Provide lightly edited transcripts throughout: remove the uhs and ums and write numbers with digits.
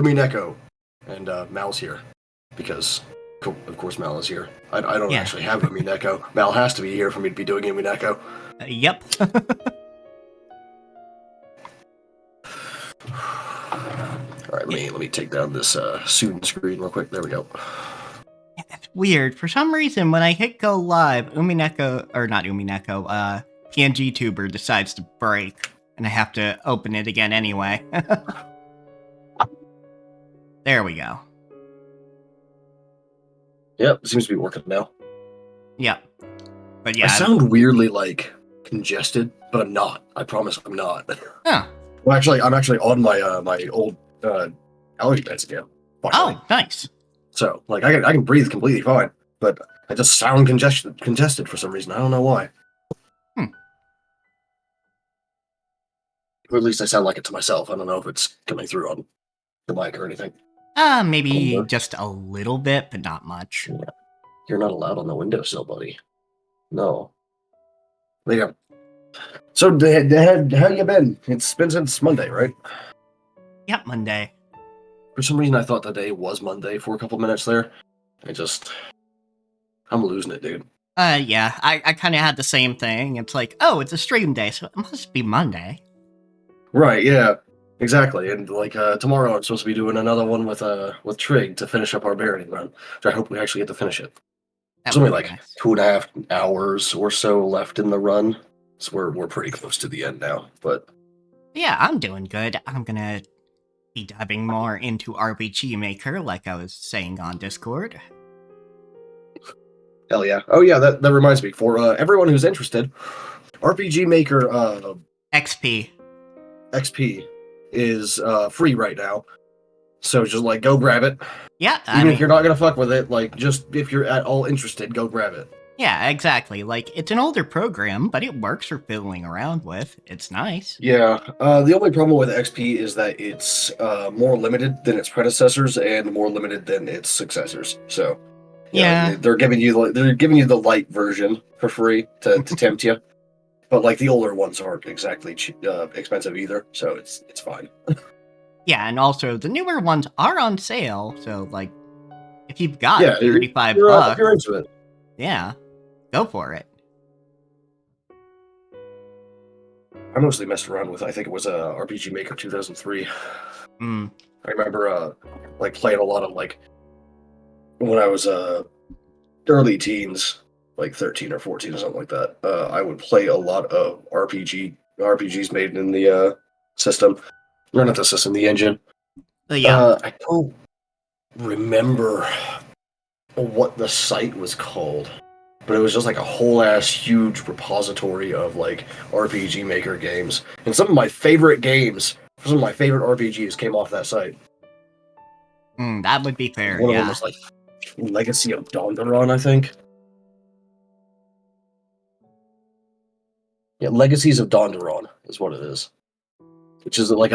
Umineko and Mal's here because, of course, Mal is here. I don't actually have Umineko. Mal has to be here for me to be doing Umineko. Yep. All right, let me take down this student screen real quick. There we go. It's weird. For some reason, when I hit go live, Umineko, or not Umineko, PNG Tuber decides to break, and I have to open it again anyway. There we go. Yep, seems to be working now. Yep. But yeah, I sound weirdly like congested, but I'm not. I promise I'm not. Huh. Well, I'm actually on my my old allergy meds again. Finally. Oh, nice. So like I can breathe completely fine, but I just sound congested for some reason. I don't know why. Or at least I sound like it to myself. I don't know if it's coming through on the mic or anything. Maybe just a little bit, but not much. Yeah. You're not allowed on the windowsill, buddy. No. Yeah. So, how you been? It's been since Monday, right? Yep, Monday. For some reason, I thought the day was Monday for a couple minutes there. I'm losing it, dude. Yeah, I kind of had the same thing. It's like, oh, it's a stream day, so it must be Monday. Right, yeah. Exactly. And like tomorrow I'm supposed to be doing another one with Trig to finish up our Barony run. Which I hope we actually get to finish it. There's only like nice. 2.5 hours or so left in the run. So we're pretty close to the end now. But yeah, I'm doing good. I'm gonna be diving more into RPG Maker, like I was saying on Discord. Hell yeah. Oh yeah, that reminds me. For everyone who's interested, RPG Maker XP is free right now. So just like go grab it. Yeah. Even if you're not gonna fuck with it, like just if you're at all interested, go grab it. Yeah, exactly. Like it's an older program, but it works for fiddling around with. It's nice. Yeah. The only problem with XP is that it's more limited than its predecessors and more limited than its successors. So yeah, they're giving you the light version for free to tempt you. But like the older ones aren't exactly expensive either, so it's fine. Yeah, and also the newer ones are on sale, so like if you've got $35, if you're into it, yeah, go for it. I mostly messed around with. I think it was RPG Maker 2003. I remember like playing a lot of like when I was early teens, like 13 or 14 or something like that. I would play a lot of RPGs made in the system. Or not the system, the engine. Yeah. I don't remember what the site was called, but it was just like a whole ass huge repository of like RPG Maker games. And some of my favorite games, some of my favorite RPGs came off that site. That would be fair, One of them was like Legacy of Dondaron, I think. Yeah, Legacies of Dondaron is what it is. Which is like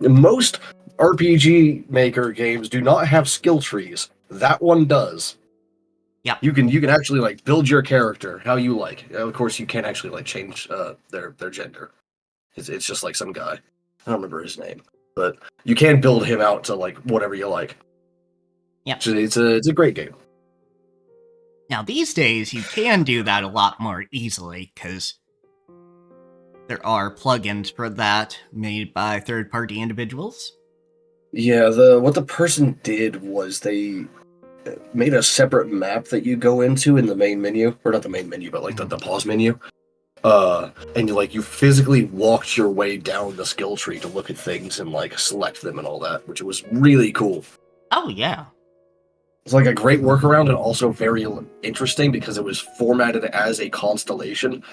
most RPG Maker games do not have skill trees. That one does. Yeah. You can actually like build your character how you like. Of course, you can't actually like change their gender. It's just like some guy. I don't remember his name, but you can build him out to like whatever you like. Yeah. It's a great game. Now these days you can do that a lot more easily because there are plugins for that made by third-party individuals. Yeah, what the person did was they made a separate map that you go into in the main menu, or not the main menu, but like the pause menu. And you physically walked your way down the skill tree to look at things and like select them and all that, which was really cool. Oh yeah. It's like a great workaround and also very interesting because it was formatted as a constellation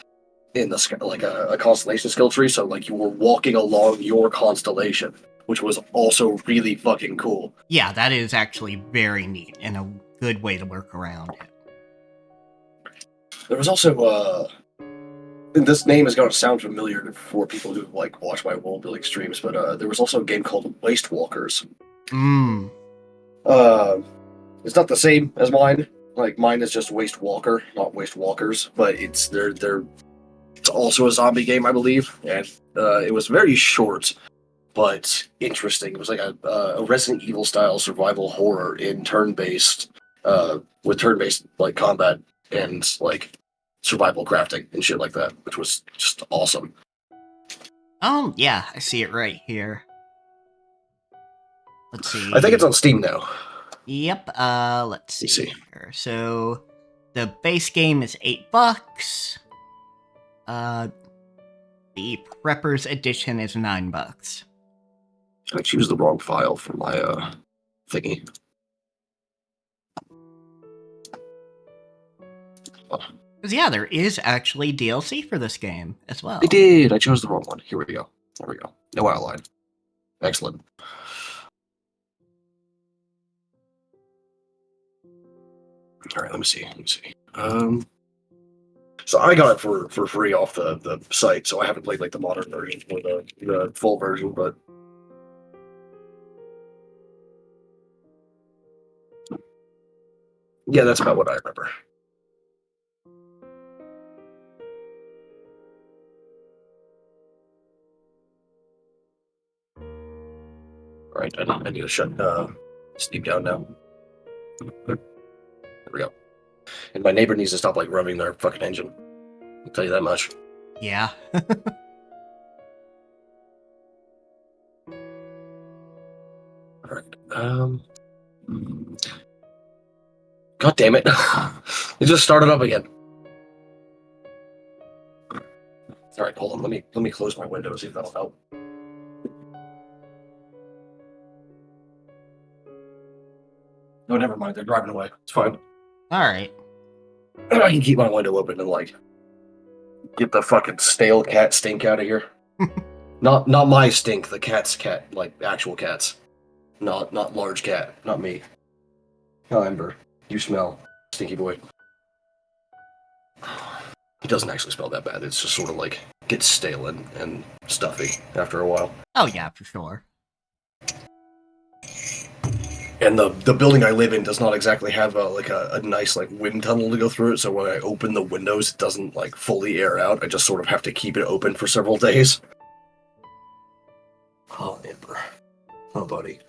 in the like a constellation skill tree, so like you were walking along your constellation, which was also really fucking cool. Yeah, that is actually very neat and a good way to work around it. There was also and this name is going to sound familiar for people who like watch my world building streams, but there was also a game called Waste Walkers. It's not the same as mine. Like mine is just Waste Walker, not Waste Walkers, but it's it's also a zombie game, I believe, and it was very short. but interesting. It was like a Resident Evil style survival horror in turn-based, with turn-based like combat and like survival crafting and shit like that, which was just awesome. Yeah, I see it right here. Let's see. I think it's on Steam now. Yep. Let's see. see. Here. So the base game is $8. The Preppers Edition is $9. I choose the wrong file for my thingy. Because yeah, there is actually DLC for this game as well. I did. I chose the wrong one. Here we go. There we go. No outline. Excellent. All right. Let me see. So I got it for free off the site. So I haven't played like the modern version or the full version, but. Yeah, that's about what I remember. All right, I need to shut Steam down now. There we go. And my neighbor needs to stop like rubbing their fucking engine. I'll tell you that much. Yeah. All right. God damn it! It just started up again. All right, hold on. Let me close my window, see if that'll help. No, never mind. They're driving away. It's fine. All right. I can keep my window open and like get the fucking stale cat stink out of here. Not my stink. The cat's cat, like actual cats. Not large cat. Not me. Oh, Ember, you smell, stinky boy. He doesn't actually smell that bad. It's just sort of like gets stale and stuffy after a while. Oh yeah, for sure. And the building I live in does not exactly have a nice like wind tunnel to go through it. So when I open the windows, it doesn't like fully air out. I just sort of have to keep it open for several days. Oh, Ember. Oh, buddy.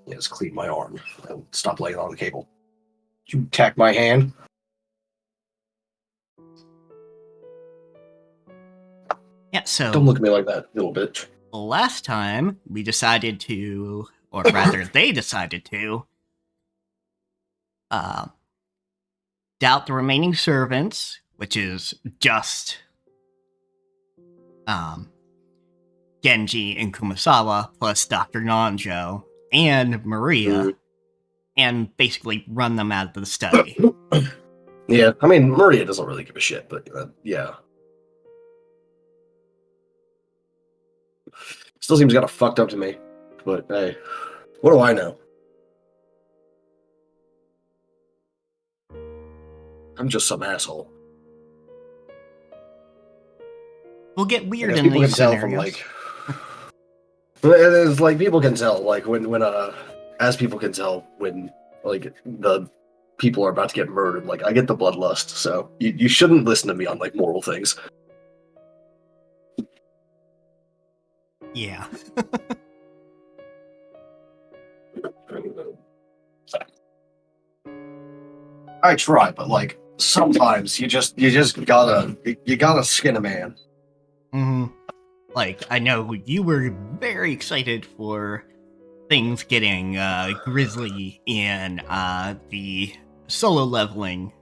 Yeah, just clean my arm and stop laying on the cable. You tack my hand. Yeah, so Don't look at me like that, little bitch. Last time we decided to, or rather they decided to, doubt the remaining servants, which is just Genji and Kumasawa plus Dr. Nanjo and Maria, and basically run them out of the study. Yeah, I mean, Maria doesn't really give a shit, but yeah. Still seems kind of fucked up to me, but hey, what do I know? I'm just some asshole. We'll get weird in these scenarios. It's like people can tell, like when as people can tell when like the people are about to get murdered. Like I get the bloodlust, so you shouldn't listen to me on like moral things. Yeah. I try, but like sometimes you just gotta skin a man. Mm-hmm. Like I know you were very excited for things getting grisly in the solo leveling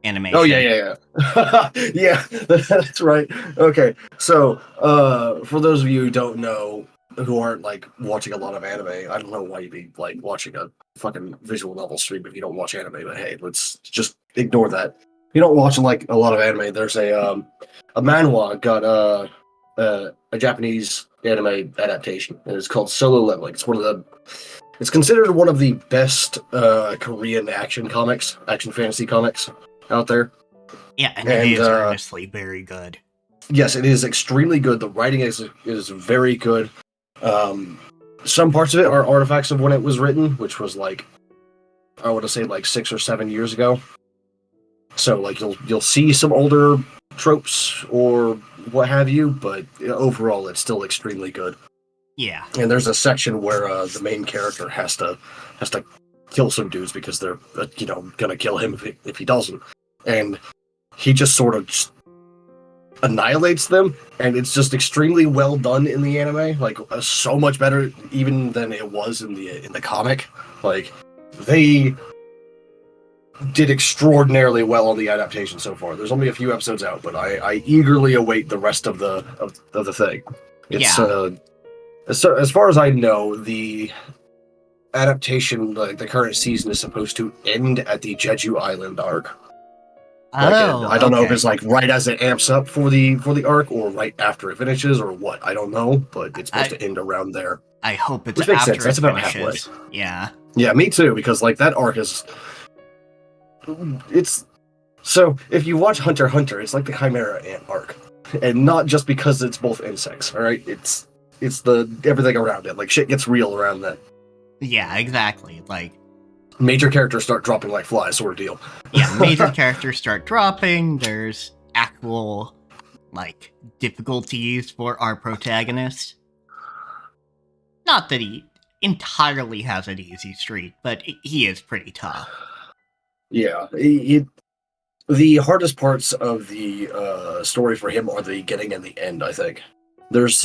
animation. Oh yeah. Yeah, that's right. Okay, so for those of you who don't know, who aren't like watching a lot of anime, I don't know why you'd be like watching a fucking visual novel stream if you don't watch anime. But hey, let's just ignore that. If you don't watch like a lot of anime, there's a manhwa got a Japanese anime adaptation, and it's called Solo Leveling. It's considered one of the best Korean action fantasy comics out there. Yeah, and it is earnestly very good. Yes, it is extremely good. The writing is very good. Some parts of it are artifacts of when it was written, which was like, I want to say like 6 or 7 years ago. So like you'll see some older tropes or what have you, but overall it's still extremely good. Yeah. And there's a section where the main character has to kill some dudes because they're gonna kill him if he doesn't, and he just sort of just annihilates them, and it's just extremely well done in the anime. Like so much better even than it was in the comic. Like they did extraordinarily well on the adaptation so far. There's only a few episodes out, but I eagerly await the rest of the thing. It's as far as I know, the adaptation, like the current season, is supposed to end at the Jeju Island arc. I don't know if it's like right as it amps up for the arc, or right after it finishes, or what. I don't know, but it's supposed to end around there. I hope it's which makes after sense. That's about halfway. Yeah. Yeah, me too. Because like that arc is, it's so if you watch Hunter x Hunter, it's like the Chimera Ant arc, and not just because it's both insects. All right, it's the everything around it. Like shit gets real around that. Yeah, exactly. Like major characters start dropping like flies, sort of deal. Yeah, major characters start dropping. There's actual like difficulties for our protagonist. Not that he entirely has an easy streak, but he is pretty tough. Yeah, the hardest parts of the story for him are the beginning and the end. I think there's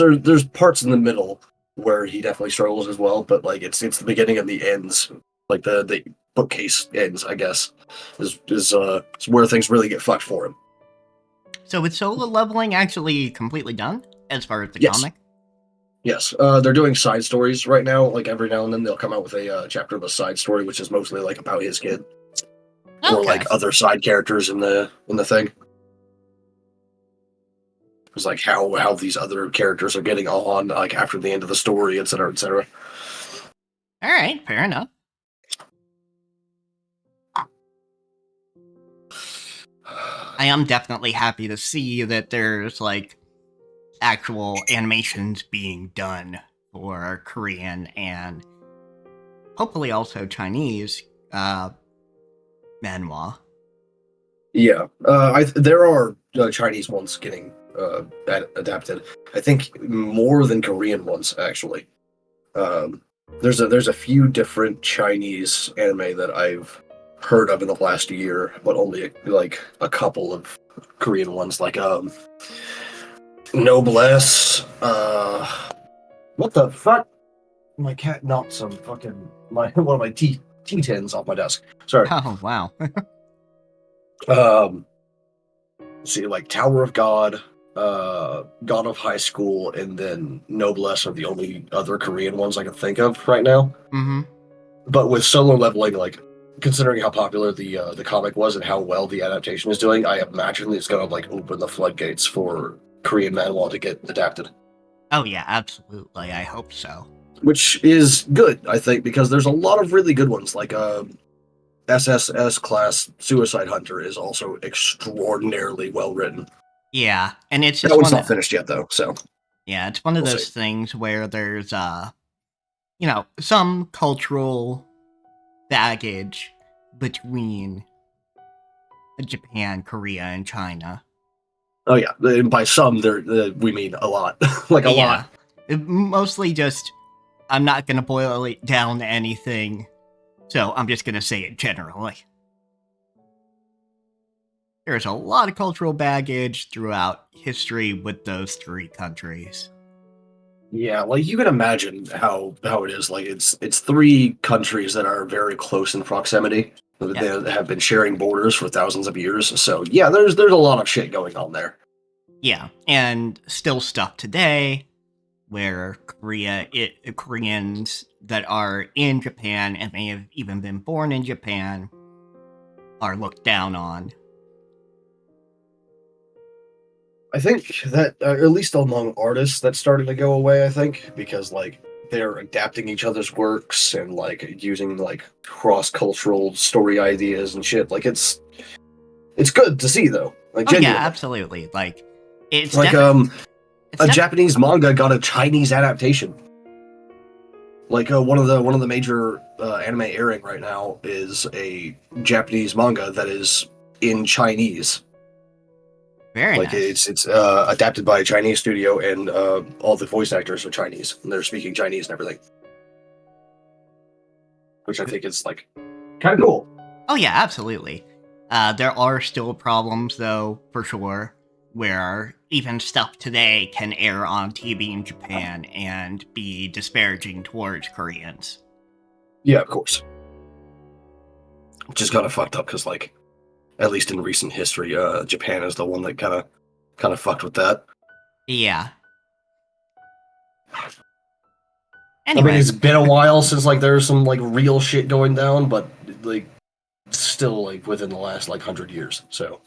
parts in the middle where he definitely struggles as well, but like it's the beginning and the ends, like the bookcase ends, I guess, is where things really get fucked for him. So is solo leveling actually completely done as far as the comic? Yes, they're doing side stories right now. Like every now and then they'll come out with a chapter of a side story, which is mostly like about his kid. Or like other side characters in the thing. It's like how these other characters are getting on like after the end of the story, etc., etc. All right, fair enough. I am definitely happy to see that there's like actual animations being done for Korean and hopefully also Chinese manhwa. Yeah, there are Chinese ones getting adapted. I think more than Korean ones actually. There's a few different Chinese anime that I've heard of in the last year, but only like a couple of Korean ones, like Noblesse. What the fuck? My cat knocked some fucking one of my tea tins off my desk. Sorry. Oh wow. See, like Tower of God, God of High School, and then Noblesse are the only other Korean ones I can think of right now. Mm-hmm. But with solo leveling, like considering how popular the comic was and how well the adaptation is doing, I imagine it's gonna like open the floodgates for Korean manhwa to get adapted. Oh yeah, absolutely. I hope so. Which is good, I think, because there's a lot of really good ones, like SSS class Suicide Hunter is also extraordinarily well written. Yeah, and it's just that one's not finished yet though, so yeah, it's one of those things where there's some cultural baggage between Japan, Korea, and China. Oh yeah, and by some we mean a lot, like a lot. Mostly just, I'm not gonna boil it down to anything, so I'm just gonna say it generally. There's a lot of cultural baggage throughout history with those three countries. Yeah, like you can imagine how it is. Like it's three countries that are very close in proximity. Yeah. They have been sharing borders for thousands of years. So yeah, there's a lot of shit going on there. Yeah, and still stuff today where Koreans that are in Japan and may have even been born in Japan are looked down on. I think that, at least among artists, that's starting to go away, I think, because, like, they're adapting each other's works and, like, using, like, cross-cultural story ideas and shit. Like, it's good to see, though. Like, genuinely. Yeah, absolutely. Like, it's like, a Japanese manga got a Chinese adaptation. Like, one of the major anime airing right now is a Japanese manga that is in Chinese. Very Like nice. it's adapted by a Chinese studio, and all the voice actors are Chinese, and they're speaking Chinese and everything, which I think is like kind of cool. Oh yeah, absolutely. There are still problems, though, for sure, where even stuff today can air on TV in Japan and be disparaging towards Koreans. Yeah, of course. Which is kind of fucked up because, like, at least in recent history, Japan is the one that kind of fucked with that. Yeah. I mean, Anyway, it's been a while since like there's some like real shit going down, but like still like within the last like 100 years. So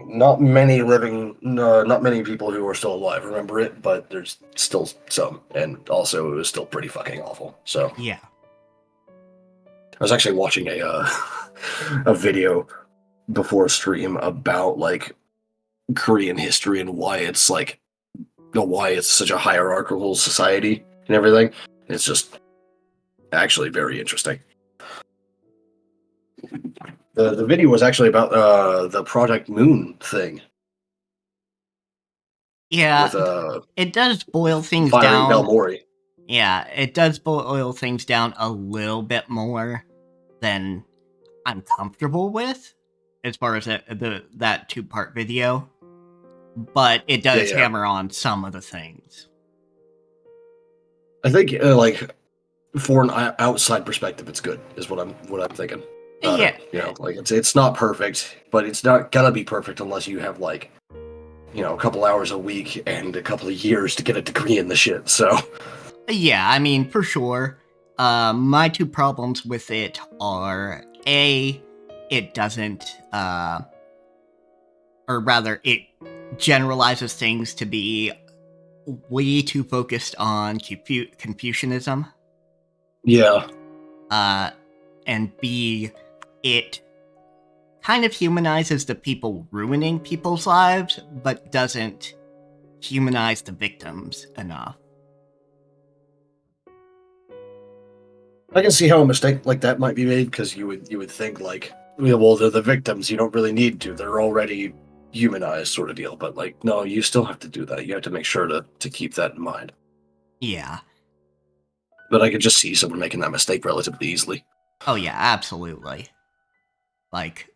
not many living, not many people who are still alive remember it, but there's still some, and also it was still pretty fucking awful. So yeah. I was actually watching a a video before a stream about like Korean history and why it's like why it's such a hierarchical society and everything. It's just actually very interesting. The video was actually about the Project Moon thing Yeah, with it does boil things firing down. Belmori. Yeah, it does boil things down a little bit more than I'm comfortable with as far as that two-part video, but it Yeah, does yeah. hammer on some of the things. I think like for an outside perspective, it's good. Is what I'm thinking about it. Yeah, You know, like it's not perfect, but it's not gonna be perfect unless you have like a couple hours a week and a couple of years to get a degree in the shit. So yeah, I mean, for sure. My two problems with it are A, it doesn't, or rather, it generalizes things to be way too focused on Confucianism. yeah, And B, it kind of humanizes the people ruining people's lives, but doesn't humanize the victims enough. I can see how a mistake like that might be made because you would think like, yeah, well, they're the victims. You don't really need to. They're already humanized, sort of deal. But like, no, you still have to do that. You have to make sure to keep that in mind. Yeah. But I could just see someone making that mistake relatively easily. Oh, yeah, absolutely. Like,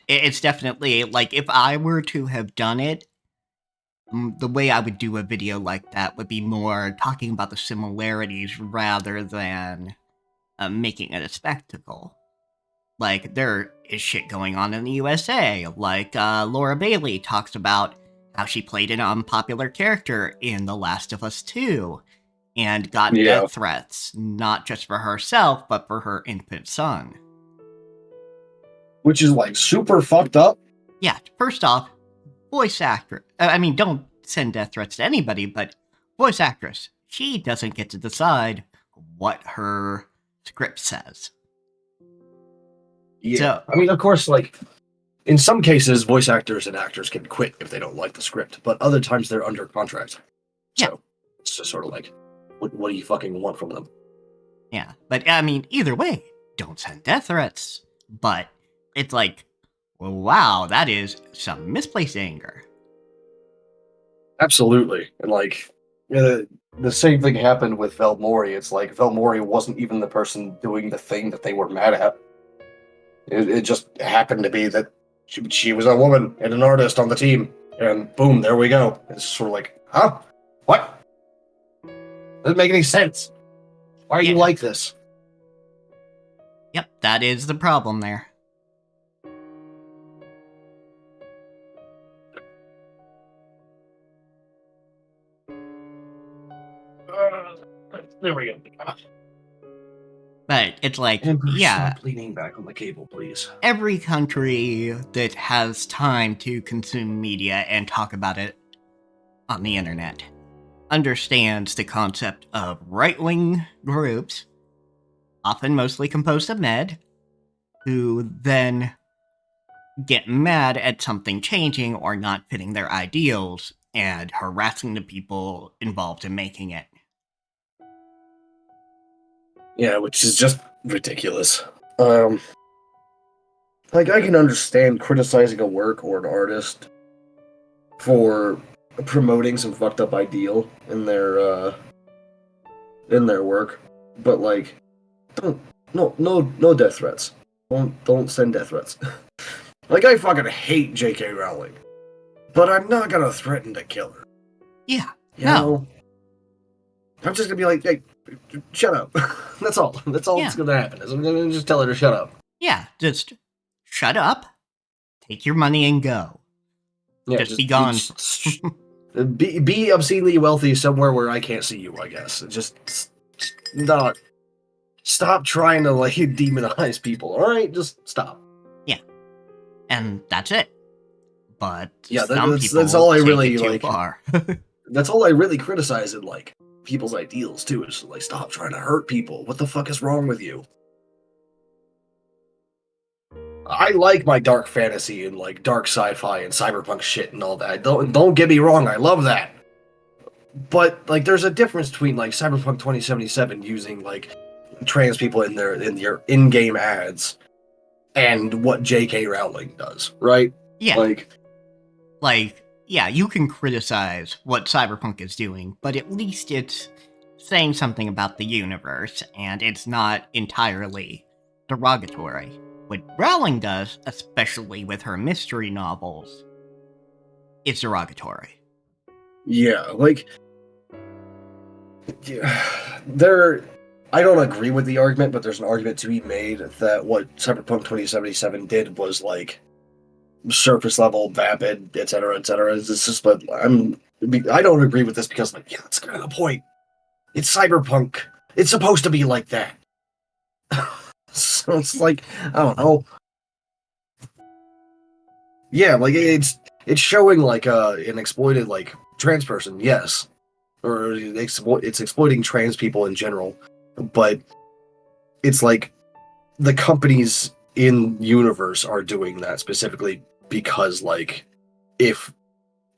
it's definitely, like, if I were to have done it, the way I would do a video like that would be more talking about the similarities rather than making it a spectacle. Like, there is shit going on in the USA. Like, Laura Bailey talks about how she played an unpopular character in The Last of Us 2 and got Yeah, death threats, not just for herself, but for her infant son. which is like super fucked up. Yeah, first off, voice actor. I mean, don't send death threats to anybody, but voice actress. She doesn't get to decide what her script says. Yeah, So, I mean, of course, like in some cases, voice actors and actors can quit if they don't like the script, but other times they're under contract. yeah, So it's just sort of like, what do you fucking want from them? yeah. But, I mean, either way, don't send death threats. But it's like, well, wow, that is some misplaced anger. Absolutely, and like the same thing happened with Velmori. It's like Velmori wasn't even the person doing the thing that they were mad at. It just happened to be that she was a woman and an artist on the team, and boom, there we go. It's sort of like, huh? What? Doesn't make any sense. Why are you Yeah. like this? Yep, that is the problem there. There we go. But it's like, Amber, yeah, stop leaning back on the cable, please. every country that has time to consume media and talk about it on the internet understands the concept of right-wing groups, often mostly composed of men, who then get mad at something changing or not fitting their ideals and harassing the people involved in making it. Yeah, which is just ridiculous. Um, like, I can understand criticizing a work or an artist for promoting some fucked up ideal in their work, but like, don't no death threats. Don't send death threats. Like, I fucking hate J.K. Rowling, but I'm not gonna threaten to kill her. Yeah. You know? I'm just gonna be like, hey, shut up. That's all. That's all that's gonna happen. Is I'm gonna just tell her to shut up. Yeah, just shut up, take your money, and go. Yeah, just be gone. Be obscenely wealthy somewhere where I can't see you, I guess. Just not. Stop trying to, like, demonize people, alright? Just stop. Yeah. And that's it. But yeah, that's all I take really, it too like, far. that's all I really criticize in, like, people's ideals, too, is, like, stop trying to hurt people. What the fuck is wrong with you? I like my dark fantasy and, like, dark sci-fi and cyberpunk shit and all that. Don't get me wrong, I love that. But, like, there's a difference between, like, Cyberpunk 2077 using, like, trans people in their in-game ads and what J.K. Rowling does, right? Yeah. Like, yeah, you can criticize what Cyberpunk is doing, but at least it's saying something about the universe, and it's not entirely derogatory. What Rowling does, especially with her mystery novels, is derogatory. Yeah, like, I don't agree with the argument, but there's an argument to be made that what Cyberpunk 2077 did was, like, surface level, vapid, etc., etc. It's just, but I don't agree with this because, like, yeah, that's kind of the point. It's cyberpunk. It's supposed to be like that. So it's like, I don't know. Yeah, like, it's showing, like, an exploited, like, trans person, yes, or it's exploiting trans people in general, but it's like the companies in universe are doing that specifically because, like, if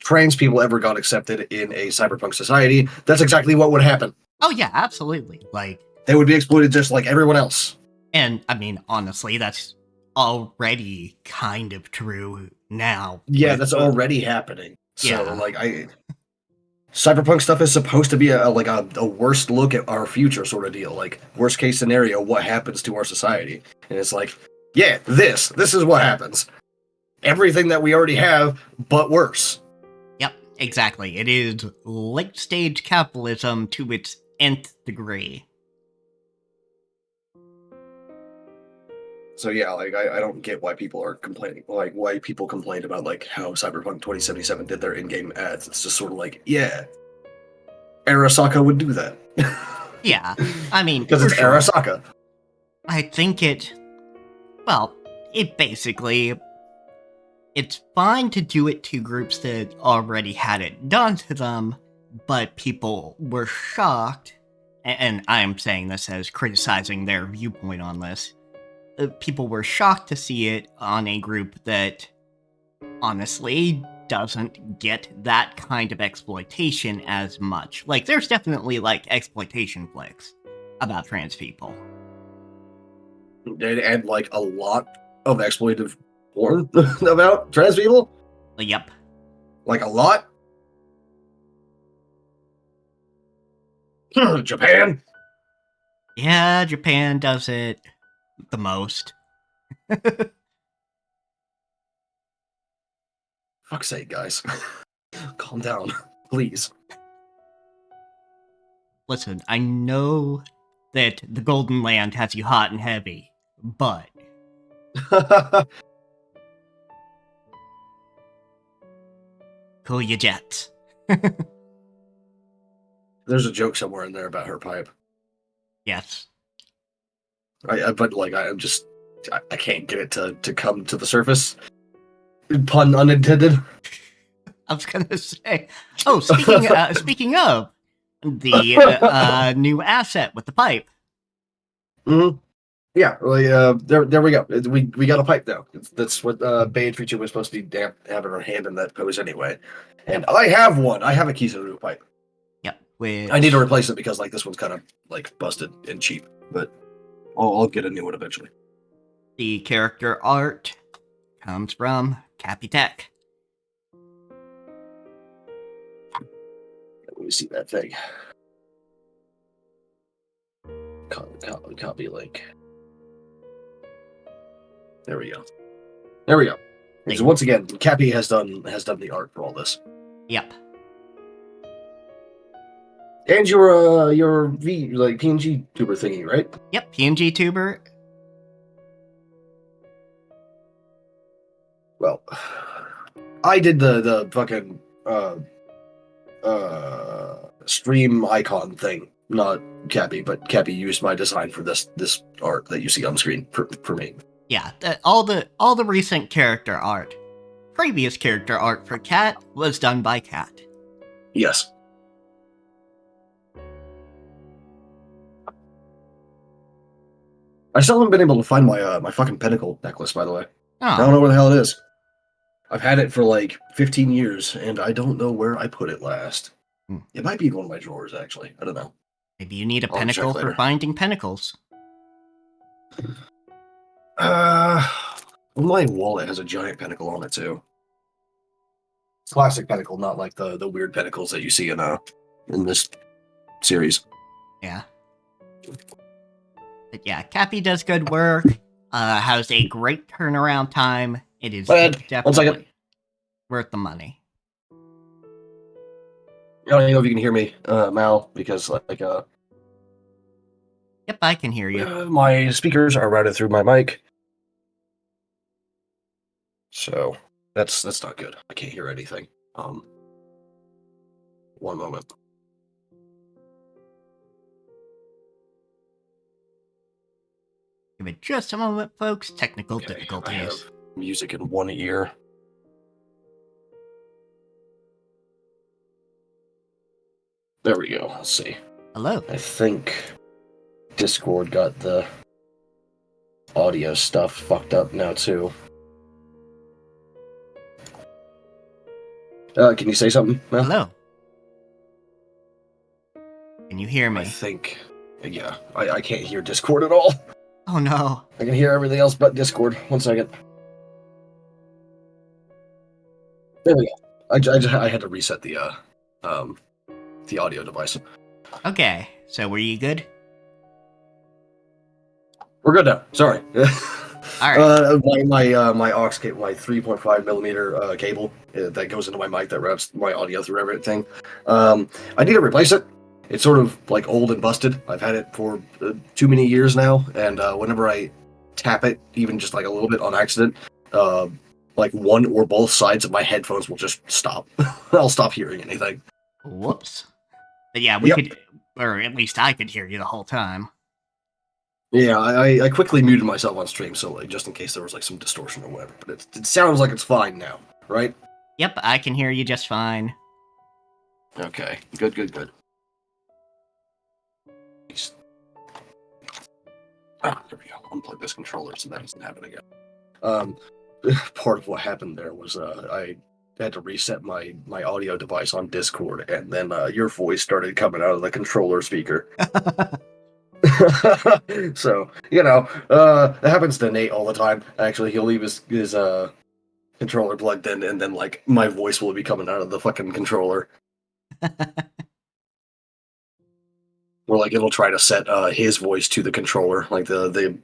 trans people ever got accepted in a cyberpunk society, that's exactly what would happen. Oh yeah, absolutely. Like, they would be exploited just like everyone else. And I mean, honestly, that's already kind of true now. Yeah, that's already happening. So, yeah. like, cyberpunk stuff is supposed to be a worst look at our future sort of deal, like, worst case scenario, what happens to our society. And it's like, yeah, this is what happens. Everything that we already have, but worse. Yep, exactly. It is late stage capitalism to its nth degree. So yeah, like, I don't get why people are complaining, like, why people complained about, like, how Cyberpunk 2077 did their in-game ads. It's just sort of like, yeah, Arasaka would do that. Yeah, I mean, because it's sure. Arasaka. I think it basically, it's fine to do it to groups that already had it done to them, but people were shocked, and I'm saying this as criticizing their viewpoint on this. People were shocked to see it on a group that honestly doesn't get that kind of exploitation as much. Like, there's definitely, like, exploitation flicks about trans people. And like, a lot of exploitative porn about trans people? Yep. Like, a lot? Japan? Yeah, Japan does it the most. Fuck's sake, guys. Calm down, please. Listen, I know that the Golden Land has you hot and heavy, but cool your jets. There's a joke somewhere in there about her pipe. Yes. But like, I can't get it to come to the surface. Pun unintended. I was gonna say. Oh, speaking of the new asset with the pipe. Mm-hmm. Yeah, there we go. We got a pipe now. That's what Beatrice was supposed to be having her hand in that pose anyway. And I have one. I have a Kizaru pipe. Yep. I need to replace it because, like, this one's kind of, like, busted and cheap. But I'll get a new one eventually. The character art comes from Cappy Tech. Let me see that thing. Copy link. There we go. Because once again, Cappy has done the art for all this. Yep. And you're PNG tuber thingy, right? Yep, PNG tuber. Well, I did the fucking stream icon thing, not Cappy, but Cappy used my design for this art that you see on screen for me. Yeah, all the recent character art. Previous character art for Cat was done by Cat. Yes. I still haven't been able to find my fucking pentacle necklace, by the way. Oh. I don't know where the hell it is. I've had it for like 15 years, and I don't know where I put it last. It might be in one of my drawers, actually. I don't know. Maybe you need a pentacle for finding pentacles. My wallet has a giant pentacle on it, too. Classic pentacle, not like the weird pentacles that you see in this series. Yeah. But yeah, Cappy does good work. Has a great turnaround time. It is definitely worth the money. I don't know if you can hear me, Mal, because Yep, I can hear you. My speakers are routed through my mic, so that's not good. I can't hear anything. One moment. Give it just a moment, folks. Technical difficulties. I have music in one ear. There we go. Let's see. Hello. I think Discord got the audio stuff fucked up now, too. Can you say something, Mel? Hello. Can you hear me? I think... Yeah, I can't hear Discord at all. Oh, no. I can hear everything else but Discord. 1 second. There we go. I had to reset the audio device. Okay, so were you good? We're good now. Sorry. All right. My aux cable, my 3.5 millimeter cable that goes into my mic that routes my audio through everything. I need to replace it. It's sort of like old and busted. I've had it for too many years now, and whenever I tap it, even just like a little bit on accident, like one or both sides of my headphones will just stop. I'll stop hearing anything. Whoops. But yeah, we could, or at least I could hear you the whole time. Yeah, I quickly muted myself on stream, so like just in case there was like some distortion or whatever. But it sounds like it's fine now, right? Yep, I can hear you just fine. Okay, good. There we go. Unplug this controller so that doesn't happen again. Part of what happened there was I had to reset my audio device on Discord, and then your voice started coming out of the controller speaker. So, it happens to Nate all the time. Actually, he'll leave his controller plugged in, and then like my voice will be coming out of the fucking controller. Or like it'll try to set his voice to the controller, like the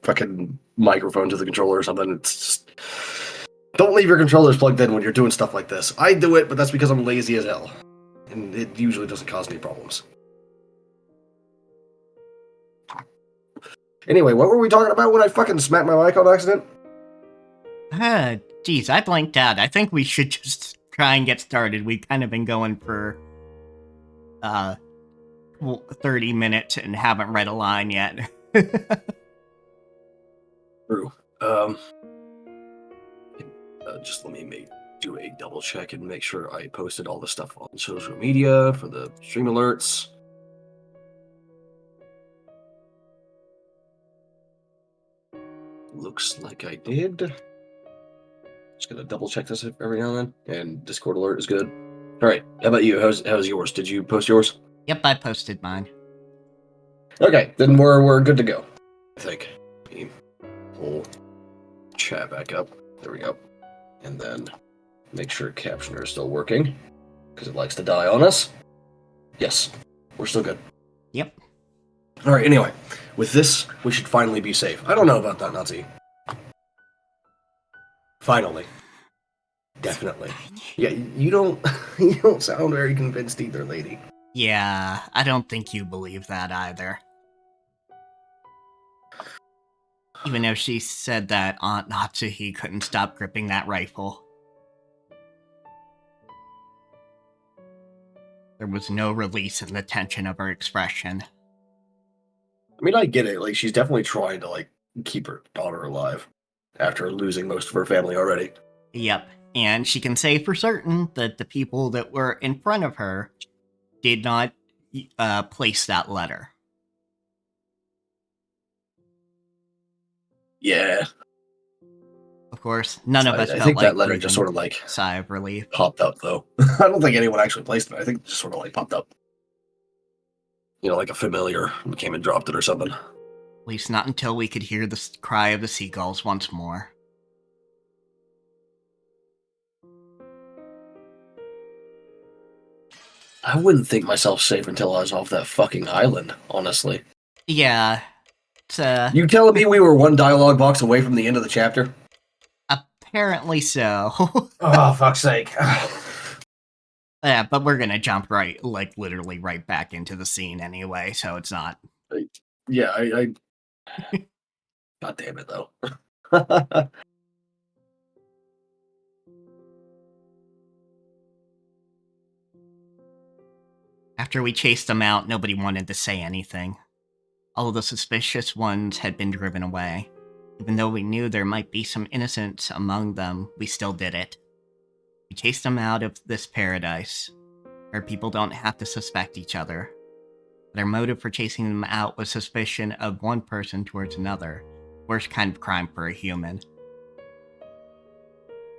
fucking microphone to the controller or something. It's just... Don't leave your controllers plugged in when you're doing stuff like this. I do it, but that's because I'm lazy as hell. And it usually doesn't cause any problems. Anyway, what were we talking about when I fucking smacked my mic on accident? Geez, I blanked out. I think we should just try and get started. We've kind of been going for 30 minutes and haven't read a line yet. True. Just let me do a double check and make sure I posted all the stuff on social media for the stream alerts. Looks like I did. Just gonna double check this every now and then. And Discord alert is good. All right. How about you? How's yours? Did you post yours? Yep, I posted mine. Okay, then we're good to go. I think. Let me pull chat back up. There we go. And then make sure Captioner is still working, because it likes to die on us. Yes, we're still good. Yep. Alright, anyway. With this, we should finally be safe. I don't know about that, Nazi. Finally. Definitely. Yeah, you don't sound very convinced either, lady. Yeah, I don't think you believe that either. Even though she said that Aunt Natsuhi couldn't stop gripping that rifle. There was no release in the tension of her expression. I mean, I get it. Like, she's definitely trying to, like, keep her daughter alive after losing most of her family already. Yep, and she can say for certain that the people that were in front of her did not place that letter. Yeah. Of course, none of us I felt think like that letter just sort of, like, sigh of relief. Popped up, though. I don't think anyone actually placed it. I think it just sort of, like, popped up. You know, like a familiar came and dropped it or something. At least not until we could hear the cry of the seagulls once more. I wouldn't think myself safe until I was off that fucking island, honestly. Yeah. You telling me we were one dialogue box away from the end of the chapter? Apparently so. Oh, fuck's sake. Yeah, but we're gonna jump literally right back into the scene anyway, so it's not. Yeah, I God damn it, though. After we chased them out, nobody wanted to say anything. All of the suspicious ones had been driven away. Even though we knew there might be some innocents among them, we still did it. We chased them out of this paradise, where people don't have to suspect each other. But our motive for chasing them out was suspicion of one person towards another. Worst kind of crime for a human.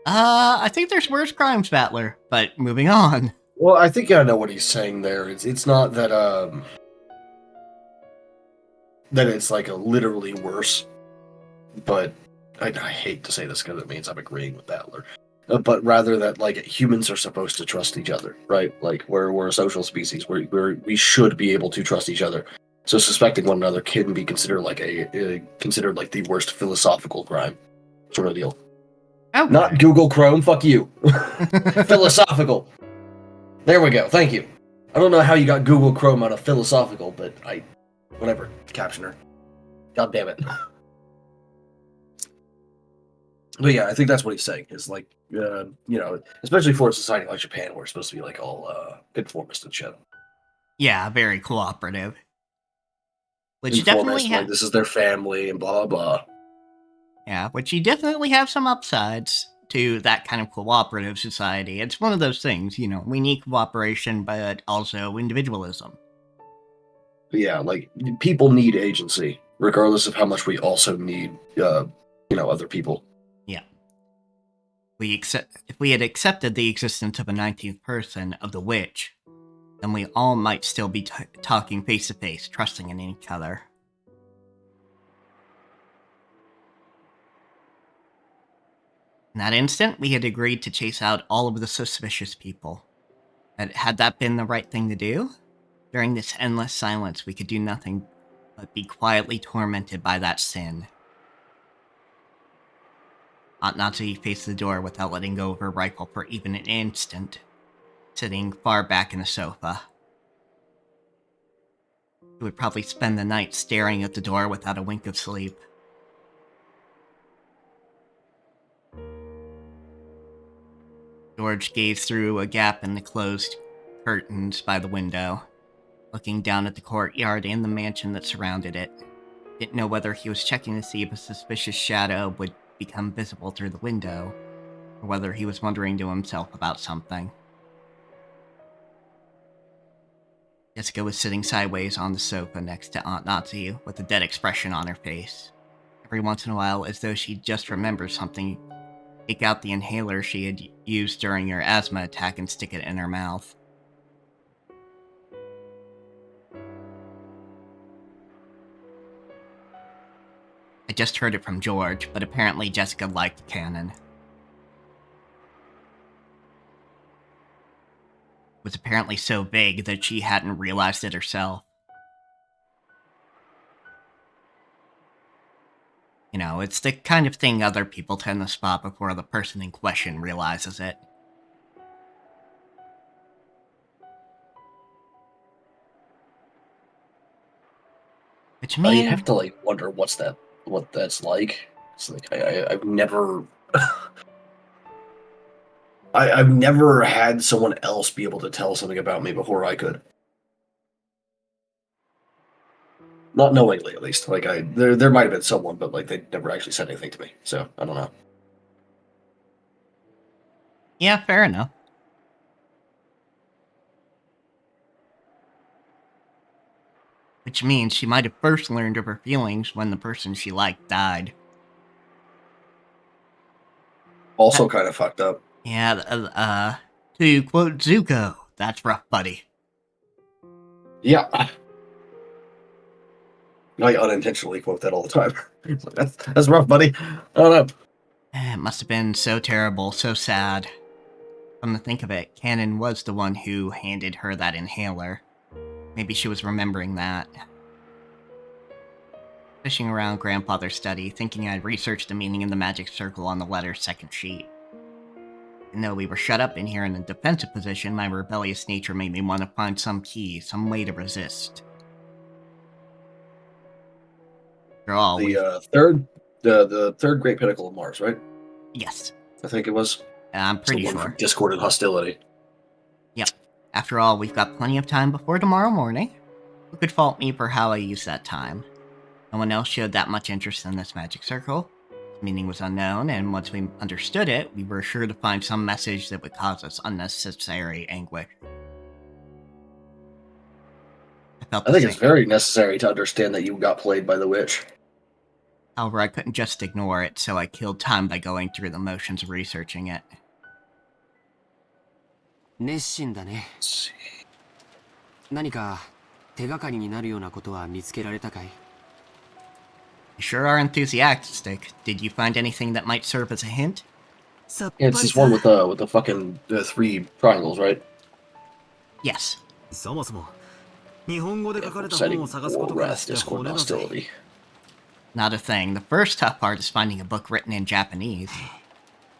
I think there's worse crimes, Battler, but moving on. Well, I think I know what he's saying there. It's not that that it's like a literally worse, but I hate to say this because it means I'm agreeing with Battler. But rather that like humans are supposed to trust each other, right? Like we're a social species. We should be able to trust each other. So suspecting one another can be considered like considered like the worst philosophical crime sort of deal. Okay. Not Google Chrome. Fuck you. Philosophical. There we go. Thank you. I don't know how you got Google Chrome out of philosophical, but whatever. Captioner. God damn it. But yeah, I think that's what he's saying. Is like, you know, especially for a society like Japan, where it's supposed to be like all conformist and shit. Yeah, very cooperative. Which you definitely have. Like, this is their family and blah blah blah. Yeah, which you definitely have some upsides to that kind of cooperative society. It's one of those things, you know, we need cooperation, but also individualism. But yeah, like people need agency, regardless of how much we also need, other people. Yeah. If we had accepted the existence of a 19th person of the witch, then we all might still be talking face to face, trusting in each other. In that instant, we had agreed to chase out all of the suspicious people. And had that been the right thing to do? During this endless silence, we could do nothing but be quietly tormented by that sin. Aunt Natsuhi faced the door without letting go of her rifle for even an instant, sitting far back in the sofa. She would probably spend the night staring at the door without a wink of sleep. George gazed through a gap in the closed curtains by the window, looking down at the courtyard and the mansion that surrounded it. Didn't know whether he was checking to see if a suspicious shadow would become visible through the window, or whether he was wondering to himself about something. Jessica was sitting sideways on the sofa next to Aunt Natsuhi with a dead expression on her face. Every once in a while, as though she just remembered something, take out the inhaler she had used during her asthma attack and stick it in her mouth. I just heard it from George, but apparently Jessica liked canon. was apparently so big that she hadn't realized it herself. You know, it's the kind of thing other people tend to spot before the person in question realizes it. Which means I have to like wonder what that's like. It's like I've never I've never had someone else be able to tell something about me before I could. Not knowingly, at least. Like there might have been someone, but like they never actually said anything to me. So I don't know. yeah, fair enough. Which means she might have first learned of her feelings when the person she liked died. Also kind of fucked up. Yeah, to quote Zuko, that's rough, buddy. Yeah. I unintentionally quote that all the time. That's rough, buddy. I don't know. It must have been so terrible, so sad. Come to think of it, Cannon was the one who handed her that inhaler. Maybe she was remembering that. Fishing around Grandfather's study, thinking I'd researched the meaning of the magic circle on the letter's second sheet. Even though we were shut up in here in a defensive position, my rebellious nature made me want to find some key, some way to resist. After all, the third great pinnacle of Mars, right? Yes. I think it was. I'm pretty it's the one sure. For discord and hostility. Yep. After all, we've got plenty of time before tomorrow morning. Who could fault me for how I used that time? No one else showed that much interest in this magic circle. Its meaning was unknown, and once we understood it, we were sure to find some message that would cause us unnecessary anguish. I think it's very necessary to understand that you got played by the witch. However, I couldn't just ignore it, so I killed time by going through the motions of researching it. 熱心だね。何か手がかりになるようなことは見つけられたかい? You sure are enthusiastic. Did you find anything that might serve as a hint? Yeah, it's this one with the fucking 3 triangles, right? Yes. そもそも日本語で書かれた本を探すことからして骨だぜ。 Not a thing. The first tough part is finding a book written in Japanese.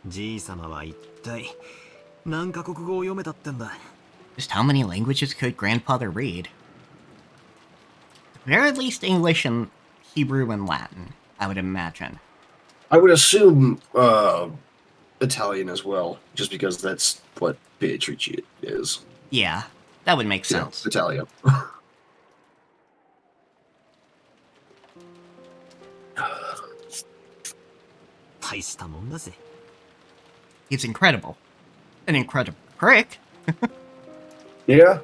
じいさまは一体何カ国語を読めたってんだ? Just how many languages could grandfather read? At the very least English and Hebrew and Latin, I would imagine. I would assume Italian as well, just because that's what Beatrice is. Yeah, that would make sense. Yeah, Italian. He's incredible. An incredible prick. Yeah.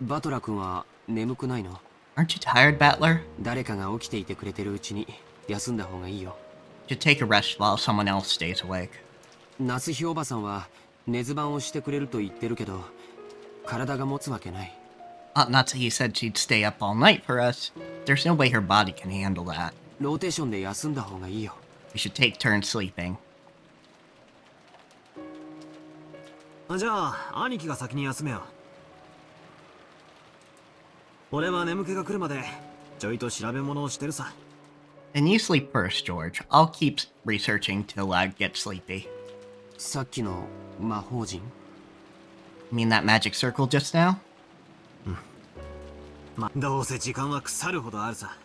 バトラ君は眠くないの? Aren't you tired, Battler? 誰かが起きていてくれてるうちに休んだ方がいいよ. Should take a rest while someone else stays awake. 夏日おばさんは寝ず番をしてくれると言ってるけど、体が持つわけない. Natsuhi said she'd stay up all night for us. There's no way her body can handle that. ローテーションで休んだ方がいいよ. We should take turns sleeping. じゃあ兄貴が先に休めよ. 俺は眠気が来るまでちょいと調べ物をしてるさ. Then you sleep first, George. I'll keep researching till I get sleepy. さっきの魔法陣? You mean that magic circle just now? どうせ時間は腐るほどあるさ.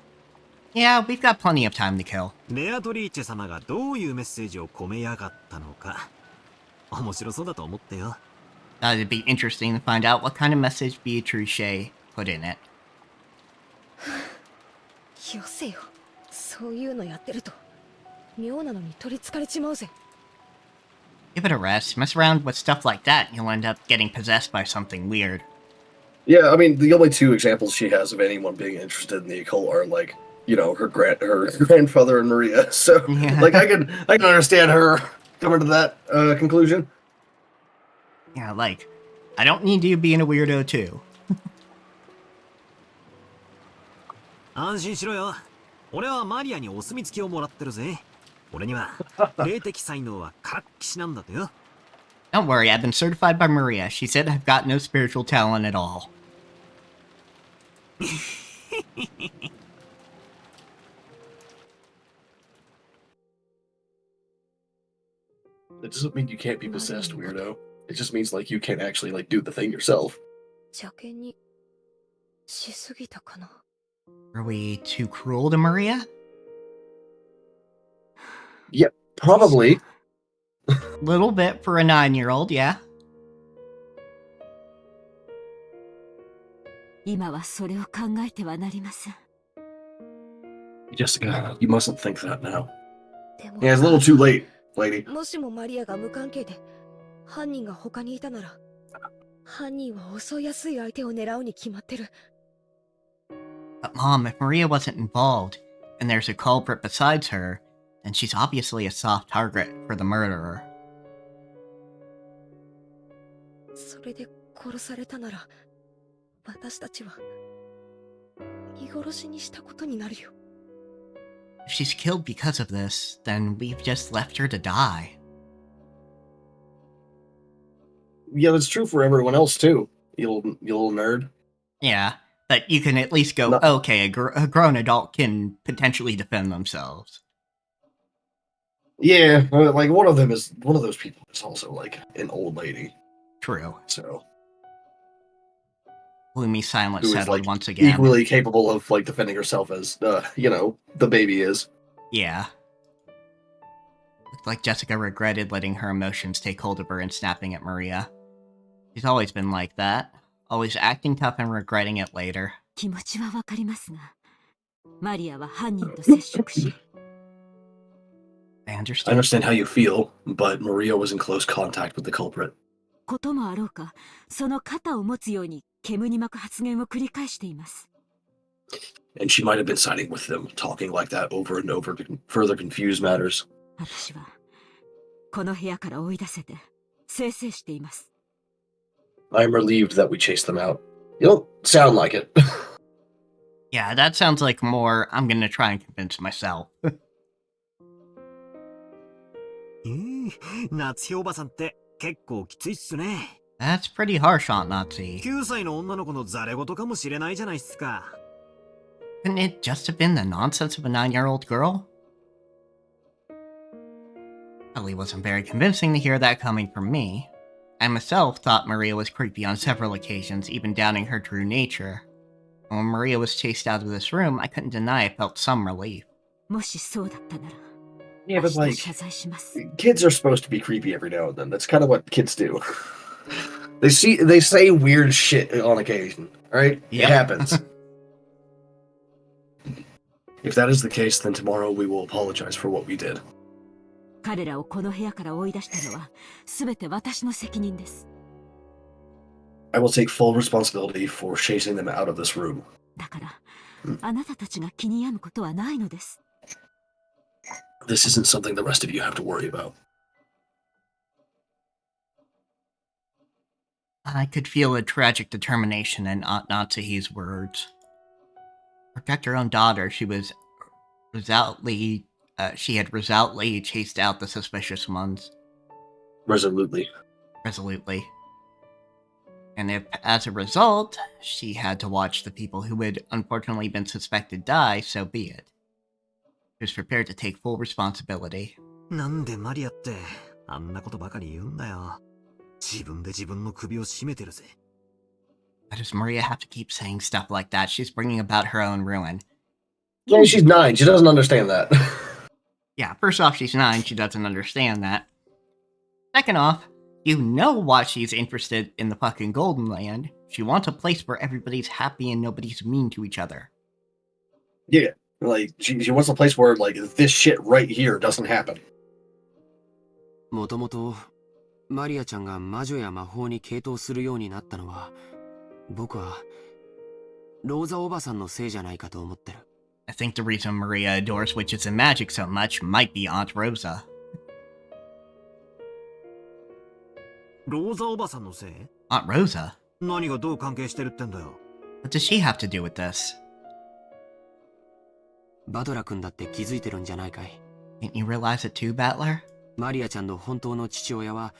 Yeah, we've got plenty of time to kill. ベアトリーチェ様がどういうメッセージを込めやがったのか面白そうだと思ってよ. It'd be interesting to find out what kind of message Beatrice put in it. よせよ。そういうのやってると妙なのに取りつかれちまうぜ. Give it a rest. Mess around with stuff like that, and you'll end up getting possessed by something weird. Yeah, I mean, the only 2 examples she has of anyone being interested in the occult are like, you know, her grandfather and Maria. So, yeah. Like, I can understand her coming to that conclusion. Yeah, like, I don't need you being a weirdo too. 安心しろよ. 俺はマリアにお墨付きをもらってるぜ. 俺には霊的才能は活気しなんだとよ. Don't worry, I've been certified by Maria. She said I've got no spiritual talent at all. It doesn't mean you can't be possessed, weirdo. It just means, like, you can't actually, like, do the thing yourself. Are we too cruel to Maria? Yep, probably. Little bit for a 9-year-old, yeah. Jessica, you mustn't think that now. Yeah, it's a little too late, lady. もしもマリアが無関係で犯人が他にいたなら、犯人は襲いやすい相手を狙うに決まってる。 But Mom, if Maria wasn't involved, and there's a culprit besides her, then she's obviously a soft target for the murderer. それで殺されたなら、私たちは見殺しにしたことになるよ。 If she's killed because of this, then we've just left her to die. Yeah, that's true for everyone else, too. You little nerd. Yeah, but you can at least go, No. okay, a grown adult can potentially defend themselves. Yeah, like, one of those people is also, like, an old lady. True. So... Gloomy silence who is, settled like, once again. equally capable of, like, defending herself as, the baby is. Yeah. Looked like Jessica regretted letting her emotions take hold of her and snapping at Maria. She's always been like that. Always acting tough and regretting it later. 気持ちはわかりますが、マリアは犯人と接触し、 I I understand. understand how you feel, but Maria was in close contact with the culprit. こともあろうか、その肩を持つように煙に巻く発言を繰り返しています。 And she might have been siding with them, talking like that over and over to further confuse matters. 私はこの部屋から追い出せて、せいせいしています。 I am relieved that we chased them out. You don't sound like it. Yeah, that sounds like more, I'm gonna try and convince myself. 夏日おばさんって結構きついっすね。 That's pretty harsh, Aunt Nazi. 9歳の女の子のザレ言かもしれないじゃないっすか。 Couldn't it just have been the nonsense of a 9-year-old girl? Probably wasn't very convincing to hear that coming from me. I myself thought Maria was creepy on several occasions, even doubting her true nature. And when Maria was chased out of this room, I couldn't deny I felt some relief. もしそうだったなら、 Yeah, but 明 like, 日謝罪します。 kids are supposed to be creepy every now and then. That's kind of what kids do. They say weird shit on occasion, right? Yep. It happens. If that is the case, then tomorrow we will apologize for what we did. 彼らをこの部屋から追い出したのは、すべて私の責任です。 I will take full responsibility for chasing them out of this room. だから、あなたたちが気に病むことはないのです。 This isn't something the rest of you have to worry about. I could feel a tragic determination in Aunt Natsuhi's words. Protect her own daughter, she had resolutely chased out the suspicious ones. Resolutely. And if, as a result, she had to watch the people who had unfortunately been suspected die, so be it. She was prepared to take full responsibility. なんでマリアってあんなことばかり言うんだよ。自分で自分の首を絞めてるぜ。 Why does Maria have to keep saying stuff like that? She's bringing about her own ruin. Yeah, she's 9. She doesn't understand that. Yeah, first off, she's 9. She doesn't understand that. Second off, you know why she's interested in the fucking Golden Land. She wants a place where everybody's happy and nobody's mean to each other. Yeah, like, she wants a place where, like, this shit right here doesn't happen. もともとマリアちゃんが魔女や魔法に傾倒するようになったのは、僕はローザおばさんのせいじゃないかと思ってる。 I think the reason Maria adores witches and magic so much might be Aunt Rosa. ローザおばさんのせい？ Aunt Rosa? 何がどう関係してるってんだよ。 What does she have to do with this? バドラ君だって気づいてるんじゃないかい？ Didn't you realize it too, Battler? マリアちゃんの本当の父親は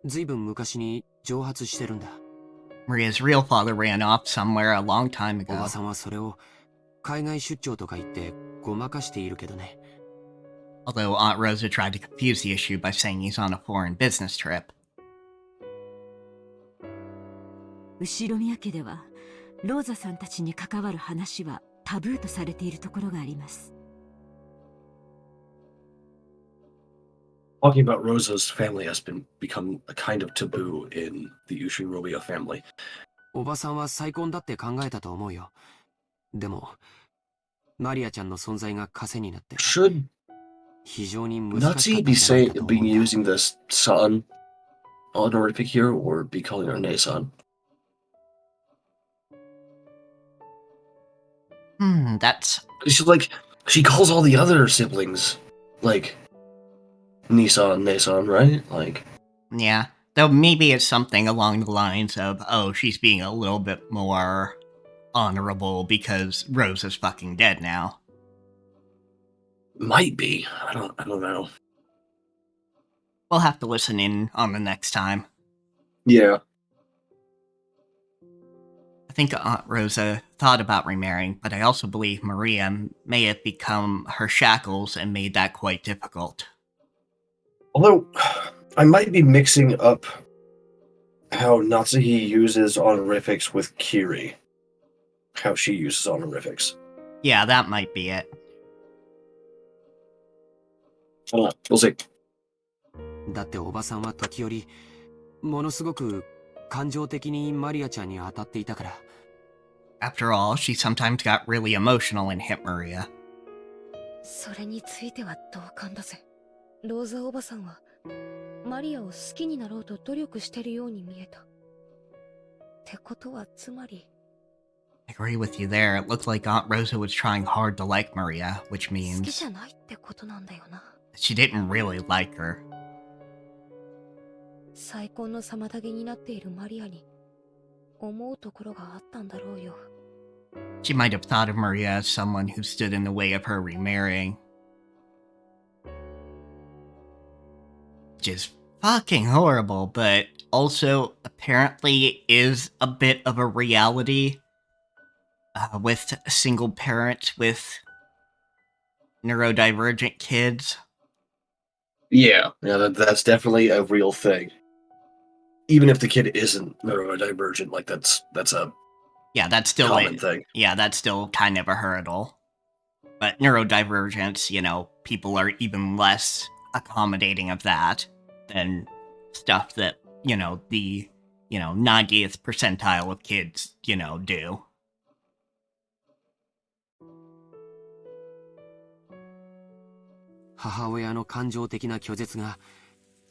ずいぶん昔に蒸発してるんだ。 Maria's real father ran off somewhere a long time お ago. ばさんはそれを海外出張とか言ってごまかしているけどね。 Although Aunt Rosa tried to confuse the issue by saying he's on a foreign business trip. 後ろ宮家ではローザさんたちに関わる話はタブーとされているところがあります。 Talking about Rosa's family has become a kind of taboo in the Ushiromiya family. おばさんは再婚だって考えたと思うよ。でもマリアちゃんの存在が枷になって Should 非常に難しかったん Natsuki じ be ゃないかと be 思うんだ。 using this san honorific here, or be calling her Ne-san? That's... She calls all the other siblings like Nissan, Ne-san, right? Like, Yeah. Though maybe it's something along the lines of, oh, she's being a little bit more honorable because Rose is fucking dead now. might be. I don't know. We'll have to listen in on the next time. Yeah. I think Aunt Rosa thought about remarrying, but I also believe Maria may have become her shackles and made that quite difficult. Although, I might be mixing up how Natsuhi uses honorifics with Kiri. How she uses honorifics. Yeah, that might be it. We'll see. だっておばさんは時折ものすごく感情的にマリアちゃんに当たっていたから。 After all, she sometimes got really emotional and hit Maria. それについては同感だぜ。ローザおばさんはマリアを好きになろうと努力してるように見えた。ってことはつまり I agree with you there. It looked like Aunt Rosa was trying hard to like Maria, which 好き means じゃないってことなんだよな。 she didn't really like her. 再婚の妨げになっているマリアに思うところがあったんだろうよ。 She might have thought of Maria as someone who stood in the way of her remarrying. Which is fucking horrible, but also apparently is a bit of a reality with single parents with neurodivergent kids. Yeah, that's definitely a real thing. Even if the kid isn't neurodivergent, like that's a Yeah, that's still common thing. Yeah, that's still kind of a hurdle. But neurodivergence, people are even less accommodating of that than stuff that, the, 90th percentile of kids, do. 母親の感情的な拒絶が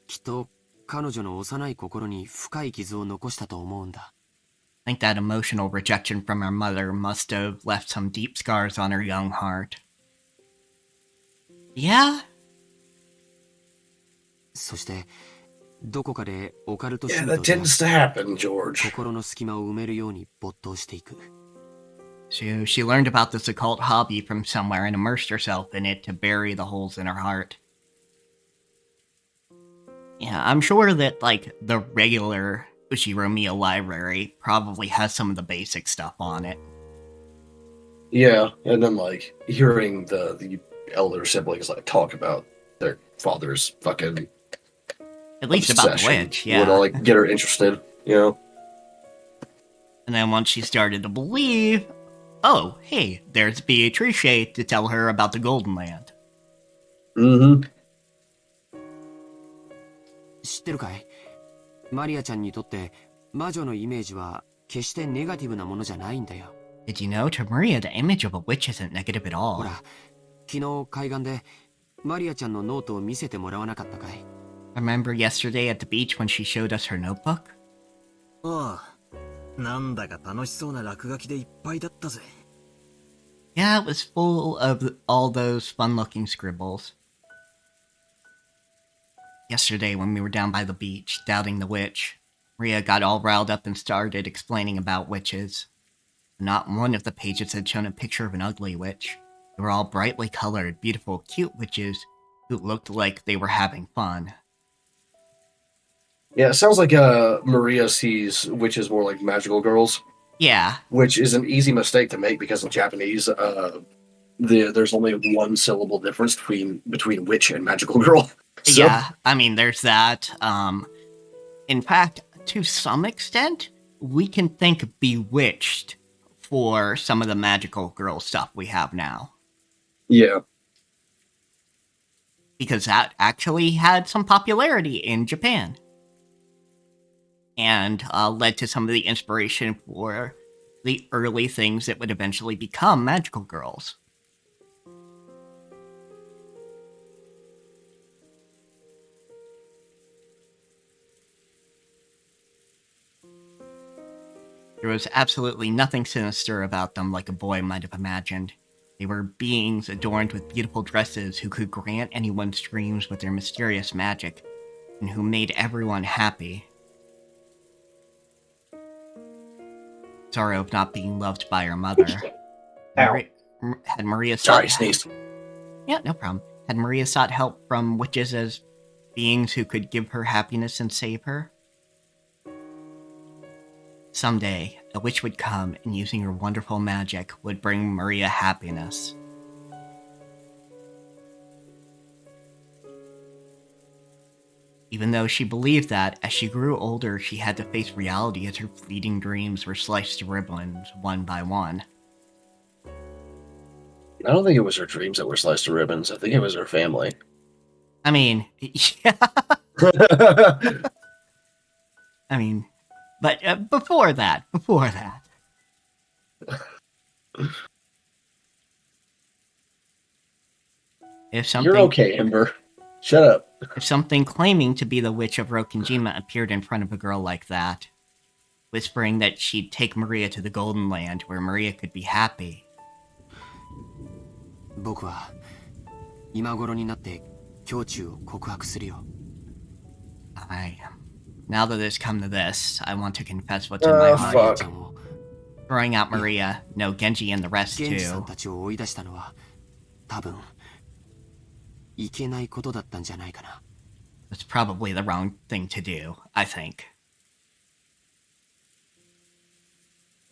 きっと彼女の幼い心に深い傷を残したと思うんだ。 I think that emotional rejection from her mother must have left some deep scars on her young heart. Yeah? そしてどこかでオカルト Yeah, 信 that 徒で tends to happen, George. 心の隙間を埋めるように没頭していく。 So she learned about this occult hobby from somewhere and immersed herself in it to bury the holes in her heart. Yeah, I'm sure that, the regular Ushiromiya library probably has some of the basic stuff on it. Yeah, and then hearing the elder siblings talk about their father's fucking At least about the obsession witch, yeah. would get her interested, And then once she started to believe, oh, hey, there's Beatrice to tell her about the Golden Land. Mm-hmm. 知ってるかい？マリアちゃんにとって魔女のイメージは決してネガティブなものじゃないんだよ。 Did you know, to Maria, the image of a witch isn't negative at ほ all. ら、昨日海岸でマリアちゃんのノートを見せてもらわなかったかい？ Remember yesterday at the beach when she showed us her notebook? ああ、なんだか楽しそうな落書きでいっぱいだったぜ。 Yeah, it was full of all those fun-looking scribbles. Yesterday, when we were down by the beach, doubting the witch, Maria got all riled up and started explaining about witches. Not one of the pages had shown a picture of an ugly witch. They were all brightly colored, beautiful, cute witches who looked like they were having fun. Yeah, it sounds like Maria sees witches more like magical girls, Yeah, which is an easy mistake to make because in Japanese, there's only one syllable difference between witch and magical girl. So yeah. I mean, there's that. In fact, to some extent, we can think Bewitched for some of the magical girl stuff we have now. yeah, Because that actually had some popularity in Japan. And led to some of the inspiration for the early things that would eventually become magical girls. There was absolutely nothing sinister about them like a boy might have imagined. They were beings adorned with beautiful dresses who could grant anyone's dreams with their mysterious magic, and who made everyone happy. Sorrow of not being loved by her mother. Ow. Had Maria Sorry, sought... sneezed. Yeah, no problem. Had Maria sought help from witches as beings who could give her happiness and save her? Someday, a witch would come and using her wonderful magic would bring Maria happiness. Even though she believed that, as she grew older, she had to face reality as her fleeting dreams were sliced to ribbons one by one. I don't think it was her dreams that were sliced to ribbons. I think it was her family. I mean, yeah. I mean, but before that. If something, You're okay, Ember. Shut up. If something claiming to be the witch of Rokkenjima appeared in front of a girl like that, whispering that she'd take Maria to the Golden Land where Maria could be happy. 僕は今頃になって胸中を告白するよ。Now that it's come to this, I want to confess what's in my heart. Fuck. Throwing out Maria, no, Genji and the rest ゲンジさん too. たちを追い出したのは多分いけないことだったんじゃないかな。It's probably the wrong thing to do, I think.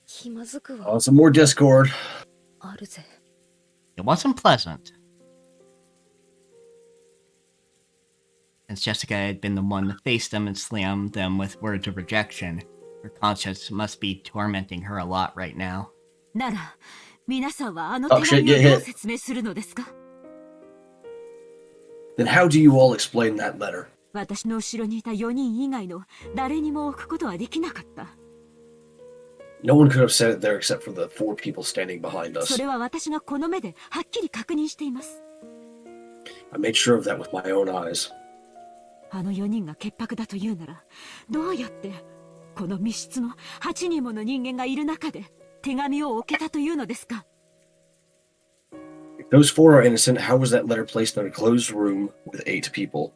気まずく Oh, は some more Discord. あるぜ。 It wasn't pleasant. Since Jessica had been the one to face them and slam them with words of rejection, her conscience must be tormenting her a lot right now. なら皆さんはあの Oh, 手 shit, 紙を get どう hit. 説明するのですか？ Then how do you all explain that letter? 私の後ろにいた4人以外の誰にも置くことはできなかった。 No one could have said it there except for the 4 people standing behind そ us. れは私がこの目ではっきり確認しています。 I made sure of that with my own eyes. あの4人が潔白だというなら、どうやってこの密室の8人もの人間がいる中で手紙を置けたというのですか？ If those 4 are innocent, how was that letter placed in a closed room with 8 people?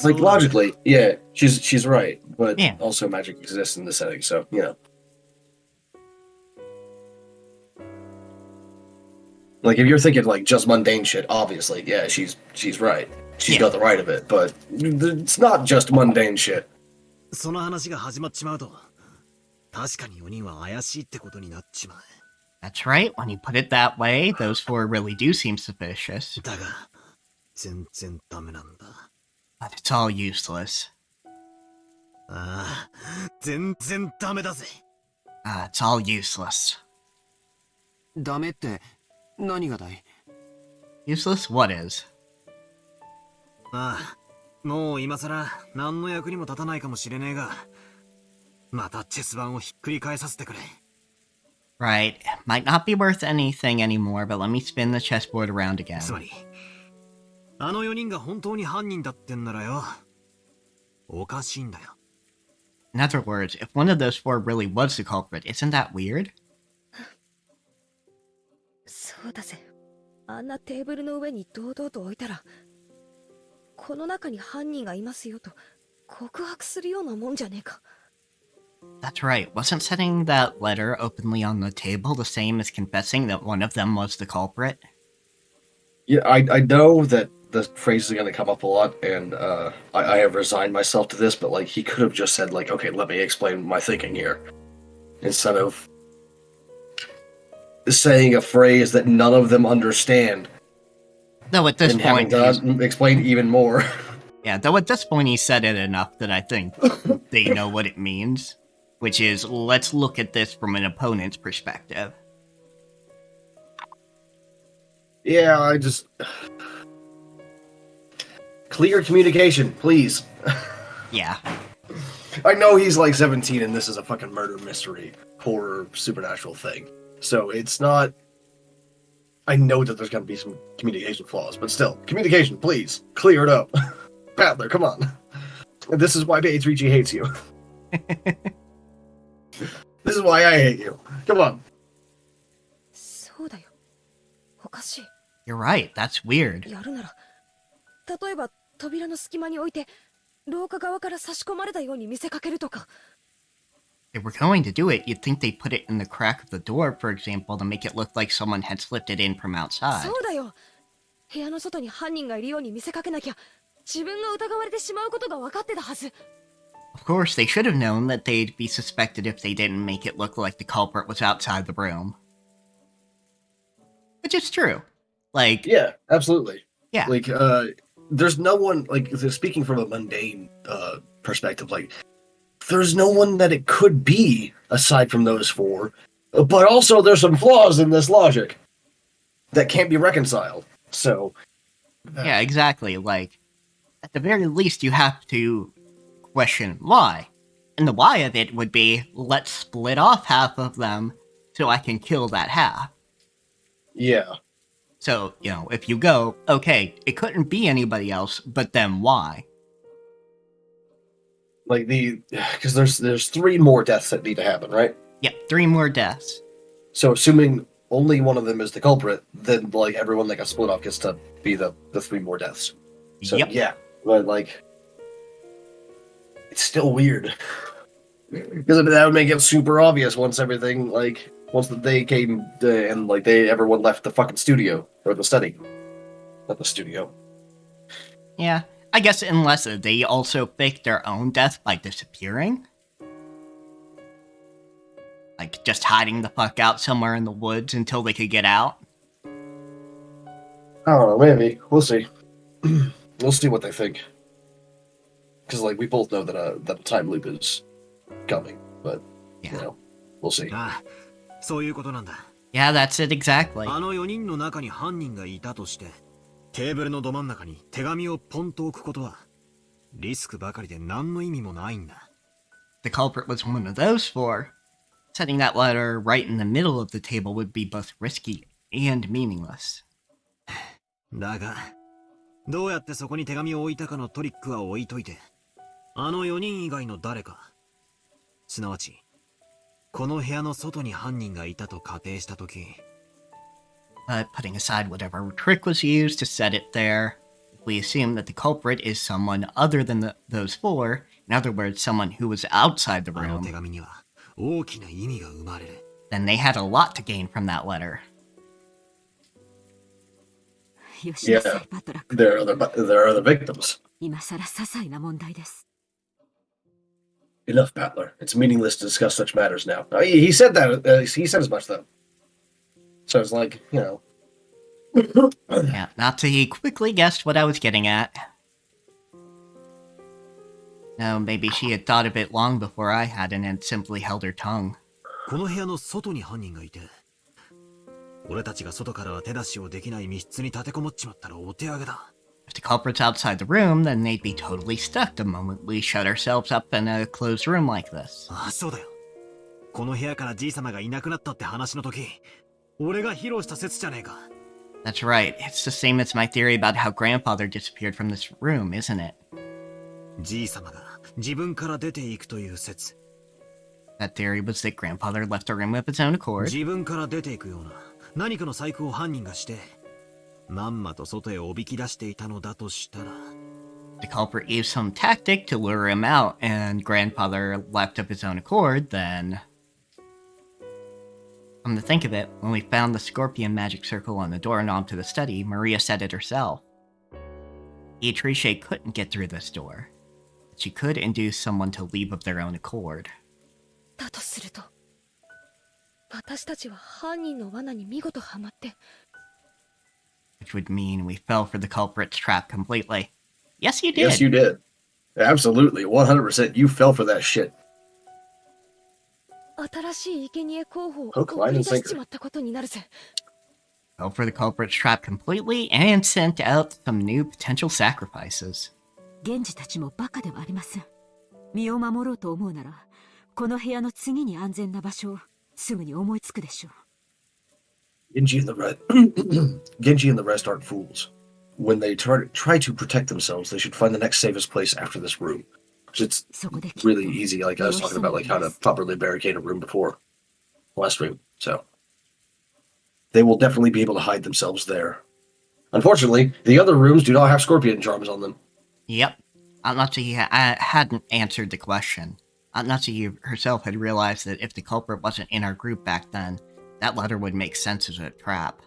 Like, logically, yeah, she's right, but Yeah. also magic exists in this setting, so, you know. Like, if you're thinking, like, just mundane shit, obviously, yeah, she's right. She's Yeah. got the right of it, but it's not just mundane shit. その話が始まっちまうと、確かに4人は怪しいってことになっちまう。 That's right, when you put it that way, those 4 really do seem suspicious. だが、全然ダメなんだ。 But it's all useless. ああ、全然ダメだぜ。It's all useless. ダメって何がだい？ Useless? What is? ああ、もう今さら何の役にも立たないかもしれねえが、またチェス盤をひっくり返させてくれ。 Right, might not be worth anything anymore, but let me spin the chessboard around again. つまり、あの4人が本当に犯人だってんならよ、おかしいんだよ。 In other words, if one of those 4 really was the culprit, isn't that weird? そうだぜ。あんなテーブルの上に堂々と置いたら、この中に犯人がいますよと告白するようなもんじゃねえか。 That's right, wasn't setting that letter openly on the table the same as confessing that one of them was the culprit? Yeah, I know that the phrase is going to come up a lot, and I have resigned myself to this, but like he could have just said like, okay, let me explain my thinking here, instead of saying a phrase that none of them understand. Though at this and point, having to explain even more. Yeah, though at this point he said it enough that I think they know what it means, which is, let's look at this from an opponent's perspective. Yeah, I just... Clear communication, please. Yeah. I know he's like 17 and this is a fucking murder mystery, horror, supernatural thing. So it's not... I know that there's going to be some communication flaws, but still, communication, please. Clear it up. Battler, come on. This is why A3G hates you. This is why I hate you. Come on. そうだよ。おかしい。 You're right, that's weird. やるなら、例えば扉の隙間に置いて、廊下側から差し込まれたように見せかけるとか。 If we're going to do it, you'd think they'd put it in the crack of the door, for example, to make it look like someone had slipped it in from outside. そうだよ。部屋の外に犯人がいるように見せかけなきゃ、自分が疑われてしまうことが分かってたはず。 Of course, they should have known that they'd be suspected if they didn't make it look like the culprit was outside the room. Which is true. Like... Yeah, absolutely. Yeah. Like, there's no one, like, speaking from a mundane perspective, like, there's no one that it could be aside from those four. But also, there's some flaws in this logic that can't be reconciled. So... Yeah, exactly. Like, at the very least, you have to question why. And the why of it would be, let's split off half of them so I can kill that half. Yeah. So, you know, if you go, okay, it couldn't be anybody else, but then why? Like because there's 3 more deaths that need to happen, right? Yep, 3 more deaths. So assuming only one of them is the culprit, then like everyone that got split off gets to be the 3 more deaths. So Yep. yeah, but like it's still weird because that would make it super obvious once everything once they came and like everyone left the fucking studio or the study, not the studio. Yeah, I guess unless they also faked their own death by disappearing. Like, just hiding the fuck out somewhere in the woods until they could get out. I don't know, maybe. We'll see. We'll see what they think. Because, like, we both know that a time loop is coming, but, Yeah. you know, we'll see. ああ、そういうことなんだ。 Yeah, that's it exactly. あの4人の中に犯人がいたとして、テーブルのど真ん中に手紙をポンと置くことは、リスクばかりで何の意味もないんだ。 The culprit was one of those 4. Setting that letter right in the middle of the table would be both risky and meaningless. だが、どうやってそこに手紙を置いたかのトリックは置いといて、あの4人以外の誰か、すなわち、この部屋の外に犯人がいたと仮定したとき、 But putting aside whatever trick was used to set it there, if we assume that the culprit is someone other than those 4, in other words, someone who was outside the あの room, 手紙には大きな意味が生まれる。 then they had a lot to gain from that letter. よしなさい、バトラック。 There are the victims. 今さら些細な問題です。 Enough, Battler. It's meaningless to discuss such matters now. He said that. He said as much, though. So it's like, you know. Yeah, Natsuhi quickly guessed what I was getting at. No, maybe she had thought of it long before I had and had simply held her tongue. この部屋の外に犯人がいて、俺たちが外からは手出しをできない密室に立てこもっちまったらお手上げだ。 If the culprit's outside the room, then they'd be totally stuck the moment we shut ourselves up in a closed room like this. ああ、そうだよ。この部屋からじいさまがいなくなったって話の時、俺が披露した説じゃねえか。 That's right, it's the same as my theory about how grandfather disappeared from this room, isn't it? じいさまが自分から出ていくという説。 That theory was that grandfather left the room of his own accord. 自分から出ていくような何かの細工を犯人がして、まんまと外へおびき出していたのだとしたら。 The culprit used some tactic to lure him out, and grandfather left of his own accord, then... Come to think of it, when we found the scorpion magic circle on the doorknob to the study, Maria said it herself. Beatrice couldn't get through this door, but she could induce someone to leave of their own accord. だとすると、私たちは犯人の罠に見事はまって、 Which would mean we fell for the culprit's trap completely. Yes, you did. Yes, you did. Absolutely, 100%. You fell for that shit. 新しい生贄候補を Hook, 送 line, り and 出し sinker. ちまったことになるぜ。 Fell for the culprit's trap completely and sent out some new potential sacrifices. 源氏たちもバカではありません。身を守ろうと思うなら、この部屋の次に安全な場所をすぐに思いつくでしょう。Genji and the rest aren't fools. When they try to protect themselves, they should find the next safest place after this room. It's really easy. Like I was talking about, like how to properly barricade a room before last stream. So they will definitely be able to hide themselves there. Unfortunately, the other rooms do not have scorpion charms on them. Yep. Natsuki hadn't answered the question. Natsuki herself had realized that if the culprit wasn't in our group back then, that letter would make sense as a trap.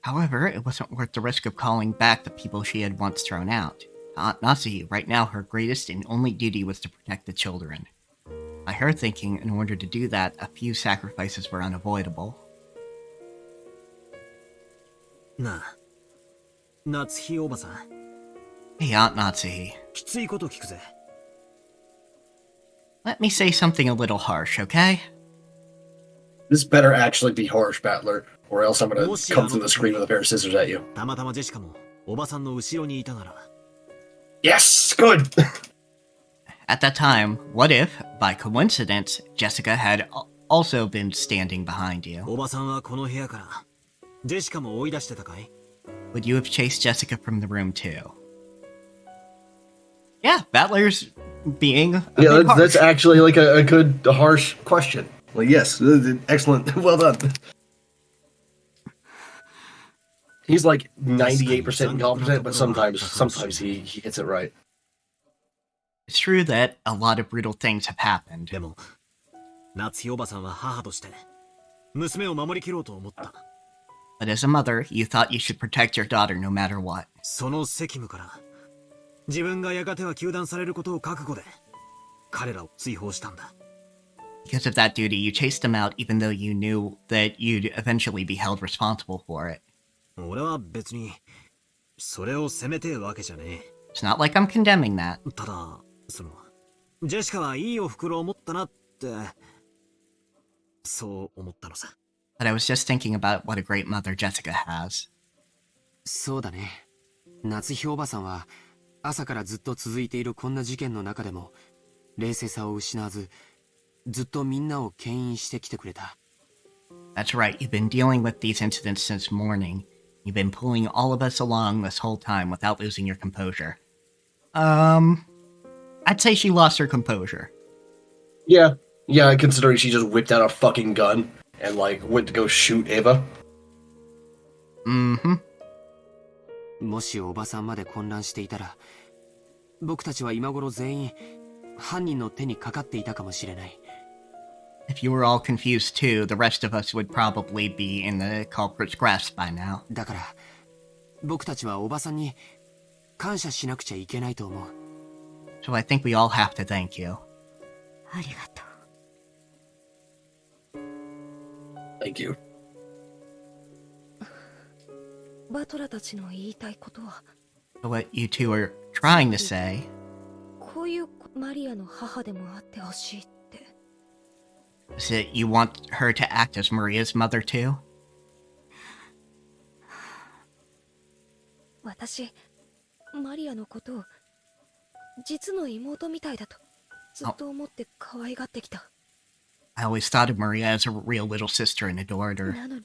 However, it wasn't worth the risk of calling back the people she had once thrown out. Natsuki, right now, her greatest and only duty was to protect the children. By her thinking, in order to do that, a few sacrifices were unavoidable. なあ、夏日おばさん。 Hey, Aunt Natsuki. きついこと聞くぜ。 Let me say something a little harsh, okay? This better actually be harsh, Battler, or else I'm gonna come through the screen with a pair of scissors at you. たまたまジェシカもおばさんの後ろにいたなら。 Yes, good. At that time, what if, by coincidence, Jessica had also been standing behind you? おばさんはこの部屋からジェシカも追い出してたかい？ Would you have chased Jessica from the room too? Yeah, Battler's being a bit harsh. That's actually like a good, harsh question. Like, yes, excellent, well done. He's like 98% incompetent, but sometimes he hits it right. It's true that a lot of brutal things have happened. でも、夏日おばさんは母として娘を守りきろうと思った。 But as a mother, you thought you should protect your daughter no matter what. その責務から自分がやがては糾弾されることを覚悟で彼らを追放したんだ。 Because of that duty, you chased them out even though you knew that you'd eventually be held responsible for it. 俺は別にそれを責めてえわけじゃねえ。 It's not like I'm condemning that. ただ、ジェシカはいいお袋を持ったなって、そう思ったのさ。 But I was just thinking about what a great mother Jessica has. そうだね。夏日おばさんは朝からずっと続いているこんな事件の中でも冷静さを失わずずっとみんなを牽引してきてくれた。 That's right, you've been dealing with these incidents since morning. You've been pulling all of us along this whole time without losing your composure. I'd say she lost her composure. Yeah, considering she just whipped out a fucking gun and like went to go shoot Ava. Mm-hmm. もしおばさんまで混乱していたら僕たちは今頃全員犯人の手にかかっていたかもしれない。 If you were all confused too, the rest of us would probably be in the culprit's grasp by now. だから僕たちはおばさんに感謝しなくちゃいけないと思う。 So I think we all have to thank you. ありがとう。 Thank you. バトラたちの言いたいことは、 So what you two are trying to say こういうマリアの母でもあってほしいって。 is that you want her to act as Maria's mother too? 私、マリアのことを実の妹みたいだとずっと思って可愛がってきた。 I always thought of Maria as a real little sister and adored her. なのに、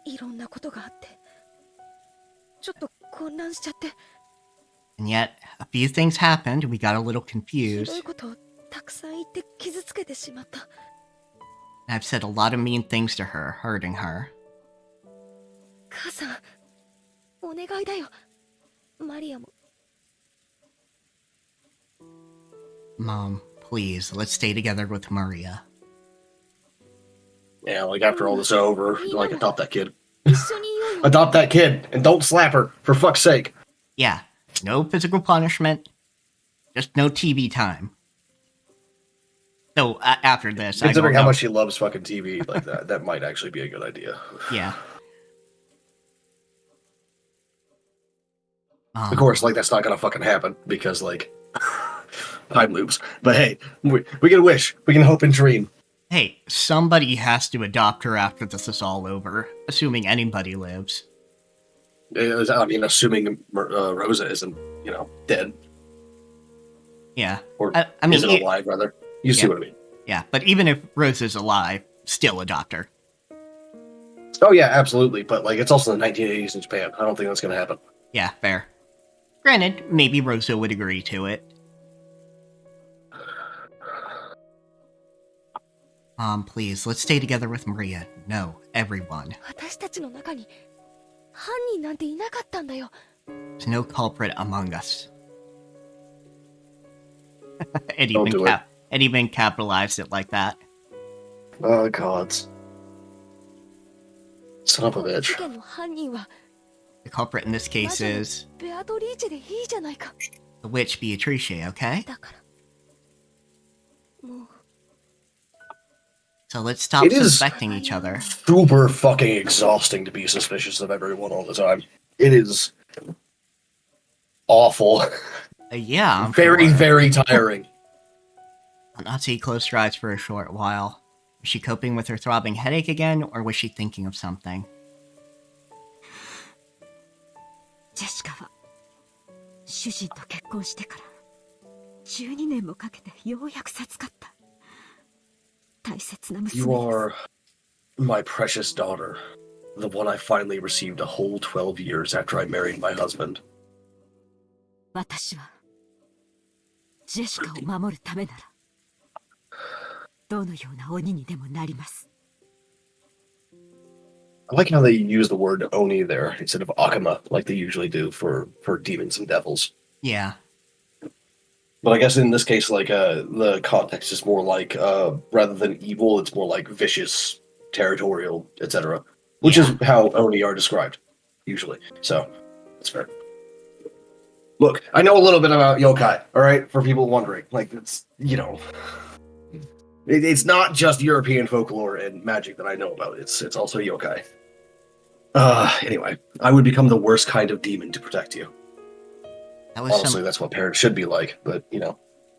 いろんなことがあって、ちょっと混乱しちゃって。 And yet, a few things happened, we got a little ひど confused. いことをたくさん言って傷つけてしまった。 I've said a lot of mean things to her, hurting her. 母さん、お願いだよ。マリアも。 Mom, please, let's stay together with Maria. Yeah, like after all this over, like adopt that kid. Adopt that kid and don't slap her, for fuck's sake. Yeah, no physical punishment, just no TV time. So after this, Considering how much she loves fucking TV like that, that might actually be a good idea. Yeah. Of course, like, that's not gonna fucking happen because, like, time loops. But hey, we can wish, we can hope and dream. Hey, somebody has to adopt her after this is all over, assuming anybody lives. I mean, assuming Rosa isn't, dead. Yeah. Or I mean, isn't alive, rather. You see what I mean. Yeah, but even if Rosa's alive, still adopt her. Oh, yeah, absolutely. But, like, it's also the 1980s in Japan. I don't think that's gonna happen. Yeah, fair. Granted, maybe Rosa would agree to it. Please, let's stay together with Maria. No, everyone. There's no culprit among us. It even capitalized it like that. Oh, gods. Son of a bitch. The culprit in this case is the witch Beatrice, okay? So let's stop suspecting each other. Super fucking exhausting to be suspicious of everyone all the time. It is awful. Yeah, I'm very, sure. very tiring. Natsuki closed her eyes for a short while. Was she coping with her throbbing headache again, or was she thinking of something? ジェシカは主人と結婚してから12年もかけてようやく授かった。大切な娘です。 You are my precious daughter, the one I finally received a whole 12 years after I married my husband. 私はジェシカを守るためならどのような鬼にでもなります。 I like how they use the word oni there instead of akama, like they usually do for demons and devils. Yeah. But I guess in this case, like, the context is more like, rather than evil, it's more like vicious, territorial, etc. Which is how oni are described, usually. So, that's fair. Look, I know a little bit about yokai, alright? For people wondering. Like, it's, it's not just European folklore and magic that I know about. It's also yokai. Anyway, I would become the worst kind of demon to protect you. Honestly, that's what parents should be like, but,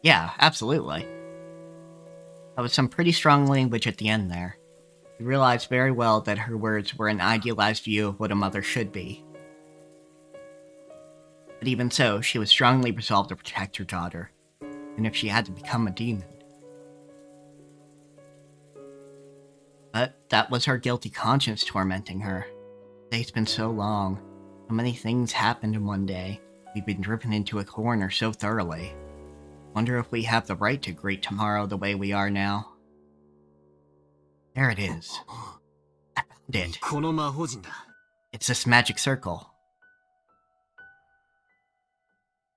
Yeah, absolutely. That was some pretty strong language at the end there. You realized very well that her words were an idealized view of what a mother should be. But even so, she was strongly resolved to protect her daughter, even if she had to become a demon. But that was her guilty conscience tormenting her. The day's been so long. So many things happened in one day. We've been driven into a corner so thoroughly. Wonder if we have the right to greet tomorrow the way we are now. There it is. I found it. It's this magic circle.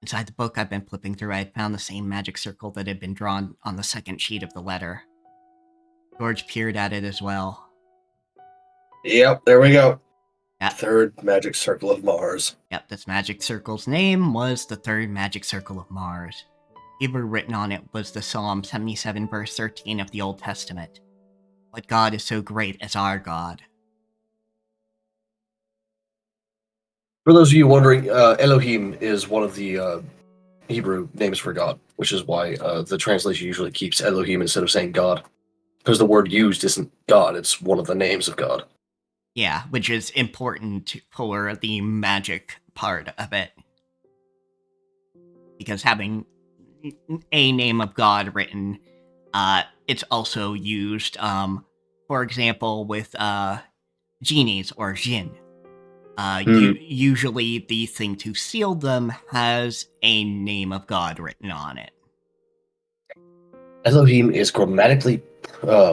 Inside the book I've been flipping through, I had found the same magic circle that had been drawn on the second sheet of the letter. George peered at it as well. Yep, there we go. Yep. Third magic circle of Mars. Yep, this magic circle's name was the third magic circle of Mars. Hebrew written on it was the Psalm 77 verse 13 of the Old Testament. What God is so great as our God? For those of you wondering, Elohim is one of the Hebrew names for God, which is why the translation usually keeps Elohim instead of saying God. Because the word used isn't God, it's one of the names of God. Yeah, which is important for the magic part of it. Because having a name of God written, it's also used, for example, with genies or jinn. Usually the thing to seal them has a name of God written on it. Elohim is grammatically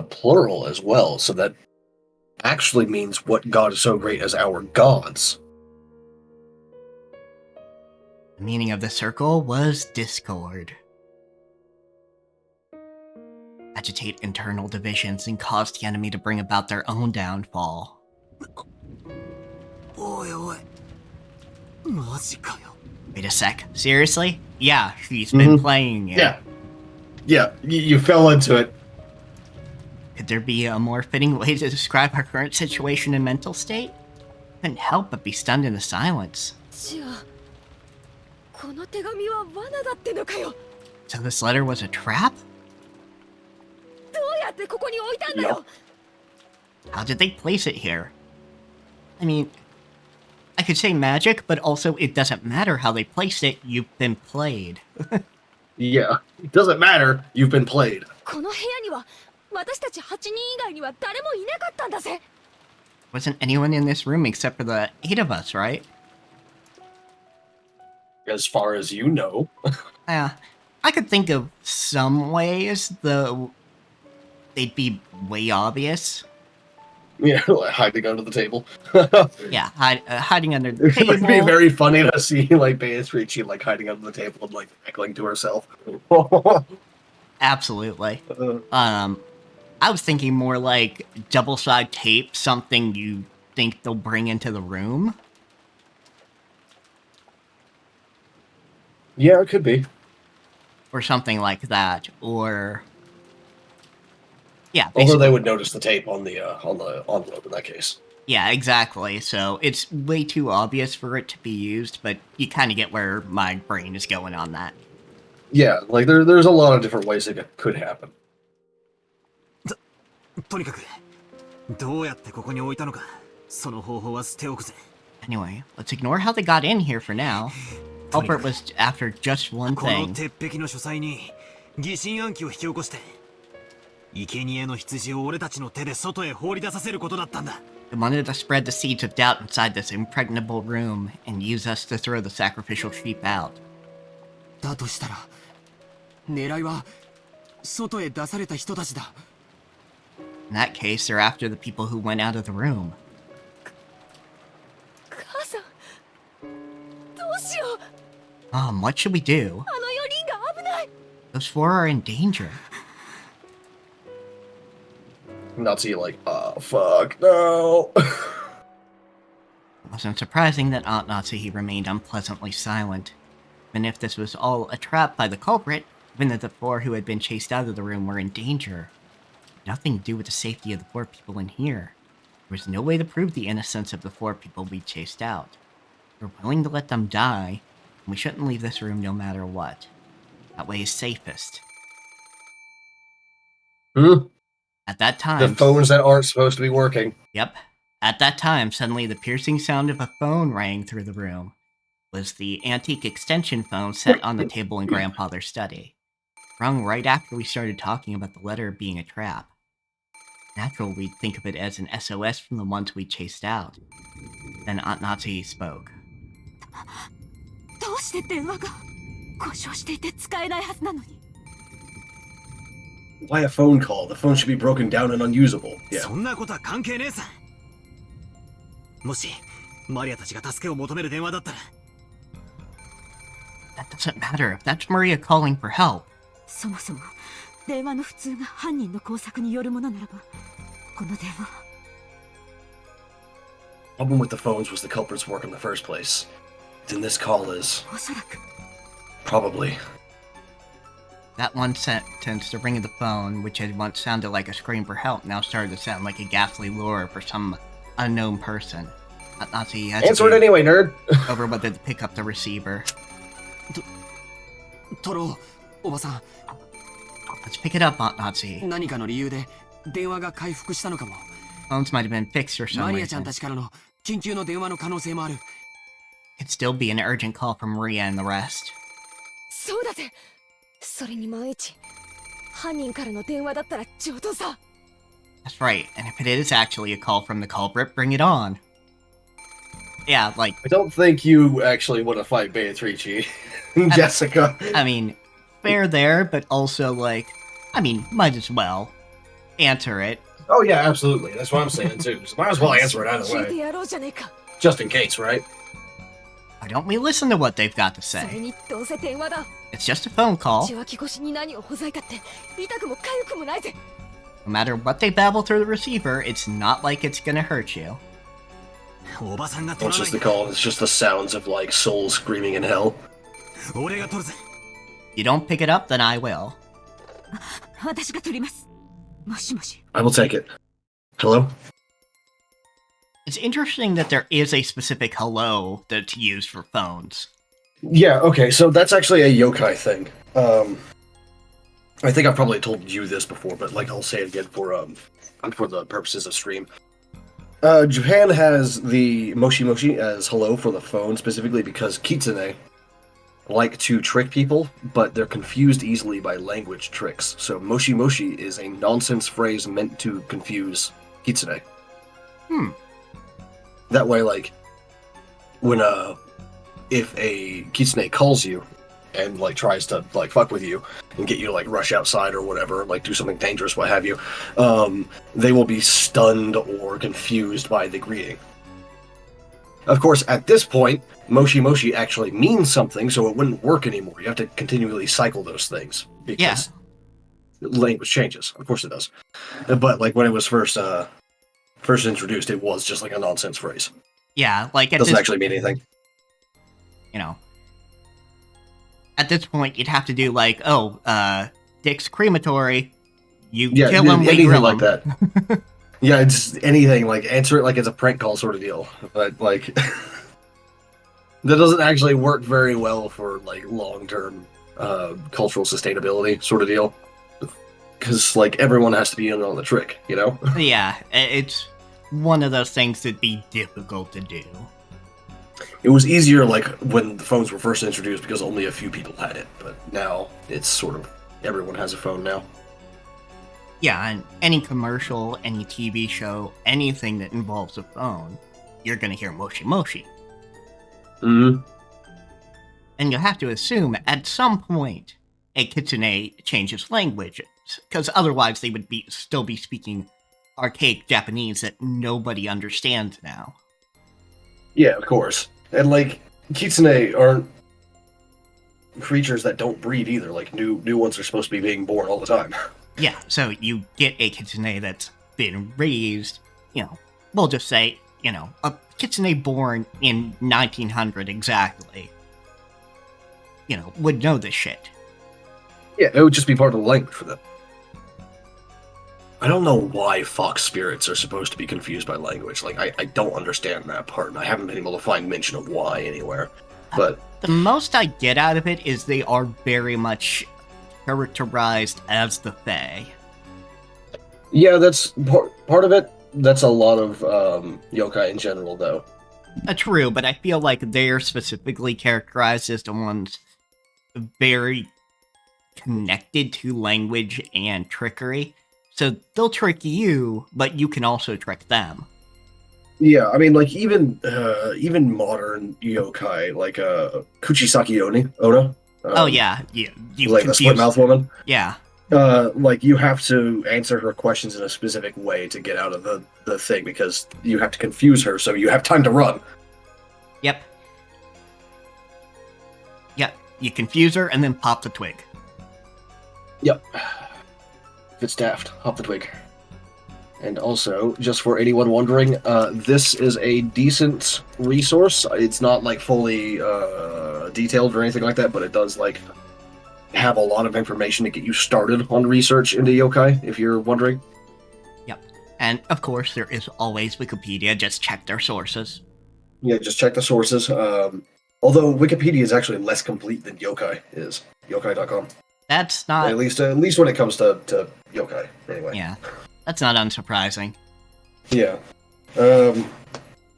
plural as well, so that actually means what God is so great as our gods. The meaning of the circle was discord. Agitate internal divisions and cause the enemy to bring about their own downfall. Wait a sec. Seriously? Yeah, she's been playing it. Yeah. Yeah, you fell into it. Could there be a more fitting way to describe her current situation and mental state? Couldn't help but be stunned into silence. じゃあこの手紙は罠だってのかよ。 So this letter was a trap? どうやってここに置いたんだよ。 How did they place it here? I mean, I could say magic, but also it doesn't matter how they placed it, you've been played. Yeah, it doesn't matter. You've been played. この部屋には私たち8人以外には誰もいなかったんだぜ。 Wasn't anyone in this room except for the 8 of us, right? As far as you know. Yeah, I could think of some ways, though they'd be way obvious. Yeah, like hiding under the table. Yeah, hiding under the It table. would be very funny to see like Beatrice like hiding under the table and like heckling to herself. Absolutely. I was thinking more like double-sided tape, something you think they'll bring into the room. Yeah, it could be. Or something like that, or... Yeah, Although basically. they would notice the tape on the envelope in that case. Yeah, exactly, so it's way too obvious for it to be used, but you kind of get where my brain is going on that. Yeah, like there's a lot of different ways it could happen. とにかくどうやってここに置いたのかその方法は捨ておくぜ Anyway, let's ignore how they got in here for now. Culprit was after just one この thing. 鉄壁の書斎に疑心暗鬼を引き起こして生贄の羊を俺たちの手で外へ放り出させることだったんだ They wanted to spread the seeds of doubt inside this impregnable room and use us to throw the sacrificial sheep out. だとしたら狙いは外へ出された人たちだ In that case, they're after the people who went out of the room. 母さんどうしよう。 What should we do? あの4人が危ない。 Those 4 are in danger. Nazi like, oh fuck no. It wasn't surprising that Aunt Nazi remained unpleasantly silent. Even if this was all a trap by the culprit, even that the 4 who had been chased out of the room were in danger. Nothing to do with the safety of the 4 people in here. There was no way to prove the innocence of the 4 people we chased out. We're willing to let them die, and we shouldn't leave this room no matter what. That way is safest. At that time... The phones that aren't supposed to be working. Yep. At that time, suddenly the piercing sound of a phone rang through the room. It was the antique extension phone set on the table in Grandfather's study. Rung right after we started talking about the letter being a trap. Natural we'd think of it as an SOS from the ones we chased out. Then Aunt Nazi spoke. どうして電話が故障していて使えないはずなのに Why a phone call? The phone should be broken down and unusable. Yeah. そんなことは関係ねえさもしマリアたちが助けを求める電話だったら That doesn't matter if that's Maria calling for help. そもそも電話の普通が犯人の工作によるものならばこの電話 Problem with the phones was the culprit's work in the first place. Then this call is おそらく probably. That one sentence, the ring of the phone, which had once sounded like a scream for help, now started to sound like a ghastly lure for some unknown person. Aunt Nazi had Answer it anyway, nerd. over whether to pick up the receiver. トロおばさん Let's pick it up, Aunt Nazi. 何かの理由で電話が回復したのかも Phones might have been fixed for some マリアちゃん reason. たちからの緊急の電話の可能性もある Could still be an urgent call from Maria and the rest. そうだぜ。それに万一犯人からの電話だったら上等さ。 That's right, and if it is actually a call from the culprit, bring it on. Yeah, like, I don't think you actually want to fight Beatrice and Jessica. I mean, fair there, but also, like, I mean, might as well answer it. Oh yeah, absolutely. That's what I'm saying too. So might as well answer it either 聞いて way, やろうじゃねえか。 just in case, right? Why don't we listen to what they've got to それ say? にどうせ電話だ。 It's just a phone call. 受話器越しに何をほざいたって痛くも痒くもないぜ。 No matter what they babble through the receiver, it's not like it's gonna hurt you. おばさんが What's 取らな just い the call? It's just the sounds of like souls screaming in hell. 俺が取るぜ You don't pick it up, then I will. 私が取ります。もしもし。 I will take it. Hello? It's interesting that there is a specific hello that's used for phones. Yeah, okay, so that's actually a yokai thing. I think I've probably told you this before, but like I'll say it again for the purposes of stream. Japan has the Moshi Moshi as hello for the phone, specifically because kitsune like to trick people, but they're confused easily by language tricks. So Moshi Moshi is a nonsense phrase meant to confuse kitsune. That way, like, when if a kitsune calls you and like tries to like fuck with you and get you to like rush outside or whatever, like do something dangerous, what have you, they will be stunned or confused by the greeting. Of course, at this point, Moshi Moshi actually means something, so it wouldn't work anymore. You have to continually cycle those things because language changes. Of course it does. But like when it was first introduced, it was just like a nonsense phrase. Yeah, like It doesn't actually mean anything. You know, at this point, you'd have to do like, Dick's crematory. You kill him, we anything grill like him. that. Yeah, it's anything like answer it like it's a prank call sort of deal. But like that doesn't actually work very well for like long-term cultural sustainability sort of deal. Because like everyone has to be in on the trick, you know? Yeah, it's one of those things that'd be difficult to do. It was easier like when the phones were first introduced because only a few people had it, but now it's sort of everyone has a phone now. Yeah, and any commercial, any TV show, anything that involves a phone, you're gonna hear Moshi Moshi. Mm-hmm. And you'll have to assume at some point a kitsune changes languages, because otherwise they would still be speaking archaic Japanese that nobody understands now. Yeah, of course. And like kitsune aren't creatures that don't breed either. Like new ones are supposed to be being born all the time. Yeah, so you get a kitsune that's been raised, we'll just say, a kitsune born in 1900 exactly, would know this shit. Yeah, it would just be part of the language for them. I don't know why fox spirits are supposed to be confused by language. Like, I don't understand that part, and I haven't been able to find mention of why anywhere. But the most I get out of it is they are very much characterized as the Fae. Yeah, that's part of it. That's a lot of yokai in general, though. True, but I feel like they're specifically characterized as the ones very connected to language and trickery. So they'll trick you, but you can also trick them. Yeah, I mean, like, even modern yokai, like Kuchisaki Onna. Oh, yeah. You like the split-mouth woman? Yeah. Like, you have to answer her questions in a specific way to get out of the thing, because you have to confuse her, so you have time to run. Yep. Yep. You confuse her and then pop the twig. Yep. If it's daft, hop the twig. And also, just for anyone wondering, this is a decent resource. It's not, like, fully detailed or anything like that, but it does, like, have a lot of information to get you started on research into yokai, if you're wondering. Yep. And, of course, there is always Wikipedia. Just check their sources. Yeah, just check the sources. Although Wikipedia is actually less complete than yokai is. Yokai.com. That's not... At least when it comes to yokai, anyway. Yeah. That's not unsurprising. Yeah.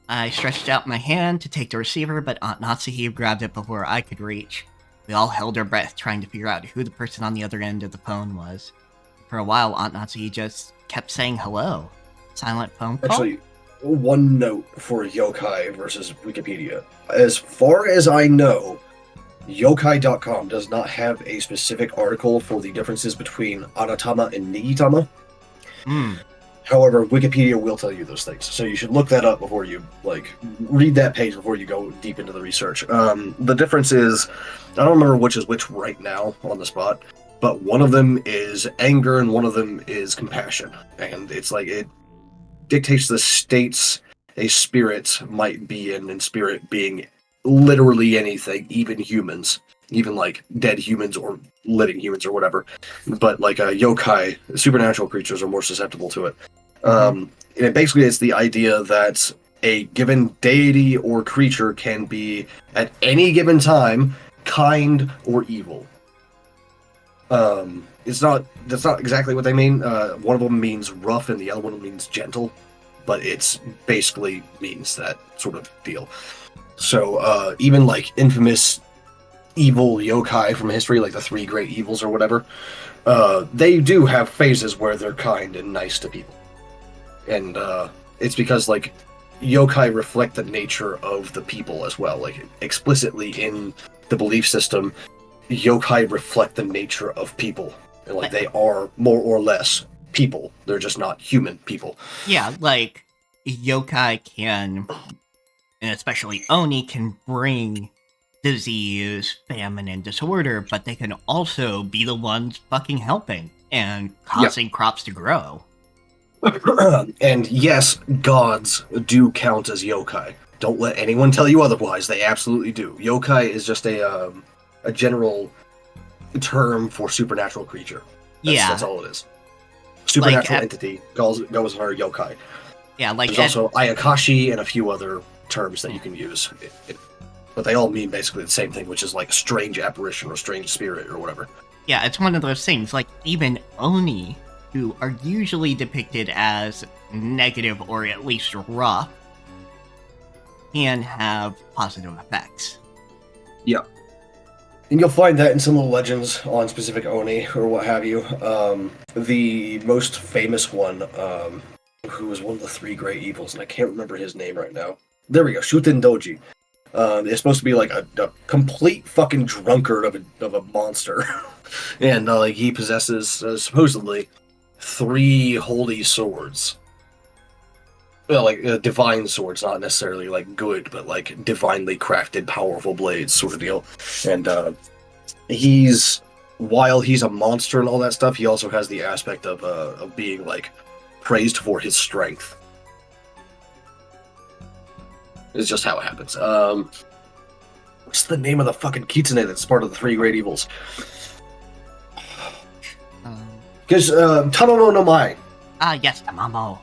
I stretched out my hand to take the receiver, but Aunt Natsuhi grabbed it before I could reach. We all held our breath, trying to figure out who the person on the other end of the phone was. For a while, Aunt Natsuhi just kept saying hello. Silent phone call? Actually, one note for yokai versus Wikipedia. As far as I know, yokai.com does not have a specific article for the differences between Anatama and Nigitama. However, Wikipedia will tell you those things, so you should look that up before you, like, read that page before you go deep into the research. The difference is, I don't remember which is which right now on the spot, but one of them is anger and one of them is compassion. And it's like, it dictates the states a spirit might be in, and spirit being literally anything, even humans, even like dead humans or living humans or whatever. But like yokai, supernatural creatures are more susceptible to it. And basically, it's the idea that a given deity or creature can be at any given time kind or evil. That's not exactly what they mean. One of them means rough and the other one means gentle, but it's basically means that sort of deal. So even like infamous evil yokai from history, like the three great evils or whatever, they do have phases where they're kind and nice to people. And it's because like yokai reflect the nature of the people as well. Like explicitly in the belief system, yokai reflect the nature of people. And, like they are more or less people. They're just not human people. Yeah, like yokai can, and especially Oni, can bring disease, famine, and disorder, but they can also be the ones fucking helping and causing crops to grow. And yes, gods do count as yokai. Don't let anyone tell you otherwise. They absolutely do. Yokai is just a general term for supernatural creature. That's all it is. Supernatural entity goes under yokai. Yeah, like there's also ayakashi and a few other terms that you can use. But they all mean basically the same thing, which is like a strange apparition or strange spirit or whatever. Yeah, it's one of those things. Like even Oni, who are usually depicted as negative or at least rough, can have positive effects. Yeah. And you'll find that in some of the legends on specific Oni or what have you. The most famous one, who was one of the three great evils, and I can't remember his name right now. There we go, Shuten Doji. It's supposed to be like a complete fucking drunkard of a monster. And like he possesses, supposedly, 3 holy swords. Well, like divine swords, not necessarily like good, but like divinely crafted, powerful blades, sort of deal. And while he's a monster and all that stuff, he also has the aspect of being like praised for his strength. It's just how it happens. What's the name of the fucking kitsune that's part of the 3 great evils? Because Tamamo no Mai. Yes, Tamamo.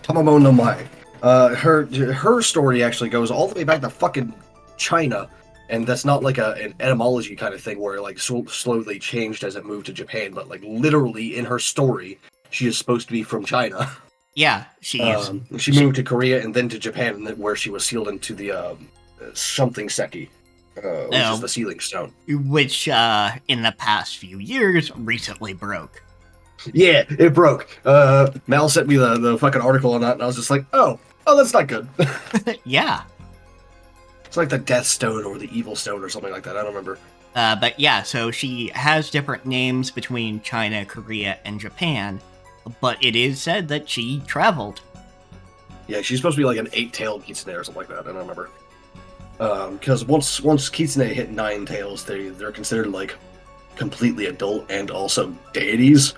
Tamamo no Mai. Her story actually goes all the way back to fucking China, and that's not like an etymology kind of thing where it like slowly changed as it moved to Japan, but like literally in her story, she is supposed to be from China. Yeah, she is. She moved to Korea and then to Japan, where she was sealed into the something seki, which is the sealing stone. Which, in the past few years, recently broke. Yeah, it broke. Mal sent me the fucking article on that, and I was just like, oh, that's not good. Yeah. It's like the Death Stone or the Evil Stone or something like that. I don't remember. But yeah, so she has different names between China, Korea, and Japan, but it is said that she traveled. Yeah, she's supposed to be like an 8-tailed kitsune or something like that. I don't remember. Because once kitsune hit 9 tails, they're considered like completely adult and also deities,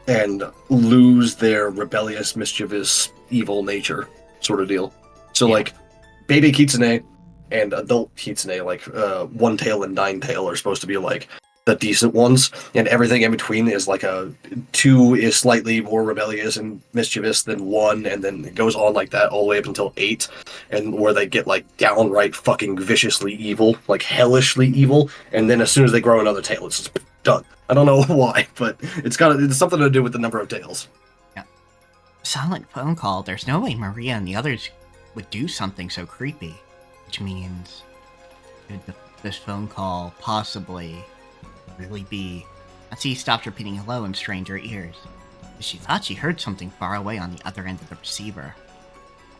and lose their rebellious, mischievous, evil nature, sort of deal. So like, baby kitsune and adult kitsune, like 1 tail and 9 tail, are supposed to be like the decent ones, and everything in between is like 2 is slightly more rebellious and mischievous than 1, and then it goes on like that all the way up until 8, and where they get like downright fucking viciously evil, like hellishly evil, and then as soon as they grow another tail, it's just done. I don't know why, but it's something to do with the number of tails. Yeah. Silent phone call. There's no way Maria and the others would do something so creepy, which means could this phone call possibly really be? She stopped repeating hello in stranger ears. She thought she heard something far away on the other end of the receiver.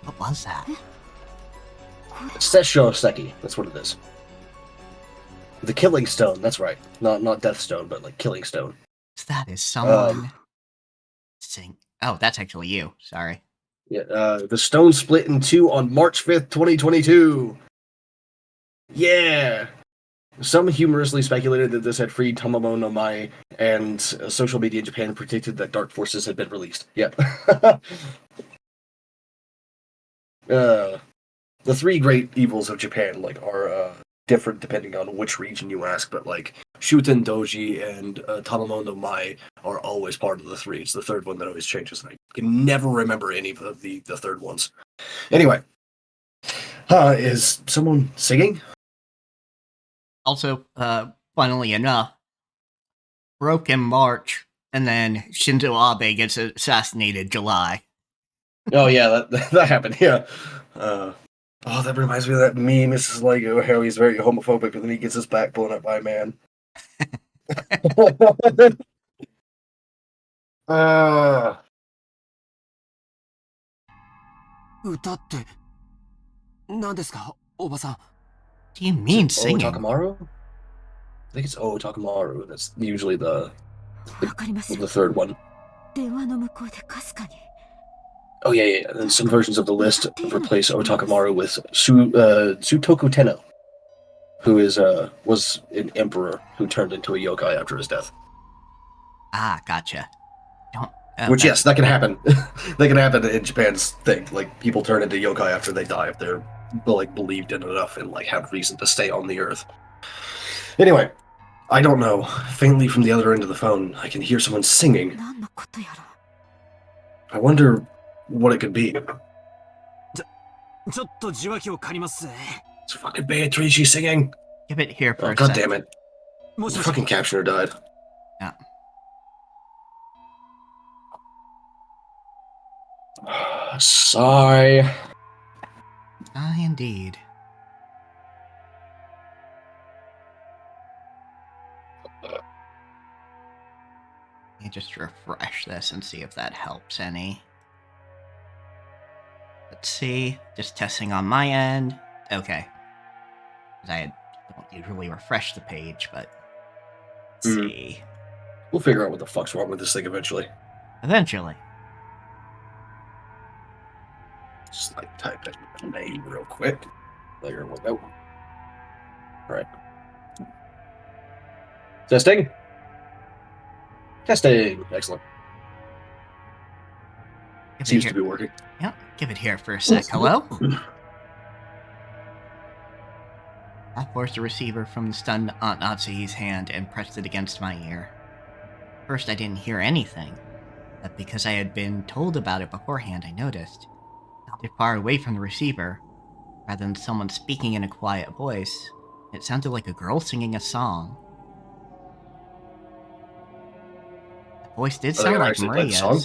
What was that? Sessho Seki, that's what it is. The Killing Stone, that's right. Not Death Stone, but like Killing Stone. That is someone saying, oh, that's actually you. Sorry. Yeah, the stone split in 2 on March 5th, 2022. Yeah! Some humorously speculated that this had freed Tamamo no Mai, and social media in Japan predicted that Dark Forces had been released. Yep. the three great evils of Japan like are different depending on which region you ask, but like Shuten Doji and Tamamono Mai are always part of the three. It's the third one that always changes, and I can never remember any of the third ones. Anyway, is someone singing? Also, funnily enough, broke in March, and then Shinzo Abe gets assassinated July. Oh yeah, that happened. Yeah. That reminds me of that meme. It's just like how he's very homophobic, and then he gets his back blown up by a man. あ歌って何ですか、おばさん。 What do you Is mean it singing? Takamaru? I think it's Takamaru. That's usually the わかりません。 third one. 電話の向こうでかすかに。 Oh yeah. And some versions of the list replace Takamaru with Sutoku Tenno, who is was an emperor who turned into a yokai after his death. Ah, gotcha. Don't. Which yes, that can happen. That can happen in Japan's thing. Like people turn into yokai after they die if they're like believed in enough and like have reason to stay on the earth. Anyway, I don't know. Faintly from the other end of the phone, I can hear someone singing. 何のことやら。 I wonder what it could be. ちょっと受話器を借りますぜ。 It's fucking Beatrice singing. Give it here for Oh a god sec. damn it! も The しもし。 fucking captioner died. Yeah. Sigh. Ah, indeed. Let me just refresh this and see if that helps any. Let's see. Just testing on my end. Okay. 'Cause I don't usually refresh the page, but let's see. We'll figure out what the fuck's wrong with this thing eventually. Eventually. Just like type in my name real quick. There we go. Alright. Testing. Testing. Excellent. Give it Seems here. to be working. Yep. Give it here for a sec. Hello? I forced the receiver from the stunned Aunt Natsuhi's hand and pressed it against my ear. First, I didn't hear anything, but because I had been told about it beforehand, I noticed. I held it far away from the receiver, rather than someone speaking in a quiet voice. It sounded like a girl singing a song. The voice did Are they sound gonna like actually play the song?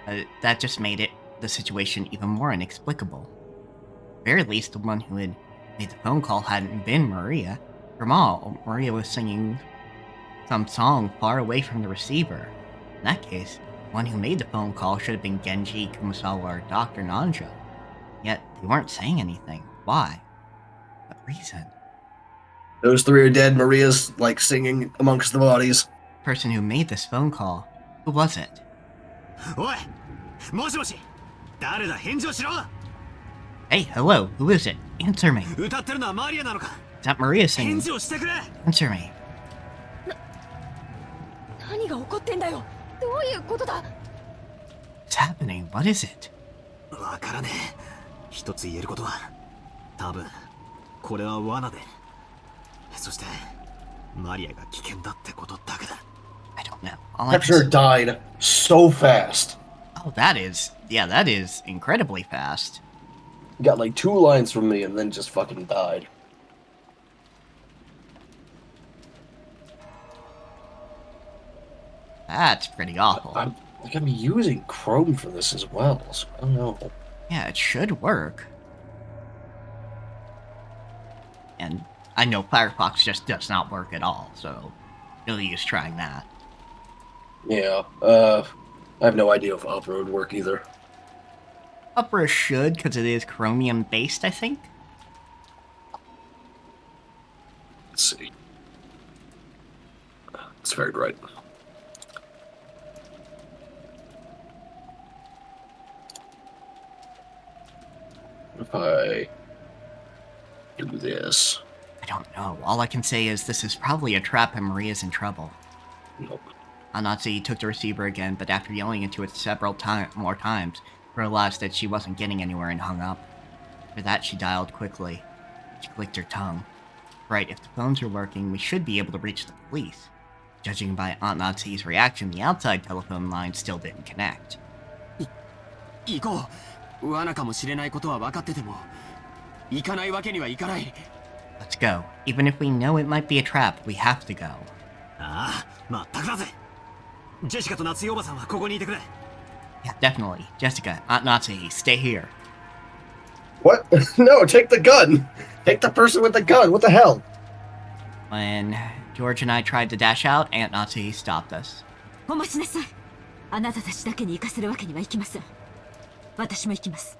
Maria's. That just made the situation even more inexplicable. At the very least, the one who had made the phone call hadn't been Maria. From all, Maria was singing some song far away from the receiver. In that case, the one who made the phone call should have been Genji, Kumasawa, or Dr. Nanjo. Yet, they weren't saying anything. Why? What reason? Those three are dead. Maria's like singing amongst the bodies. The person who made this phone call, who was it? おい、もしもし。誰だ、返事をしろ。 Hey, hello, who is it? Answer me. 歌ってるのはマリアなのか。 Is that Maria 返 singing? 事をしてくれ。 Answer me. 何が起こってんだよ。どういうことだ。 What's happening? What is it? わからねえ。一つ言えることは、多分これは罠で、そしてマリアが危険だってことだけだ。 I don't know. All I can Captioner died so fast. Oh, that is incredibly fast. Got like 2 lines from me and then just fucking died. That's pretty awful. I'm gonna be using Chrome for this as well, so I don't know. Yeah, it should work. And I know Firefox just does not work at all, so no use trying that. Yeah, I have no idea if Opera would work either. Opera should, because it is Chromium-based, I think? Let's see. It's very bright. What if I do this? I don't know. All I can say is this is probably a trap and Maria's in trouble. Nope. Anatsu took the receiver again, but after yelling into it several more times, realized that she wasn't getting anywhere and hung up. For that, she dialed quickly. She clicked her tongue. Right, if the phones are working, we should be able to reach the police. Judging by Aunt Natsu's reaction, the outside telephone line still didn't connect. 行こう。罠かもしれないことは分かってても、行かないわけにはいかない。Let's go. Even if we know it might be a trap, we have to go. ああ、まったくだぜ。ジェシカと夏井おばさんはここにいてくれ。Yeah, definitely. Jessica, Aunt Natsuhi, stay here. What? No, take the gun! Take the person with the gun, what the hell? When George and I tried to dash out, Aunt Natsuhi stopped us. お待ちなさい。あなたたちだけに行かせるわけにはいきません。私も行きます。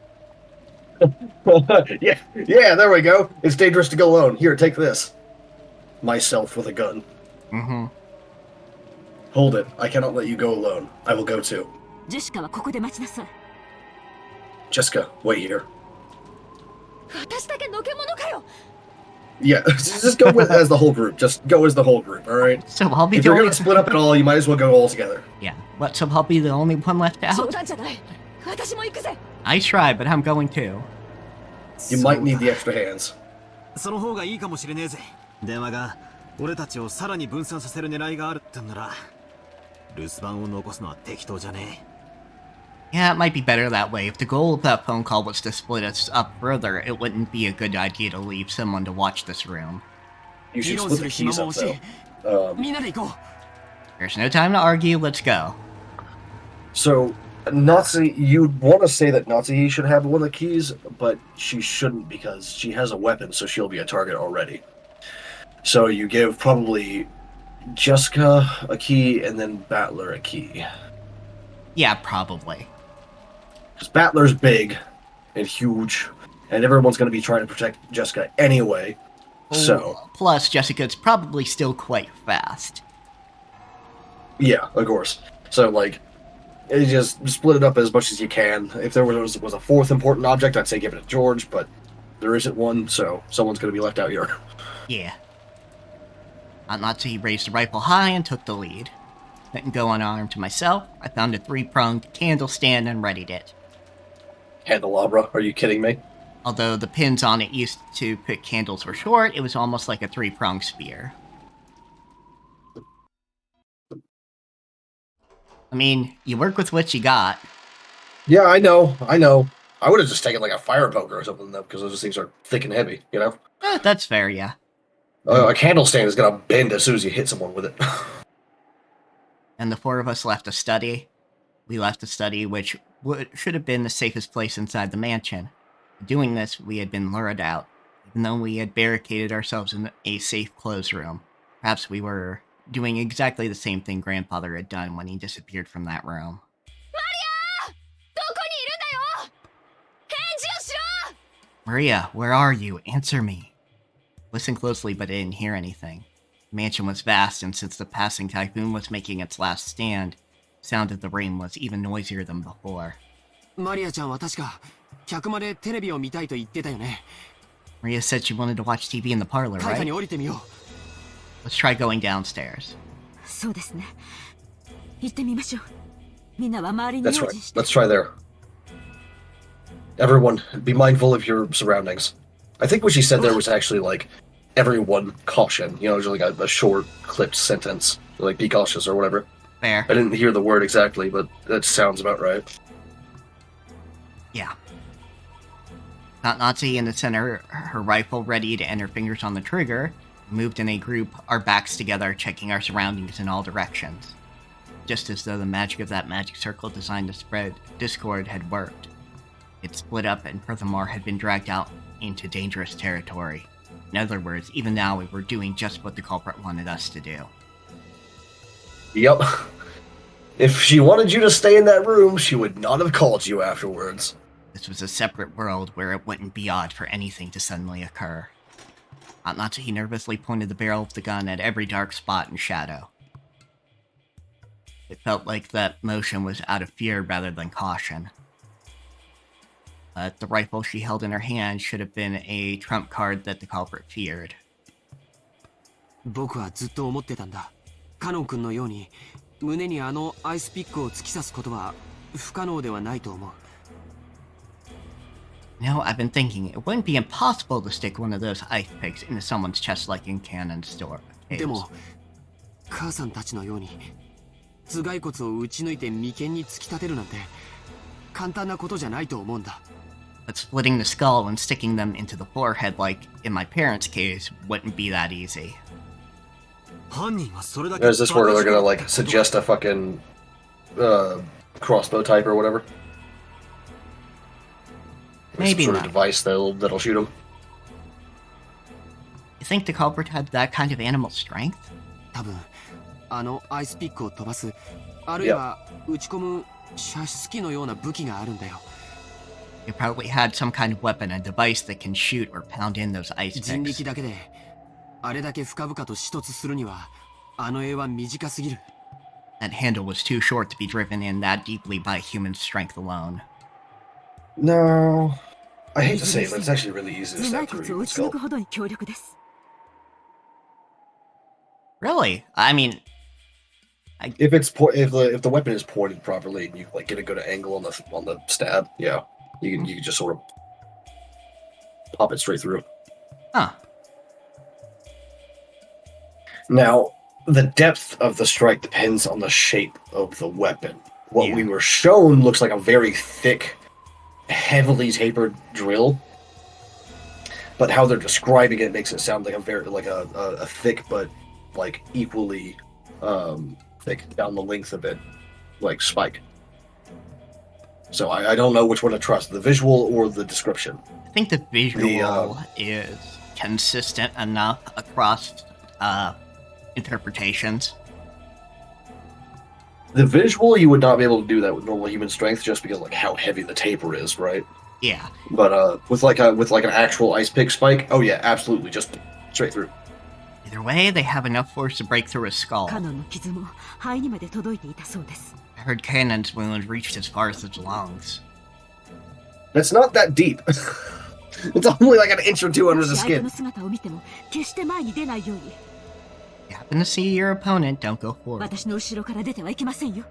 yeah, there we go. It's dangerous to go alone. Here, take this. Myself with a gun. Mm-hmm. Hold it. I cannot let you go alone. I will go too. ジェシカはここで待ちなさい。Jessica, wait here. 私だけのけ者かよ。 Yeah, just go with as the whole group. Just go as the whole group, alright? So I'll be If the you're only... gonna split up at all, you might as well go all together. Yeah, what, so I'll be the only one left 冗 out? 談じゃない。私も行くぜ。 I tried, but I'm going too. You might need the extra hands. その方がいいかもしれねえぜ。電話が俺たちをさらに分散させる狙いがあるってんなら、留守番を残すのは適当じゃねえ。 Yeah, it might be better that way. If the goal of that phone call was to split us up further, it wouldn't be a good idea to leave someone to watch this room. You should 議論 split する the 暇 keys も up, 惜しい。 though. みんなで行こう。 There's no time to argue, let's go. So, Nazi, you'd want to say that Nazi should have one of the keys, but she shouldn't because she has a weapon, so she'll be a target already. So you give probably Jessica a key and then Battler a key. Yeah, probably. Because Battler's big and huge, and everyone's going to be trying to protect Jessica anyway. So, Plus, Jessica's probably still quite fast. yeah, of course. So, like, you just split it up as much as you can. If there was a fourth important object, I'd say give it to George, but there isn't one, so someone's going to be left out here. Yeah. Aunt Natsuhi raised the rifle high and took the lead. Didn't go unarmed to myself. I found a 3-pronged candle stand and readied it. Candelabra, are you kidding me? Although the pins on it used to put candles were short, it was almost like a 3-pronged spear. I mean, you work with what you got. Yeah, I know. I would have just taken like a fire poker or something though, because those things are thick and heavy, you know? That's fair, yeah. A candle stand is gonna bend as soon as you hit someone with it. And the 4 of us left the study. We left the study, which should have been the safest place inside the mansion. Doing this, we had been lured out, even though we had barricaded ourselves in a safe closed room. Perhaps we were doing exactly the same thing Grandfather had done when he disappeared from that room. Maria, where are you? Answer me. Listened closely, but I didn't hear anything. The mansion was vast, and since the passing typhoon was making its last stand, the sound of the rain was even noisier than before. マリアちゃんは確か客までテレビを見たいと言ってたよね。 Maria said she wanted to watch TV in the parlor, 階下 right? に降りてみよう。 Let's try going downstairs. そうですね。行ってみましょう。みんなは周りに That's 用 right. 心して。 Let's try there. Everyone, be mindful of your surroundings. I think what she said there was actually like, everyone caution. You know, just like a short, clipped sentence. Like, be cautious or whatever. Fair. I didn't hear the word exactly, but that sounds about right. Yeah. Got Nazi in the center, her rifle readied and her fingers on the trigger, moved in a group, our backs together, checking our surroundings in all directions. Just as though the magic of that magic circle designed to spread discord had worked. It split up and furthermore had been dragged out into dangerous territory. In other words, even now we were doing just what the culprit wanted us to do. Yep. If she wanted you to stay in that room, she would not have called you afterwards. This was a separate world where it wouldn't be odd for anything to suddenly occur. Aunt Natsuhi nervously pointed the barrel of the gun at every dark spot and shadow. It felt like that motion was out of fear rather than caution. But the rifle she held in her hand should have been a trump card that the culprit feared. 僕はずっと思ってたんだ。カノン君のように胸にあのアイスピックを突き刺すことは不可能ではないと思う。No, I've been thinking it wouldn't be impossible to stick one of those ice picks into someone's chest like in Canon store. でも母さんたちのように頭蓋骨を打ち抜いて眉間に突き立てるなんて簡単なことじゃないと思うんだ。 But splitting the skull and sticking them into the forehead like in my parents' case wouldn't be that easy. 犯人はそれだけ Is this where they're gonna like suggest a fucking crossbow type or whatever? Maybe some sort not. of device that'll shoot him. You think the culprit had that kind of animal strength? 多分あのアイスピックを飛ばすあるいは打ち込む射出機のような武器があるんだよ。 He probably had some kind of weapon, a device that can shoot or pound in those ice 人 picks. 力だけであれだけ深々と刺突するにはあの絵は短すぎる。 That handle was too short to be driven in that deeply by human strength alone. No, I hate to say it, but it's actually really easy to 頭 step 蓋 through 骨を a 打ち抜 skull. くほどに強力です。 Really? I mean, If the weapon is pointed properly and you like get a good angle on the stab, yeah, you can just sort of pop it straight through. huh. Now, the depth of the strike depends on the shape of the weapon. What we were shown looks like a very thick, heavily tapered drill, but how they're describing it makes it sound like a thick but like equally thick down the length of it, like spike. So I don't know which one to trust, the visual or the description. I think the visual is consistent enough across interpretations. The visual, you would not be able to do that with normal human strength just because like how heavy the taper is, right? Yeah. But with an actual ice pick spike, oh yeah, absolutely, just straight through. Either way, they have enough force to break through a skull. カノンの傷も肺にまで届いていたそうです。 I heard Cannon's wound reached as far as his lungs. That's not that deep. It's only like an inch or two under the もし相手 skin. の姿を見ても決して前に出ないように。 If you happen to see your opponent, don't go forward. 私の後ろから出てはいけませんよ。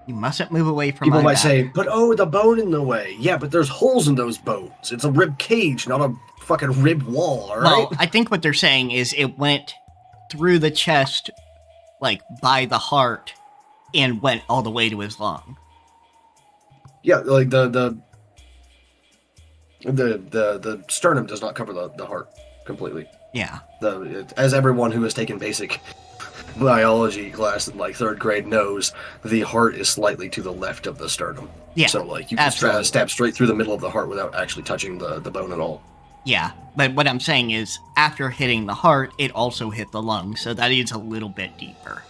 You mustn't move away from People my might back. say, but oh, the bone in the way. Yeah, but there's holes in those bones. It's a rib cage, not a fucking rib wall, alright? Well, I think what they're saying is it went through the chest, like, by the heart, and went all the way to his lung. Yeah, like the sternum does not cover the heart completely. Yeah. As everyone who has taken basic biology class in like 3rd grade knows, the heart is slightly to the left of the sternum. Yeah, So like you can stab straight through the middle of the heart without actually touching the bone at all. Yeah, but what I'm saying is, after hitting the heart, it also hit the lung, so that is a little bit deeper.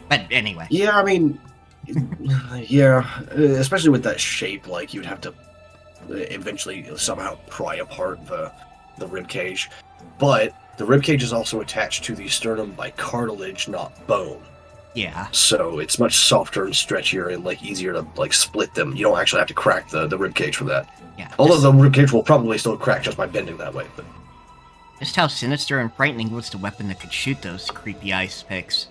But anyway. Yeah, I mean, yeah, especially with that shape, like you'd have to eventually somehow pry apart the rib cage. But the rib cage is also attached to the sternum by cartilage, not bone. Yeah. So it's much softer and stretchier and like easier to like split them. You don't actually have to crack the rib cage for that. Yeah. Although the rib cage will probably still crack just by bending that way. But Just how sinister and frightening was the weapon that could shoot those creepy ice picks?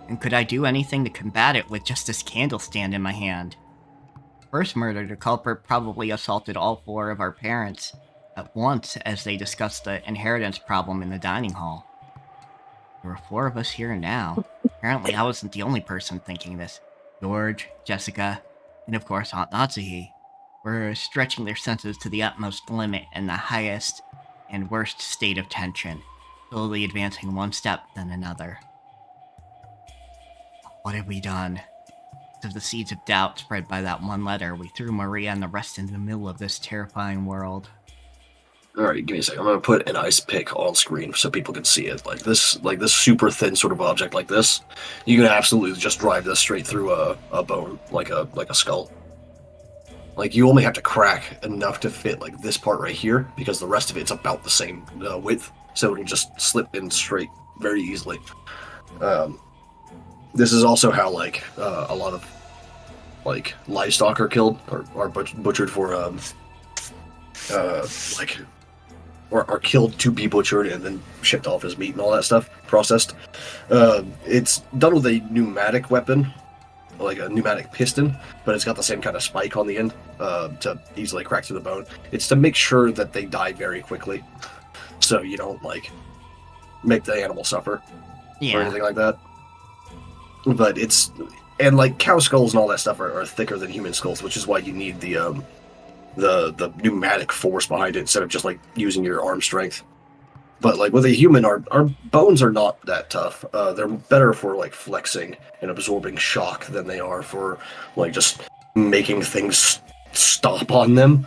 And could I do anything to combat it with just this candle stand in my hand? First murder, the culprit probably assaulted all 4 of our parents at once as they discussed the inheritance problem in the dining hall. There were 4 of us here now. Apparently I wasn't the only person thinking this. George, Jessica, and of course Aunt Natsuhi were stretching their senses to the utmost limit in the highest and worst state of tension, slowly advancing one step then another. What have we done? Of the seeds of doubt spread by that one letter, we threw Maria and the rest into the middle of this terrifying world. alright, give me a second. I'm gonna put an ice pick on screen so people can see it. Like this super thin sort of object like this, you can absolutely just drive this straight through a bone, like a skull. Like you only have to crack enough to fit like this part right here, because the rest of it's about the same width, so it can just slip in straight very easily. This is also how like a lot of like livestock are killed or are butchered for are killed to be butchered and then shipped off as meat and all that stuff, processed. It's done with a pneumatic weapon, like a pneumatic piston, but it's got the same kind of spike on the end to easily crack through the bone. It's to make sure that they die very quickly, so you don't like make the animal suffer or anything like that. But it's like cow skulls and all that stuff are thicker than human skulls, which is why you need the pneumatic force behind it instead of just like using your arm strength. But like with a human, our bones are not that tough. They're better for like flexing and absorbing shock than they are for like just making things stop on them.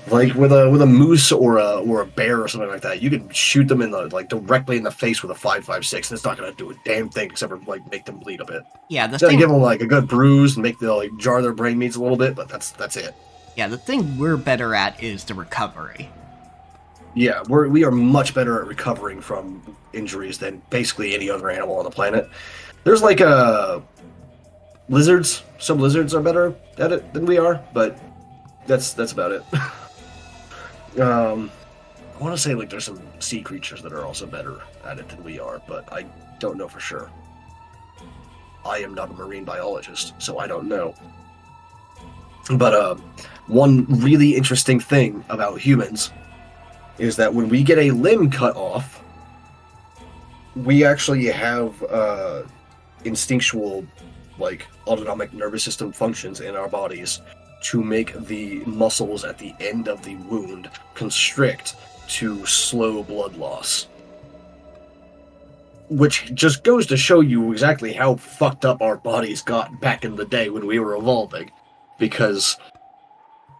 Like with a moose or a bear or something like that, you can shoot them in the like directly in the face with a 5.56, and it's not gonna do a damn thing except for like make them bleed a bit. Yeah, the it's gonna thing... give them like a good bruise and make them like jar their brain meats a little bit, but that's it. Yeah, the thing we're better at is the recovery. Yeah, we are much better at recovering from injuries than basically any other animal on the planet. There's like lizards. Some lizards are better at it than we are, but that's about it. I want to say like there's some sea creatures that are also better at it than we are, but I don't know for sure. I am not a marine biologist, so I don't know. But one really interesting thing about humans is that when we get a limb cut off, we actually have instinctual, like, autonomic nervous system functions in our bodies to make the muscles at the end of the wound constrict to slow blood loss. Which just goes to show you exactly how fucked up our bodies got back in the day when we were evolving. Because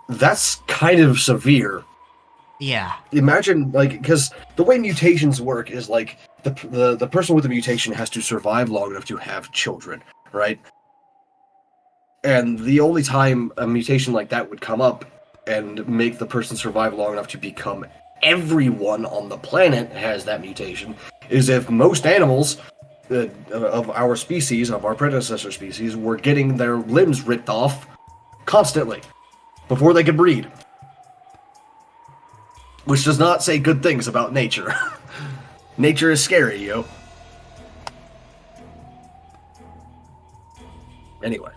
that's kind of severe. Yeah. Imagine, like, because the way mutations work is, like, the person with the mutation has to survive long enough to have children, right? And the only time a mutation like that would come up and make the person survive long enough to become everyone on the planet has that mutation is if most animals of our species, of our predecessor species, were getting their limbs ripped off constantly before they could breed. Which does not say good things about nature. Nature is scary, yo. Anyway.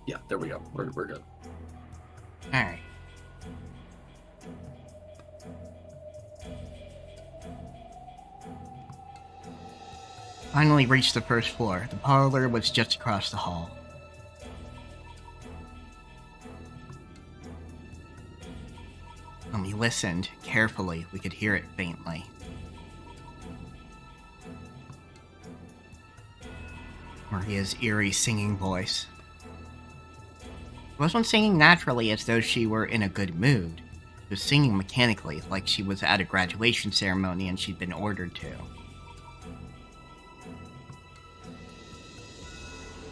Yeah, there we go. We're good. Alright. Finally reached the first floor. The parlor was just across the hall. When we listened carefully, we could hear it faintly. Maria's eerie singing voice. She wasn't singing naturally as though she were in a good mood. She was singing mechanically, like she was at a graduation ceremony and she'd been ordered to.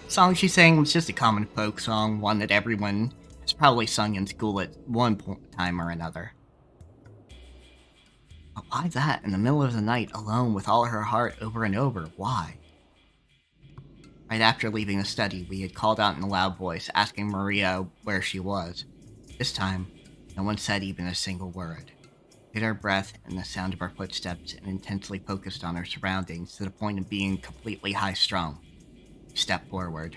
The song she sang was just a common folk song, one that everyone has probably sung in school at one time or another. But why that, in the middle of the night, alone with all her heart, over and over? Why? Right after leaving the study, we had called out in a loud voice, asking Maria where she was. This time, no one said even a single word. We hid our breath and the sound of our footsteps and intensely focused on our surroundings to the point of being completely high-strung. We stepped forward.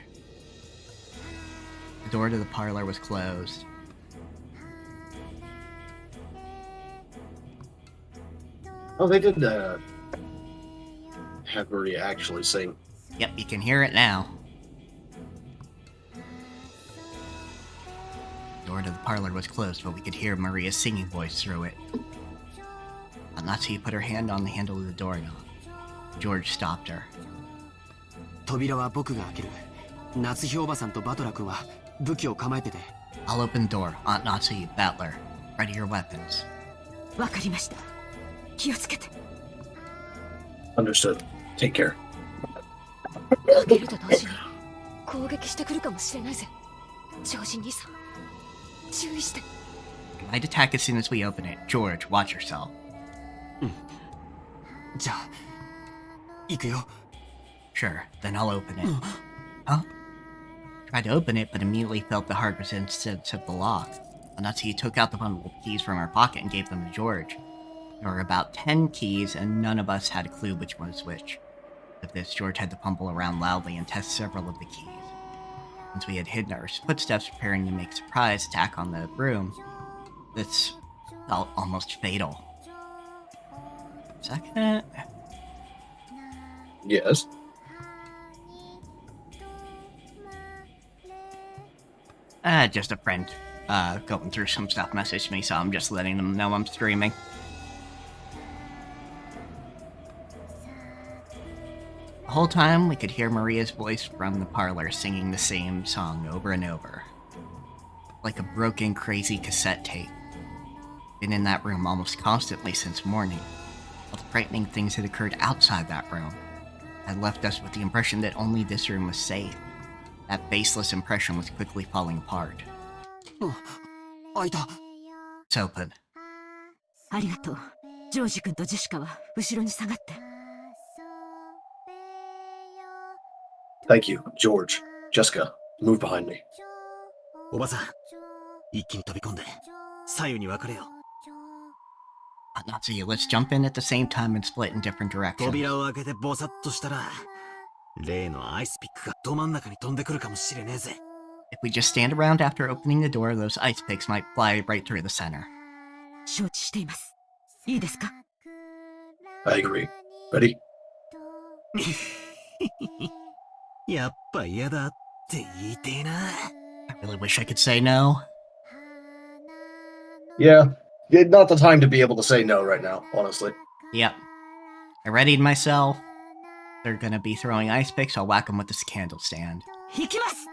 The door to the parlor was closed. Oh, they did have Maria actually sing. Yep, you can hear it now. The door to the parlor was closed, but we could hear Maria's singing voice through it. Natsuki put her hand on the handle of the doorknob. George stopped her. 扉は僕が開ける。夏日おばさんとバトラ君は武器を構えてて。I'll open the door. Aunt Natsuki, Battler. Ready your weapons. わかりました。気をつけて。Understood. Take care. 開けると同時に攻撃してくるかもしれないぜ。ジョージ兄さん、注意して。We might attack as soon as we open it. George, watch yourself. じゃあ、行くよ。 Sure, then I'll open it. Huh? Tried to open it, but immediately felt the hard resistance of the lock. Natsuki took out the bundle of keys from her pocket and gave them to George. There were about 10 keys, and none of us had a clue which one was which. With this, George had to fumble around loudly and test several of the keys. Once we had hidden our footsteps preparing to make a surprise attack on the room, this felt almost fatal. Second? Yes. Just a friend going through some stuff messaged me, so I'm just letting them know I'm streaming. The whole time, we could hear Maria's voice from the parlor singing the same song over and over. Like a broken, crazy cassette tape. Been in that room almost constantly since morning. All the frightening things had occurred outside that room. Had left us with the impression that only this room was safe. That baseless impression was quickly falling apart. It's open. ありがとう。ジョージ君とジェシカは後ろに下がって。Thank you, George. Jessica, move behind me. おばさん、一気に飛び込んで、左右に分かれよう。Natsuki, let's jump in at the same time and split in different directions. 扉を開けてボサッとしたら、例のアイスピックがど真ん中に飛んでくるかもしれねえぜ。If we just stand around after opening the door, those ice picks might fly right through the center. 承知しています。いいですか？ I agree. Ready? やっぱ嫌だって言いてえな。I really wish I could say no. Yeah. Not the time to be able to say no right now, honestly. Yep. I readied myself. They're gonna be throwing ice picks, I'll whack them with this candle stand. 行きます。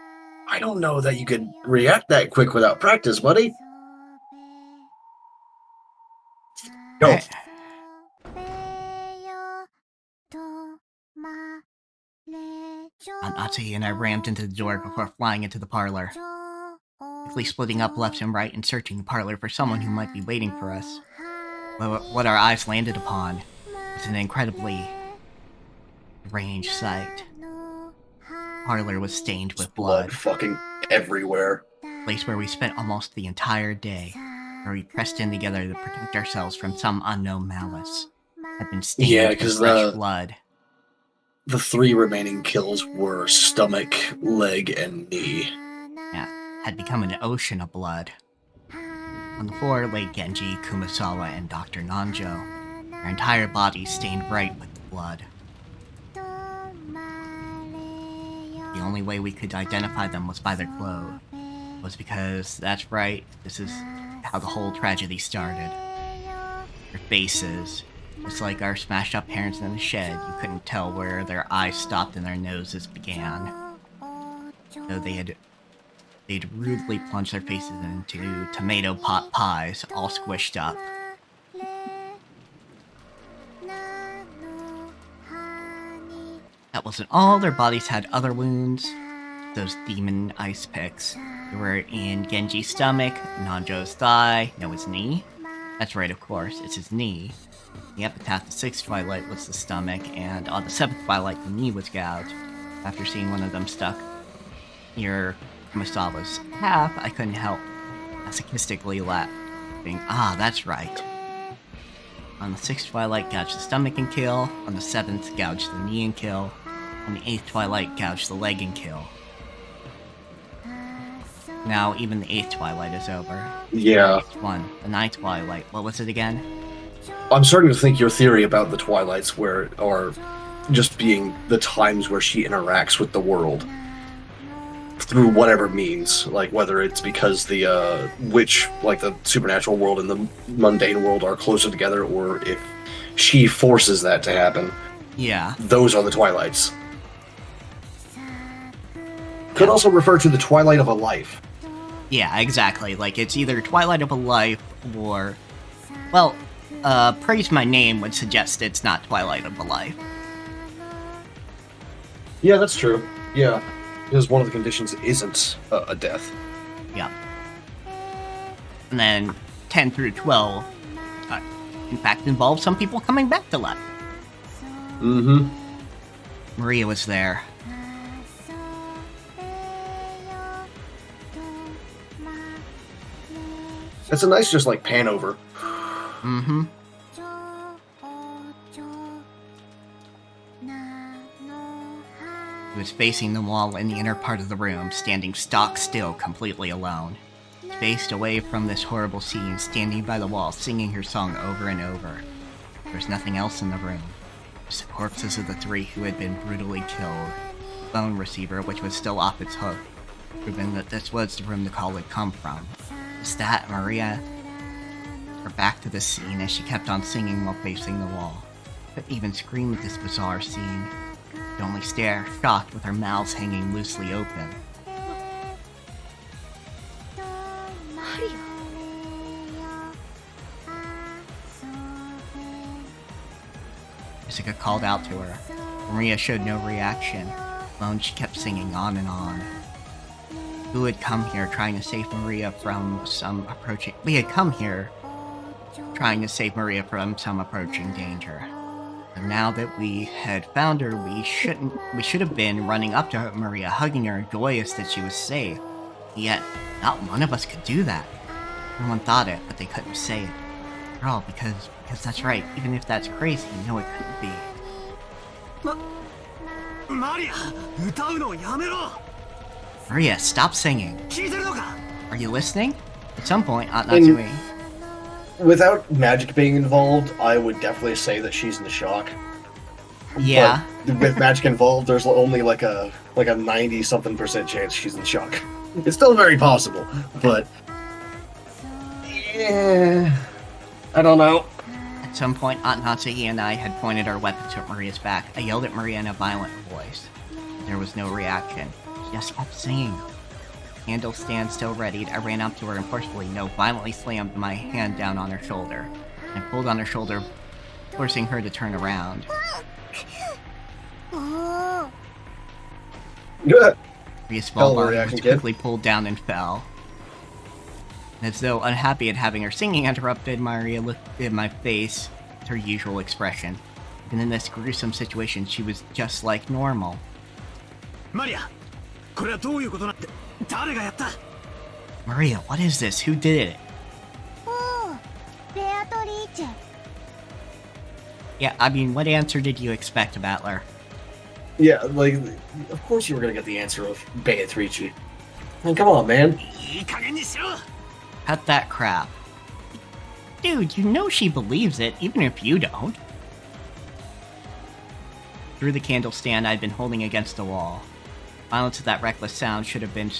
I don't know that you could react that quick without practice, buddy. Go. Alright. Natsuki and I rammed into the door before flying into the parlor. Quickly splitting up left and right and searching the parlor for someone who might be waiting for us. But what our eyes landed upon was an incredibly strange sight. The parlor was stained with blood. Fucking everywhere. The place where we spent almost the entire day, where we pressed in together to protect ourselves from some unknown malice, had been stained with fresh blood. The 3 remaining kills were stomach, leg, and knee. Yeah, had become an ocean of blood. On the floor lay Genji, Kumasawa, and Dr. Nanjo, their entire bodies stained bright with the blood. The only way we could identify them was by their clothes. Was because, that's right, this is how the whole tragedy started. Their faces, just like our smashed up parents in the shed, you couldn't tell where their eyes stopped and their noses began. Though they'd rudely plunged their faces into tomato pot pies, all squished up. That wasn't all, their bodies had other wounds. Those demon ice picks. They were in Genji's stomach, Nanjo's thigh, Noah's knee. That's right, of course, it's his knee. The epitaph, the 6th twilight, was the stomach, and on the 7th twilight, the knee was gouged. After seeing one of them stuck near Kumasawa's calf, I couldn't help masochistically laughing. Ah, that's right. On the 6th twilight, gouged the stomach and kill. On the 7th, gouged the knee and kill. On the 8th twilight, gouged the leg and kill. Now, even the 8th twilight is over. Yeah. One, the 9th twilight. What was it again? I'm starting to think your theory about the twilights are just being the times where she interacts with the world through whatever means, like whether it's because the witch, like the supernatural world and the mundane world are closer together, or if she forces that to happen. Yeah. Those are the twilights. Could also refer to the twilight of a life. Yeah, exactly. Like, it's either Twilight of a Life or... Well, Praise My Name would suggest it's not Twilight of a Life. Yeah, that's true. Yeah. Because one of the conditions isn't a death. Yeah. And then 10 through 12, in fact, involve some people coming back to life. Mm-hmm. Maria was there. It's a nice just, like, pan over. Mm-hmm. He was facing the wall in the inner part of the room, standing stock still, completely alone. Faced away from this horrible scene, standing by the wall, singing her song over and over. There was nothing else in the room. Just the corpses of the 3 who had been brutally killed. The phone receiver, which was still off its hook, proving that this was the room the call had come from. Just that, Maria her back to the scene as she kept on singing while facing the wall. Couldn't even scream at this bizarre scene. Could only stare, shocked, with her mouths hanging loosely open. Maria. Jessica called out to her. Maria showed no reaction. Alone, she kept singing on and on. Who had come here trying to save Maria from some approaching... We had come here trying to save Maria from some approaching danger. And now that we had found her, we should have been running up to Maria, hugging her, joyous that she was safe. Yet, not one of us could do that. Everyone thought it, but they couldn't say it. After all, because that's right. Even if that's crazy, you know it couldn't be. Maria, 歌うのをやめろ! Maria, stop singing. 聞いてるのか? Are you listening? At some point, Natsumi. Without magic being involved, I would definitely say that she's in shock. Yeah. But with magic involved, there's only like a 90-something% chance she's in shock. It's still very possible, but yeah, I don't know. At some point, Natsuki and I had pointed our weapons at Maria's back. I yelled at Maria in a violent voice. There was no reaction. She just kept singing. Candle stand still readied, I ran up to her and forcefully, violently slammed my hand down on her shoulder. I pulled on her shoulder, forcing her to turn around. Maria's small body was quickly pulled down and fell. As though unhappy at having her singing interrupted, Maria looked at my face with her usual expression. Even in this gruesome situation, she was just like normal. Maria, これはどういうことなんて誰がやった? Maria, what is this? Who did it? Yeah, I mean, what answer did you expect, Battler? Yeah, like, of course you were gonna get the answer of Beatrice. I mean, come on, man. いい加減にしろ! Cut that crap. Dude, you know she believes it, even if you don't. Through the candle stand I'd been holding against the wall. Violence of that reckless sound should have been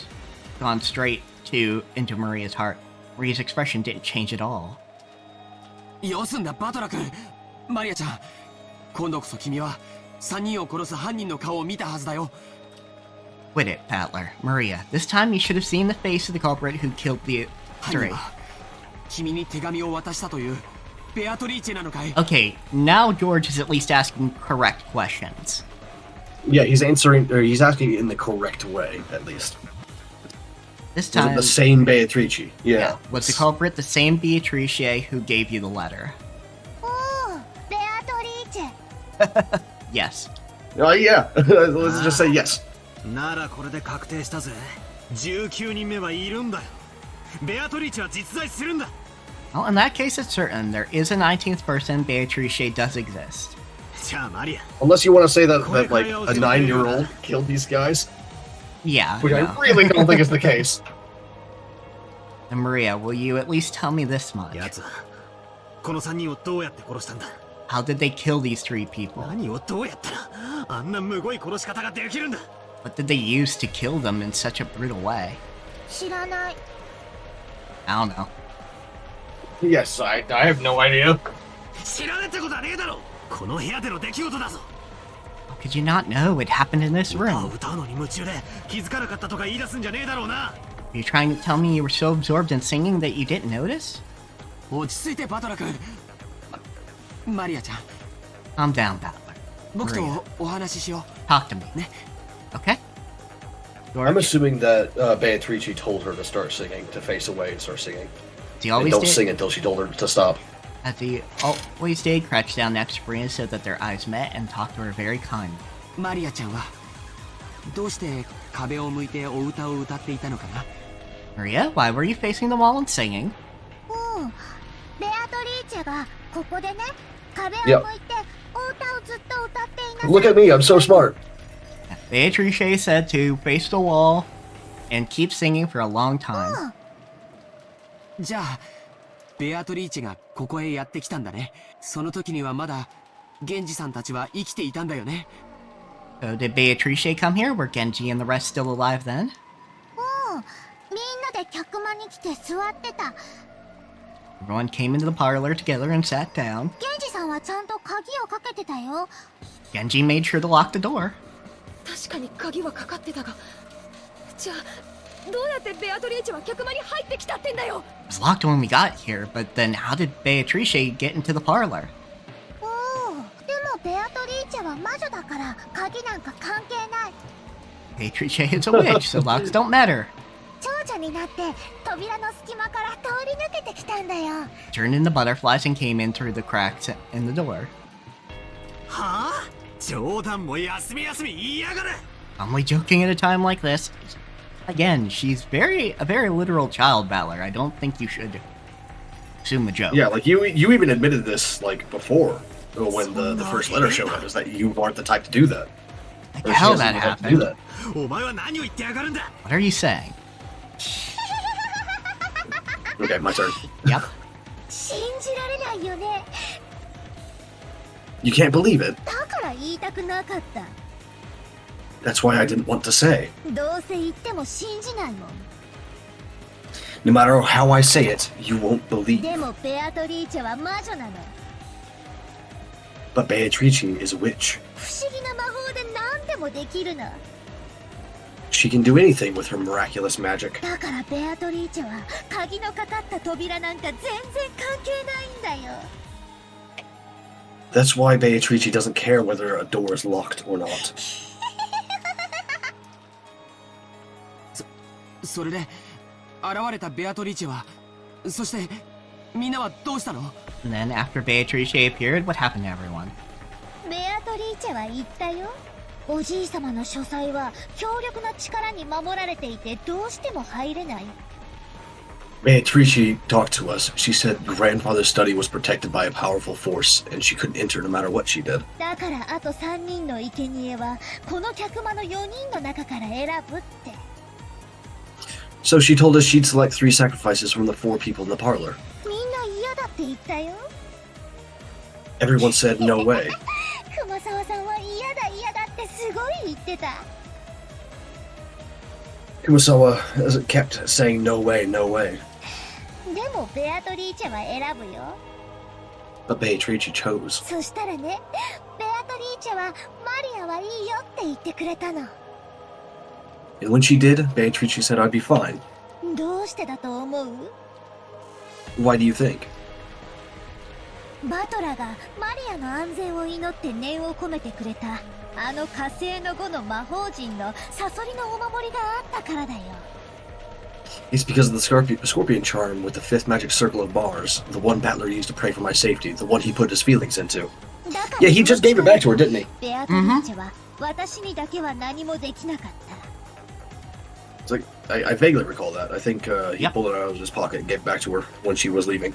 gone straight into Maria's heart. Maria's expression didn't change at all. よすんだ、バトラ君。マリアちゃん、今度こそ君は3人を殺す犯人の顔を見たはずだよ。Quit it, Battler. Maria, this time you should have seen the face of the culprit who killed the three. 君に手紙を渡したというベアトリーチェなのかい? Okay, now George is at least asking correct questions. Yeah, he's asking in the correct way, at least. This time... Was it the same Beatrice? Yeah. Was the culprit the same Beatrice who gave you the letter? Yes. Yeah. Let's just say yes. ならこれで確定したぜ。19人目はいるんだよ。ベアトリーチェは実在するんだ。Well, in that case, it's certain. There is a 19th person. Beatrice does exist. じゃあマリア。 Unless you want to say that like a 9-year-old killed these guys. Yeah. Which no. I really don't think is the case. And Maria, will you at least tell me this much? やつはこの3人をどうやって殺したんだ? How did they kill these 3 people? 何をどうやったらあんなむごい殺し方ができるんだ? What did they use to kill them in such a brutal way? 知らない。 I don't know. Yes, I have no idea. 知らねえってことはねえだろ。この部屋での出来事だぞ。 How could you not know it happened in this 歌 room? を歌うのに夢中で気づかなかったとか言い出すんじゃねえだろうな。 Are you trying to tell me you were so absorbed in singing that you didn't notice? 落ち着いて、バトラ君。マリアちゃん。 Calm down, Battler. 僕 Maria, とお話ししよ talk to me. う。ね。 Okay? I'm assuming that Beatrice told her to start singing, to face away and start singing. As he And always don't did. sing until she told her to stop. As he always did, crouched down next to Maria so that their eyes met and talked to her very kindly. マリアちゃんはどうして壁を向いてお歌を歌っていたのかな? Maria, why were you facing the wall and singing? ベアトリーチェがここでね、壁を向いてお歌をずっと歌っていなさい。 Look at me, I'm so smart. Beatrice said to face the wall and keep singing for a long time. じゃあベアトリーチェがここへやってきたんだね。その時にはまだ源氏さんたちは生きていたんだよね。So did Beatrice come here? Were Genji and the rest still alive then? みんなで客間に来て座ってた。 Everyone came into the parlor together and sat down. 源氏さんはちゃんと鍵をかけてたよ。 Genji made sure to lock the door. 確かに鍵はかかってたが、じゃあどうやってベアトリーチェは客間に入ってきたってんだよ。 It was locked when we got here, but then how did Beatrice get into the parlor? おお、でもベアトリーチェは魔女だから鍵なんか関係ない。 Beatrice is a witch, so locks don't matter. 蝶々になって扉の隙間から通り抜けてきたんだよ。 Turned into butterflies and came in through the cracks in the door. はあ、冗談も休み休み言いやがる。 Only joking at a time like this. Again, she's a very literal child battler. I don't think you should assume the joke. Yeah, like you even admitted this like before when the first letter showed up, is that you aren't the type to do that. Like Or she how doesn't that even have to do happened? that. お前は何を言ってやがるんだ。 What are you saying? Okay, my turn. Yep. 信じられないよね。 You can't believe it. だから言いたくなかった。 That's why I didn't want to say. どうせ言っても信じないもん。 No matter how I say it, you won't believe. でもベアトリーチェは魔女なの。 But Beatrice is a witch. 不思議な魔法で何でもできるの。 She can do anything with her miraculous magic. だからベアトリーチェは鍵のかかった扉なんか全然関係ないんだよ。 That's why Beatrice doesn't care whether a door is locked or not. それで現れたベアトリーチェは、そしてみんなはどうしたの？ And then after Beatrice appeared, what happened to everyone? ベアトリーチェは言ったよ。おじいさまの書斎は強力な力に守られていてどうしても入れない。 Beatrice talked to us. She said grandfather's study was protected by a powerful force, and she couldn't enter no matter what she did. だからあと3人の生贄はこの客間の4人の中から選ぶって。 So she told us she'd select 3 sacrifices from the 4 people in the parlor. みんな嫌だって言ったよ。 Everyone said no way. 熊沢さんは嫌だってすごい言ってた。 Kumasawa kept saying no way, no way. でもベアトリーチェは選ぶよ。 But Beatrice chose. そしたらね、ベアトリーチェはマリアはいいよって言ってくれたの。 And when she did, Beatrice said I'd be fine. どうしてだと思う？ Why do you think? バトラがマリアの安全を祈って念を込めてくれたあの火星の5の魔法陣のサソリのお守りがあったからだよ。 It's because of the scorpion charm with the 5th magic circle of bars, the one battler used to pray for my safety, the one he put his feelings into. だから Yeah, he just gave it back to her, didn't he? ベアトリーチェは私にだけは何もできなかった。 It's like, I vaguely recall that. I think he Yep. pulled it out of his pocket and gave it back to her when she was leaving.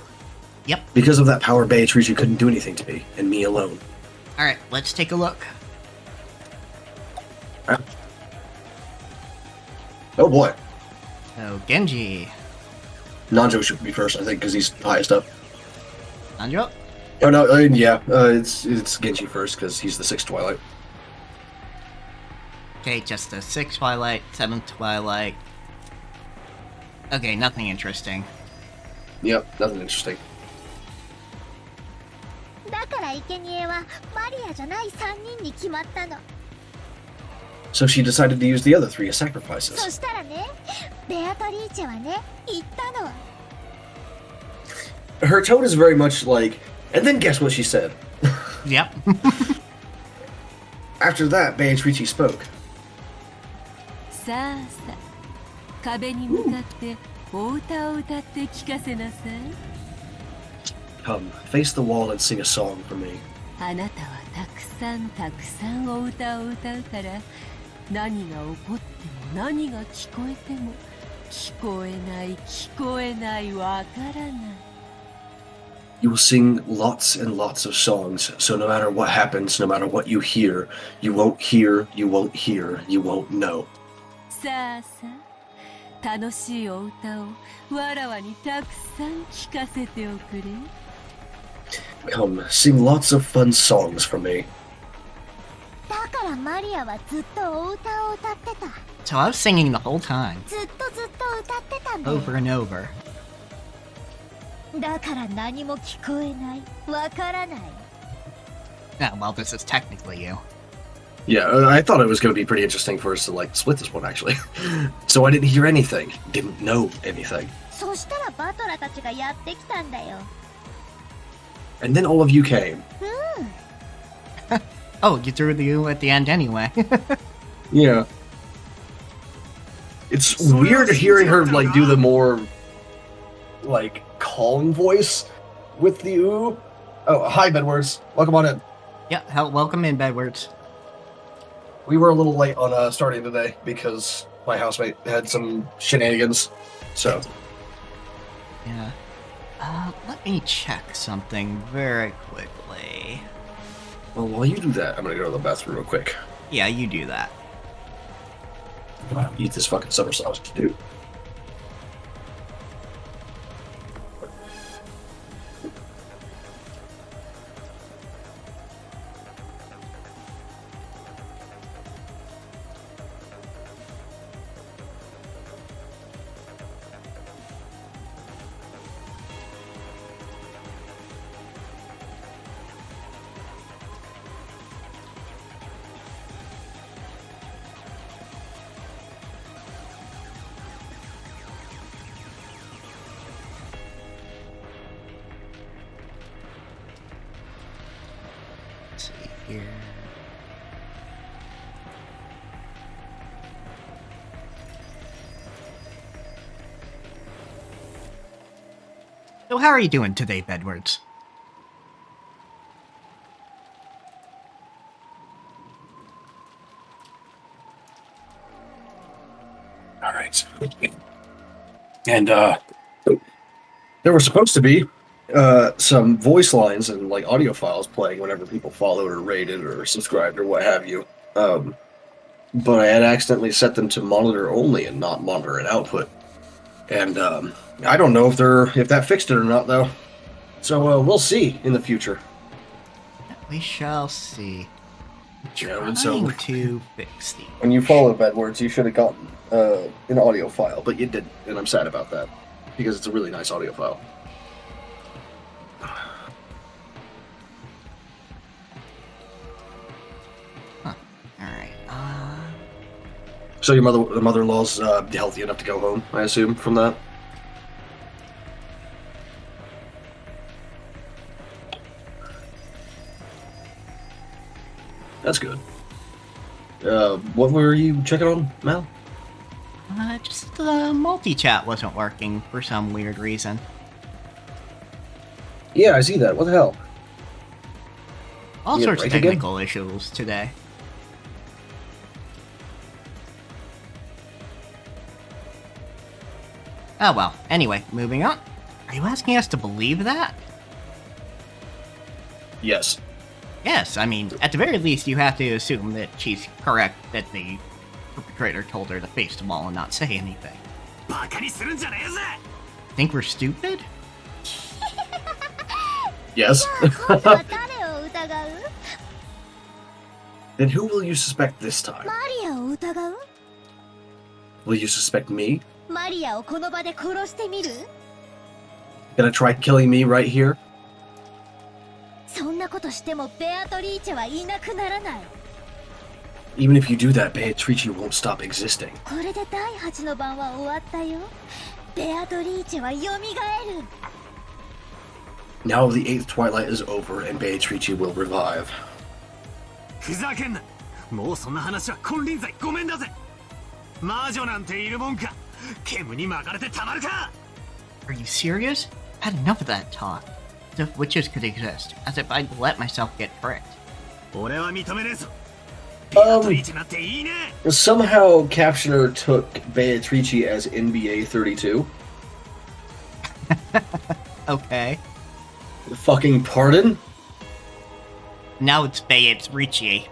Yep. Because of that power, Beatrice couldn't do anything to me, and me alone. Alright, let's take a look. Oh boy. So, Genji. Nanjo should be first, I think, because he's highest up. Anjo? Oh no, yeah, it's Genji first because he's the 6th Twilight. Okay, just the 6th Twilight, 7th Twilight. Okay, nothing interesting. Yep, nothing interesting. だから生贄はマリアじゃない3人に決まったの。 So she decided to use the other 3 as そ sacrifices. したらね、ベアトリーチェはね、言ったの。 Her tone is very much like, and then guess what she said? Yep. After that, Beatrice spoke. さあさあ、壁に向かってお歌を歌って聞かせなさい。 Come, face the wall and sing a song for me. あなたはたくさんお歌を歌うから、何が起こっても何が聞こえても聞こえないわからない。You will sing lots and lots of songs, so no matter what happens, no matter what you hear, you won't hear, you won't hear, you won't know. さあさあ、楽しいお歌をわらわにたくさん聞かせておくれ。Come, sing lots of fun songs for me. だからマリアはずっとお歌を歌ってた。 So I was singing the whole time, ずっと歌ってたんだよ。 over and over. だから何も聞こえない。わからない。 Yeah, well, this is technically you. Yeah, I thought it was going to be pretty interesting for us to like split this one actually. So I didn't hear anything, didn't know anything. そしたらバトラたちがやってきたんだよ。 And then all of you came. Oh, you threw the U at the end anyway. Yeah. It's weird hearing her like do the more like calm voice with the ooh. Oh, hi Bedwards. Welcome on in. Yeah, welcome in, Bedwards. We were a little late on starting today because my housemate had some shenanigans. So Yeah. Let me check something very quickly. well, while you do that, I'm gonna go to the bathroom real quick. Yeah, you do that. Eat this fucking summer sausage, dude. Let's see here. So how are you doing today, Bedwards? All right. And there were supposed to be some voice lines and like audio files playing whenever people followed or rated or subscribed or what have you. But I had accidentally set them to monitor only and not monitor and output. And I don't know if that fixed it or not though. So we'll see in the future. We shall see. Yeah, Trying and so to fix the. when you followed Bedwards, you should have gotten an audio file, but you didn't, and I'm sad about that because it's a really nice audio file. Huh. All right. So your mother-in-law's healthy enough to go home, I assume, from that. That's good. What were you checking on, Mal? Just the multi-chat wasn't working for some weird reason. Yeah, I see that. What the hell? All You sorts of break again? technical issues today. Oh well. Anyway, moving on. Are you asking us to believe that? Yes. Yes, I mean, at the very least, you have to assume that she's correct, that the perpetrator told her to face the wall and not say anything. バカにするんじゃねえぜ Think we're stupid? Yes. 今度は誰を疑う？ Then who will you suspect this time? マリアを疑う？ Will you suspect me? マリアをこの場で殺してみる？ Gonna try killing me right here? そんなことしてもベアトリーチェはいなくならない。 Even if you do that, Beatrice won't stop existing. これで第8の番は終わったよ。ベアトリーチェは蘇る。 Now the 8th Twilight is over and Beatrice will revive. ふざけんなもうそんな話は金輪際ごめんだぜ魔女なんているもんか煙に巻かれてたまるか Are you serious? Had enough of that talk. As if witches could exist. As if I'd let myself get tricked. 俺は認めねえぞベアトリーチェなんていいね Somehow Captioner took Beatrice as NBA 32. Okay. Fucking pardon? Now it's Bay, it's Ricci.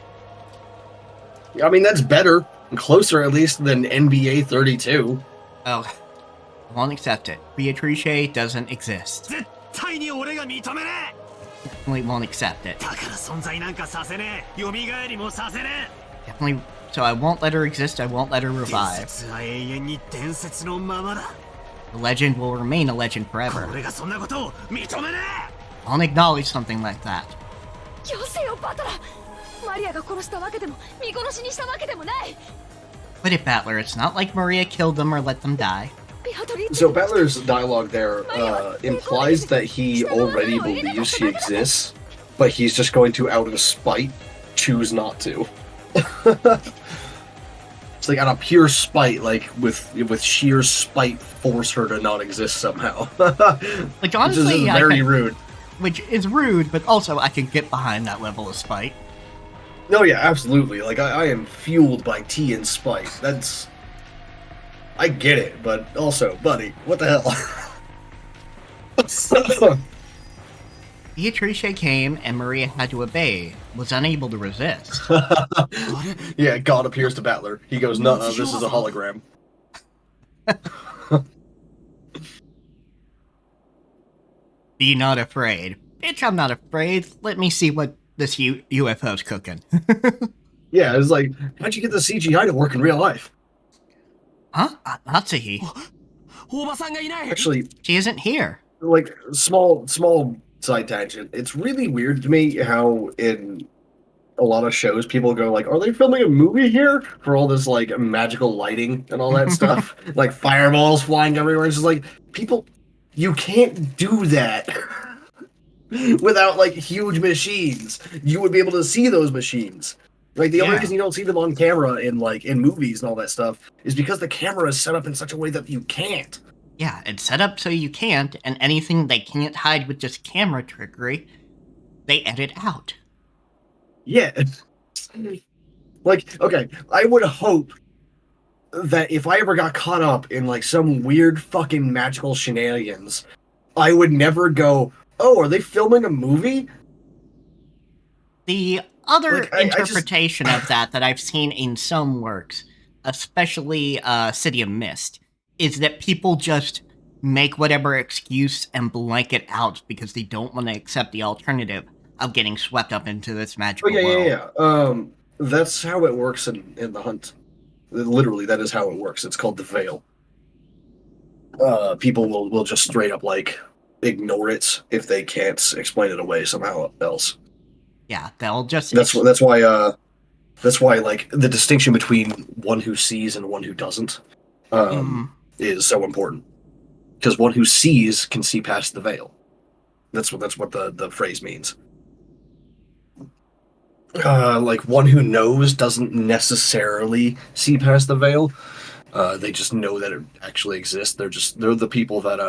I mean, that's better. Closer, at least, than NBA 32. Oh, I won't accept it. Beatrice doesn't exist. 絶対に俺が認めね Definitely won't accept it. え。だから存在なんかさせねえ。蘇りもさせね Definitely. So I won't let her exist, I won't let her え。伝 revive. 説は永遠に伝説のままだ。 The legend will remain a legend forever. 俺がそんなことを認めね I'll acknowledge something like that. よせよバトラー。マリアが殺したわけでも見殺しにしたわけでもない。 Quit it, Battler. It's not like Maria killed them or let them die. So Battler's dialogue there implies that he already believes she exists, but he's just going to, out of spite, choose not to. It's like out of pure spite, like with sheer spite, force her to not exist somehow. Like, honestly, which is very rude. Which is rude, but also I can get behind that level of spite. No, yeah, absolutely. Like I am fueled by tea and spite. That's I get it, but also, buddy, what the hell? Beatrice came and Maria had to obey, was unable to resist. Yeah, God appears to Battler. He goes, no, this is a hologram. Be not afraid. Bitch, I'm not afraid. Let me see what this UFO's cooking. Yeah, it's like, how'd you get the CGI to work in real life? Huh? Natsuhi. 大場さんがいない Actually, She isn't here. like, small side tangent. It's really weird to me how in a lot of shows people go like, are they filming a movie here? For all this, like, magical lighting and all that stuff. Like, fireballs flying everywhere. It's just like, people, you can't do that. Without, like, huge machines. You would be able to see those machines. Like, the only reason you don't see them on camera in movies and all that stuff is because the camera is set up in such a way that you can't. Yeah, it's set up so you can't, and anything they can't hide with just camera trickery, they edit out. Yeah. Like, okay, I would hope that if I ever got caught up in, like, some weird fucking magical shenanigans, I would never go, oh, are they filming a movie? The other Like, I interpretation of that I've seen in some works, especially City of Mist, is that people just make whatever excuse and blanket out because they don't want to accept the alternative of getting swept up into this magical world. Yeah. That's how it works in The Hunt. Literally, that is how it works. It's called the Veil. People will just straight up, like, ignore it if they can't explain it away somehow else. Yeah, they'll just... That's why, like, the distinction between one who sees and one who doesn't is so important. Because one who sees can see past the veil. That's what the phrase means. Like, one who knows doesn't necessarily see past the veil. They just know that it actually exists. They're the people that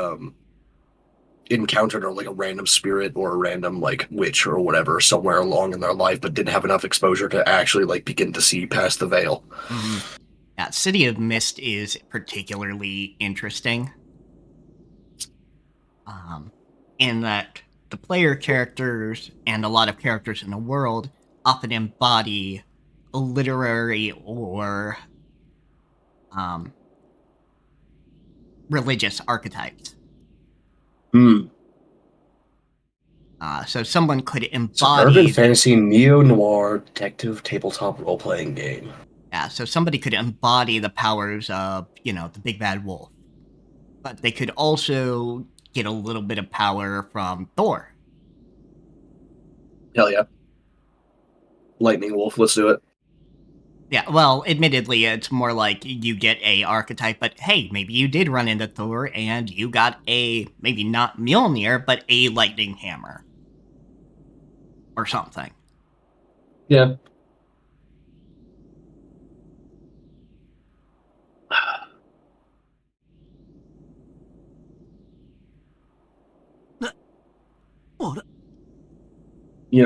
encountered like a random spirit or a random like witch or whatever somewhere along in their life, but didn't have enough exposure to actually like begin to see past the veil. Mm-hmm. Yeah, City of Mist is particularly interesting. In that the player characters and a lot of characters in the world often embody literary or religious archetypes. So someone could embody... Urban fantasy neo-noir detective tabletop role-playing game. Yeah, so somebody could embody the powers of, the big bad wolf. But they could also get a little bit of power from Thor. Hell yeah. Lightning Wolf, let's do it. Yeah, well, admittedly, it's more like you get a archetype, but hey, maybe you did run into Thor and you got a, maybe not Mjolnir, but a lightning hammer. Or something. Yeah.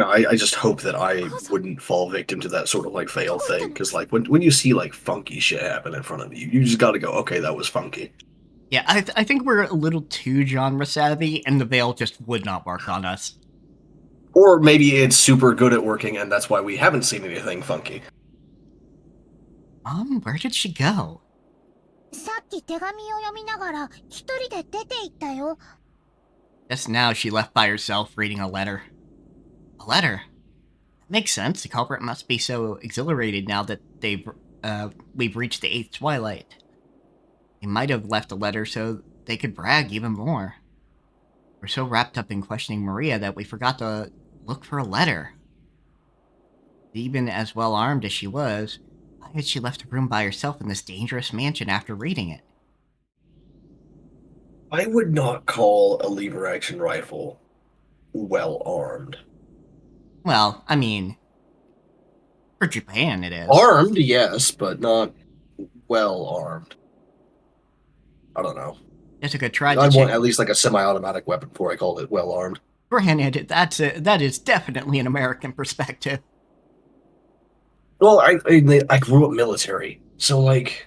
I just hope that I wouldn't fall victim to that sort of like fail thing, because like when you see like funky shit happen in front of you, you just gotta go, okay, that was funky. Yeah, I think we're a little too genre savvy, and the veil just would not work on us. Or maybe it's super good at working, and that's why we haven't seen anything funky. Where did she go? さっき手紙を読みながら一人で出て行ったよ。 Just now, she left by herself reading a letter. A letter? Makes sense. The culprit must be so exhilarated now that we've reached the 8th twilight. They might have left a letter so they could brag even more. We're so wrapped up in questioning Maria that we forgot to look for a letter. Even as well armed as she was, why had she left the room by herself in this dangerous mansion after reading it? I would not call a lever-action rifle well armed. Well, I mean, for Japan it is. Armed, yes, but not well armed. I don't know. Jessica tried I to want at least like a semi-automatic weapon before I call it well armed. Granted, that is definitely an American perspective. Well, I grew up military, so like,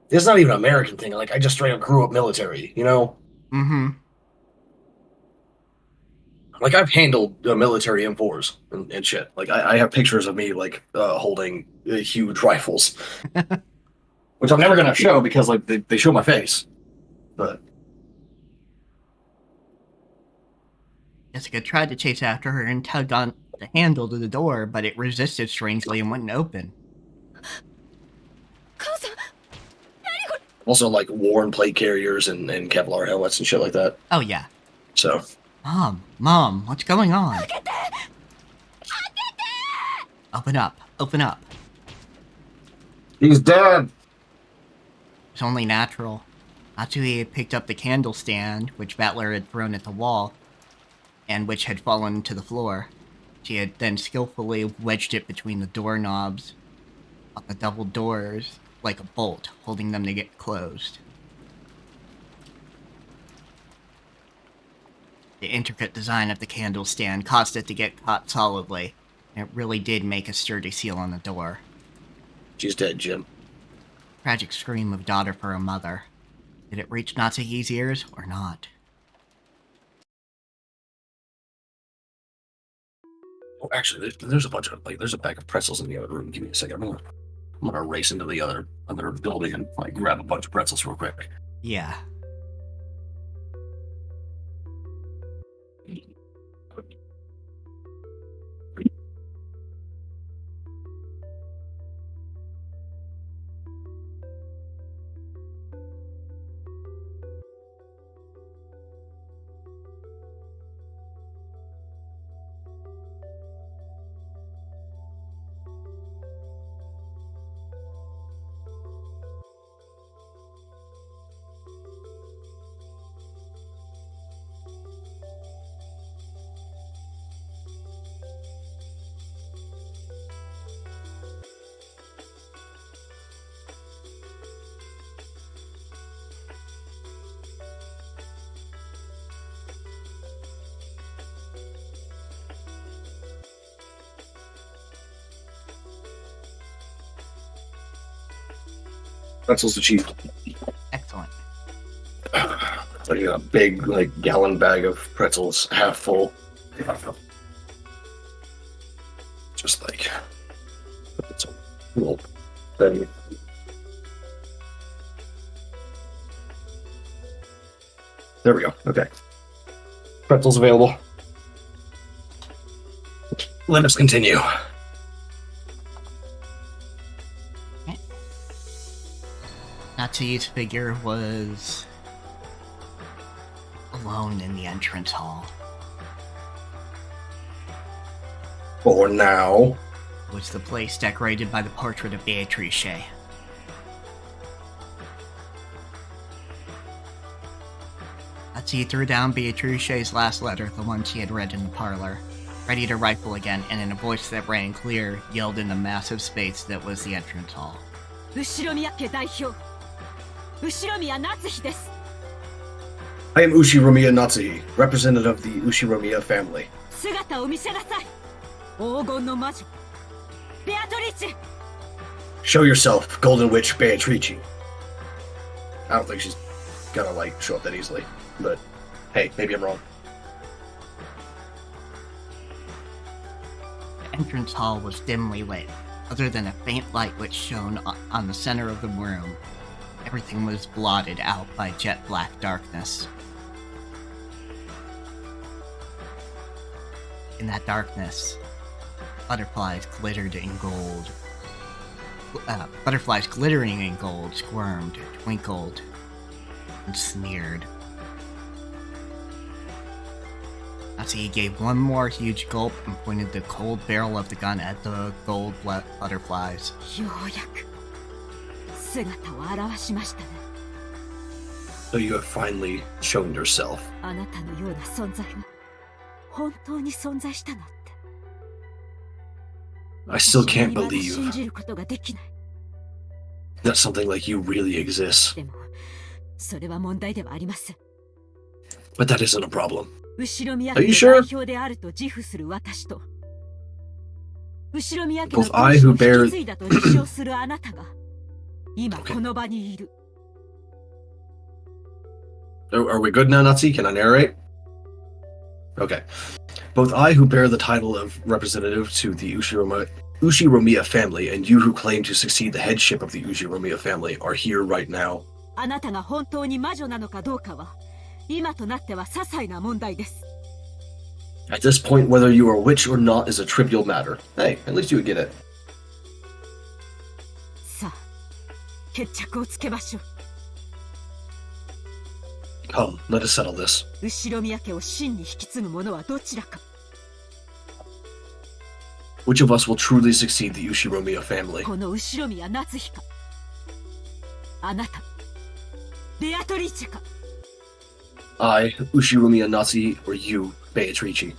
it's not even an American thing. Like, I just straight up grew up military, you know? Mm-hmm. Like, I've handled military M4s and shit. Like, I have pictures of me, like, holding huge rifles. Which I'm never gonna show because, like, they show my face. But... Jessica tried to chase after her and tugged on the handle to the door, but it resisted strangely and wouldn't open. Also, like, worn plate carriers and Kevlar helmets and shit like that. Oh, yeah. So... Mom, what's going on? Open up, open up. He's dead! It's only natural. Atsui had picked up the candle stand, which Battler had thrown at the wall, and which had fallen to the floor. She had then skillfully wedged it between the doorknobs of the double doors like a bolt, holding them to get closed. The intricate design of the candle stand caused it to get caught solidly, and it really did make a sturdy seal on the door. She's dead, Jim. Tragic scream of daughter for a mother. Did it reach Natsuhi's ears or not? Oh, actually, there's a bunch of, like, there's a bag of pretzels in the other room. Give me a second. I'm gonna race into the other building and, like, grab a bunch of pretzels real quick. Yeah. Pretzels are cheap. Excellent. Like a big, like, gallon bag of pretzels, half full. Just like it's a little thing. There we go. Okay. Pretzels available. Let us continue. Natsuhi's figure was alone in the entrance hall. For now. It was the place decorated by the portrait of Beatrice. Natsuhi threw down Beatrice's last letter, the one she had read in the parlor, ready to rifle again, and in a voice that rang clear, yelled in the massive space that was the entrance hall. 後宮家代表後宮夏日です I am Ushiromiya Natsuhi, representative of the Ushiromiya family. 姿を見せなさい黄金の魔女ベアトリーチェ Show yourself, Golden Witch Beatrice. I don't think she's gonna like show up that easily. But hey, maybe I'm wrong. The entrance hall was dimly lit. Other than a faint light which shone on the center of the room, everything was blotted out by jet black darkness. In that darkness, butterflies glittered in gold. Butterflies glittering in gold squirmed, twinkled, and sneered. Natsuki gave one more huge gulp and pointed the cold barrel of the gun at the gold butterflies. ようやく姿を現しましたね。 So you have finally shown yourself. あなたのような存在が本当に存在したなんて。 I still 私 can't は未だ信 believe じることができない。 that something like you really exists. でも、それは問題ではありません。 But that isn't a problem. 後ろ宮 Are 家 you の sure? 代表であると自負する私と、後ろ宮家の Both I 文 who 章を bear- 引き継いだと自称するあなたが、今 Okay. この場にいる。 Are we good now, Natsuki? Can I narrate? Okay. Both I, who bear the title of representative to the Ushiromiya family, and you who claim to succeed the headship of the Ushiromiya family, are here right now. あなたが本当に魔女なのかどうかは、今となっては些細な問題です。 At this point, whether you are a witch or not is a trivial matter. Hey, at least you would get it. さあ、決着をつけましょう。 Come, let us settle this. 後ろ宮家を真に引き継ぐ者はどちらか。 Which of us will truly succeed the Ushiromiya family? この後ろ宮夏日か。あなた、ベアトリーチェか。 I, Ushiromiya Natsuki, or you, Beatrice.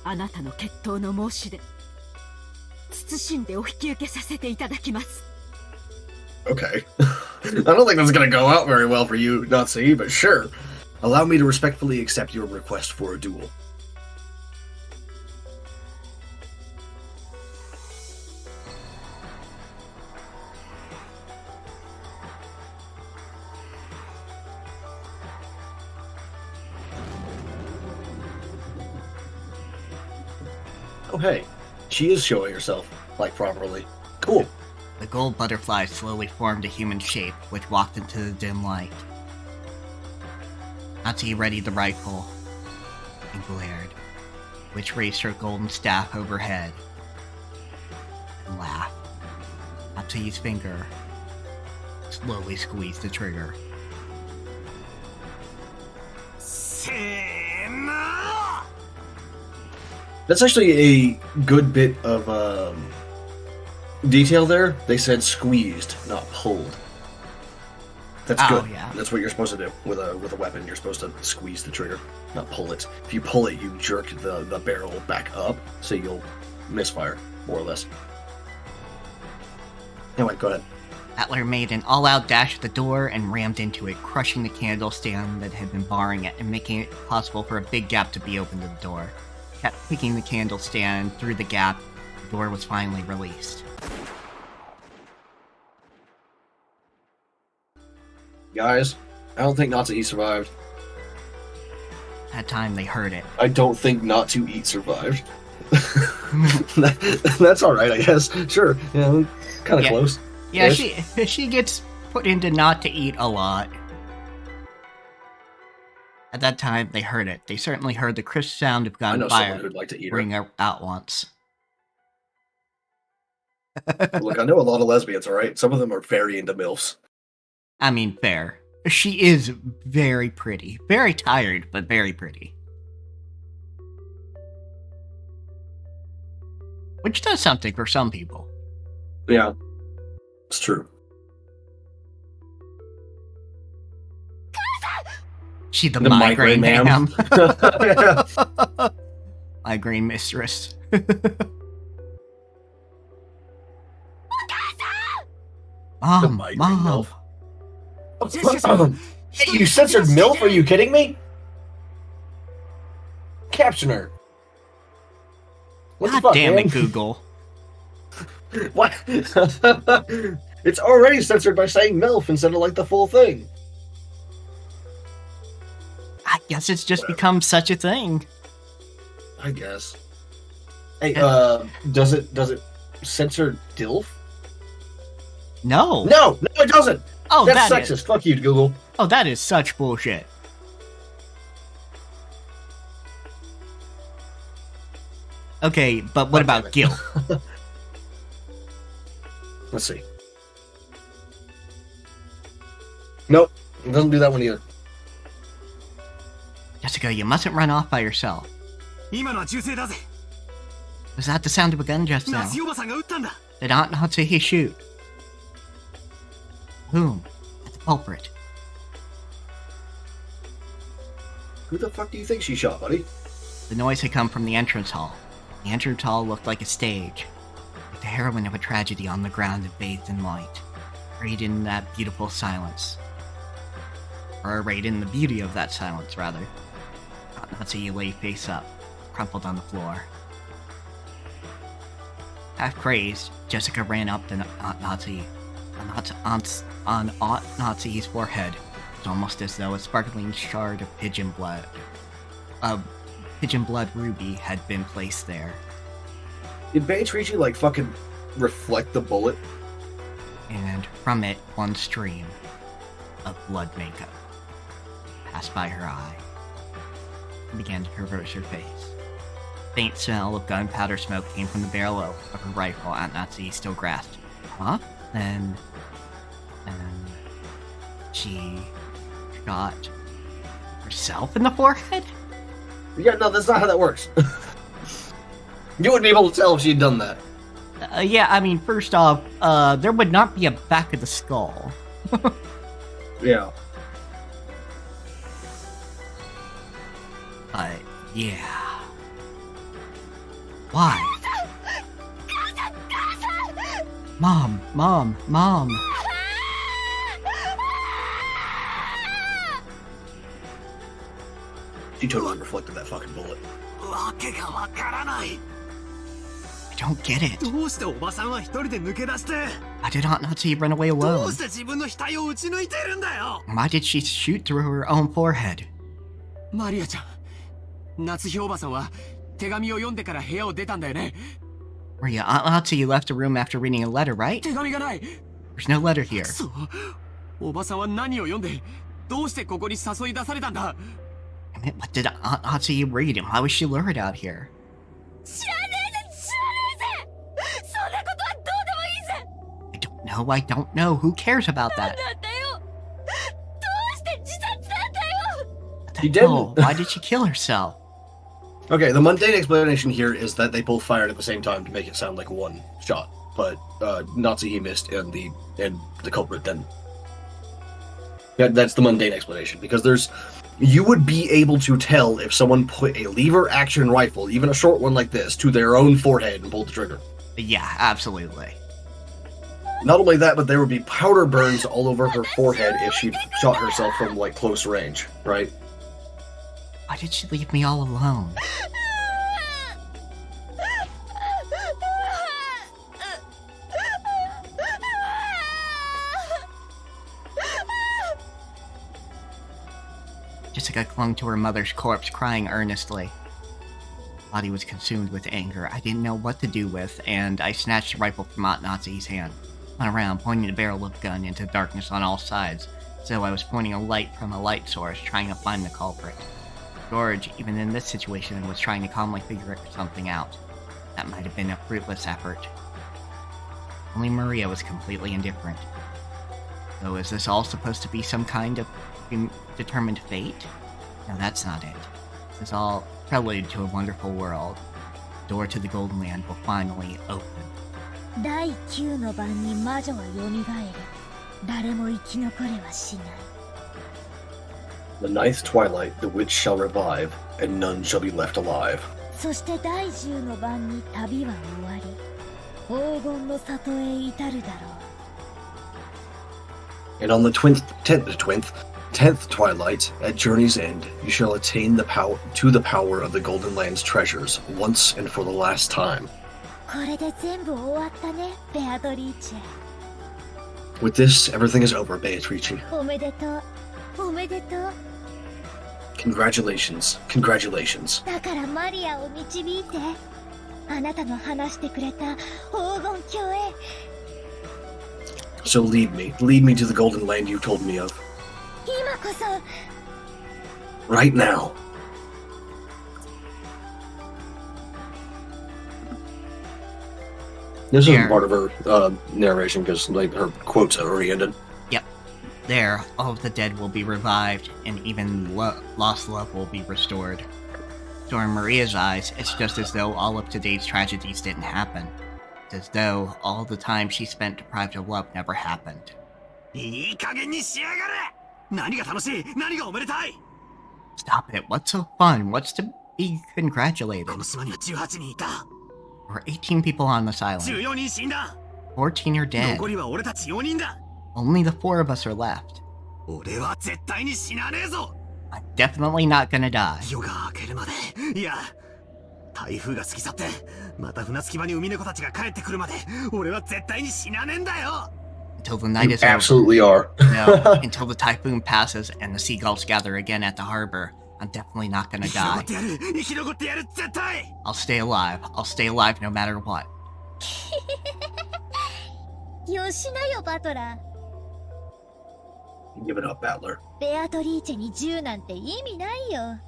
あなたの決闘の申し出、謹んでお引き受けさせていただきます。 Okay. I don't think this is gonna go out very well for you, Natsuki, but sure. Allow me to respectfully accept your request for a duel. Oh hey, she is showing herself, like, properly. Cool. The gold butterfly slowly formed a human shape, which walked into the dim light. Natsuki readied the rifle and glared, which raised her golden staff overhead and laughed. Natsuki's finger slowly squeezed the trigger. That's actually a good bit of detail there. They said squeezed, not pulled. That's Oh, good. yeah. That's what you're supposed to do with a weapon. You're supposed to squeeze the trigger, not pull it. If you pull it, you jerk the barrel back up, so you'll misfire, more or less. Anyway, go ahead. Atler made an all-out dash at the door and rammed into it, crushing the candle stand that had been barring it and making it possible for a big gap to be opened to the door. Kept kicking the candle stand through the gap. The door was finally released. Guys, I don't think Not to Eat survived. That time they heard it. I don't think Not to Eat survived. That's alright, I guess. Sure, yeah, kind of Yeah. close. Yeah, Ish. she gets put into not to eat a lot. At that time, they heard it. They certainly heard the crisp sound of I know someone gunfire who'd like to eat her. ring out once. Look, I know a lot of lesbians, alright? Some of them are very into MILFs. I mean, fair. She is very pretty. Very tired, but very pretty. Which does something for some people. Yeah, it's true. She the, The migraine migraine ma'am. Yeah. Migraine mistress. The Mom, migraine Mom. MILF. Hey, you censored MILF? Are you kidding me? Caption her. What the God fuck, damn man? it, Google. What? It's already censored by saying MILF instead of like the full thing. Guess it's just become such a thing. I guess. Hey, does it censor DILF? No. No, it doesn't. Oh, that's sexist. Fuck you, Google. Oh, that is such bullshit. Okay, but what about Gil? Let's see. Nope, it doesn't do that one either. Jessica, you mustn't run off by yourself. Was that the sound of a gun just now? Did Aunt Natsuhi shoot? Whom? At the culprit. Who the fuck do you think she shot, buddy? The noise had come from the entrance hall. The entrance hall looked like a stage, with the heroine of a tragedy on the ground and bathed in light, arrayed in that beautiful silence. Or arrayed in the beauty of that silence, rather. Aunt Natsuhi lay face up, crumpled on the floor. Half crazed, Jessica ran up to Aunt Natsuhi. On Aunt Natsuhi's forehead, it was almost as though a sparkling shard of pigeon blood ruby had been placed there. Did Beatrice like fucking reflect the bullet? And from it, one stream of blood makeup passed by her eye and began to traverse her face. Faint smell of gunpowder smoke came from the barrel of her rifle Aunt Natsuhi still grasped. Huh? And she shot herself in the forehead? Yeah, no, that's not how that works. You wouldn't be able to tell if she'd done that. Yeah, I mean, first off, there would not be a back of the skull. Yeah. But, yeah. Why? Mom. She totally reflected that fucking bullet. I don't get it. Why did Aunt Natsuhi run away alone? Why did she shoot through her own forehead? Maria-chan, Natsuhi おばさんは手紙を読んでから部屋を出たんだよね。 Maria, Aunt Natsuhi left the room after reading a letter, right? 手紙がない。 There's no letter here. そう。おばさんは何を読んで、どうしてここに誘い出されたんだ。 I mean, what did Aunt Natsuhi read and why was she lured out here? 知らねえぜそんなことはどうでもいいぜ I don't know. Who cares about なん that? だよどうして自殺なんだよ What the She hell? didn't. Why did she kill herself? Okay, the mundane explanation here is that they both fired at the same time to make it sound like one shot, but Natsuhi missed and the culprit didn't. Yeah, that's the mundane explanation, because you would be able to tell if someone put a lever action rifle, even a short one like this, to their own forehead and pulled the trigger. Yeah, absolutely. Not only that, but there would be powder burns all over her forehead if she shot herself from like close range, right? Why did she leave me all alone? Jessica clung to her mother's corpse, crying earnestly. Body was consumed with anger I didn't know what to do with, and I snatched the rifle from Aunt Natsuhi's hand. Went around, pointing the barrel of the gun into darkness on all sides, as though I was pointing a light from a light source, trying to find the culprit. George, even in this situation, was trying to calmly figure something out. That might have been a fruitless effort. Only Maria was completely indifferent. So is this all supposed to be some kind of determined fate? No, that's not it. This is all prelude to a wonderful world. The door to the Golden Land will finally open. 第9の晩に魔女は蘇り誰も生き残れはしない The ninth twilight, the witch shall revive, and none shall be left alive. そして第10の晩に旅は終わり黄金の里へ至るだろう And on the 10th twilight, at journey's end, you shall attain the power of the Golden Land's treasures, once and for the last time. これで全部終わったねベアトリーチェ With this, everything is over, Beatrice. おめでとうおめでとう Congratulations. Congratulations. だからマリアを導いて、あなたの話してくれた黄金鏡へ。So lead me to the golden land you told me of. 今こそ。 Right now. This Here. isn't part of her narration because like her quotes have already ended. Yep. There, all of the dead will be revived, and even lost love will be restored. So in Maria's eyes, it's just as though all of today's tragedies didn't happen. It's as though all the time she spent deprived of love never happened. いい加減にしやがれ。何が楽しい、何がおめでたい。 Stop it, what's so fun? What's to be congratulated? この島には18人いた。 There were 18 people on this island. 14人死んだ。 14 are dead. 残りは俺たち4人だ。 Only the 4 of us are left. 俺は絶対に死なねえぞ。 I'm definitely not gonna die. 夜が明けるまで、いや、台風が過ぎ去って、また船着き場に海猫たちが帰ってくるまで、俺は絶対に死なねえんだよ。 Until the night You is over. absolutely are. No, until the typhoon passes and the seagulls gather again at the harbor, I'm definitely not gonna 生き残 die. ってやる、生き残ってやる、絶対。 I'll stay alive. I'll stay alive no matter what. よしなよバトラー。 Give it up, Battler. ベアトリーチェに銃なんて意味ないよ。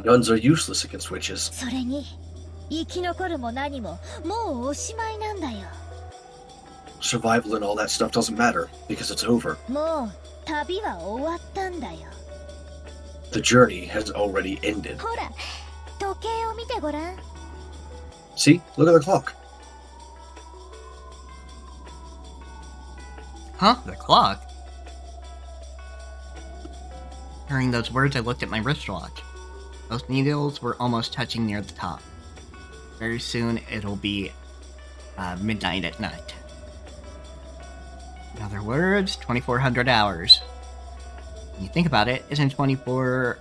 Guns are useless against witches. それに生き残るも何ももうおしまいなんだよ。 Survival and all that stuff doesn't matter because it's over. もう旅は終わったんだよ。 The journey has already ended. ほら時計を見てごらん。 See? Look at the clock. Huh? The clock? Hearing those words, I looked at my wristwatch. Those needles were almost touching near the top. Very soon, it'll be midnight at night. In other words, 2,400 hours. When you think about it, isn't 24...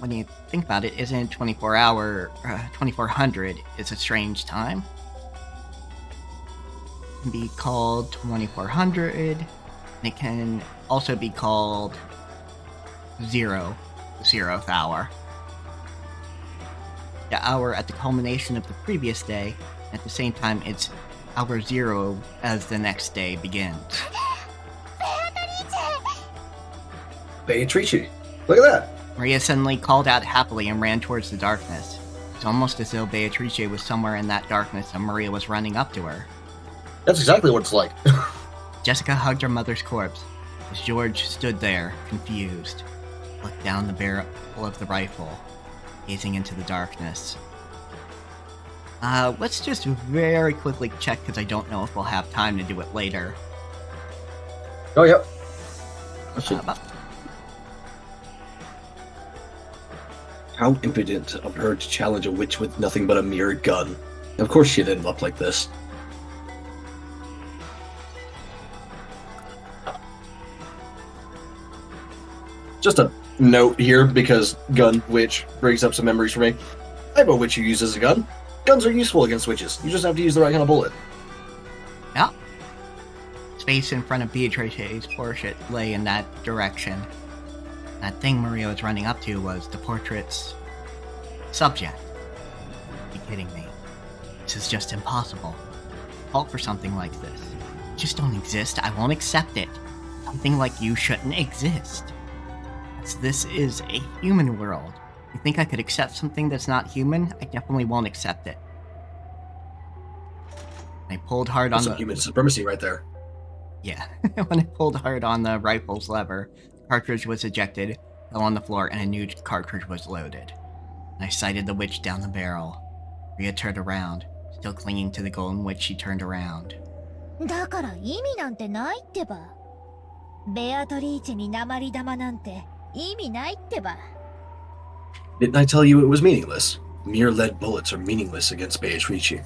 When you think about it, isn't 2,400 is a strange time? It can be called 2,400, and it can also be called 0, the 0th hour. The hour at the culmination of the previous day, at the same time it's hour 0 as the next day begins. Beatrice. Look at that. Maria suddenly called out happily and ran towards the darkness. It's almost as though Beatrice was somewhere in that darkness and Maria was running up to her. That's exactly what it's like. Jessica hugged her mother's corpse as George stood there, confused, looked down the barrel of the rifle, gazing into the darkness. Let's just very quickly check because I don't know if we'll have time to do it later. Oh, yep. Let's see. How impudent of her to challenge a witch with nothing but a mere gun. Of course she'd end up like this. Just a note here, because gun, witch, brings up some memories for me. I have a witch who uses a gun. Guns are useful against witches. You just have to use the right kind of bullet. Yeah. Space in front of Beatrice's portrait lay in that direction. That thing Maria was running up to was the portrait's subject. Are you kidding me? This is just impossible. Call for something like this. You just don't exist. I won't accept it. Something like you shouldn't exist. This is a human world. You think I could accept something that's not human? I definitely won't accept it. I pulled hard That's on some human supremacy right there. Yeah, when I pulled hard on the rifle's lever, the cartridge was ejected, fell on the floor, and a new cartridge was loaded. And I sighted the witch down the barrel. Rhea turned around. Still clinging to the golden witch, she turned around. だから意味なんてないってば。ベアトリーチェに鉛玉なんて意味ないってば。 Didn't I tell you it was meaningless? Mere lead bullets are meaningless against Beatrice.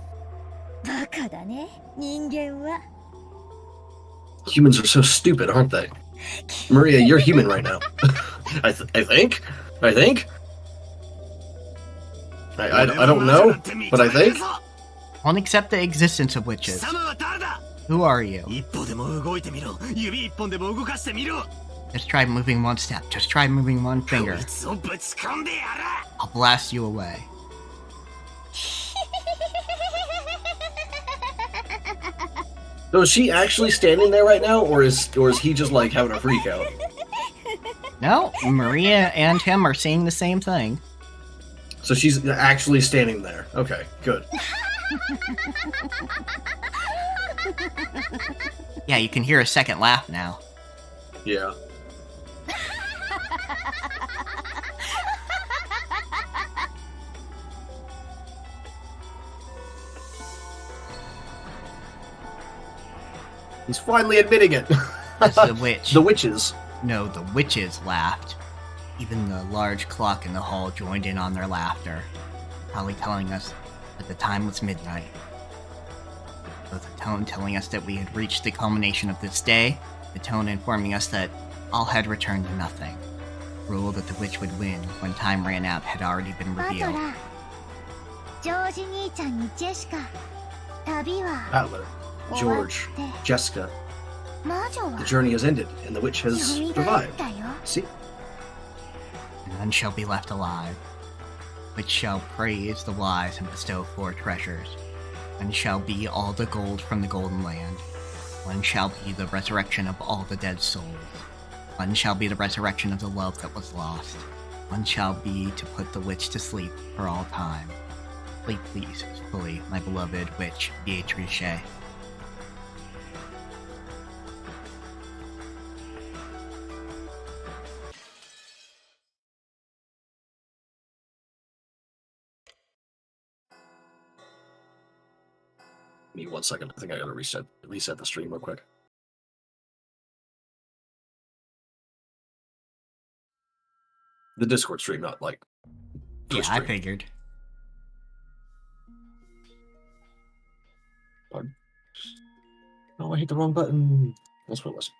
バカだね、人間は。 Humans are so stupid, aren't they? Maria, you're human right now. I think? I don't know, but I think? Won't accept the existence of witches. Who are you? 一歩でも動いてみろ。指一本でも動かしてみろ。Just try moving one step. Just try moving one finger. I'll blast you away. So is she actually standing there right now, or is he just like having a freak out? No, Maria and him are saying the same thing. So she's actually standing there. Okay, good. Yeah, you can hear a second laugh now. Yeah. He's finally admitting it. That's the witch. The witches. No, the witches laughed. Even the large clock in the hall joined in on their laughter, probably telling us that the time was midnight. Both a tone telling us that we had reached the culmination of this day, the tone informing us that all had returned to nothing. The rule that the witch would win when time ran out had already been revealed. Butler, George, Jessica. The journey has ended, and the witch has revived. See? And none shall be left alive, which shall praise the wise and bestow 4 treasures. One shall be all the gold from the golden land. One shall be the resurrection of all the dead souls. One shall be the resurrection of the love that was lost. One shall be to put the witch to sleep for all time. Sleep peacefully, my beloved witch, Beatrice. Give me 1 second. I think I gotta reset the stream real quick. The Discord stream, not like. Yeah, Twitch I stream. figured. Pardon? Oh, I hit the wrong button. That's what it was.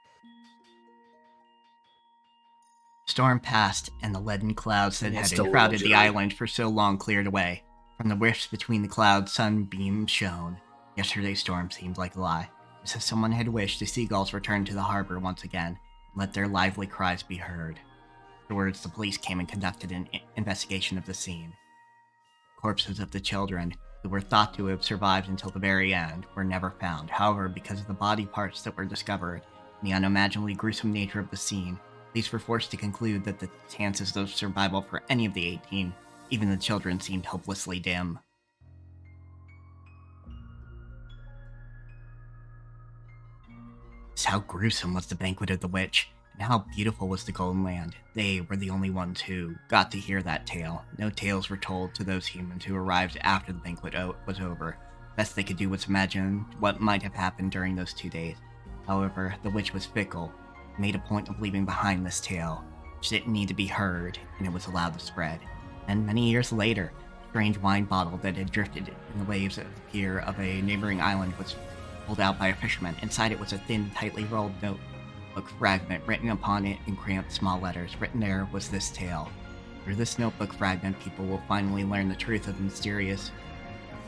Storm passed, and the leaden clouds that had still enshrouded the jittery. island for so long cleared away. From the rifts between the clouds, sunbeams shone. Yesterday's storm seemed like a lie. As if someone had wished the seagulls returned to the harbor once again, and let their lively cries be heard. Afterwards, the police came and conducted an investigation of the scene. Corpses of the children, who were thought to have survived until the very end, were never found. However, because of the body parts that were discovered, and the unimaginably gruesome nature of the scene, police were forced to conclude that the chances of survival for any of the 18, even the children, seemed hopelessly dim. Just how gruesome was the banquet of the witch, and how beautiful was the Golden Land. They were the only ones who got to hear that tale. No tales were told to those humans who arrived after the banquet was over. Best they could do was imagine what might have happened during those 2 days. However, the witch was fickle, and made a point of leaving behind this tale, which didn't need to be heard, and it was allowed to spread. And many years later, a strange wine bottle that had drifted in the waves at the pier of a neighboring island was pulled out by a fisherman. Inside it was a thin, tightly rolled notebook fragment written upon it in cramped small letters. Written there was this tale. Through this notebook fragment, people will finally learn the truth of the mysterious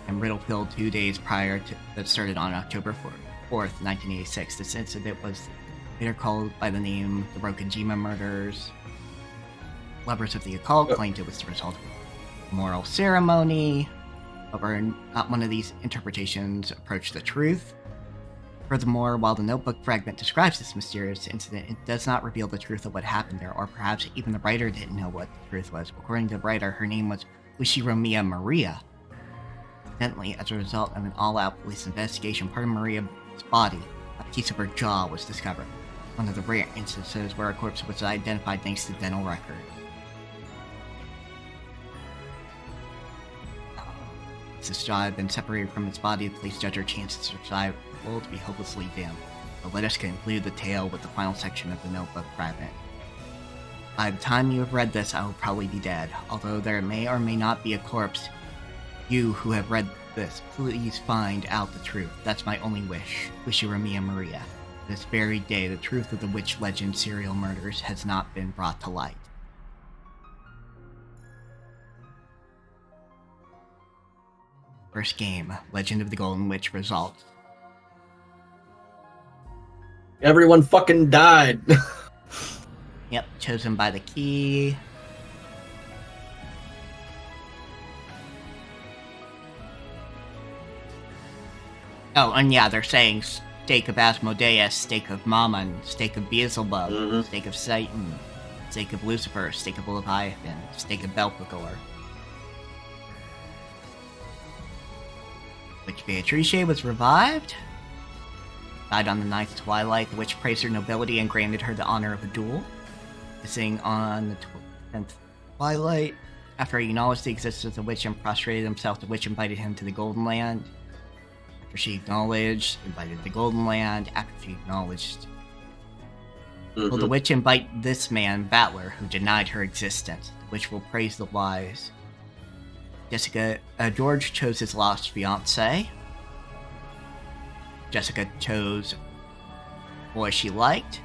and riddle-filled 2 days prior to that started on October 4th, 1986. This incident was later called by the name the Rokkenjima murders. Lovers of the occult claimed it was the result of a moral ceremony. However, not one of these interpretations approached the truth. Furthermore, while the notebook fragment describes this mysterious incident, it does not reveal the truth of what happened there, or perhaps even the writer didn't know what the truth was. According to the writer, her name was Ushiromia Maria. Incidentally, as a result of an all-out police investigation, part of Maria's body, a piece of her jaw, was discovered. One of the rare instances where a corpse was identified thanks to dental records. As this jaw had been separated from its body, the police judged her chances of survival to be hopelessly dim. But let us conclude the tale with the final section of the notebook fragment. By the time you have read this, I will probably be dead. Although there may or may not be a corpse, you who have read this, please find out the truth. That's my only wish. Ushiromia Maria. This very day, the truth of the witch legend serial murders has not been brought to light. First game, Legend of the Golden Witch results. Everyone fucking died. Yep, chosen by the key. Oh, and yeah, they're saying stake of Asmodeus, stake of Mammon, stake of Beelzebub, stake of Satan, stake of Lucifer, stake of Leviathan, stake of Belphegor. Witch Beatrice was revived. Died on the ninth twilight. The witch praised her nobility and granted her the honor of a duel. Missing on the 10th twilight. After he acknowledged the existence of the witch and prostrated himself, the witch invited him to the Golden Land. After she acknowledged, invited the Golden Land. After she acknowledged... Will the witch invite this man, Battler, who denied her existence? The witch will praise the wise. George chose his lost fiancé. Jessica chose boy she liked.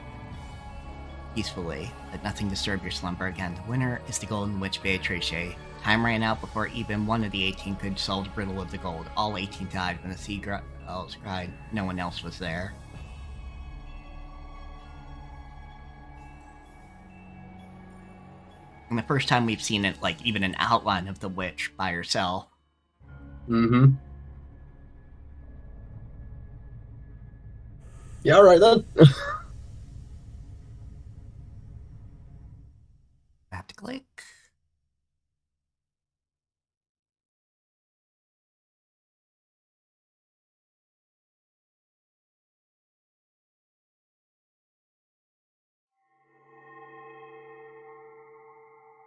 Peacefully, let nothing disturb your slumber again. The winner is the Golden Witch Beatrice. Time ran out before even one of the 18 could solve the riddle of the gold. All 18 died when the seagulls cried. No one else was there. And the first time we've seen it, like, even an outline of the witch by herself. Yeah, alright then. I have to click.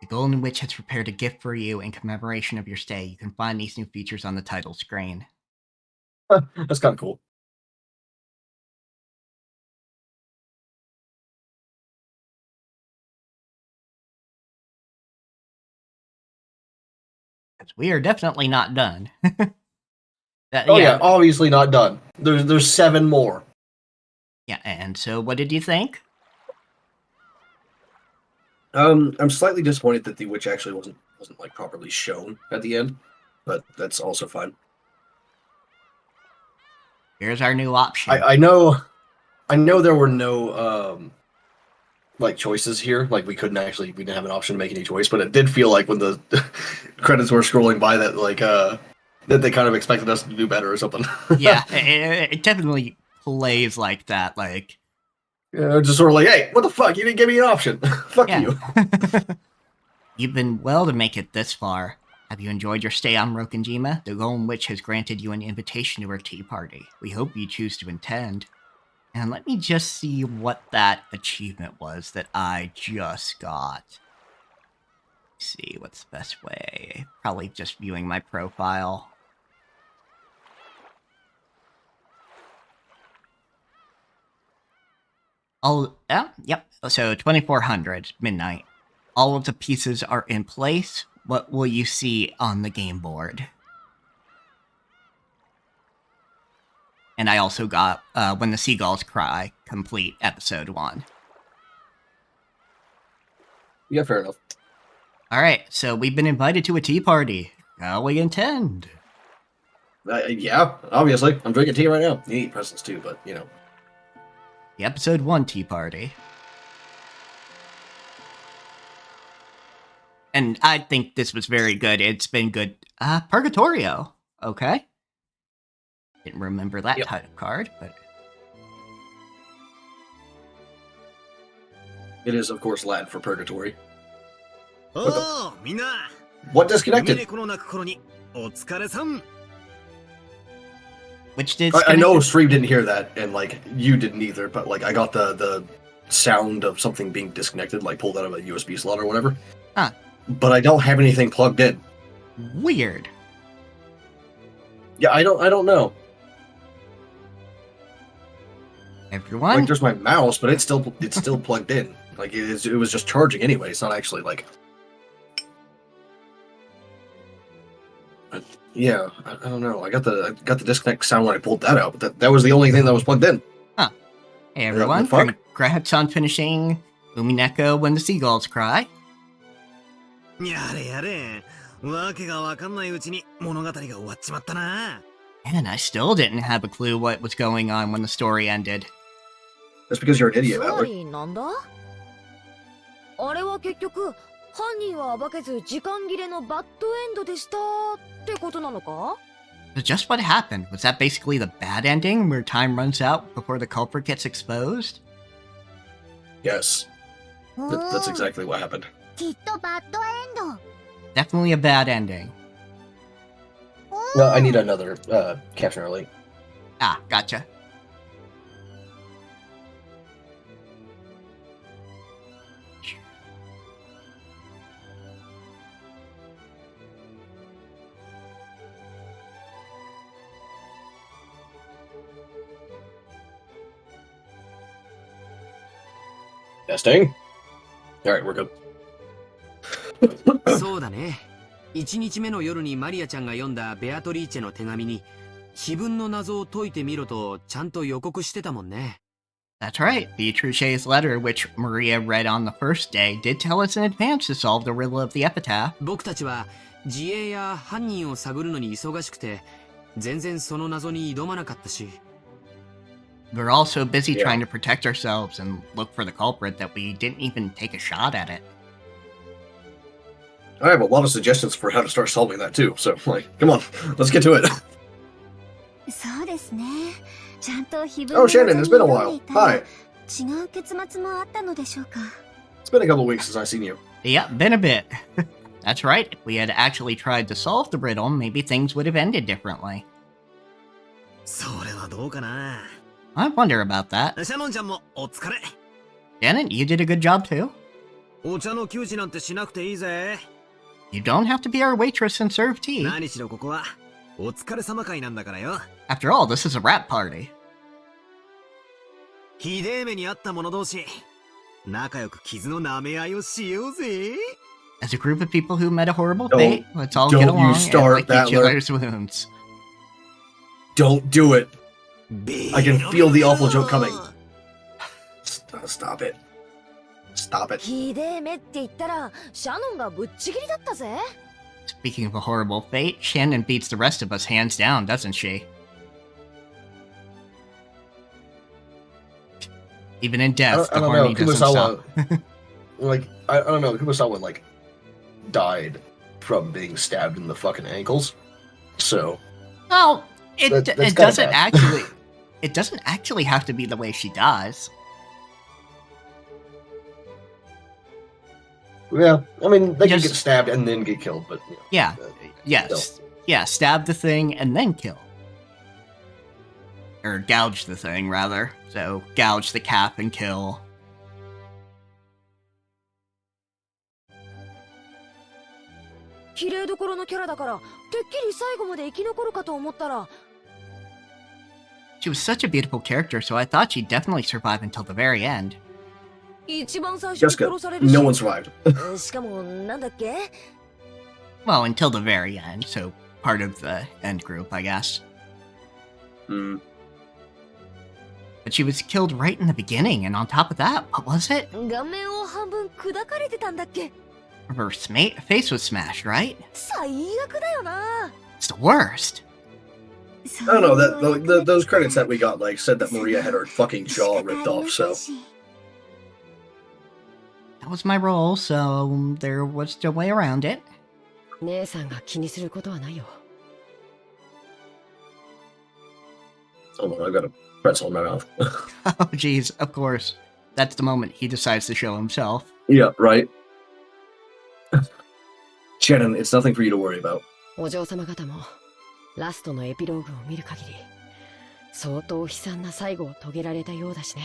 The Golden Witch has prepared a gift for you in commemoration of your stay. You can find these new features on the title screen. That's kind of cool. We are definitely not done. Yeah, obviously not done. There's 7 more. Yeah, and so what did you think? I'm slightly disappointed that the witch actually wasn't like properly shown at the end, but that's also fine. Here's our new option. I know there were no like choices here. Like we didn't have an option to make any choice, but it did feel like when the credits were scrolling by that like that they kind of expected us to do better or something. Yeah, it definitely plays like that. Like, just sort of like, hey, what the fuck? You didn't give me an option. Fuck you. You've been well to make it this far. Have you enjoyed your stay on Rokkenjima? The Golden Witch has granted you an invitation to her tea party. We hope you choose to attend. And let me just see what that achievement was that I just got. Let's see, what's the best way? Probably just viewing my profile. Yep, so 2400, midnight. All of the pieces are in place. What will you see on the game board? And I also got When the Seagulls Cry, complete episode 1. Yeah, fair enough. Alright, so we've been invited to a tea party. How we intend? Yeah, obviously. I'm drinking tea right now. You eat presents too, but, you know. The episode 1 tea party. And I think this was very good. It's been good. Purgatorio. Okay. Didn't remember that type of card, but... It is, of course, Latin for purgatory. Oh, Mina! What disconnected? Which did I know Stream didn't hear that, and, like, you didn't either, but, like, I got the sound of something being disconnected, like, pulled out of a USB slot or whatever. Huh. But I don't have anything plugged in. Weird. Yeah, I don't know. Everyone? Like, there's my mouse, but it's still plugged in. Like, it was just charging anyway. It's not actually, like... Yeah, I don't know. I got the disconnect sound when I pulled that out, but that was the only thing that was plugged in. Huh. Hey everyone, congrats on finishing Umineko When the Seagulls Cry. And I still didn't have a clue what was going on when the story ended. That's because you're an idiot, Valerie. あれは結局犯人は暴けず時間切れのバッドエンドでしたってことなのか？ So just what happened? Was that basically the bad ending, where time runs out before the culprit gets exposed? Yes, that's exactly what happened. きっとバッドエンド。 Definitely a bad ending. No, I need another caption early. Ah, gotcha. Testing. All right, we're good. そうだね。1日目の夜にマリアちゃんが読んだベアトリーチェの手紙に、碑文の謎を解いてみろとちゃんと予告してたもんね。That's right. Beatrice's letter, which Maria read on the first day, did tell us in advance to solve the riddle of the epitaph. 僕たちは自衛や犯人を探るのに忙しくて、全然その謎に挑まなかったし。We're all so busy Yeah. trying to protect ourselves and look for the culprit that we didn't even take a shot at it. I have a lot of suggestions for how to start solving that too. So, like, come on, let's get to it. そうですね。ちゃんと碑文 Oh, Shannon, it's been a while. Hi. 違う結末もあったのでしょうか。 It's been a couple weeks since I've seen you. Yeah, been a bit. That's right. If we had actually tried to solve the riddle, maybe things would have ended differently. それはどうかな。 I wonder about that. シャノンちゃんもお疲れ。 Janet, you did a good job too. お茶の給仕なんてしなくていいぜ。 You don't have to be our waitress and serve tea. 何しろここはお疲れ様会なんだからよ。 After all, this is a rap party. ひでえ目にあった者同士、仲良く傷の舐め合いをしようぜ。 As a group of people who met a horrible Don't- fate, let's all don't get you along and start lick that, each other's wounds. Don't do it. I can feel the awful joke coming. Stop it. Stop it. ひでえ目って言ったらシャノンがぶっちぎりだったぜ。 Speaking of a horrible fate, Shannon beats the rest of us hands down, doesn't she? Even in death, the I don't know. harmony doesn't stop. Kumasawa, like, I don't know. Kumasawa, like, died from being stabbed in the fucking ankles. So, Well, it That's it kinda doesn't bad. actually. It doesn't actually have to be the way she dies. yeah. I mean, they can Just- get stabbed and then get killed, but, you know, Yeah. Yes. Yeah. Stab the thing and then kill. Or gouge the thing, rather. So gouge the cap and kill. 綺麗どころのキャラだからてっきり最後まで生き残るかと思ったら She was such a beautiful character, so I thought she'd definitely survive until the very end. 一番最初に Jessica, 殺されるし no one survived. しかもなんだっけ Well, until the very end, so part of the end group, I guess. Hmm. But she was killed right in the beginning, and on top of that, what was it? 顔面を半分砕かれてたんだっけ Her face was smashed, right? 最悪だよな It's the worst. I don't know. Those credits that we got, like, said that Maria had her fucking jaw ripped off, so. That was my role, so there was no way around it. 姉さんが気にすることはないよ Hold on, I've got a pretzel in my mouth. Oh, jeez, of course. That's the moment he decides to show himself. Yeah, right. Shannon, it's nothing for you to worry about. お嬢様方もラストのエピローグを見る限り相当悲惨な最後を遂げられたようだしね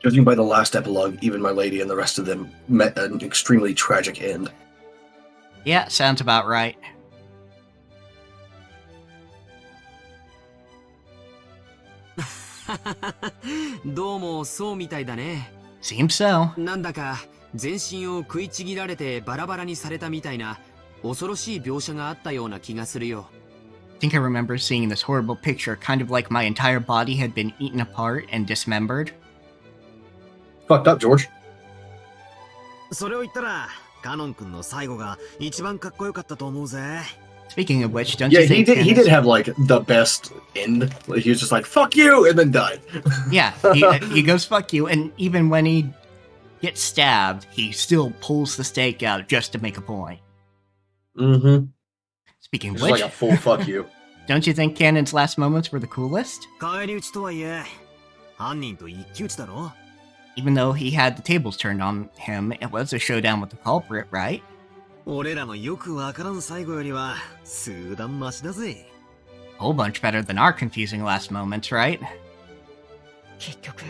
Judging by the last epilogue, even my lady and the rest of them met an extremely tragic end. Yeah, sounds about right. どうもそうみたいだね。 Seems so. なんだか全身を食いちぎられてバラバラにされたみたいな恐ろしい描写があったような気がするよ。 I think I remember seeing this horrible picture, kind of like my entire body had been eaten apart and dismembered. Fucked up, George. それを言ったらカノン君の最後が一番かっこよかったと思うぜ。 Speaking of which, don't Yeah, you think he Janice- did have, like, the best end. Like, he was just like, fuck you, and then died. Yeah, he goes fuck you, and even when he gets stabbed, he still pulls the stake out just to make a point. Mm-hmm. Speaking of Just which, like a full fuck you. don't you think Cannon's last moments were the coolest? 返り討ちとはいえ、犯人と一騎打ちだろ Even though he had the tables turned on him, it was a showdown with the culprit, right? 俺らのよくわからん最後よりは、数段マシだぜ。A whole bunch better than our confusing last moments, right? 結局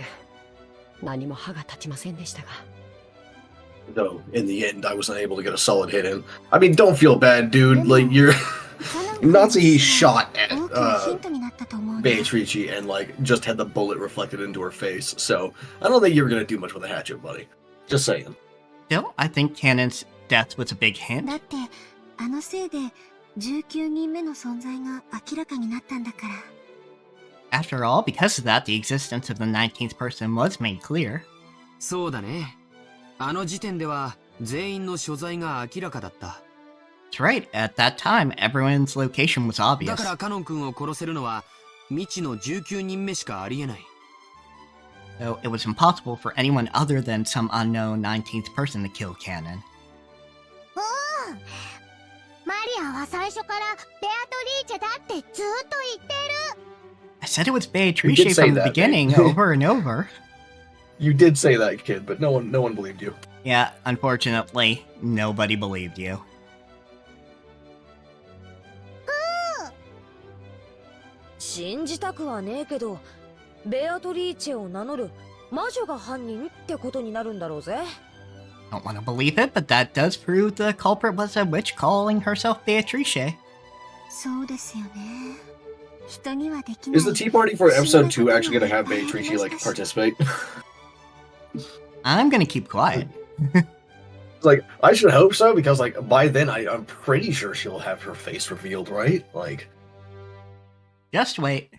何も歯が立ちませんでしたが Though, in the end, I wasn't able to get a solid hit in. I mean, don't feel bad, dude. Like, you're... Natsuhi shot at Beatrice and, like, just had the bullet reflected into her face. So, I don't think you were going to do much with a hatchet, buddy. Just saying. Still, I think Cannon's death was a big hint. だってあのせいで19人目の存在が明らかになったんだから。 After all, because of that, the existence of the 19th person was made clear. そうだね。あの時点では全員の所在が明らかだった。That's right, at that time, everyone's location was だ obvious. からカノン君を殺せるのは未知の19人目しかありえない。 So it was impossible for anyone other than some unknown 19th person to kill Cannon. おお、マリアは最初からベアトリーチェだってずっと言ってる。 I said it was Beatrice You did say from the that, beginning, man. over and over. You did say that, kid, but no one believed you. Yeah, unfortunately, nobody believed you. 信じたくはねえけど、ベアトリーチェを名乗る魔女が犯人ってことになるんだろうぜ。 Don't want to believe it, but that does prove the culprit was a witch calling herself Beatrice. そうですよね。人にはできない。 Is the tea party for episode 2 actually going to have Beatrice, like, participate? I'm gonna keep quiet. Like, I should hope so, because, like, by then, I'm pretty sure she'll have her face revealed, right? Like... Just wait.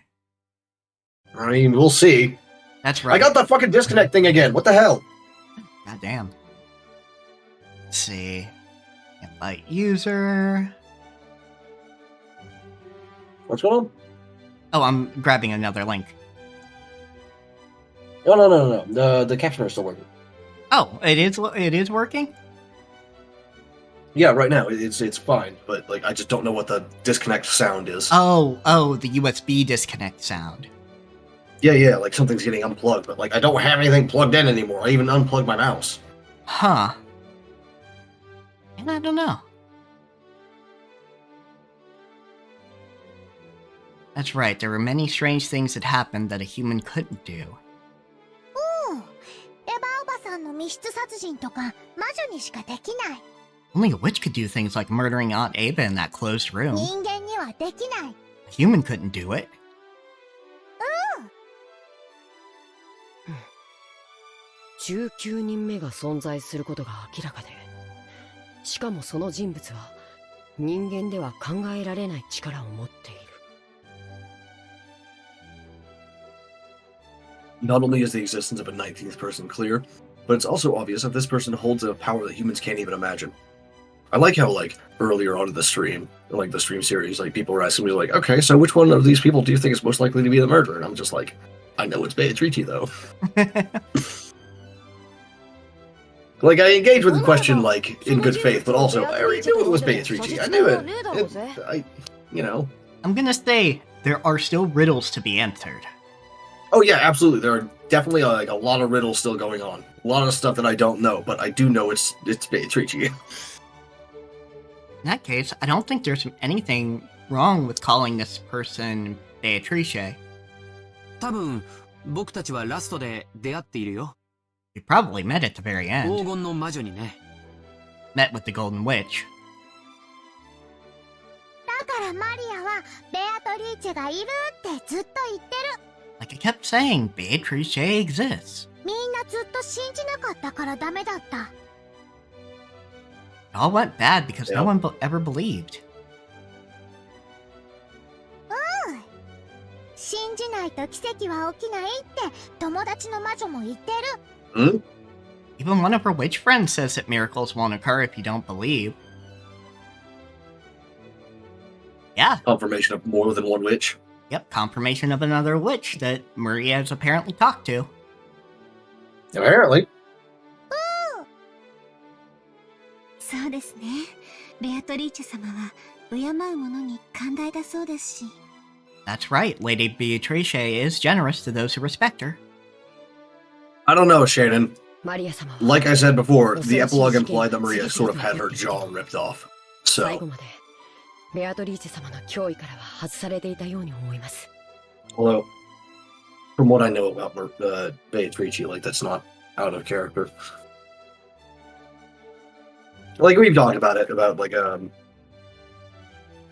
I mean, we'll see. That's right. I got the fucking disconnect thing again. What the hell? God damn. Let's see. Invite user. What's going on? Oh, I'm grabbing another link. No. The captioner is still working. Oh, it is working? Yeah, right now it's fine, but like I just don't know what the disconnect sound is. Oh, the USB disconnect sound. Yeah, like something's getting unplugged, but like I don't have anything plugged in anymore. I even unplugged my mouse. Huh. And I don't know. That's right, there were many strange things that happened that a human couldn't do. おお、エヴァおばさんの密室殺人とか魔女にしかできない。 Only a witch could do things like murdering Aunt Ava in that closed room. 人間にはできない。 A human couldn't do it. 19人目が存在することが明らかで、しかもその人物は人間では考えられない力を持っている。 Not only is the existence of a 19th person clear, but it's also obvious that this person holds a power that humans can't even imagine. I like how, like, earlier on in the stream, like the stream series, like people were asking me, like, okay, so which one of these people do you think is most likely to be the murderer? And I'm just like, I know it's Beatrice, though. Like, I engaged with the question, like, in good faith, but also, I already knew it was Beatrice. I knew it. You know. I'm gonna say, there are still riddles to be answered. Oh yeah, absolutely. There are definitely like a lot of riddles still going on. A lot of stuff that I don't know, but I do know it's Beatrice. In that case, I don't think there's anything wrong with calling this person Beatrice. 多分僕たちはラストで出会っているよ。 We probably met at the very end. 黄金の魔女にね。 Met with the Golden Witch. だからマリアはベアトリーチェがいるってずっと言ってる。 Like I kept saying, Beatrice exists. みんなずっと信じなかったからダメだった。 It all went bad because no Yep. one ever believed. 信じないと奇跡は起きないって友達の魔女も言ってる。Hmm? Even one of her witch friends says that miracles won't occur if you don't believe. Yeah, Confirmation of more than one witch. yep, confirmation of another witch that Maria has apparently talked to. Apparently. そうですね。ベアトリーチェ様は敬う者に寛大だそうですし。That's right, Lady Beatrice is generous to those who respect her. I don't know, Shannon. マリア様は Like I said before, 恐 the ろしい epilogue 事件 implied that Maria 次 sort 々 of と had 起 her こってきて jaw ripped off. 最後 So, までベアトリーチェ様の脅威からは外されていたように思います。 although, from what I know about Beatrice, like, that's not out of character. Like, we've talked about it, about, like,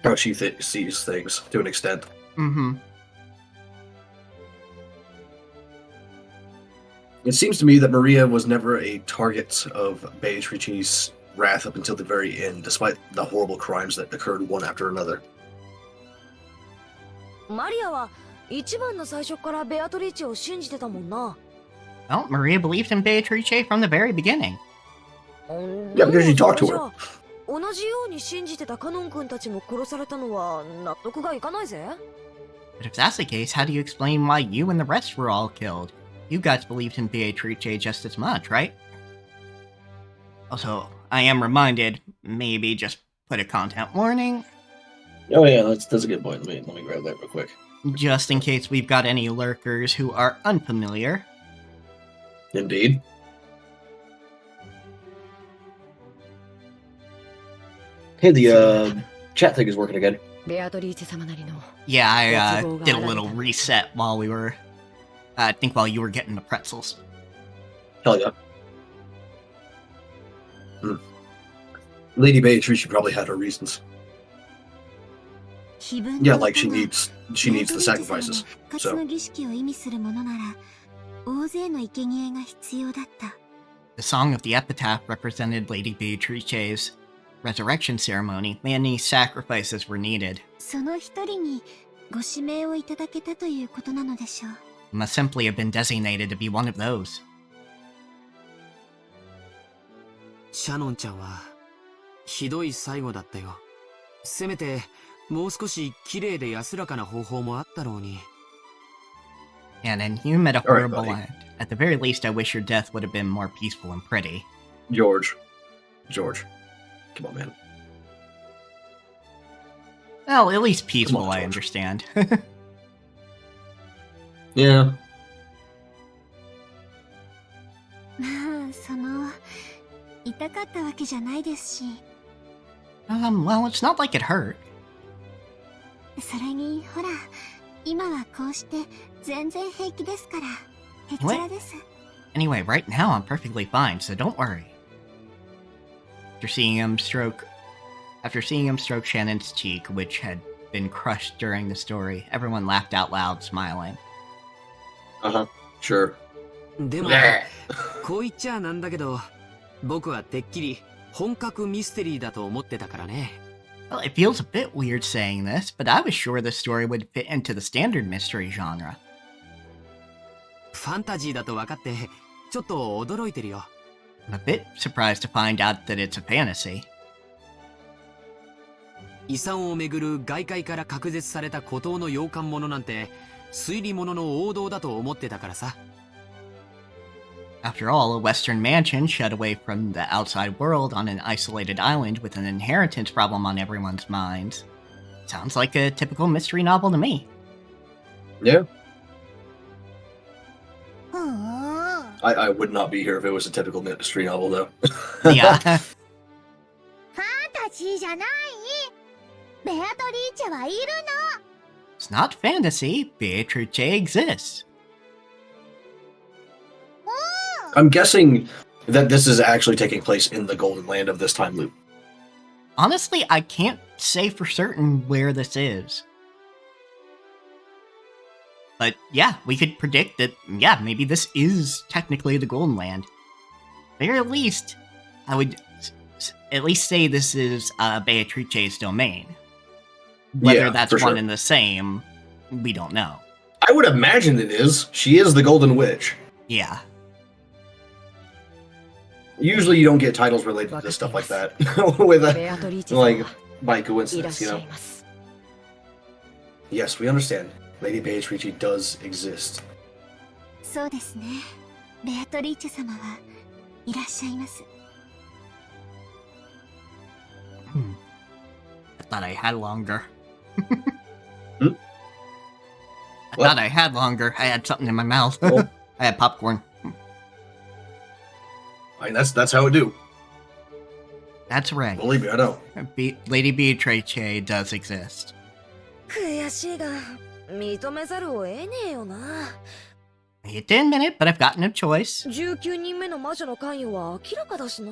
how she sees things to an extent. Mm-hmm. It seems to me that Maria was never a target of Beatrice's wrath up until the very end, despite the horrible crimes that occurred one after another. マリアは一番の最初からベアトリーチェを信じてたもんな。 Well, Maria believed in Beatrice from the very beginning. Yeah, because you talked to her. 同じように信じてたカノン君たちも殺されたのは納得がいかないぜ。 But if that's the case, how do you explain why you and the rest were all killed? You guys believed in Beatrice just as much, right? Also, I am reminded, maybe just put a content warning, Oh yeah, that's a good point. Let me grab that real quick. just in case we've got any lurkers who are unfamiliar. Indeed. Hey, the chat thing is working again. ベアトリーチェ様なりの Yeah, I did a little reset while we were, I think while you were getting the pretzels. Hell yeah. Lady Beatrice probably had her reasons. Yeah, like she needs the sacrifices. 復活の儀式を意味するものなら、大勢の生贄が必要だった。 The Song of the Epitaph represented Lady Beatrice's resurrection ceremony. Many sacrifices were needed. その一人にご指名をいただけたということなのでしょう。 You must simply have been designated to be one of those. シャノンちゃんはひどい最後だったよ。せめてもう少し綺麗で安らかな方法もあったろうに。 And then you met a All right, horrible buddy. end. At the very least, I wish your death would have been more peaceful and pretty. George. Come on, man. Well, at least peaceful, Come on, I George. understand. Yeah. まあ、痛かったわけじゃないですし。Well, it's not like it hurt. それに、ほら、今はこうして全然平気ですから。へっちゃらです。 Anyway, right now I'm perfectly fine, so don't worry. After seeing him stroke Shannon's cheek, which had been crushed during the story, everyone laughed out loud, smiling. Uh-huh. Sure. でもこう言っちゃなんだけど、僕はてっきり本格ミステリーだと思ってたからね。 Well, it feels a bit weird saying this, but I was sure the story would fit into the standard mystery genre. ファンタジーだと分かってちょっと驚いてるよ。 I'm a bit surprised to find out that it's a fantasy. 遺産をめぐる外界から隔絶された孤島の洋館物なんて推理物の王道だと思ってたからさ。 After all, a Western mansion shut away from the outside world on an isolated island with an inheritance problem on everyone's minds. Sounds like a typical mystery novel to me. Yeah. ほう。 I would not be here if it was a typical mystery novel, though. Yeah. ファンタジーじゃない。ベアトリーチェはいる It's not fantasy. Beatrice exists. I'm guessing that this is actually taking place in the Golden Land of this time loop. Honestly, I can't say for certain where this is. But yeah, we could predict that, yeah, maybe this is technically the Golden Land. Very least, I would at least say this is Beatrice's domain. Whether Yeah, that's for one sure. and the same, we don't know. I would imagine it is. She is the Golden Witch. Yeah. Usually you don't get titles related to stuff like that. With ベアトリーチェ like 様 by いらっ coincidence, し you ゃ know? います。 Yes, we understand. Lady Beatrice does exist. そうですね。ベアトリーチェ様はいらっしゃいます。I thought I had longer. Hmm? I thought I had longer. I had something in my mouth. Oh. I had popcorn. I mean, that's how it do. That's right. Believe me, I know. Lady Beatrice does exist. 悔しいが、認めざるを得ねえよな。I hate to admit it, but I've got no choice. 19人目の魔女の関与は明らかだしな。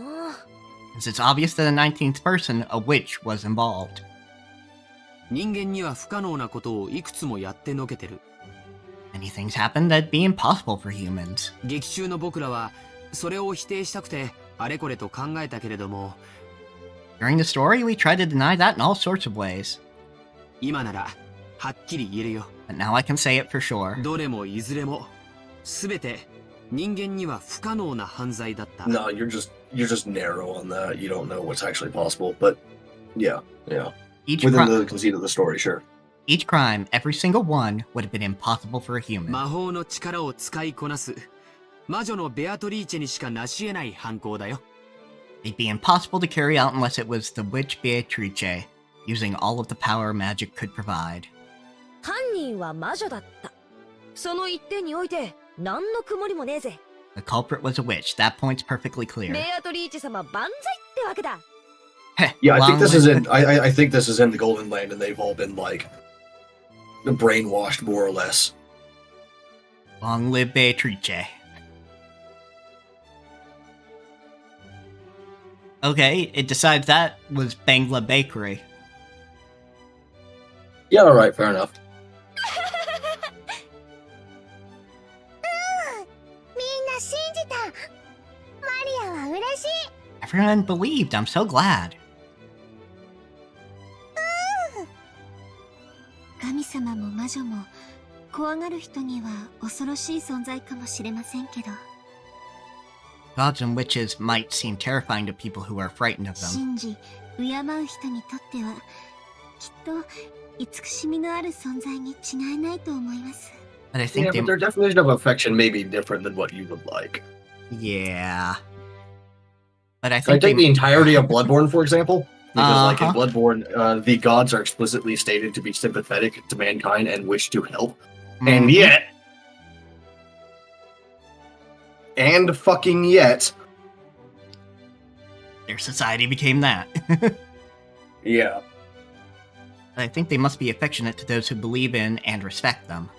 As it's obvious that the 19th person, a witch, was involved. 人間には不可能なことをいくつもやってのけてる。 Many things happen that'd be impossible for humans. 劇中の僕らはそれを否定したくてあれこれと考えたけれども、 During the story, we try to deny that in all sorts of ways. 今ならはっきり言えるよ。 But now I can say it for sure. どれもいずれも全て人間には不可能な犯罪だった。 No, you're just narrow on that. You don't know what's actually possible. But yeah. Each Within the conceit of the story, sure. Each crime, every single one, would have been impossible for a human. 魔法の力を使いこなす魔女のベアトリーチェにしか成し得ない犯行だよ。 They'd be impossible to carry out unless it was the witch Beatrice, using all of the power magic could provide. 犯人は魔女だった。その一点において何の曇りもねえぜ。 The culprit was a witch. That point's perfectly ベ clear. アトリーチェ様万歳ってわけだ。 Yeah, I think Long this is live- in. I think this is in the Golden Land, and they've all been like brainwashed more or less. Long live Beatrice. Okay, it decides that was Bangla Bakery. Yeah, all right, fair enough. みんな信じた。マリアは嬉しい。 Everyone believed. I'm so glad. 神様も魔女も怖がる人には恐ろしい存在かもしれませんけど、 Gods and witches might seem terrifying to people who are frightened of them. 信じ敬う人にとってはきっと慈しみのある存在に違いないと思います。 But I think Yeah, but their definition of affection may be different than what you would like. Yeah. But I Can I think take the entirety of Bloodborne, for example? Because, like, in Uh-huh. Bloodborne, the gods are explicitly stated to be sympathetic to mankind and wish to help. Mhm. And yet... And fucking yet... Their society became that. Yeah. I think they must be affectionate to those who believe in and respect them.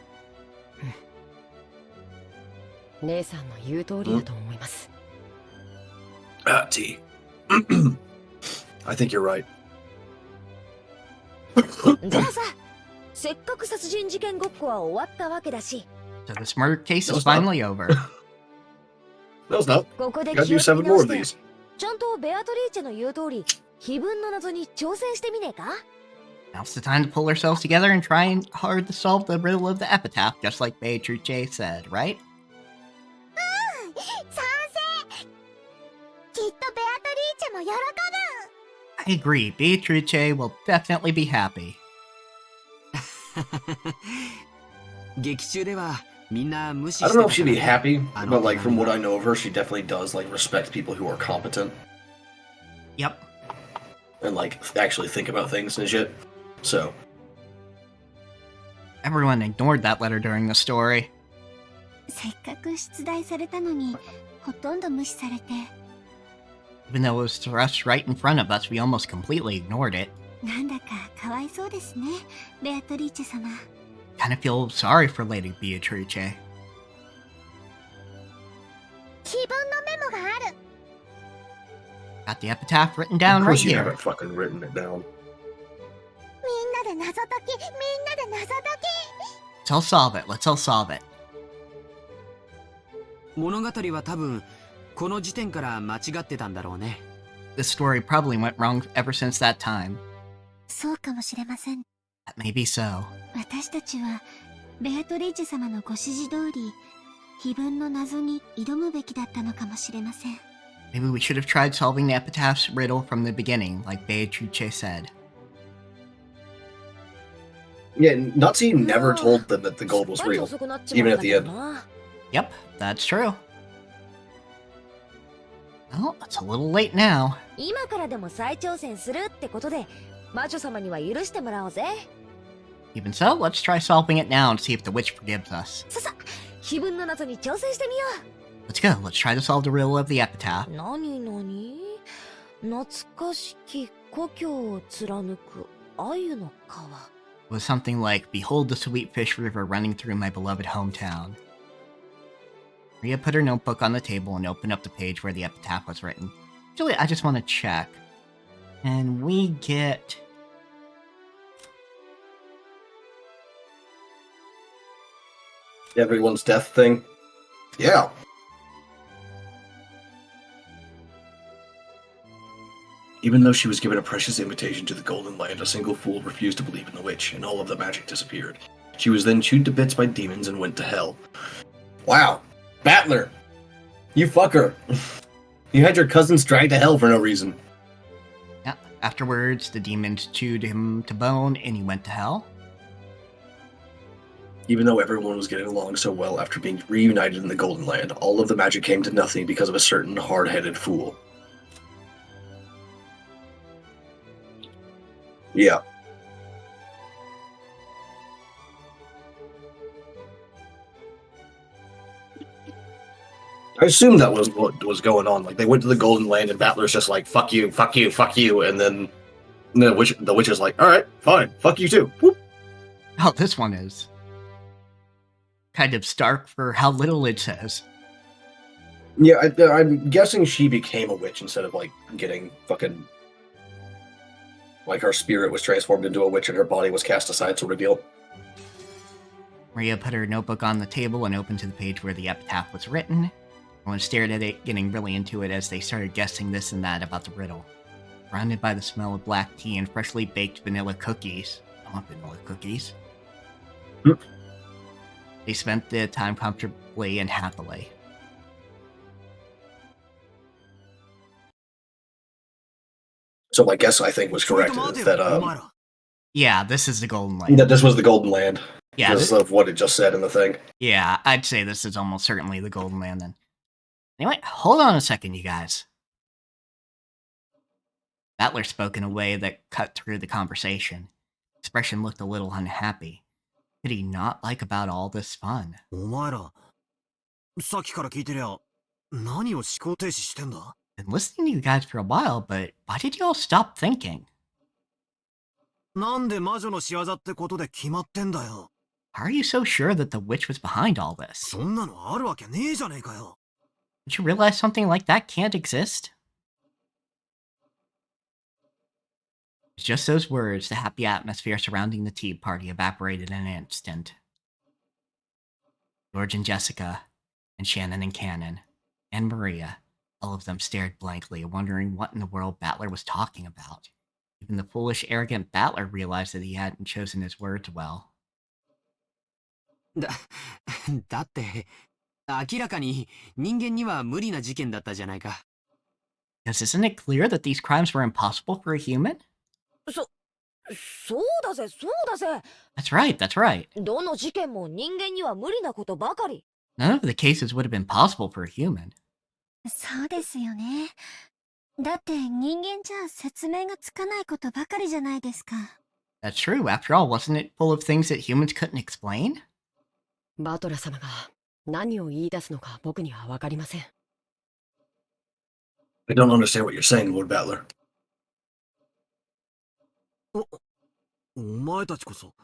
姉さんの言う通りだと思います。 T. I think you're right. じゃあさ、せっかく殺人事件ごっこは終わったわけだし、 So this murder case No, is it's not. finally over. No, it's not. ここで Gotta 気を do つけ 7 more 直 of して these. ちゃんとベアトリーチェの言う通り、碑文の謎に挑戦してみねえか？ Now's the time to pull ourselves together and try hard to solve the riddle of the epitaph, just like Beatrice said, right? 賛成。きっとベアトリーチェも喜ぶ。 I agree. Beatrice will definitely be happy. 劇中ではみんな無視 I し don't て know た if she'd から be ね。 happy, I but don't like from know. what I know of her, she definitely does like respect people who are competent Yep. and like actually think about things and shit. So Everyone ignored that letter during the story. せっかく出題されたのにほとんど無視されて、 Even though it was thrust right in front of us, we almost completely ignored it. なんだかかわいそうですね、ベアトリーチェ様。 Kind of feel sorry for Lady Beatrice. 碑文のメモがある。 Got the epitaph written of down right course you here. haven't fucking written it down. みんなで謎解き、みんなで謎解 Let's all solve it. Let's all solve it. 物語は多分この時点から間違ってたんだろうね。 This story probably went wrong ever since that time. そうかもしれません。 That may be so. 私たちはベアトリーチェ様のご指示通り碑文の謎に挑むべきだったのかもしれません。 Maybe we should have tried solving the epitaph's riddle from the beginning, like Beatrice said. Yeah, Nazi never No. told them that the gold was やっぱり real. 遅くなっちまった Even at the けど end. な。 Yep, that's true. Well, it's a little late now. 今からでも再挑戦するってことで、魔女様には許してもらおうぜ。Even so, let's try solving it now and see if the witch forgives us. 碑文の謎に挑戦してみよ Let's go, let's try to solve the riddle of the epitaph. う。なになに？懐かしき故郷を貫く鮎の川。It was something like, "Behold the sweet fish river running through my beloved hometown." Maria put her notebook on the table and opened up the page where the epitaph was written. Actually, I just want to check. And we get... Everyone's death thing? Yeah. Even though she was given a precious invitation to the Golden Land, a single fool refused to believe in the witch, and all of the magic disappeared. She was then chewed to bits by demons and went to hell. Wow. Battler! You fucker! You had your cousins dragged to hell for no reason. Yeah. Afterwards, the demons chewed him to bone and he went to hell. Even though everyone was getting along so well after being reunited in the Golden Land, all of the magic came to nothing because of a certain hard-headed fool. Yeah. I assume that was what was going on. Like, they went to the Golden Land and Battler's just like, fuck you, fuck you, fuck you, and then the witch is like, alright, fine, fuck you too. Whoop. Oh, this one is kind of stark for how little it says. Yeah, I'm guessing she became a witch instead of, like, getting fucking... Like, her spirit was transformed into a witch and her body was cast aside sort of deal. Maria put her notebook on the table and opened to the page where the epitaph was written. Everyone stared at it, getting really into it as they started guessing this and that about the riddle. Surrounded by the smell of black tea and freshly baked vanilla cookies. I want vanilla cookies. They spent the time comfortably and happily. So my guess, I think, was correct. Is that, yeah, this is the Golden Land. That this was the Golden Land. Yeah, because of what it just said in the thing. Yeah, I'd say this is almost certainly the Golden Land then. Anyway, hold on a second, you guys. Battler spoke in a way that cut through the conversation. His expression looked a little unhappy. What did he not like about all this fun? お前ら、さっきから聞いてりゃ、何を思考停止してんだ? Been listening to you guys for a while, but why did you all stop thinking? なんで魔女の仕業ってことで決まってんだよ? How are you so sure that the witch was behind all this? そんなのあるわけねえじゃねえかよ. Don't you realize something like that can't exist? With just those words, the happy atmosphere surrounding the tea party evaporated in an instant. George and Jessica, and Shannon and Cannon, and Maria, all of them stared blankly, wondering what in the world Battler was talking about. Even the foolish, arrogant Battler realized that he hadn't chosen his words well. だって、明らかに人間には無理な事件だったじゃないか。Because isn't it clear that these crimes were impossible for a human? そうだぜ、そうだぜ。That's right, that's right. どの事件も人間には無理なことばかり。None of the cases would have been possible for a human. そうですよね。だって人間じゃ説明がつかないことばかりじゃないですか。That's true. After all, wasn't it full of things that humans couldn't explain? バトラ様が何を言い出すのか僕にはわかりません。I don't understand what you're saying, Lord Battler. お前たちこそ、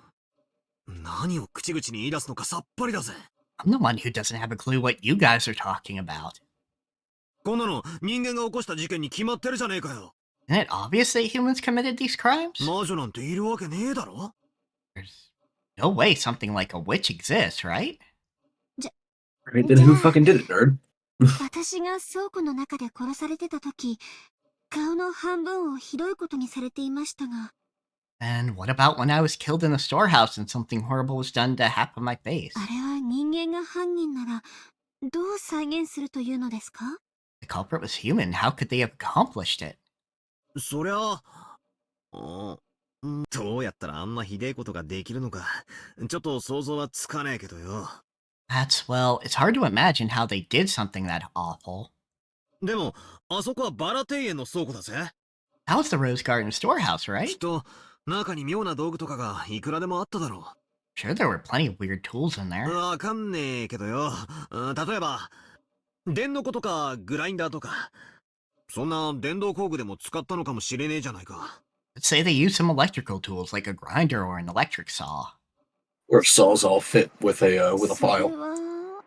何を口々に言い出すのかさっぱりだぜ。I'm the one who doesn't have a clue what you guys are talking about. こんなの人間が起こした事件に決まってるじゃねえかよ。Isn't it obvious that humans committed these crimes? 魔女なんているわけねえだろ? There's no way something like a witch exists, right? Right, then who fucking did it, nerd? 私が倉庫の中で殺されてた時、顔の半分をひどいことにされていましたが。And what about when I was killed in the storehouse and something horrible was done to half of my face? あれは人間が犯人なら、どう再現するというのですか? The culprit was human. How could they have accomplished it? そりゃ、どうやったらあんなひでえことができるのか、ちょっと想像はつかねえけどよ。Well, it's hard to imagine how they did something that awful. でも、あそこはバラ庭園の倉庫だぜ。That was the Rose Garden storehouse, き right? っと、中に妙な道具とかがいくらでもあっただろ Sure, there were plenty of weird tools in う。 there. わかんねえけどよ。例えば、電の子とかグラインダーとか。そんな電動工具でも使ったのかもしれねえじゃないか。Let's say they used some electrical tools like a grinder or an electric saw. Or saws all fit with a それ file. は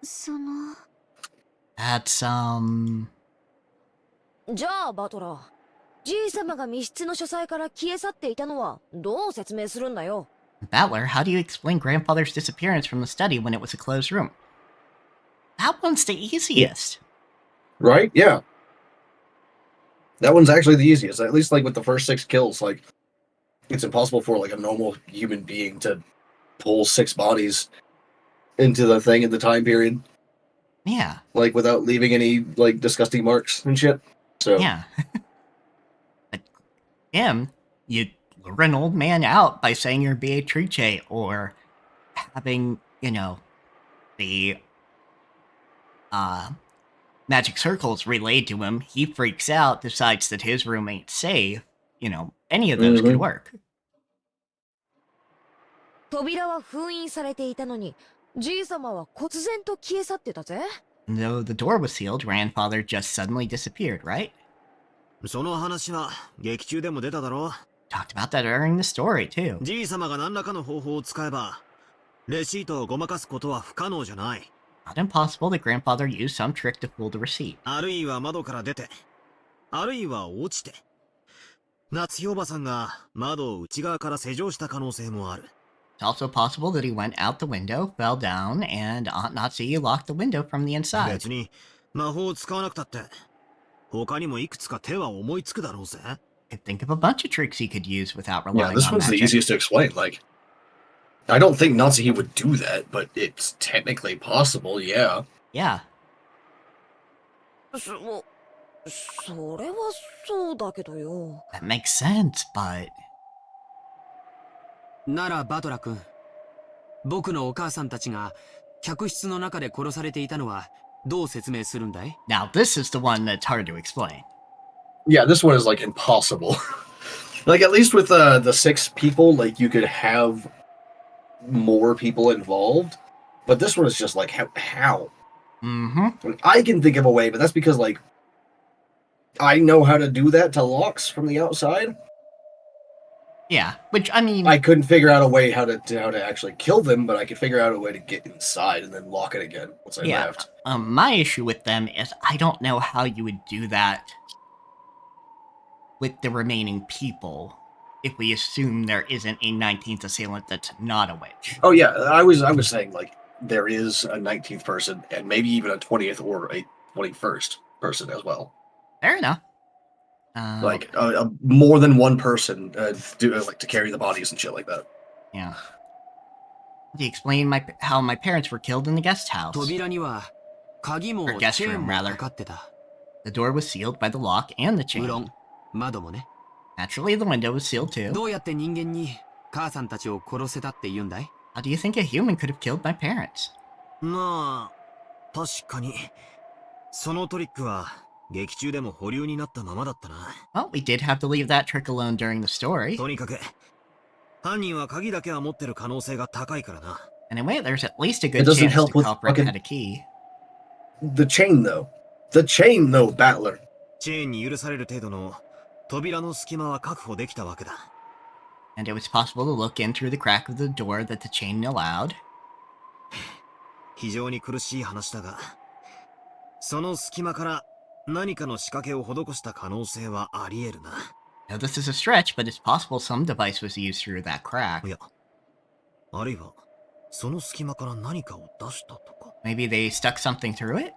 その That's, じゃあバトラー、じい様が密室の書斎から消え去っていたのはどう説明するんだよ。 Battler, how do you explain grandfather's disappearance from the study when it was a closed room? That one's the easiest. Right? Yeah. That one's actually the easiest. At least like with the first 6 kills, like it's impossible for like a normal human being to pull 6 bodies into the thing in the time period. Yeah. Like without leaving any like disgusting marks and shit. So Yeah. But him, you lure an old man out by saying you're Beatrice or having, you know, the magic circles relayed to him. He freaks out, decides that his room ain't safe. You know, any of those could work. 扉は封印されていたのに、じい様は忽然と消え去ってたぜ。 And though the door was sealed, grandfather just suddenly disappeared, right? その話は劇中でも出ただろ。 Talked about that during the story, too. じい様が何らかの方法を使えば、レシートをごまかすことは不可能じゃない。Not impossible that grandfather used some trick to fool the receipt. あるいは窓から出て、あるいは落ちて。夏日おばさんが窓を内側から施錠した可能性もある。 It's also possible that he went out the window, fell down, and Aunt Natsuki locked the window from the inside. 別に魔法を使わなくたって、他にもいくつか手は思いつくだろうぜ。Could think of a bunch of tricks he could use without yeah, relying this on one's the magic. easiest to explain. Like I don't think Natsuki would do that, but it's technically possible, yeah. Yeah. それはそうだけどよ。 That makes sense, but... ならバトラ君、僕のお母さんたちが客室の中で殺されていたのはどう説明するんだい？ Now this is the one that's hard to explain. Yeah, this one is like impossible. Like at least with the 6 people, like you could have more people involved, but this one is just like how? Mm-hmm. I can think of a way, but that's because like I know how to do that to locks from the outside. Yeah, which, I mean... I couldn't figure out a way how to actually kill them, but I could figure out a way to get inside and then lock it again once I left. My issue with them is I don't know how you would do that with the remaining people if we assume there isn't a 19th assailant that's not a witch. Oh yeah, I was saying like there is a 19th person and maybe even a 20th or a 21st person as well. Fair enough. Like more than one person like to carry the bodies and shit like that. Yeah. Do you explain how my parents were killed in the guest house? 扉には鍵も Or guest チェー room, ンも rather. かかってた。 The door was sealed by the lock and the 無 chain. 論、窓もね。 Naturally, the window was sealed too. どうやって人間に母さんたちを殺せたって言うんだい？ How do you think a human could have killed my parents? まあ、確かに。そのトリックは劇中でも保留になったままだったな。Well, we did have to leave that trick alone during the story. とにかく、犯人は鍵だけは持ってる可能性が高いからな。 Anyway, there's at least a It good doesn't chance help the with culprit fucking- had a key. The chain though, Battler. チェーンに許される程度の扉の隙間は確保できたわけだ。And it was possible to look in through the crack of the door that the chain allowed. 非常に苦しい話だが、その隙間から何かの仕掛けを施した可能性はあり得るな。Now, this is a stretch, but it's possible some device was used through that crack. いや、あるいは、その隙間から何かを出したとか。 Maybe they stuck something through it?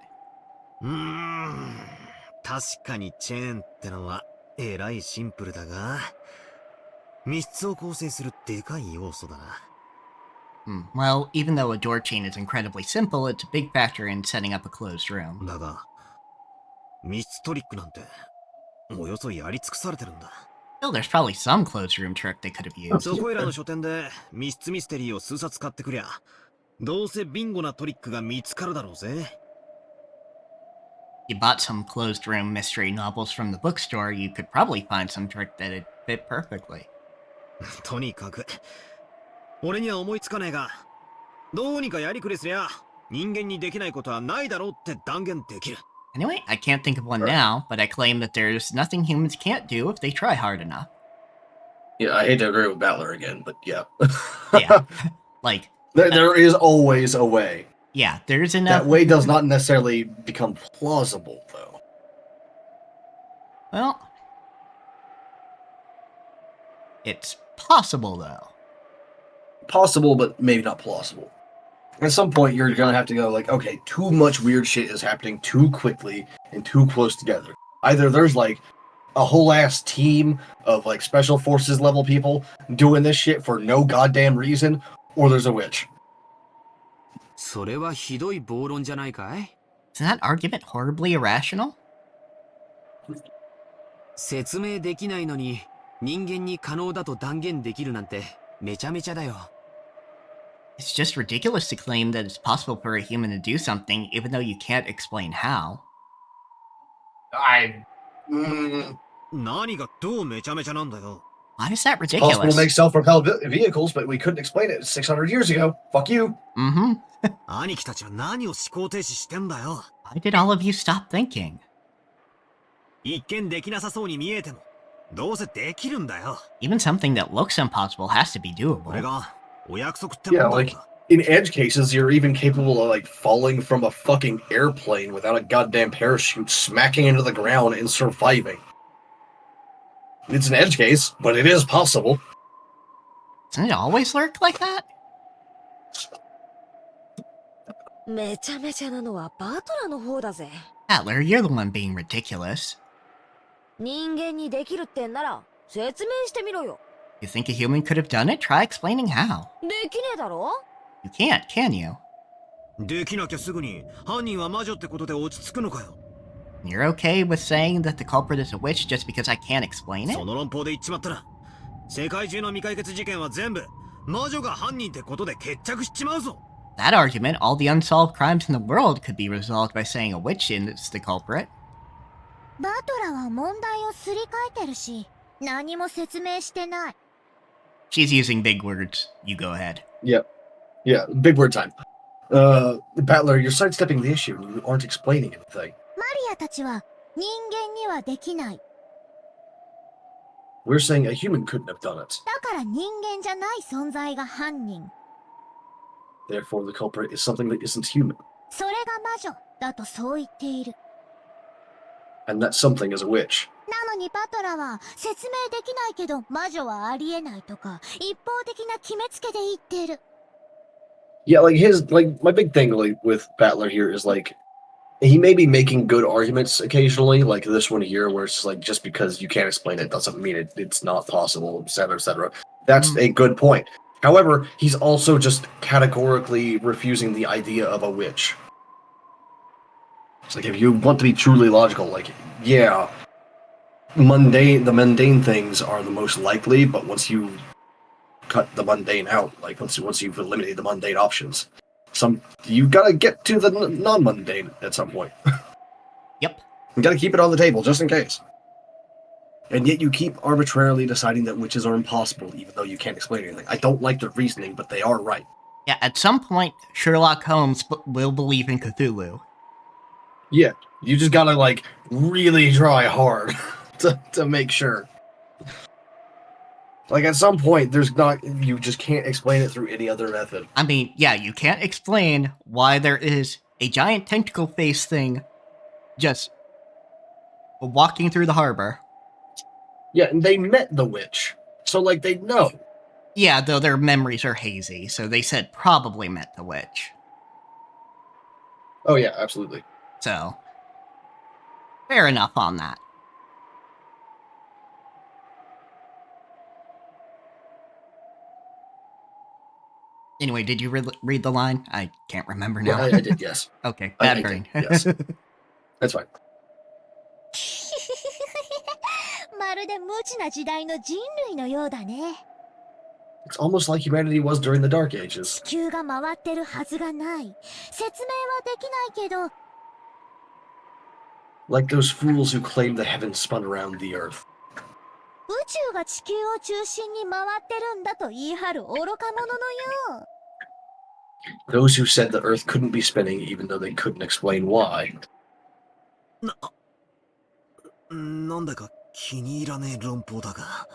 確かにチェーンってのは、えらいシンプルだが、密室を構成するでかい要素だな。Well, even though a door chain is incredibly simple, it's a big factor in setting up a closed room. だが、密室トリックなんて、およそやり尽くされてるんだ。Still, there's probably some closed room trick they could have used. そこいらの書店で密室ミステリーを数冊買ってくりゃ、どうせビンゴなトリックが見つかるだろうぜ。you bought some closed room mystery novels from the bookstore, you could probably find some trick that'd fit perfectly. とにかく、俺には思いつかねえが、どうにかやりくりすりゃ、人間にできないことはないだろうって断言できる。Anyway, I can't think of one now, but I claim that there's nothing humans can't do if they try hard enough. Yeah, I hate to agree with Battler again, but yeah. Yeah. Like... There is always a way. Yeah, there's enough... That way does not necessarily become plausible, though. Well... It's possible, though. Possible, but maybe not plausible. At some point, you're gonna have to go like, okay, too much weird shit is happening too quickly and too close together. Either there's like a whole ass team of like special forces level people doing this shit for no goddamn reason, or there's a witch. それはひどい暴論じゃないかい? Isn't that argument horribly irrational? 説明できないのに人間に可能だと断言できるなんてめちゃめちゃだよ。It's just ridiculous to claim that it's possible for a human to do something even though you can't explain how. 何がどうめちゃめちゃなんだよ。Why is that It's possible ridiculous? to make self-propelled vehicles, but we couldn't explain it 600 years ago. Fuck you. Mm-hmm. 兄貴たちは何を思考停止してんだよ。Why did all of you stop thinking? 一見できなさそうに見えても、どうせできるんだよ。Even something that looks impossible has to be これ doable. がお約束ってもん Yeah, だ like in edge cases, you're even capable of like falling from a fucking airplane without a goddamn parachute, smacking into the ground and surviving. It's an edge case, but it is possible. Doesn't it always lurk like that? めちゃめちゃなのはバトラの方だぜ。Atler, you're the one being ridiculous. 人間にできるってんなら説明してみろよ。 You think a human could have done it? Try explaining how. できねえだろ？ You can't, can you? できなきゃすぐに犯人は魔女ってことで落ち着くのかよ。You're okay with saying that the culprit is a witch just because I can't explain it? その論法で言っちまったら、世界中の未解決事件は全部魔女が犯人ってことで決着しちまうぞ。That argument, all the unsolved crimes in the world could be resolved by saying a witch is the culprit. バトラは問題をすり替えてるし、何も説明してない。She's using big words. You go ahead. Yep. Yeah, big word time. Battler, you're sidestepping the issue and you aren't explaining anything. マリアたちは人間にはできない。We're saying a human couldn't have done it. だから人間じゃない存在が犯人。Therefore, the culprit is something that isn't human. それが魔女だとそう言っている。And that something is a witch. なのにバトラは説明できないけど魔女はありえないとか一方的な決めつけで言ってる。Yeah, like my big thing like with Battler here is like he may be making good arguments occasionally, like this one here, where it's like just because you can't explain it doesn't mean it's not possible, etc., etc. That's a good point. However, he's also just categorically refusing the idea of a witch. It's like if you want to be truly logical, like yeah, the mundane things are the most likely, but once you cut the mundane out, like once you've eliminated the mundane options, you gotta get to the non-mundane at some point. Yep. You gotta keep it on the table just in case. And yet you keep arbitrarily deciding that witches are impossible, even though you can't explain anything. I don't like the reasoning, but they are right. Yeah, at some point, Sherlock Holmes will believe in Cthulhu. Yeah, you just gotta like really try hard to make sure. Like at some point, you just can't explain it through any other method. I mean, yeah, you can't explain why there is a giant tentacle face thing just walking through the harbor. Yeah, and they met the witch, so like they know. Yeah, though their memories are hazy, so they said probably met the witch. Oh yeah, absolutely. So, fair enough on that. Anyway, did you read the line? I can't remember now. Yeah, I did, yes. Okay, bad brain. Yes. That's fine. まるで無知な時代の人類のようだね。It's almost like humanity was during the Dark Ages. 地球が回ってるはずがない。説明はできないけど、Like those fools who claim the heavens spun around the earth. 宇宙が地球を中心に回ってるんだと言い張る愚か者のよ。Those who said the earth couldn't be spinning even though they couldn't explain why. なんだか気に入らねえ論法だが。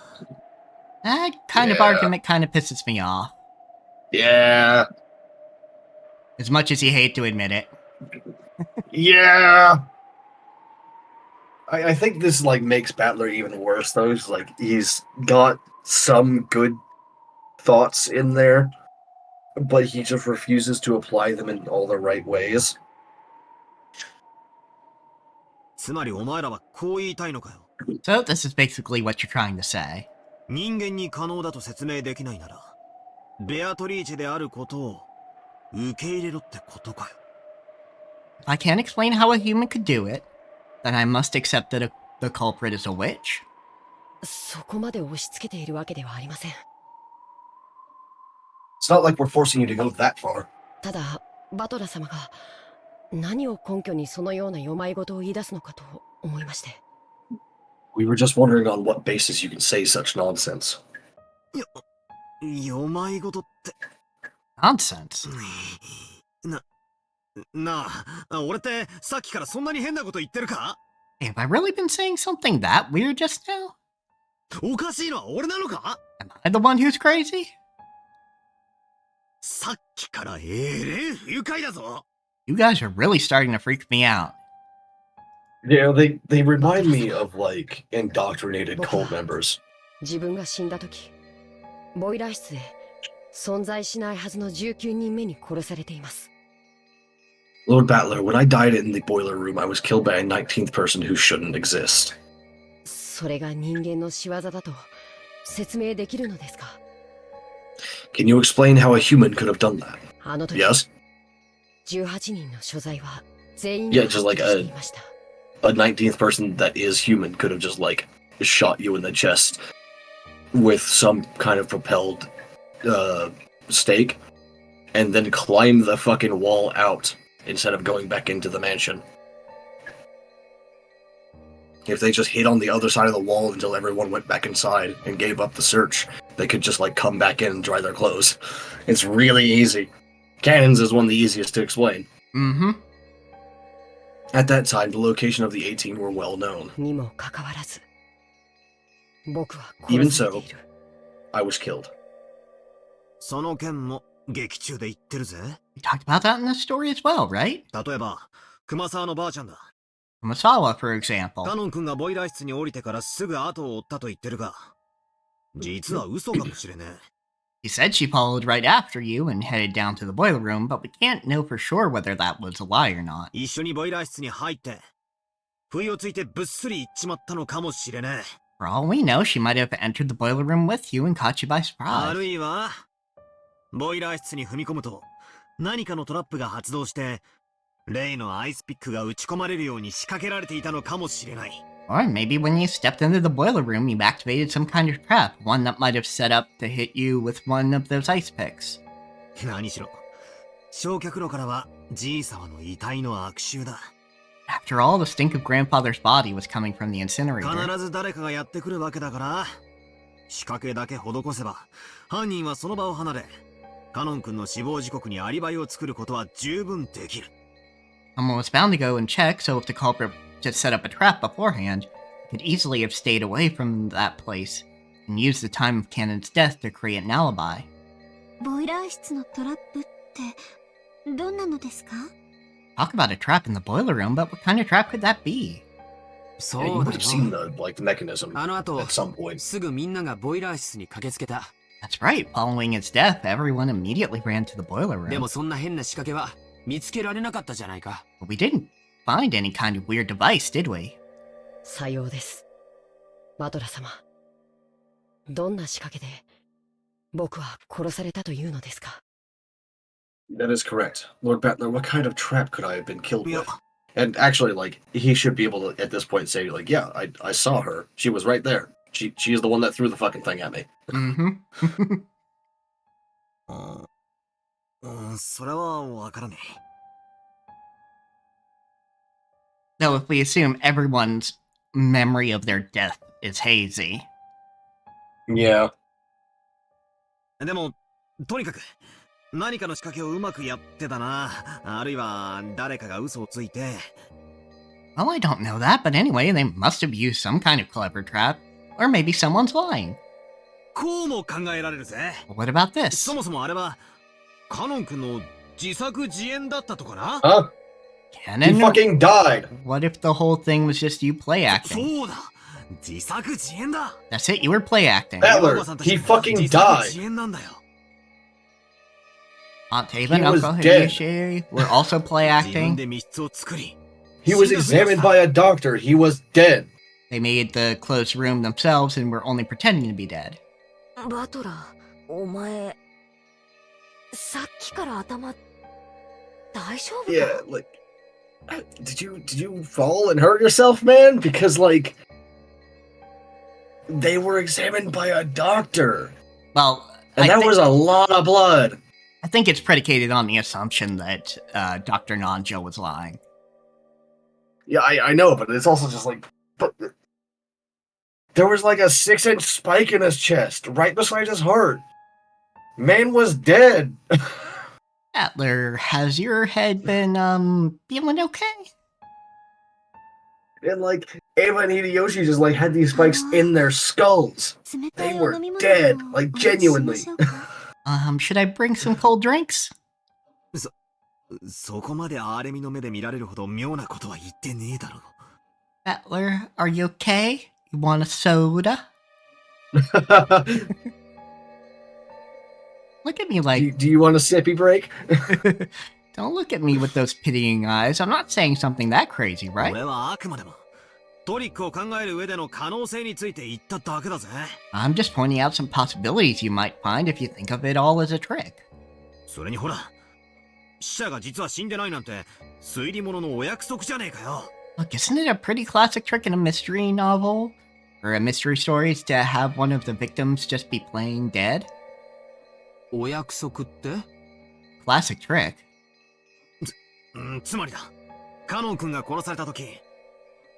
That kind of Yeah. argument kind of pisses me off. Yeah. As much as you hate to admit it. Yeah. I think this like makes Battler even worse though. He's got some good thoughts in there, but he just refuses to apply them in all the right ways. つまりお前らはこう言いたいのかよ。 So this is basically what you're trying to say. 人間に可能だと説明できないなら、ベアトリーチェであることを受け入れろってことかよ。 If I can't explain how a human could do it, then I must accept that the culprit is a witch? そこまで押し付けているわけではありません。 It's not like we're forcing you to go that far. ただ、バトラ様が何を根拠にそのような世まい事を言い出すのかと思いまして。 We were just wondering on what basis you can say such nonsense. 世まい事って。 Nonsense. なあ、俺ってさっきからそんなに変なこと言ってるか？ Hey, have I really been saying something that weird just now? おかしいのは俺なのか？ Am I the one who's crazy? さっきから不愉快だぞ。 You guys are really starting to freak me out. Yeah, they remind me of like indoctrinated cult members. 自分が死んだ時、ボイラー室で存在しないはずの19人目に殺されています。 Lord Battler, when I died in the boiler room, I was killed by a 19th person who shouldn't exist. それが人間の仕業だと説明できるのですか？ Can you explain how a human could have done that? あの時、 Yes? 18人の所在は全員 Yeah, が just はっ like きりしていました。 A 19th person that is human could have just like shot you in the chest with some kind of propelled stake and then climbed the fucking wall out instead of going back into the mansion. If they just hid on the other side of the wall until everyone went back inside and gave up the search, they could just like come back in and dry their clothes. It's really easy. Cannons is one of the easiest to explain. Mm-hmm. At that time, the location of the 18 were well known. にもかかわらず、僕は Even 殺されている。 I was killed. その件も劇中で言ってるぜ。 We talked about that in this story as well, right? 例えば、熊沢のばあちゃんだ。 Kumasawa, for example. カノン君がボイラー室に降りてからすぐ後を追ったと言ってるが、実は嘘かもしれねえ。 He said she followed right after you and headed down to the boiler room, but we can't know for sure whether that was a lie or not. 一緒にボイラー室に入って、不意をついてぶっすり行っちまったのかもしれねえ。 For all we know, she might have entered the boiler room with you and caught you by あ surprise. るいは、ボイラー室に踏み込むと、何かのトラップが発動して、例のアイスピックが打ち込まれるように仕掛けられていたのかもしれない。 Or maybe when you stepped into the boiler room, you activated some kind of trap, one that might have set up to hit you with one of those ice picks. 何しろ、焼却炉からはじいさまの遺体の悪臭だ。 After all, the stink of grandfather's body was coming from the incinerator. 必ず誰かがやってくるわけだから、仕掛けだけ施せば、犯人はその場を離れ、カノン君の死亡時刻にアリバイを作ることは十分できる。 Someone was bound to go and check, so if the culprit just set up a trap beforehand, could easily have stayed away from that place and used the time of Cannon's death to create an alibi. ボイラー室のトラップってどんなのですか？ Talk about a trap in the boiler room, but what kind of trap could that be? そ Yeah, you う would だ have seen よ。 the mechanism あの後 at some point. すぐみんながボイラー室に駆けつけた。 That's right, following its death, everyone immediately ran to the boiler room. でもそんな変な仕掛けは見つけられなかったじゃないか。 But we didn't find any kind of weird device, did we? さようです。バトラ様。どんな仕掛けで僕は殺されたというのですか？ That is correct. Lord Battler, what kind of trap could I have been killed Yeah. with? And actually, like, he should be able to, at this point, say, like, yeah, I saw her. She was right there. She is the one that threw the fucking thing at me. Mm-hmm. それはわからねえ。Though if we assume everyone's memory of their death is hazy. Yeah. でも、とにかく、何かの仕掛けをうまくやってたな。あるいは、誰かが嘘をついて。Well, I don't know that, but anyway, they must have used some kind of clever trap. Or maybe someone's lying. こうも考えられるぜ。What about this? そもそもあれは、カノン君の自作自演だったとかな。Huh? He Canon? fucking died. What if the whole thing was just you play acting? そうだ。自作自演だ。 That's it, you were play acting. Battler, he fucking died. 自演なんだよ。 Aunt Taven, He was Uncle dead. Hideyoshi were also play 自分 acting. で密室を作り。 He was examined by a doctor. He was dead. They made the closed room themselves and were only pretending to be dead. バトラー、お前、さっきから頭、大丈夫か Yeah, like, did you fall and hurt yourself, man? Because like, they were examined by a doctor, Well, and that was a lot of blood. I think it's predicated on the assumption that Dr. Nanjo was lying. Yeah, I know, but it's also just like, but there was like a 6-inch spike in his chest, right beside his heart. Man was dead. Atler, has your head been, feeling okay? And like, Ava and Hideyoshi just like had these spikes in their skulls. They were dead, like genuinely. Should I bring some cold drinks? そこまで荒れみの目で見られるほど妙なことは言ってねえだろ。 Atler, are you okay? You want a soda? Look at me like... do you want a sippy break? Don't look at me with those pitying eyes. I'm not saying something that crazy, right? 俺はあくまでもトリックを考える上での可能性について言っただけだぜ。 I'm just pointing out some possibilities you might find if you think of it all as a trick. それにほら、死者が実は死んでないなんて推理物のお約束じゃねえかよ。 Look, isn't it a pretty classic trick in a mystery novel? Or a mystery story is to have one of the victims just be playing dead? お約束って？ Classic trick. つまりだ、カノン君が殺された時、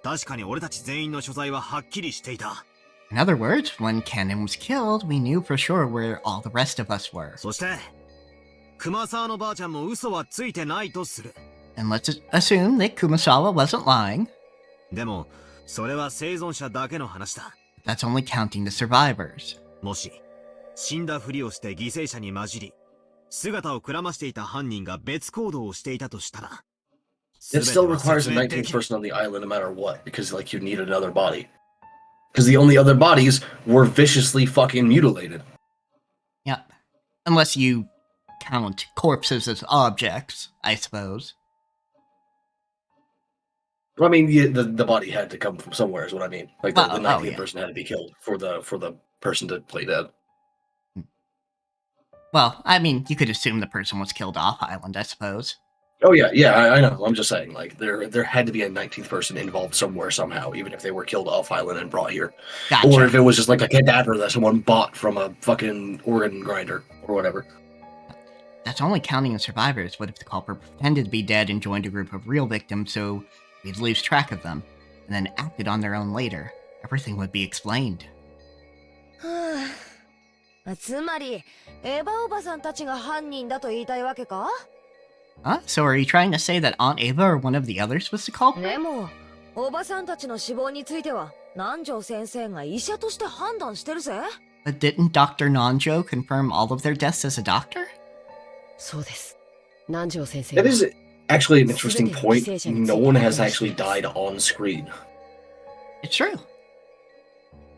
確かに俺たち全員の所在ははっきりしていた。 In other words, when Cannon was killed, we knew for sure where all the rest of us were. そして、熊沢のばあちゃんも嘘はついてないとする。 And let's assume that Kumasawa wasn't lying. でも、それは生存者だけの話だ。 That's only counting the survivors. もし、死んだふりをして犠牲者に混じり、姿をくらましていた犯人が別行動をしていたとしたら、 It still requires a 19th person on the island no matter what, because like you need another body. Because the only other bodies were viciously fucking mutilated. Yep. Unless you count corpses as objects, I suppose. I mean, the body had to come from somewhere, is what I mean. Like the 19th yeah. person had to be killed for the person to play dead. Well, I mean, you could assume the person was killed off island, I suppose. Oh yeah, I know. I'm just saying, like there had to be a 19th person involved somewhere somehow, even if they were killed off island and brought here, Gotcha. or if it was just like a cadaver that someone bought from a fucking organ grinder or whatever. That's only counting the survivors. What if the culprit pretended to be dead and joined a group of real victims so we'd lose track of them, and then acted on their own later? Everything would be explained. つまり、エヴァおばさんたちが犯人だと言いたいわけか？ Huh? So are you trying to say that Aunt Ava or one of the others was the culprit? でも、おばさんたちの死亡については、南條先生が医者として判断してるぜ。But didn't Dr. Nanjo confirm all of their deaths as a doctor? そうです。南條先生 That は is actually an interesting point. No one has actually died on screen. It's true.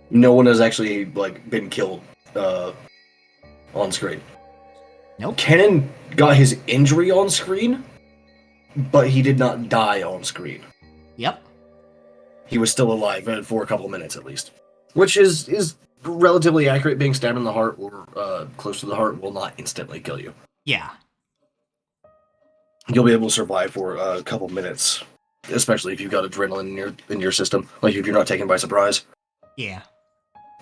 No one has actually like been killed on screen. Nope. Kennen got his injury on screen, but he did not die on screen. Yep. He was still alive for a couple minutes at least, which is relatively accurate. Being stabbed in the heart or close to the heart will not instantly kill you. Yeah. You'll be able to survive for a couple minutes, especially if you've got adrenaline in your system, like if you're not taken by surprise. Yeah.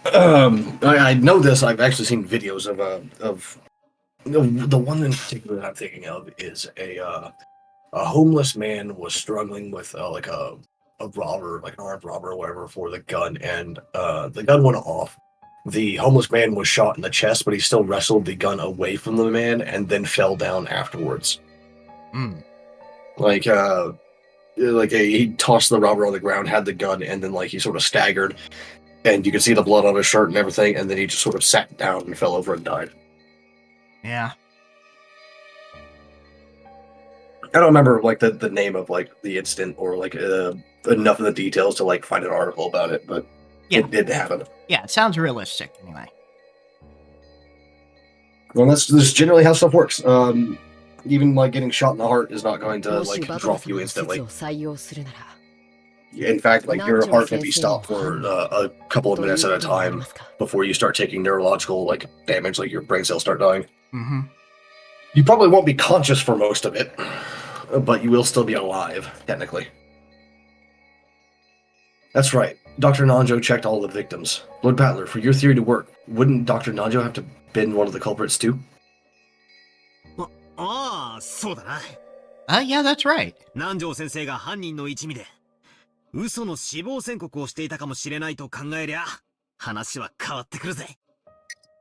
I know this. I've actually seen videos of the one in particular that I'm thinking of is a homeless man was struggling with like a robber, like an armed robber or whatever, for the gun, and the gun went off. The homeless man was shot in the chest, but he still wrestled the gun away from the man and then fell down afterwards. Like he tossed the robber on the ground, had the gun, and then like he sort of staggered, and you could see the blood on his shirt and everything, and then he just sort of sat down and fell over and died. Yeah. I don't remember like the name of like the incident or like enough of the details to like find an article about it, but it did happen. Yeah, it sounds realistic anyway. Well, that's generally how stuff works. Even like getting shot in the heart is not going to like drop you instantly. In fact, like your heart can be stopped for a couple of minutes at a time before you start taking neurological like damage, like your brain cells start dying. Mm-hmm. You probably won't be conscious for most of it, but you will still be alive, technically. That's right. Dr. Nanjo checked all the victims. Lord Battler, for your theory to work, wouldn't Dr. Nanjo have to been one of the culprits too? Yeah, that's right. 南條先生が犯人の一味で嘘の死亡宣告をしていたかもしれないと考えりゃ話は変わってくるぜ。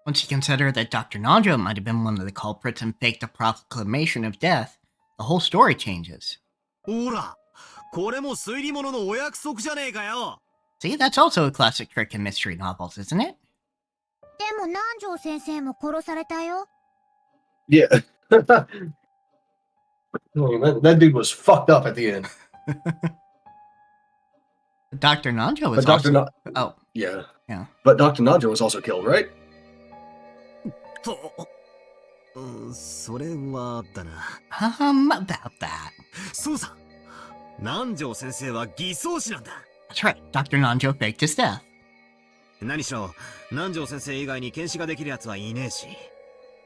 Once you consider that Dr. Nanjo might have been one of the culprits and faked a proclamation of death, the whole story changes. ほら、これも推理物のお約束じゃねえかよ。 See, that's also a classic trick in mystery novels, isn't it? でも南條先生も殺されたよ。 Yeah. that dude was fucked up at the end. Dr. Nanjo was but also... Oh. Yeah. Yeah. But Dr. Nanjo was also killed, right? それはだな。About that. そうさ。南條先生は偽装師なんだ。That's right. Dr. Nanjo faked his death. 何しろ、南條先生以外に検視ができる奴はいねえし、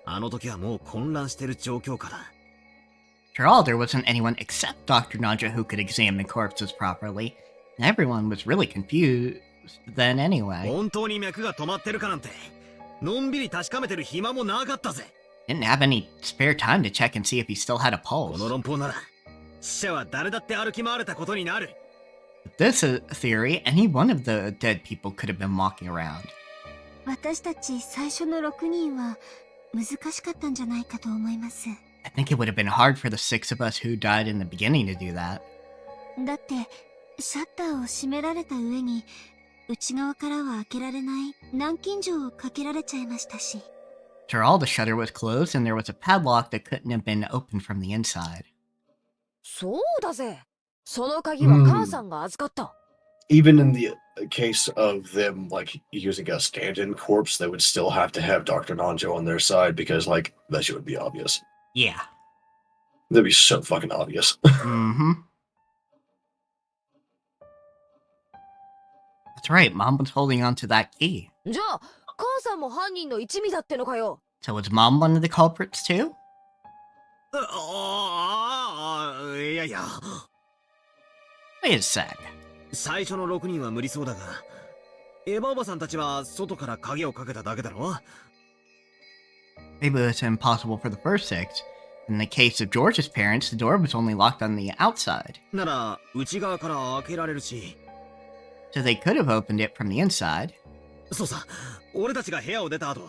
あの時はもう混乱してる状況下だ。After all, there wasn't anyone except Dr. Nanjo who could examine corpses properly, and everyone was really confused then anyway. 本当に脈が止まってるかなんて、のんびり確かめてる暇もなかったぜ。Didn't have any spare time to check and see if he still had a pulse. この論法なら、死者は誰だって歩き回れたことになる。With this theory, any one of the dead people could have been walking around. 私たち最初の6人は難しかったんじゃないかと思います。I think it would have been hard for the 6 of us who died in the beginning to do that. だってシャッターを閉められた上に内側からは開けられない南京錠をかけられちゃいましたし。After all, the shutter was closed and there was a padlock that couldn't have been opened from the inside. そうだぜ。その鍵は母さんが預かった。Even in the case of them like using a stand-in corpse, they would still have to have Dr. Nanjo on their side because like that shit would be obvious. Yeah. That'd be so fucking obvious. Mm-hmm. That's right, Mom was holding on to that key. じゃあ、母さんも犯人の一味だってのかよ。So was Mom one of the culprits too? いやいや。Wait a sec. 最初の6人は無理そうだが、エヴァおばさんたちは外から鍵をかけただけだろ？ Maybe it was impossible for the first 6. In the case of George's parents, the door was only locked on the outside. なら、内側から開けられるし。So they could have opened it from the inside. そうさ、俺たちが部屋を出た後、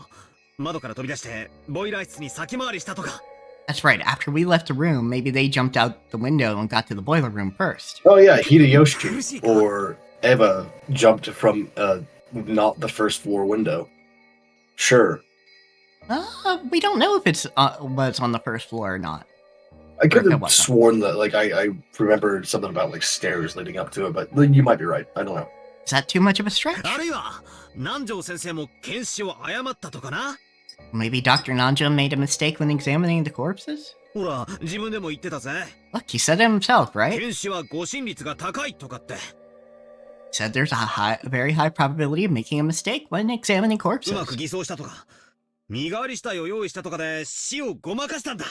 窓から飛び出してボイラー室に先回りしたとか。That's right, after we left the room, maybe they jumped out the window and got to the boiler room first. Oh yeah, Hideyoshi or Eva jumped from not the first floor window. Sure. We don't know if it's was on the first floor or not. I could have sworn that, like, I remember something about, like, stairs leading up to it, but you might be right. I don't know. Is that too much of a stretch? あるいは、南條先生も検視を誤ったとかな？ Maybe Dr. Nanjo made a mistake when examining the corpses? ほら、自分でも言ってたぜ。 Look, he said it himself, right? 検視は誤診率が高いとかって。Said there's a very high probability of making a mistake when examining う corpses. まく偽装したとか、身代わり死体を用意したとかで死をごまかしたんだ。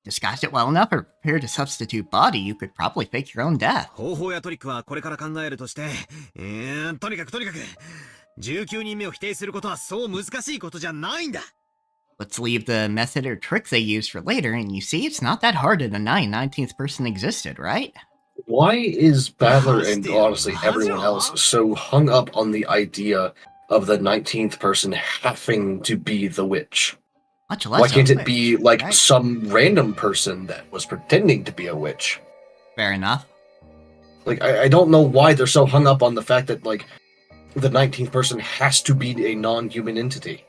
Disguised it well enough or prepared a substitute body, you could probably fake your own death. 方法やトリックはこれから考えるとして、とにかく、19人目を否定することはそう難しいことじゃないんだ。Let's leave the method or trick they used for later, and you see, it's not that hard to deny a 19th person existed, right? Why is Battler and honestly everyone else so hung up on the idea of the 19th person having to be the witch? Much less Why can't a it witch, be like right? some random person that was pretending to be a witch? Fair enough. Like, I don't know why they're so hung up on the fact that, like, the 19th person has to be a non-human entity.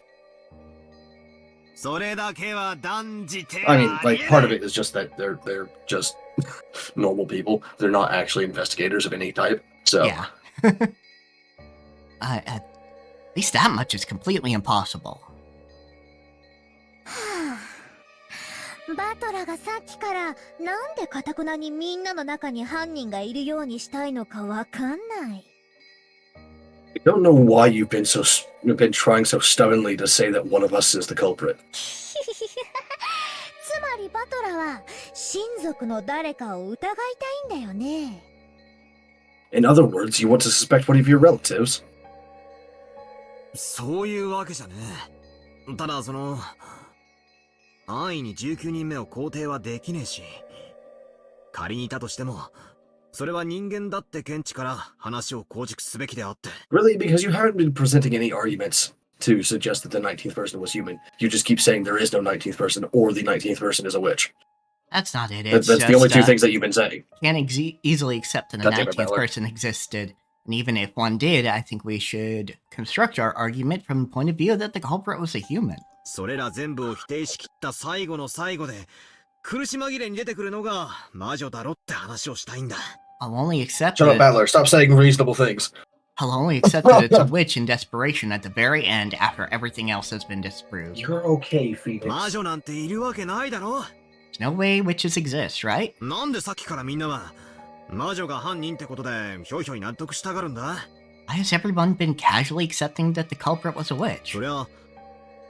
I mean, like, part of it is just that they're just normal people. They're not actually investigators of any type. So Yeah. At least that much is completely impossible. バトラがさっきからなんで堅くなにみんなの中に犯人がいるようにしたいのかわかんない。I don't know why you've been trying so stubbornly to say that one of us is the culprit. つまりバトラは親族の誰かを疑いたいんだよね。In other words, you want to suspect one of your relatives. そういうわけじゃねえ。ただ安易に19人目を肯定はできねえし、仮にいたとしても、それは人間だって見地から話を構築すべきであって。Really? Because you haven't been presenting any arguments to suggest that the 19th person was human. You just keep saying there is no 19th person or the 19th person is a witch. That's not it. That's the only two things that you've been saying. Can't easily accept that the 19th person existed. And even if one did, I think we should construct our argument from the point of view that the culprit was a human. それら全部を否定しきった最後の最後で、苦し紛れに出てくるのが魔女だろって話をしたいんだ。I'll only accept Shut up, Battler. Stop saying reasonable things. I'll only accept that it's a witch in desperation at the very end after everything else has been disproved. You're okay, Phoenix. 魔女なんているわけないだろ。There's no way witches exist, right? なんでさっきからみんなは魔女が犯人ってことでひょいひょい納得したがるんだ。Why has everyone been casually accepting that the culprit was a witch? そりゃ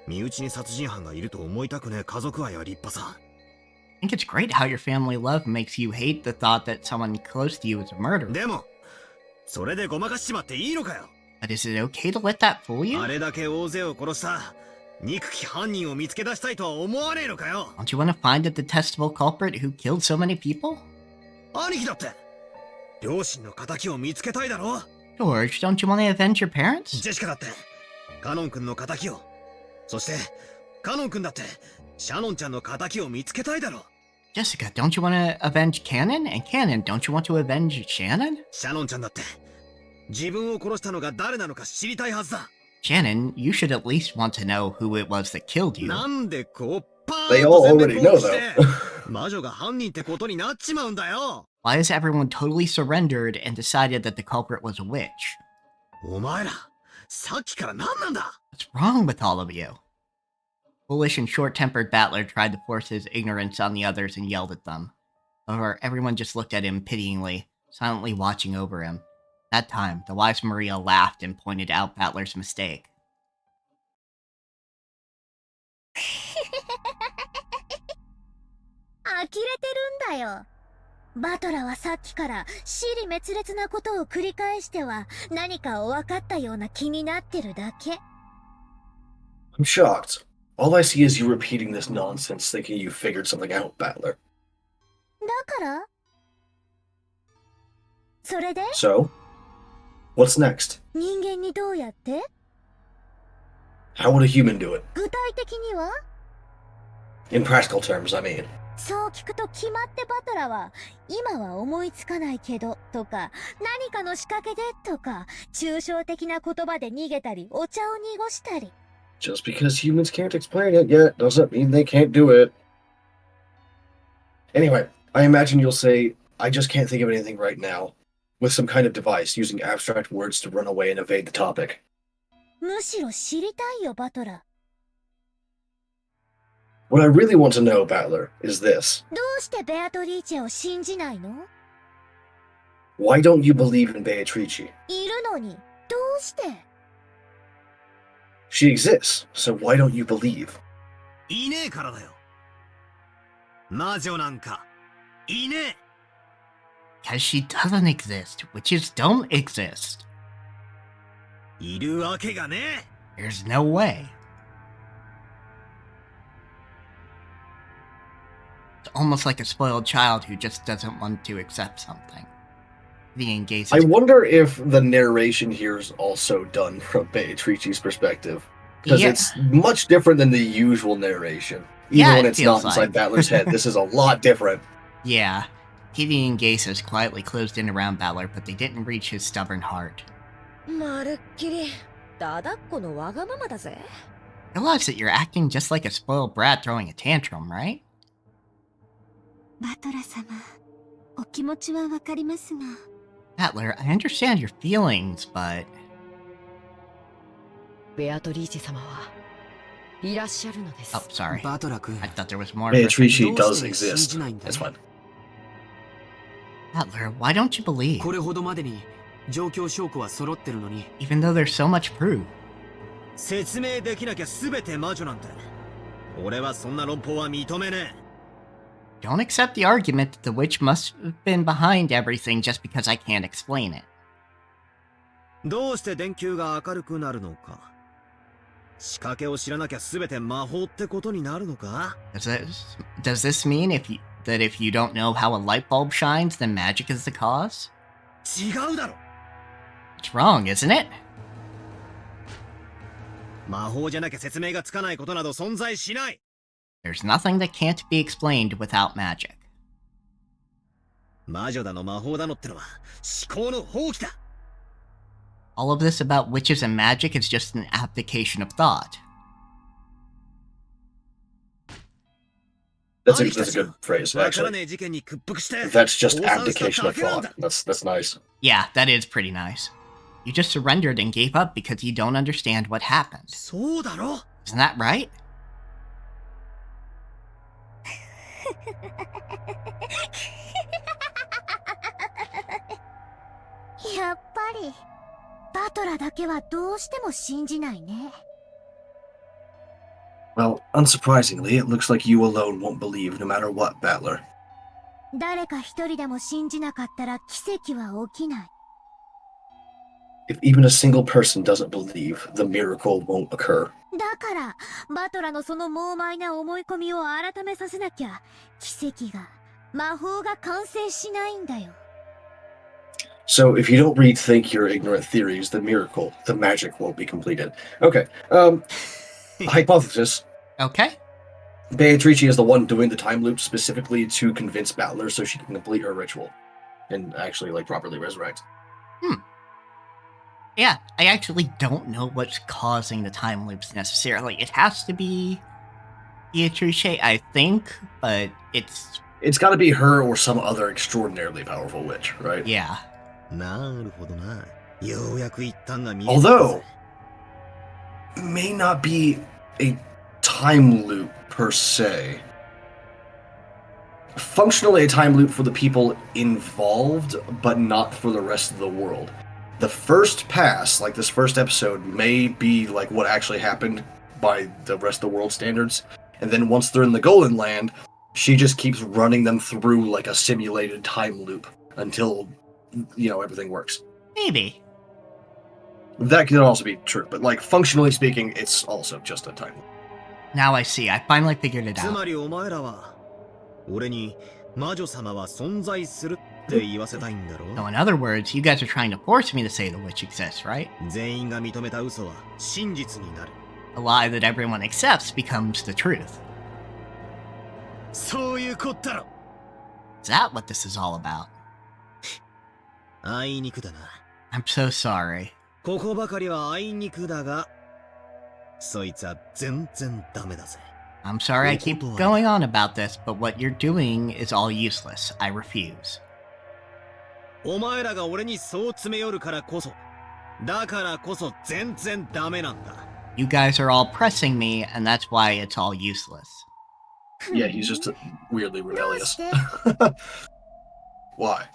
身内に殺人犯がいると思いたくねえ家族愛は立派さ。I think it's great how your family love makes you hate the thought that someone close to you is a murderer. でもそれでごまかしちまっていいのかよ。 But is it okay to let that fool you? あれだけ大勢を殺した憎き犯人を見つけ出したいとは思わねえのかよ。 Don't you want to find the detestable culprit who killed so many people? 兄貴だって両親の仇を見つけたいだろ。 George, don't you want to avenge your parents? ジェシカだってカノン君の仇を、そしてカノン君だってシャノンちゃんの仇を見つけたいだろ。 Jessica, don't you want to avenge Cannon? And Cannon, don't you want to avenge Shannon? シャノンちゃんだって自分を殺したのが誰なのか知りたいはずだ。 Shannon, you should at least want to know who it was that killed you. なんでこうパー They ン all と全 already 面 know, 抗議して though. 魔女が犯人ってことになっちまうんだよ。 Why has everyone totally surrendered and decided that the culprit was a witch? お前らさっきから何なんだ。 What's wrong with all of you? Foolish and short-tempered Battler tried to force his ignorance on the others and yelled at them. However, everyone just looked at him pityingly, silently watching over him. That time, the wise Maria laughed and pointed out Battler's mistake. 呆れてるんだよ。バトラはさっきから支離滅裂なことを繰り返しては何かを分かったような気になってるだけ。I'm shocked. All I see is you repeating this nonsense, thinking you figured something out, Battler. だからそれで So, what's next? 人間にどうやって How would a human do it? 具体的には In practical terms, I mean. そう聞くと決まってバトラは今は思いつかないけどとか何かの仕掛けでとか抽象的な言葉で逃げたりお茶を濁したり。 Just because humans can't explain it yet doesn't mean they can't do it. Anyway, I imagine you'll say, I just can't think of anything right now, with some kind of device using abstract words to run away and evade the topic. むしろ知りたいよバトラ。 What I really want to know, Battler, is this. どうしてベアトリーチェを信じないの Why don't you believe in Beatrice? いるのにどうして She exists, so why don't you believe? いねえからだよ。魔女なんかいねえ。 Because she doesn't exist. Witches don't exist. いるわけがねえ。 There's no way. almost like a spoiled child who just doesn't want to accept something. I wonder if the narration here is also done from Beatrice's perspective. Because it's much different than the usual narration. Even when it's not inside Battler's head, this is a lot different. Yeah. Gideon Gaze quietly closed in around Battler, but they didn't reach his stubborn heart. Realize that you're acting just like a spoiled brat throwing a tantrum, right? バトラ様、お気持ちはわかりますが。Battler, I understand your feelings, but... ベアトリーチ様はいらっしゃるのです。 Oh, sorry. バトラ君。 I thought there was more. Beatrice does exist. That's fine. Battler, why don't you believe? これほどまでに状況証拠は揃ってるのに。 Even though there's so much proof. 説明できなきゃ全て魔女なんて。俺はそんな論法は認めねえ。 Don't accept the argument that the witch must have been behind everything just because I can't explain it. どうして電球が明るくなるのか。仕掛けを知らなきゃ全て魔法ってことになるのか。 Does this mean that if you don't know how a light bulb shines, then magic is the cause? 違うだろ。 It's wrong, isn't it? 魔法じゃなきゃ説明がつかないことなど存在しない。 There's nothing that can't be explained without magic. 魔女だの魔法だのってのは思考の放棄だ。 All of this about witches and magic is just an abdication of thought. That's a good phrase, actually. That's just abdication of thought. That's nice. Yeah, that is pretty nice. You just surrendered and gave up because you don't understand what happened. Isn't that right? やっぱりバトラだけはどうしても信じないね。Well, unsurprisingly, it looks like you alone won't believe no matter what, Battler. 誰か一人でも信じなかったら奇跡は起きない。If even a single person doesn't believe, the miracle won't occur. だから、バトラのその猛獰な思い込みを改めさせなきゃ、奇跡が、魔法が完成しないんだよ。So if you don't rethink your ignorant theories, the miracle, the magic won't be completed. Okay, hypothesis. Okay. Beatrice is the one doing the time loop specifically to convince Battler so she can complete her ritual and actually, like, properly resurrect. Yeah, I actually don't know what's causing the time loops necessarily. It has to be Beatrice, I think, but it's... It's gotta be her or some other extraordinarily powerful witch, right? Yeah. Although, it may not be a time loop per se. Functionally a time loop for the people involved, but not for the rest of the world. The first pass, like this first episode, may be like what actually happened by the rest of the world standards. And then once they're in the Golden Land, she just keeps running them through like a simulated time loop until, you know, everything works. Maybe. That could also be true, but like functionally speaking, it's also just a time loop. Now I see. I finally figured it out. So in other words, you guys are trying to force me to say the witch exists, right? A lie that everyone accepts becomes the truth. Is that what this is all about? I'm so sorry. I'm sorry I keep going on about this, but what you're doing is all useless. I refuse. You guys are all pressing me, and that's why it's all useless. Yeah, he's just weirdly rebellious. Why?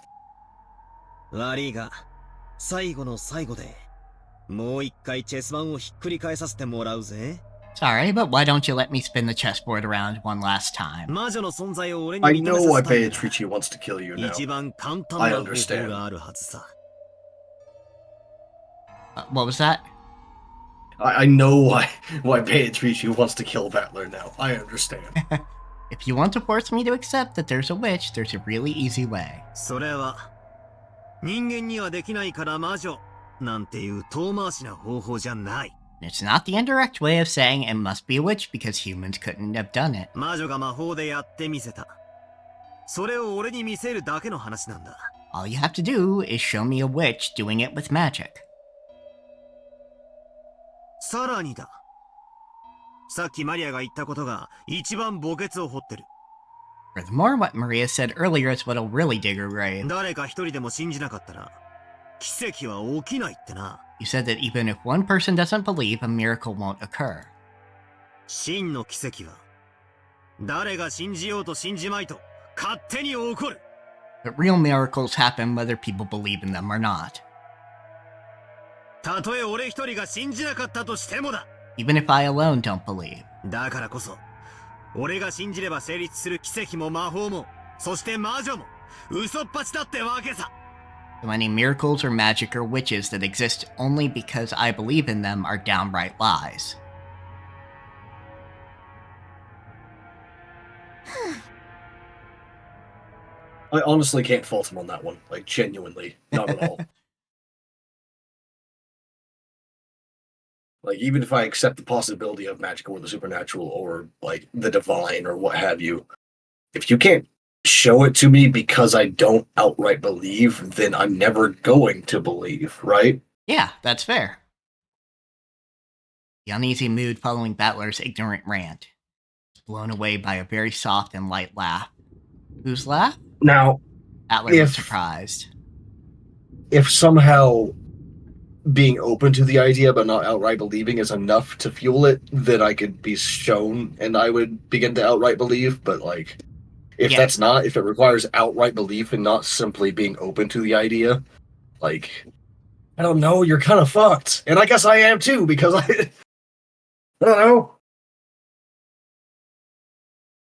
Sorry, but why don't you let me spin the chessboard around one last time? I know why Beatrice wants to kill you now. I understand. What was that? I know why Beatrice wants to kill Battler now. I understand. If you want to force me to accept that there's a witch, there's a really easy way. それは、人間にはできないから魔女なんていう遠回しな方法じゃない。It's not the indirect way of saying it must be a witch because humans couldn't have done it. 魔女が魔法でやってみせた。それを俺に見せるだけの話なんだ。All you have to do is show me a witch doing it with magic. さらにだ。さっきマリアが言ったことが一番墓穴を掘ってる。Furthermore, what Maria said earlier is what'll really dig her grave. 誰か一人でも信じなかったら、奇跡は起きないってな。You said that even if one person doesn't believe, a miracle won't occur. 真の奇跡は、誰が信じようと信じまいと勝手に起こる。But real miracles happen whether people believe in them or not. たとえ俺一人が信じなかったとしてもだ。Even if I alone don't believe. だからこそ、俺が信じれば成立する奇跡も魔法も、そして魔女も、嘘っぱちだってわけさ。So any miracles or magic or witches that exist only because I believe in them are downright lies. I honestly can't fault him on that one. Like, genuinely. Not at all. Like, even if I accept the possibility of magic or the supernatural or, like, the divine or what have you, if you can't show it to me because I don't outright believe, then I'm never going to believe, right? Yeah, that's fair. The uneasy mood following Battler's ignorant rant is blown away by a very soft and light laugh. Whose laugh? Now, Battler was surprised. If somehow being open to the idea but not outright believing is enough to fuel it, then I could be shown and I would begin to outright believe, but like, if that's not, if it requires outright belief and not simply being open to the idea, like, I don't know, you're kind of fucked. And I guess I am too, because I don't know.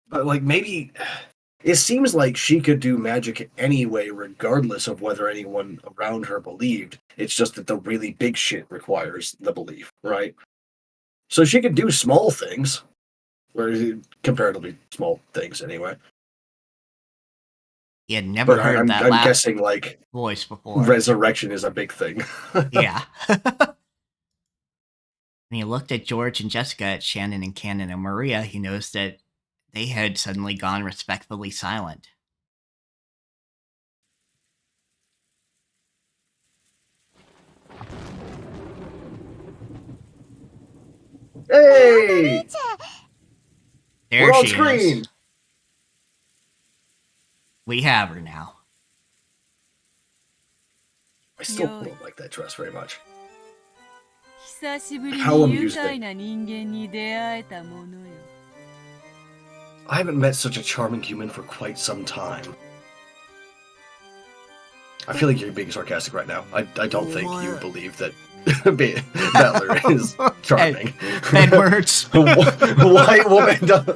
But like, maybe it seems like she could do magic anyway, regardless of whether anyone around her believed. It's just that the really big shit requires the belief, right? So she could do small things, or comparatively small things anyway. He had never heard I'm that guessing, like, voice before. Resurrection is a big thing. Yeah. When he looked at George and Jessica, at Shannon and Cannon and Maria, he noticed that they had suddenly gone respectfully silent. Hey! There We're on she screen! is. We have her now. I still don't like that dress very much. 久しぶり How に愉 amusing. 快な人間に出会えたものよ。 I haven't met such a charming human for quite some time. I feel like you're being sarcastic right now. I don't think you believe that Battler is charming. Edwards. White woman does.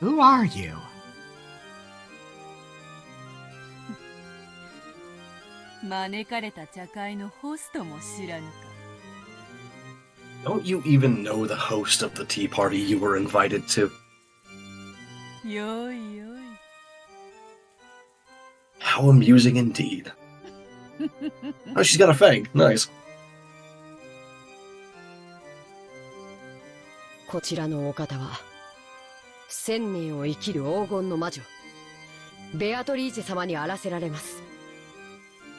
Who are you? Don't you even know the host of the tea party you were invited to? How amusing indeed. Oh, she's got a fang. Nice. こちらのお方は1000年を生きる黄金の魔女ベアトリーチェ様にあらせられます。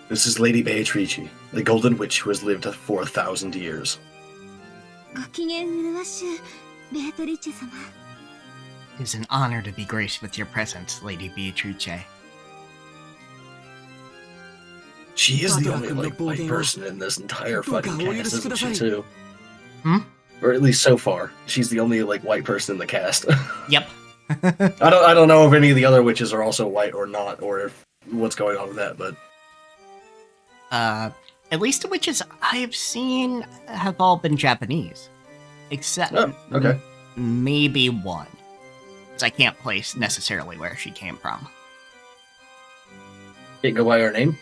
This is Lady Beatrice, the golden witch who has lived for 1,000 years. ご機嫌うるわしゅう、ベアトリーチェ様。 It is an honor to be graced with your presence, Lady Beatrice. She is the only white person in this entire fucking cast, isn't she too? Hmm? Or at least so far, she's the only white person in the cast. Yep. I don't know if any of the other witches are also white or not, or if what's going on with that, but at least the witches I have seen have all been Japanese. Except maybe one. Because I can't place necessarily where she came from. Can't go by her name?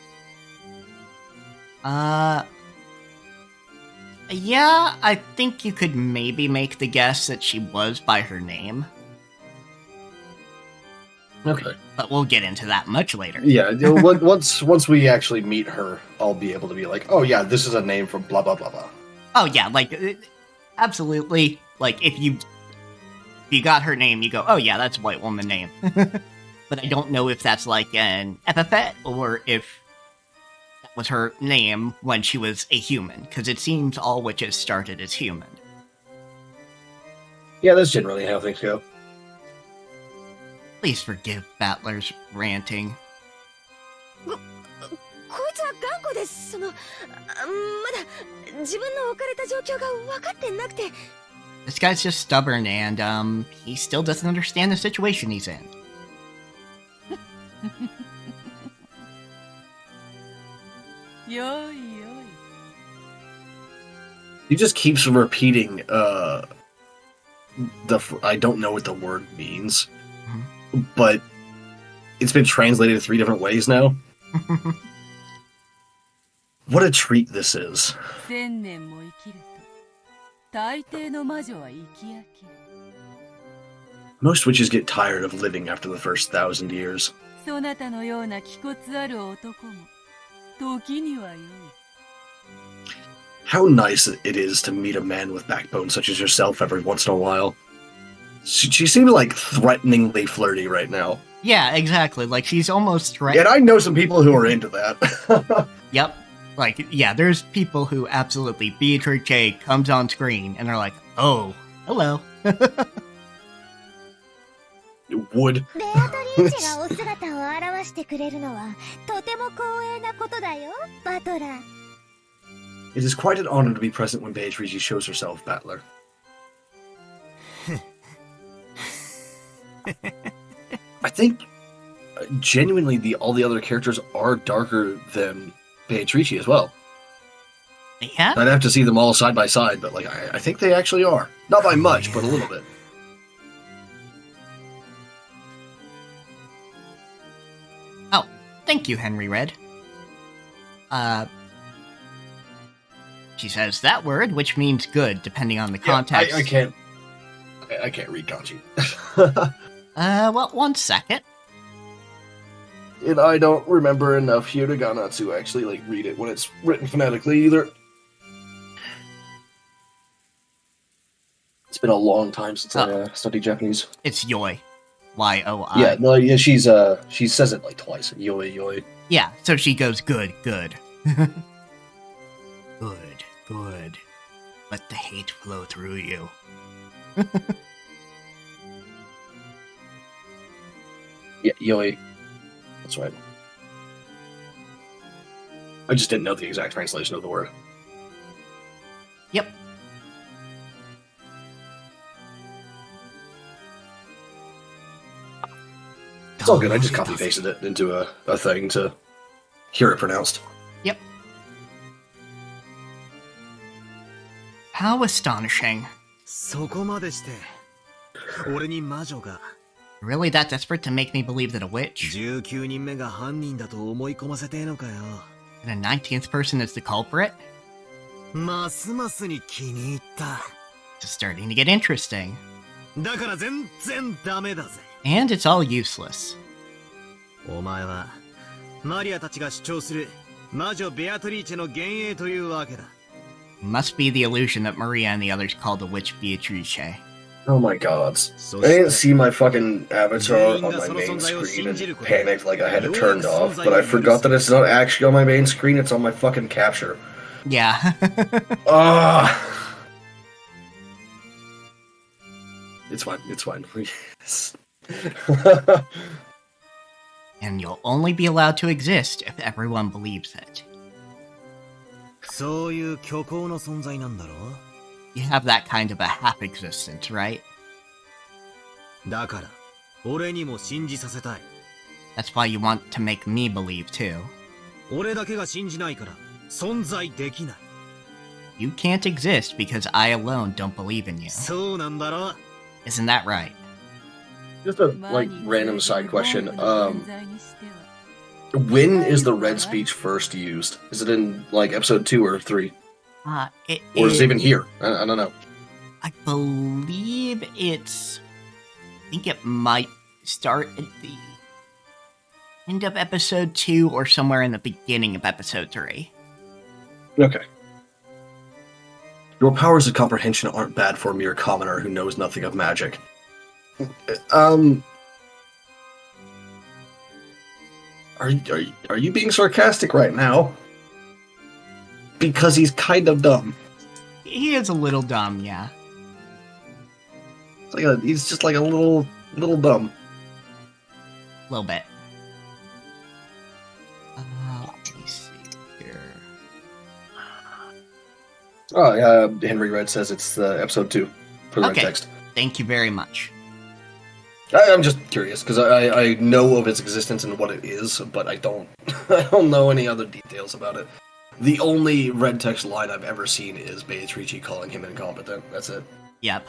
Yeah, I think you could maybe make the guess that she was by her name. Okay. But we'll get into that much later. Yeah, once we actually meet her, I'll be able to be like, oh yeah, this is a name from blah blah blah blah. Oh yeah, like absolutely. Like if you got her name, you go, oh yeah, that's a white woman name. But I don't know if that's like an epithet or if that was her name when she was a human, because it seems all witches started as human. Yeah, that's generally how things go. Please forgive Battler's ranting. こいつは頑固です。まだ自分の置かれた状況が分かってなくて。This guy's just stubborn and he still doesn't understand the situation he's in. He just keeps repeating I don't know what the word means. But it's been translated 3 different ways now. What a treat this is. Most witches get tired of living after the first 1,000 years. How nice it is to meet a man with backbone such as yourself every once in a while. She seems like threateningly flirty right now. Yeah, exactly. Like she's almost threatening. And I know some people who are into that. Yep. Like, yeah, there's people who absolutely Beatrice comes on screen and they're like, oh, hello. Would. ベアトリーチェがお姿を現してくれるのはとても光栄なことだよ、バトラー。It is quite an honor to be present when Beatrice shows herself, Battler. I think genuinely all the other characters are darker than Beatrice as well. Yeah? I'd have to see them all side by side, but like I think they actually are. Not by much, but a little bit. Oh, thank you, Henry Red. She says that word, which means good, depending on the context. Yeah, I can't read kanji. Well, 1 second. And I don't remember enough hiragana to actually like read it when it's written phonetically either. It's been a long time since I studied Japanese. It's yoi. Y-O-I. Yeah, no, yeah, she says it like twice. Yoi, yoi. Yeah, so she goes good. Good. Let the hate flow through you. Yeah, yoi. That's right. I just didn't know the exact translation of the word. Yep. It's all good. I just copy-pasted it into a thing to hear it pronounced. Yep. How astonishing. Really that desperate to make me believe that a witch? And a 19th person is the culprit? Just starting to get interesting. And it's all useless. Must be the illusion that Maria and the others call the witch Beatrice. Oh my god. I didn't see my fucking avatar on my main screen and panicked like I had it turned off, but I forgot that it's not actually on my main screen, it's on my fucking capture. Yeah. It's fine. And you'll only be allowed to exist if everyone believes it. You have that kind of a half existence, right? That's why you want to make me believe too. You can't exist because I alone don't believe in you. Isn't that right? Just a random side question. When is the red speech first used? Is it in episode 2 or 3? Or is it even here? I don't know. I believe it's... I think it might start at the end of episode 2 or somewhere in the beginning of episode 3. Okay. Your powers of comprehension aren't bad for a mere commoner who knows nothing of magic. Are you being sarcastic right now? Because he's kind of dumb. He is a little dumb, yeah. He's just like a little dumb. A little bit. Let me see here. Oh, Henry Red says it's episode 2 for the red text. Thank you very much. I'm just curious because I know of its existence and what it is, but I don't know any other details about it. The only red text line I've ever seen is Beatrice calling him incompetent. That's it. Yep.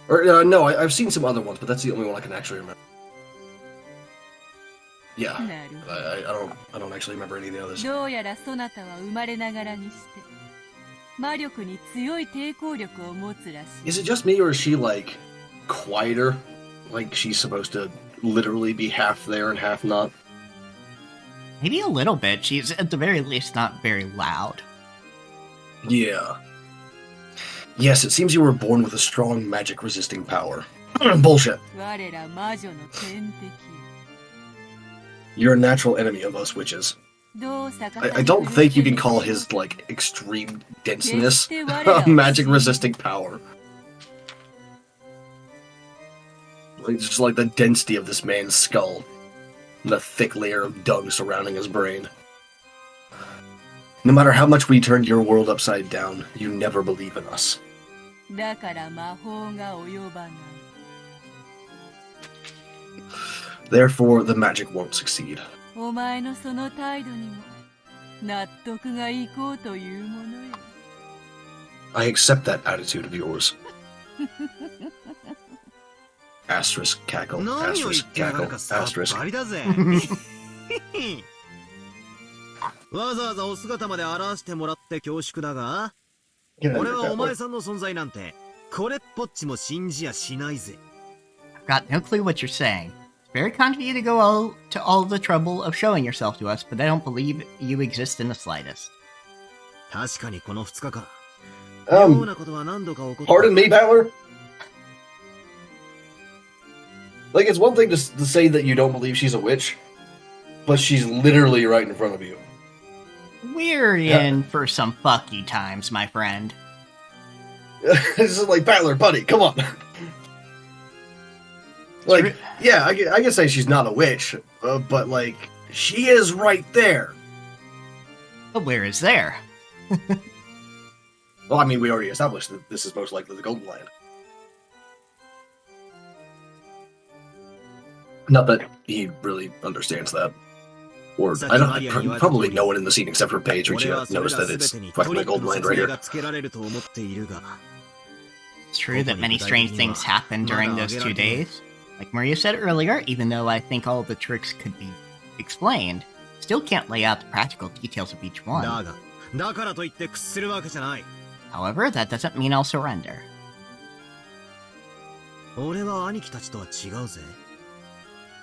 Or no, I've seen some other ones, but that's the only one I can actually remember. Yeah, I don't actually remember any of the others. どうやらそなたは生まれながらにして魔力に強い抵抗力を持つらしい。 Is it just me or is she like quieter? Like she's supposed to literally be half there and half not? Maybe a little bit. She's at the very least not very loud. Yeah. Yes, it seems you were born with a strong magic-resisting power. Bullshit. 我ら魔女の天敵。 You're a natural enemy of us witches. どう逆 I don't think you can call his, like, extreme denseness magic-resisting power. Like, just like the density of this man's skull. And the thick layer of dung surrounding his brain. No matter how much we turned your world upside down, you never believe in us. だから魔法が及ばない。 Therefore, the magic won't succeed. お前のその態度にも納得がいこうというものよ。 I accept that attitude of yours. Asterisk cackle, 何を言 asterisk ってやがる cackle, かさっ asterisk. ぱりだぜ。わざわざお姿まで表してもらって恐縮だが、俺はお前さんの存在なんてこれっぽっちも信じやしないぜ。 I've got no clue what you're saying. It's very kind of you to go to all the trouble of showing yourself to us, but I don't believe you exist in the slightest. 確かにこの2日間、妙なことは何度か起こった。 Pardon me, Battler? Like, it's one thing to say that you don't believe she's a witch, but she's literally right in front of you. We're in for some fucky times, my friend. This is like, Battler, buddy, come on. Like, yeah, I can say she's not a witch, but, like, she is right there. But where is there? Well, I mean, we already established that this is most likely the Golden Land. Not that he really understands that. Or, probably no one in the scene except for Paige noticed that it's fucking the Golden Land right here. It's true that many strange things happened during those 2 days. Like Maria said earlier, even though I think all the tricks could be explained, still can't lay out the practical details of each one. However, that doesn't mean I'll surrender.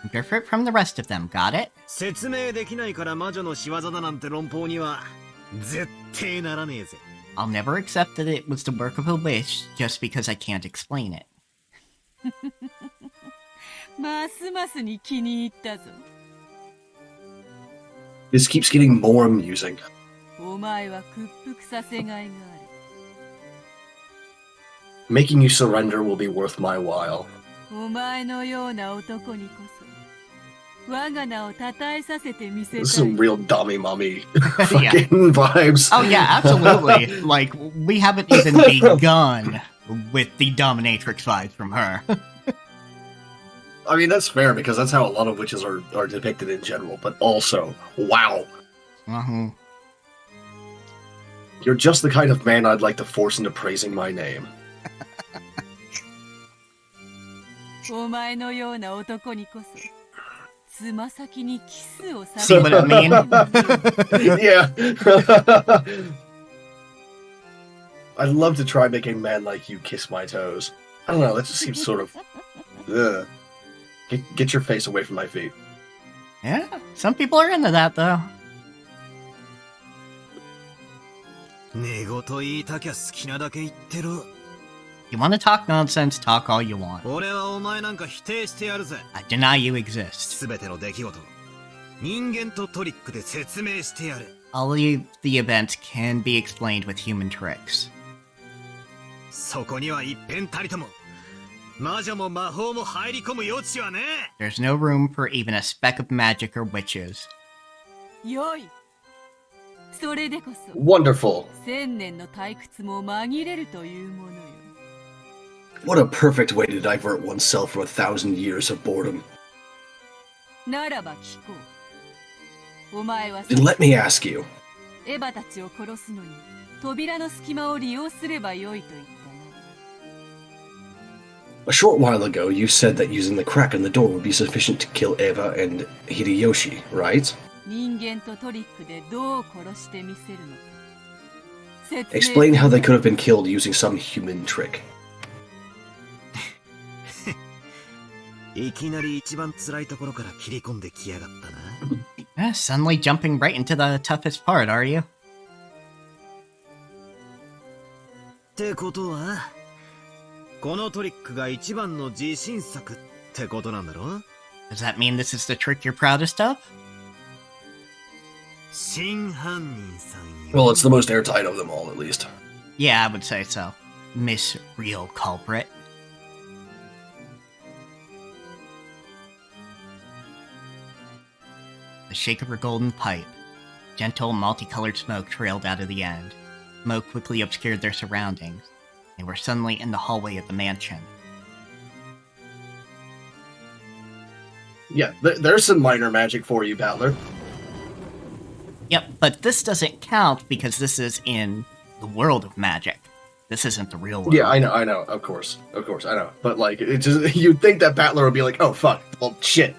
I'm different from the rest of them, got it? 説明できないから魔女の仕業だなんて論法には絶対ならねえぜ。 I'll never accept that it was the work of a witch just because I can't explain it. ますますに気に入ったぞ。 This keeps getting more amusing. お前は屈服させがいがある。 Making you surrender will be worth my while. お前のような男にこそ我が名を称えさせてみせたい。 This is some real dummy mommy fucking vibes. Oh yeah, absolutely. Like, we haven't even begun with the dominatrix vibes from her. I mean, that's fair because that's how a lot of witches are depicted in general, but also, wow. Uh-huh. You're just the kind of man I'd like to force into praising my name. お前のような男にこそつま先にキスをさ See what I mean? Yeah. I'd love to try making men like you kiss my toes. I don't know, that just seems sort of... Ugh. Get your face away from my feet. Yeah, some people are into that, though. 寝言言いたきゃ好きなだけ言ってろ。 You want to talk nonsense, talk all you want. 俺はお前なんか否定してやるぜ。 I deny you exist. すべての出来事、人間とトリックで説明してやる。 All of the events can be explained with human tricks. そこには一辺たりとも魔女も魔法も入り込む余地はねえ。 There's no room for even a speck of magic or witches. よい。それでこそ Wonderful. 千年の退屈も紛れるというものよ。 What a perfect way to divert oneself from 1,000 years of boredom. ならば聞こう。お前は Then let me ask you. エヴァたちを殺すのに扉の隙間を利用すればよいと言ったな。 A short while ago, you said that using the crack in the door would be sufficient to kill Eva and Hideyoshi, right? 人間とトリックでどう殺してみせるのか。 Explain how they could have been killed using some human trick. いきなり一番辛いところから切り込んできやがったな。 Suddenly jumping right into the toughest part, are you? ってことは、このトリックが一番の自信作ってことなんだろ？ Does that mean this is the trick you're proudest of? 真犯人さんよ。 Well, it's the most airtight of them all, at least. Yeah, I would say so. Miss Real Culprit. The shake of her golden pipe. Gentle, multicolored smoke trailed out of the end. Smoke quickly obscured their surroundings. They were suddenly in the hallway of the mansion. Yeah, there's some minor magic for you, Battler. Yep, but this doesn't count because this is in the world of magic. This isn't the real world. Yeah, I know, of course, I know. But like, it just you'd think that Battler would be like, oh fuck, well shit,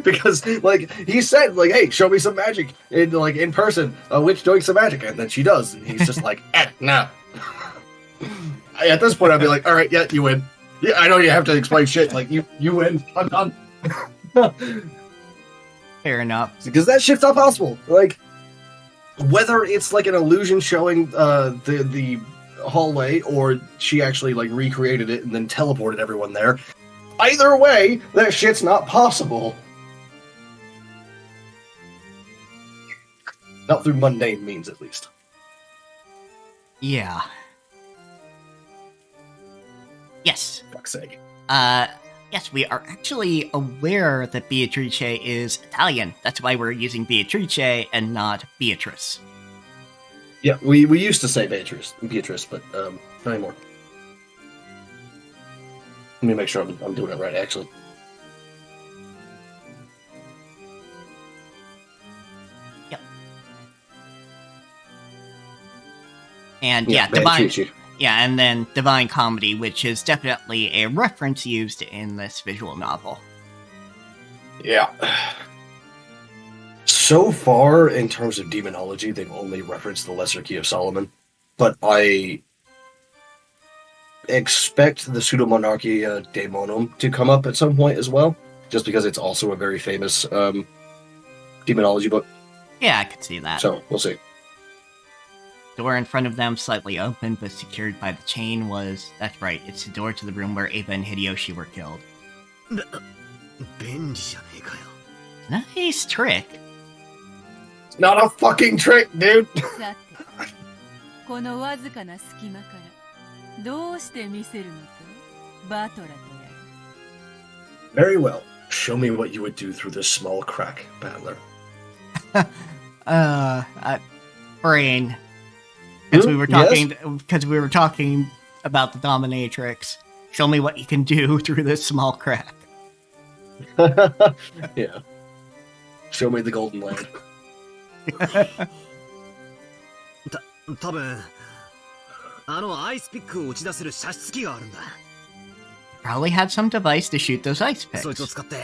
because like he said, like, hey, show me some magic in person, a witch doing some magic, and then she does, and he's just like, nah. At this point, I'd be like, all right, yeah, you win. Yeah, I know you have to explain shit, like you win. I'm done. Fair enough. Because that shit's not possible. Like, whether it's like an illusion showing the hallway, or she actually like recreated it and then teleported everyone there, either way, that shit's not possible. Not through mundane means, at least. Yeah. Yes. Fuck's sake. Yes, we are actually aware that Beatrice is Italian. That's why we're using Beatrice and not Beatrice. Yeah, we used to say Beatrice, but not anymore. Let me make sure I'm doing it right, actually. Yep. And Yeah, Divine. Beatrice. Yeah, and then Divine Comedy, which is definitely a reference used in this visual novel. Yeah. So far, in terms of demonology, they've only referenced the Lesser Key of Solomon. But I expect the Pseudomonarchia Daemonum to come up at some point as well, just because it's also a very famous demonology book. Yeah, I could see that. So, we'll see. Door in front of them, slightly open but secured by the chain, was... That's right, it's the door to the room where Eva and Hideyoshi were killed. Nice trick. It's not a fucking trick, dude! さて、このわずかな隙間からどうして見せるのか、バトラとやる。 Very well. Show me what you would do through this small crack, Battler. Brain. Because we were talking about the dominatrix. Show me what you can do through this small crack. Yeah. Show me the golden land. 多分あのアイスピックを打ち出せる射出機があるんだ。 Probably had some device to shoot those ice picks. そいつを使って。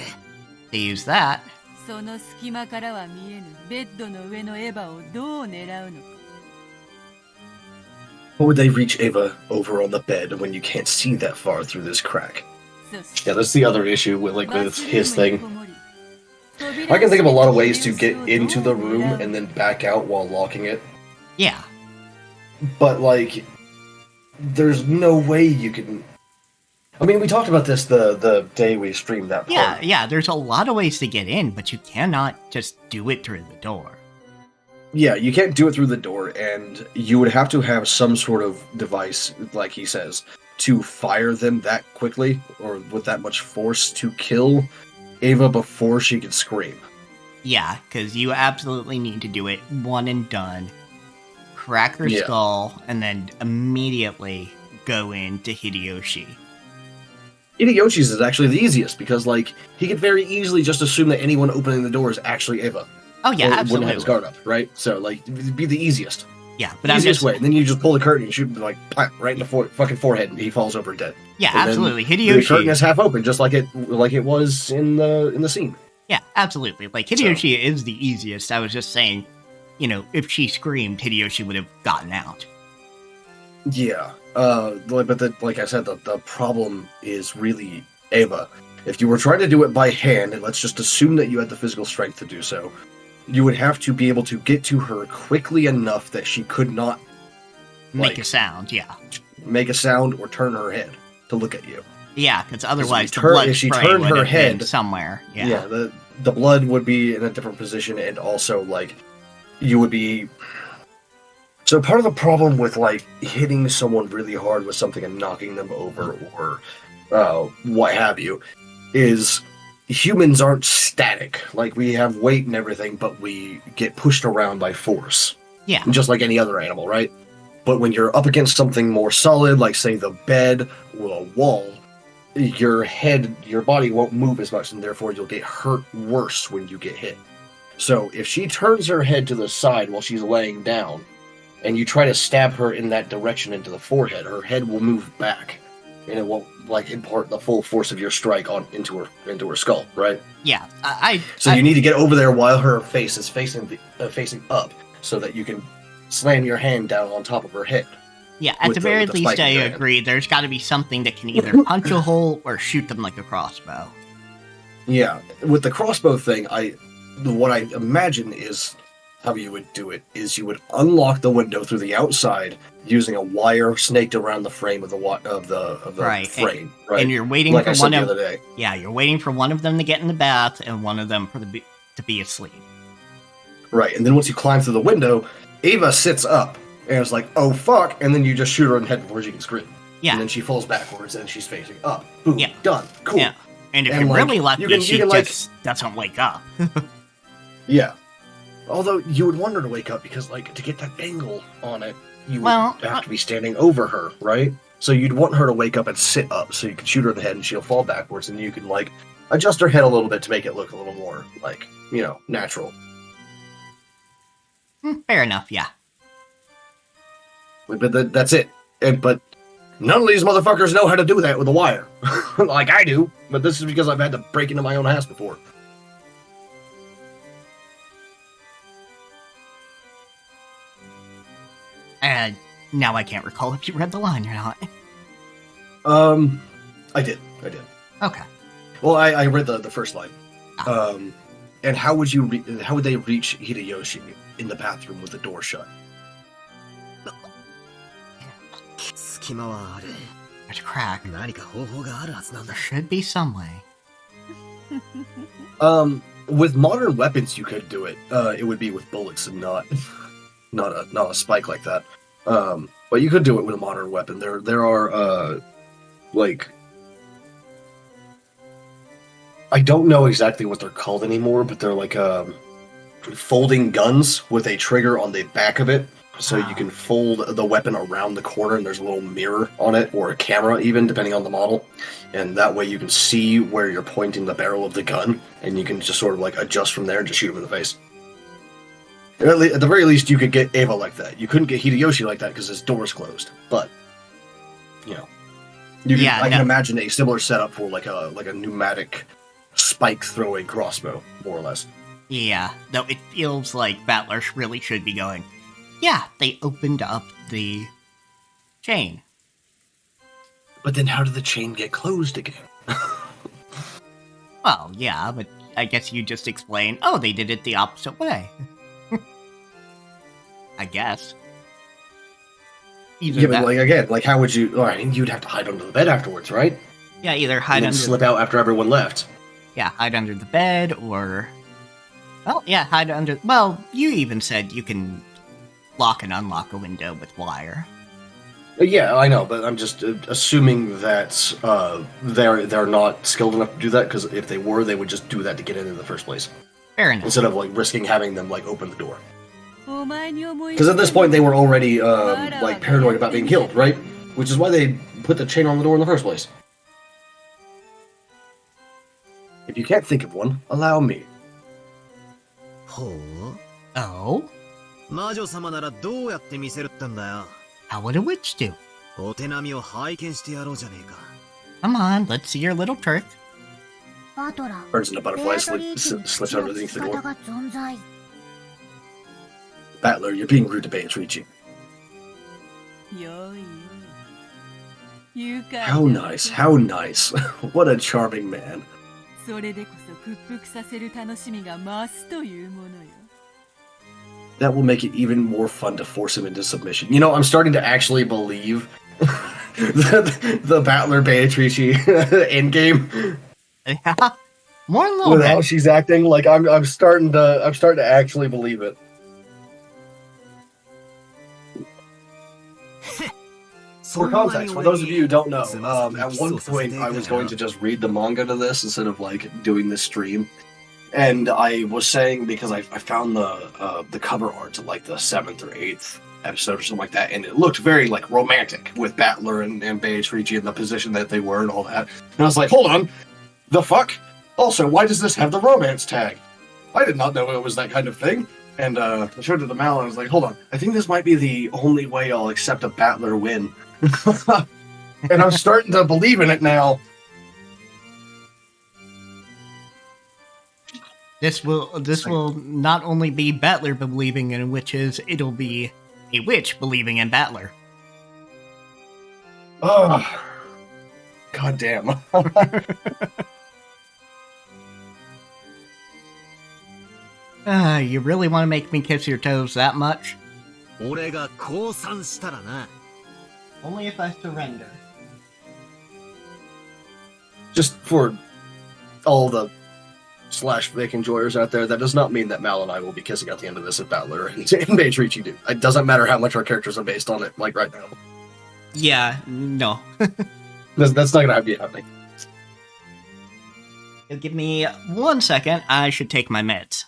They use that. その隙間からは見えぬベッドの上のエヴァをどう狙うのか。How would they reach Ava over on the bed when you can't see that far through this crack? Yeah, that's the other issue with his thing. I can think of a lot of ways to get into the room and then back out while locking it. Yeah. But, like, there's no way you can... I mean, we talked about this the day we streamed that part. Yeah, there's a lot of ways to get in, but you cannot just do it through the door. Yeah, you can't do it through the door, and you would have to have some sort of device, like he says, to fire them that quickly, or with that much force to kill Ava before she could scream. Yeah, because you absolutely need to do it one and done. Crack her skull, and then immediately go into Hideyoshi. Hideyoshi's is actually the easiest, because, like, he could very easily just assume that anyone opening the door is actually Ava. Oh, yeah, absolutely. Wouldn't have his guard up, right? So, like, it'd be the easiest. Yeah, but easiest way. And then you just pull the curtain and shoot him, like, right in the fucking forehead, and he falls over dead. Yeah, and absolutely. Hideyoshi. The curtain is half open, just like it was in the scene. Yeah, absolutely. Like, Hideyoshi is the easiest. I was just saying, you know, if she screamed, Hideyoshi would have gotten out. Yeah. But like I said, the problem is really Ava. If you were trying to do it by hand, and let's just assume that you had the physical strength to do so, you would have to be able to get to her quickly enough that she could not make a sound, make a sound or turn her head to look at you. Yeah, because otherwise if she turned her head somewhere, the blood would be in a different position, and also, like, you would be... So part of the problem with, like, hitting someone really hard with something and knocking them over, or what have you, is humans aren't static. Like, we have weight and everything, but we get pushed around by force. Yeah. Just like any other animal, right? But when you're up against something more solid, like, say, the bed or a wall, your body won't move as much, and therefore you'll get hurt worse when you get hit. So if she turns her head to the side while she's laying down, and you try to stab her in that direction into the forehead, her head will move back, and it won't, like, impart the full force of your strike into her skull, right? Yeah, you need to get over there while her face is facing up, so that you can slam your hand down on top of her head. Yeah, at the very least, I agree. There's got to be something that can either punch a hole or shoot them like a crossbow. Yeah, with the crossbow thing, what I imagine is how you would do it is you would unlock the window through the outside using a wire snaked around the frame of the frame. Right, and you're waiting like for one of them. Yeah, you're waiting for one of them to get in the bath and one of them to be asleep. Right, and then once you climb through the window, Ava sits up and it's like, oh fuck, and then you just shoot her in the head before she can scream. Yeah, and then she falls backwards and she's facing up. Boom, yeah, done, cool. Yeah, and if you're really lucky, she just doesn't wake up. Yeah. Although, you would want her to wake up because, like, to get that angle on it, you would have to be standing over her, right? So you'd want her to wake up and sit up so you can shoot her in the head and she'll fall backwards, and you can, like, adjust her head a little bit to make it look a little more, like, you know, natural. Fair enough, yeah. But that's it. But none of these motherfuckers know how to do that with a wire. Like I do, but this is because I've had to break into my own house before. And now I can't recall if you read the line or not. I did. Okay. Well, I read the first line. And how would they reach Hideyoshi in the bathroom with the door shut? There's a crack. There should be some way. With modern weapons, you could do it. It would be with bullets and not a spike like that. But you could do it with a modern weapon. There are like, I don't know exactly what they're called anymore, but they're like folding guns with a trigger on the back of it. So you can fold the weapon around the corner, and there's a little mirror on it, or a camera even, depending on the model. And that way you can see where you're pointing the barrel of the gun, and you can just sort of like adjust from there and just shoot him in the face. At the very least, you could get Ava like that. You couldn't get Hideyoshi like that because his door's closed. But, you know, I can imagine a similar setup for like a pneumatic spike throwing crossbow, more or less. Yeah, though it feels like battlers really should be going, yeah, they opened up the chain. But then how did the chain get closed again? Well, yeah, but I guess you just explain, oh, they did it the opposite way. I guess. Yeah, but like again, like how would you? I mean, you'd have to hide under the bed afterwards, right? Yeah, either hide and then under slip out after everyone left. Yeah, hide under the bed, or well, yeah, hide under. Well, you even said you can lock and unlock a window with wire. Yeah, I know, but I'm just assuming that they're not skilled enough to do that, because if they were, they would just do that to get in the first place. Fair enough. Instead of like risking having them like open the door. Because at this point they were already like paranoid about being killed, right? Which is why they put the chain on the door in the first place. If you can't think of one, allow me. Oh? 魔女様ならどうやって見せるってんだよ。 How would a witch do? お手並みを拝見してやろうじゃねえか。 Come on, let's see your little trick. バトラ Turns into butterfly, ベアトリーチに slips 口の underneath 利き the 方 door. が存在 Battler, you're being rude to Beatrice. よいよい。愉快だ。 How nice, how nice. What a charming man. それでこそ屈服させる楽しみが増すというものよ。 That will make it even more fun to force him into submission. You know, I'm starting to actually believe the Battler Beatrice endgame. Yeah, more than a little With how bit. she's acting, like I'm starting to actually believe it. For context, for those of you who don't know, at one point I was going to just read the manga to this instead of like doing this stream, and I was saying, because I found the cover art to like the 7th or 8th episode or something like that, and it looked very like romantic with Battler and Beatrice in the position that they were and all that. And I was like, hold on, the fuck? Also, why does this have the romance tag? I did not know it was that kind of thing. And I showed it to Mal and I was like, hold on, I think this might be the only way I'll accept a Battler win. And I'm starting to believe in it now. This will not only be Battler believing in witches, it'll be a witch believing in Battler. Oh, god damn. You really want to make me kiss your toes that much? 俺が降参したらな。 Only if I surrender. Just for all the /Vic enjoyers out there, that does not mean that Mal and I will be kissing at the end of this if Battler and Beatrice do. It doesn't matter how much our characters are based on it, like right now. Yeah, no. That's not gonna be happening. Give me 1 second. I should take my meds.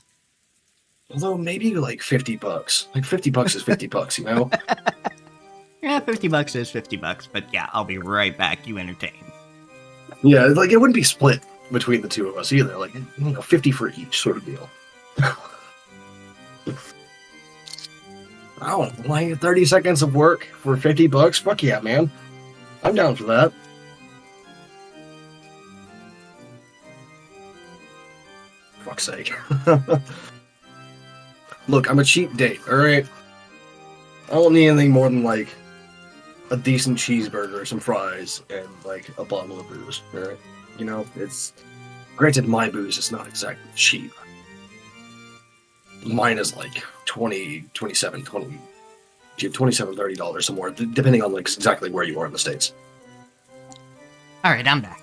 Although maybe like $50. Like $50 is $50, you know? Yeah, $50 is $50, but yeah, I'll be right back. You entertain. Yeah, like it wouldn't be split between the two of us either. Like, 50 for each sort of deal. Oh, like 30 seconds of work for $50? Fuck yeah, man. I'm down for that. Fuck's sake. Look, I'm a cheap date, alright? I don't need anything more than like a decent cheeseburger, some fries, and like a bottle of booze, alright? You know, it's... Granted, my booze is not exactly cheap. Mine is like $27, $30 somewhere, depending on like exactly where you are in the States. Alright, I'm back.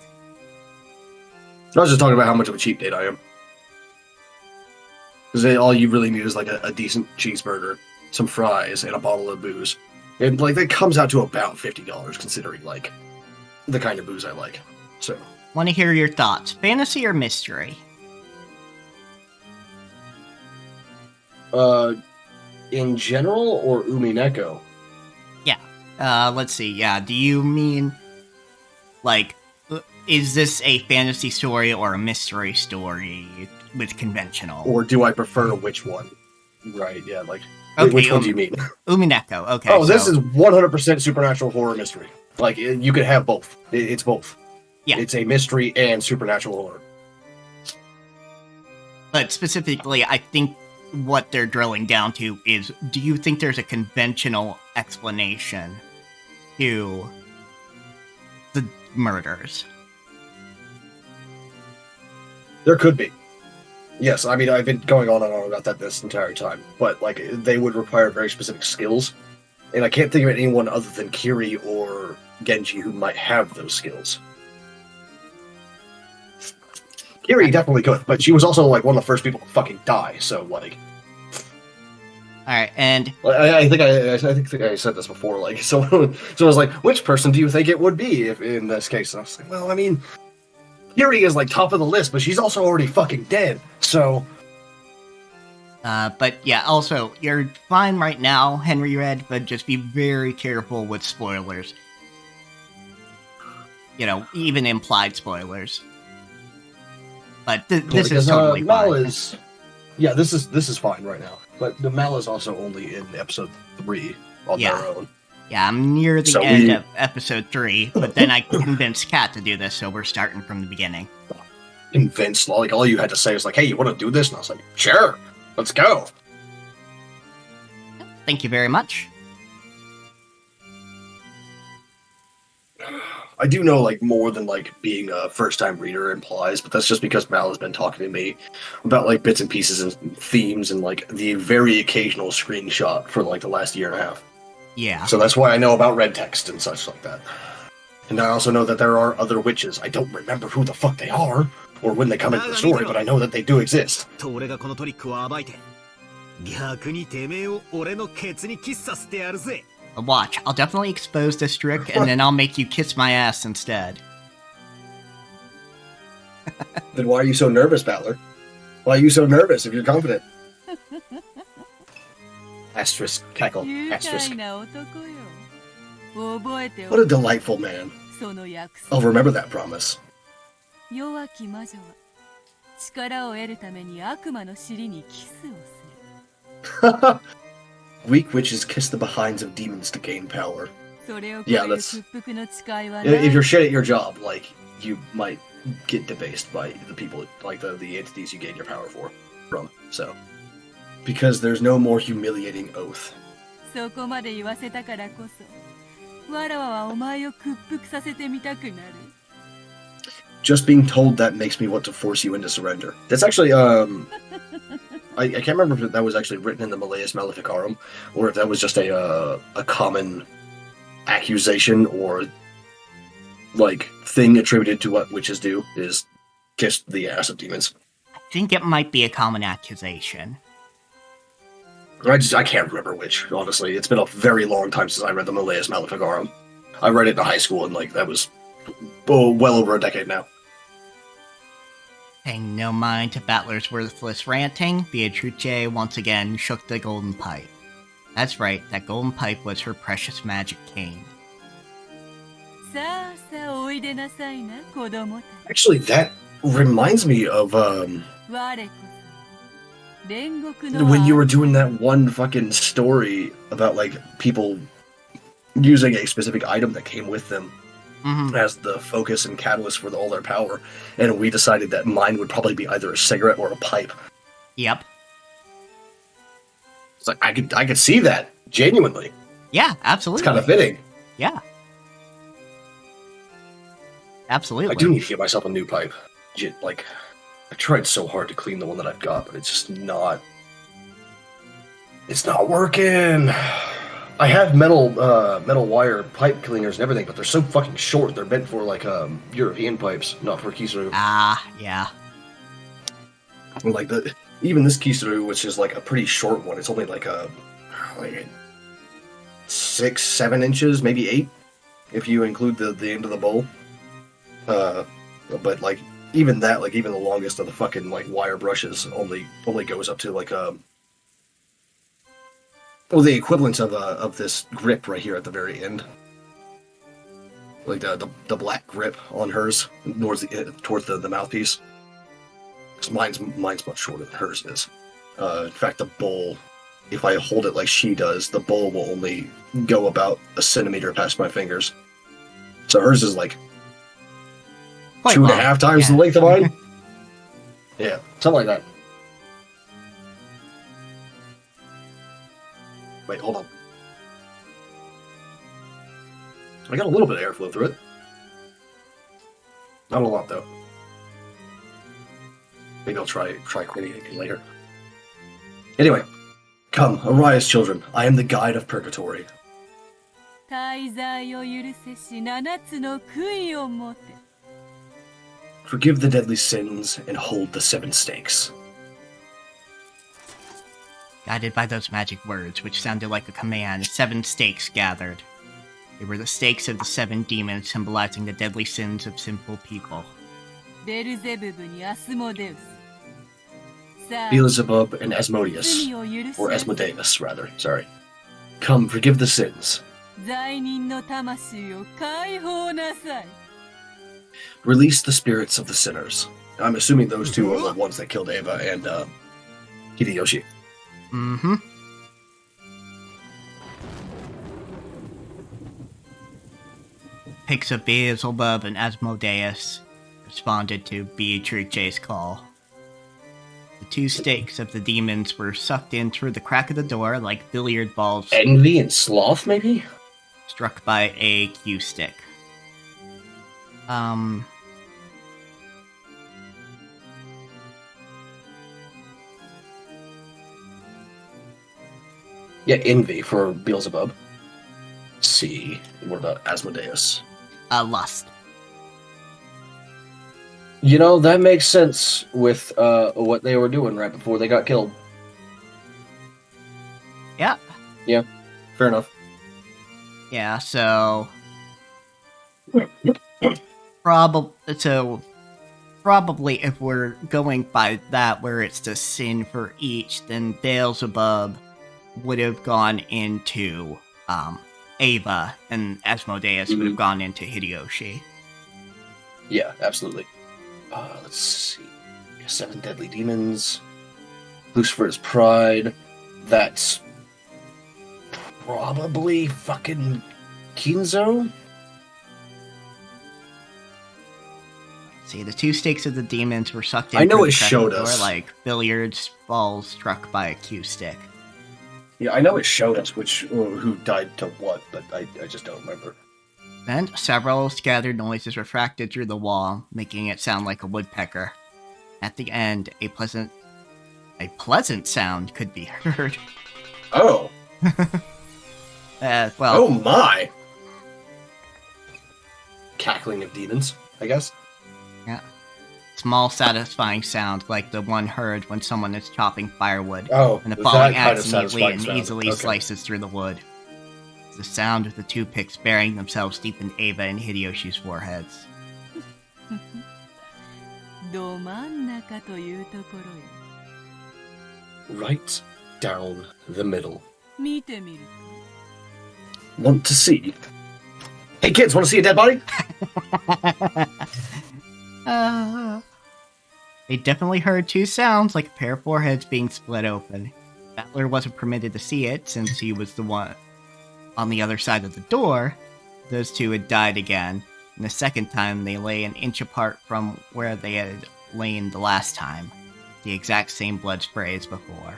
I was just talking about how much of a cheap date I am. Because all you really need is like a decent cheeseburger, some fries, and a bottle of booze. And like that comes out to about $50, considering like the kind of booze I like. So, Want to hear your thoughts. Fantasy or mystery? in general or Umineko? Yeah. Let's see. Yeah, do you mean, like, is this a fantasy story or a mystery story with conventional? Or do I prefer which one? Right, yeah, like, Okay, which one do you mean? Umineko, okay. Oh, this is 100% supernatural horror mystery. Like, you could have both. It's both. Yeah. It's a mystery and supernatural horror. But specifically, I think what they're drilling down to is, do you think there's a conventional explanation to the murders. There could be. Yes, I mean, I've been going on and on about that this entire time, but, like, they would require very specific skills, and I can't think of anyone other than Kiri or Genji who might have those skills. Kiri definitely could, but she was also, like, one of the first people to fucking die, so, like... Alright, and... I think I said this before, like, so I was like, which person do you think it would be if in this case? And I was like, well, I mean... Kiri is, like, top of the list, but she's also already fucking dead, so... But yeah, also, you're fine right now, Henry Red, but just be very careful with spoilers. You know, even implied spoilers. But this is totally fine. Yeah, this is fine right now. But the Mal is also only in episode 3 on their own. Yeah, I'm near the end of episode 3, but then I convinced Kat to do this, so we're starting from the beginning. Convinced? Like, all you had to say was like, hey, you want to do this? And I was like, sure, let's go. Thank you very much. I do know, like, more than, like, being a first-time reader implies, but that's just because Mal has been talking to me about, like, bits and pieces and themes and, like, the very occasional screenshot for, like, the last year and a half. Yeah. So that's why I know about red text and such like that. And I also know that there are other witches. I don't remember who the fuck they are, or when they come into the story, but I know that they do exist. Watch, I'll definitely expose this trick, and then I'll make you kiss my ass instead. Then why are you so nervous, Battler? Why are you so nervous if you're confident? Asterisk, cackle, asterisk. What a delightful man. I'll remember that promise. Weak witches kiss the behinds of demons to gain power. Yeah, that's... If you're shit at your job, like, you might get debased by the people, like, the entities you gain your power from, so... Because there's no more humiliating oath. Just being told that makes me want to force you into surrender. That's actually, I can't remember if that was actually written in the Malleus Maleficarum, or if that was just a common accusation or, like, thing attributed to what witches do, is kiss the ass of demons. I think it might be a common accusation. I can't remember which, honestly. It's been a very long time since I read the Malleus Maleficarum. I read it in high school, and, like, that was well over a decade now. Paying no mind to Battler's worthless ranting, Beatrice once again shook the golden pipe. That's right, that golden pipe was her precious magic cane. Actually, that reminds me of, when you were doing that one fucking story about, like, people using a specific item that came with them as the focus and catalyst for all their power, and we decided that mine would probably be either a cigarette or a pipe. Yep. It's like, I could see that, genuinely. Yeah, absolutely. It's kind of fitting. Yeah. Absolutely. I do need to get myself a new pipe. Like, I tried so hard to clean the one that I've got, but it's just not... It's not working! I have metal wire pipe cleaners and everything, but they're so fucking short. They're meant for, like, European pipes, not for Kisaru. Ah, yeah. And, like, even this Kisaru, which is, like, a pretty short one, it's only, like, 6-7 inches, maybe 8, if you include the end of the bowl. But, like, even that, like, even the longest of the fucking, like, wire brushes only goes up to, like, well, the equivalent of this grip right here at the very end. Like, the black grip on hers towards the mouthpiece. Because mine's much shorter than hers is. In fact, the bowl, if I hold it like she does, the bowl will only go about a centimeter past my fingers. So hers is, like, quite 2.5 times the length of mine. Yeah, something like that. Wait, hold on. I got a little bit of airflow through it. Not a lot, though. Maybe I'll try cleaning it later. Anyway, come, arise, children. I am the guide of purgatory. 滞在を許せし7つの悔いを持て Forgive the deadly sins and hold the 7 stakes. Guided by those magic words, which sounded like a command, 7 stakes gathered. They were the stakes of the 7 demons, symbolizing the deadly sins of simple people. ベルゼブブにアスモデウスさあ Beelzebub and Asmodeus. 罪を許し Or なさい Asmodeus, rather. Sorry. Come, forgive the sins. 罪人の魂を解放なさい Release the spirits of the sinners. I'm assuming those two are the ones that killed Eva and Hideyoshi. Mm-hmm. Picks up Beelzebub and Asmodeus responded to Beatrice's call. The 2 stakes of the demons were sucked in through the crack of the door like billiard balls Envy and Sloth, maybe? struck by a cue stick. Yeah, Envy for Beelzebub. C. What about Asmodeus? Lust. You know, that makes sense with what they were doing right before they got killed. Yeah. Yeah, fair enough. Yeah, so... Probably if we're going by that, where it's the sin for each, then Beelzebub would have gone into Ava, and Asmodeus would have gone into Hideyoshi. Yeah, absolutely. Let's see. 7 deadly demons. Lucifer's pride. That's probably fucking Kinzo? See, the 2 stakes of the demons were sucked in I know through it the crack showed of the door us. like billiards balls struck by a cue stick. Yeah, I know it showed us who died to what, but I just don't remember. Then several scattered noises refracted through the wall, making it sound like a woodpecker. At the end, a pleasant sound could be heard. Oh. Well, Oh my! Cackling of demons, I guess. yeah. Small, satisfying sound like the one heard when someone is chopping firewood. Oh, And the that following kind acts of neatly satisfying and sound. easily Okay. slices through the wood. It's the sound of the 2 picks burying themselves deep in Ava and Hideyoshi's foreheads. ど真ん中というところよ Right down the middle. 見てみる Want to see? Hey kids, want to see a dead body? They definitely heard 2 sounds, like a pair of foreheads being split open. Battler wasn't permitted to see it, since he was the one on the other side of the door. Those 2 had died again, and the second time they lay an inch apart from where they had lain the last time. The exact same blood spray as before.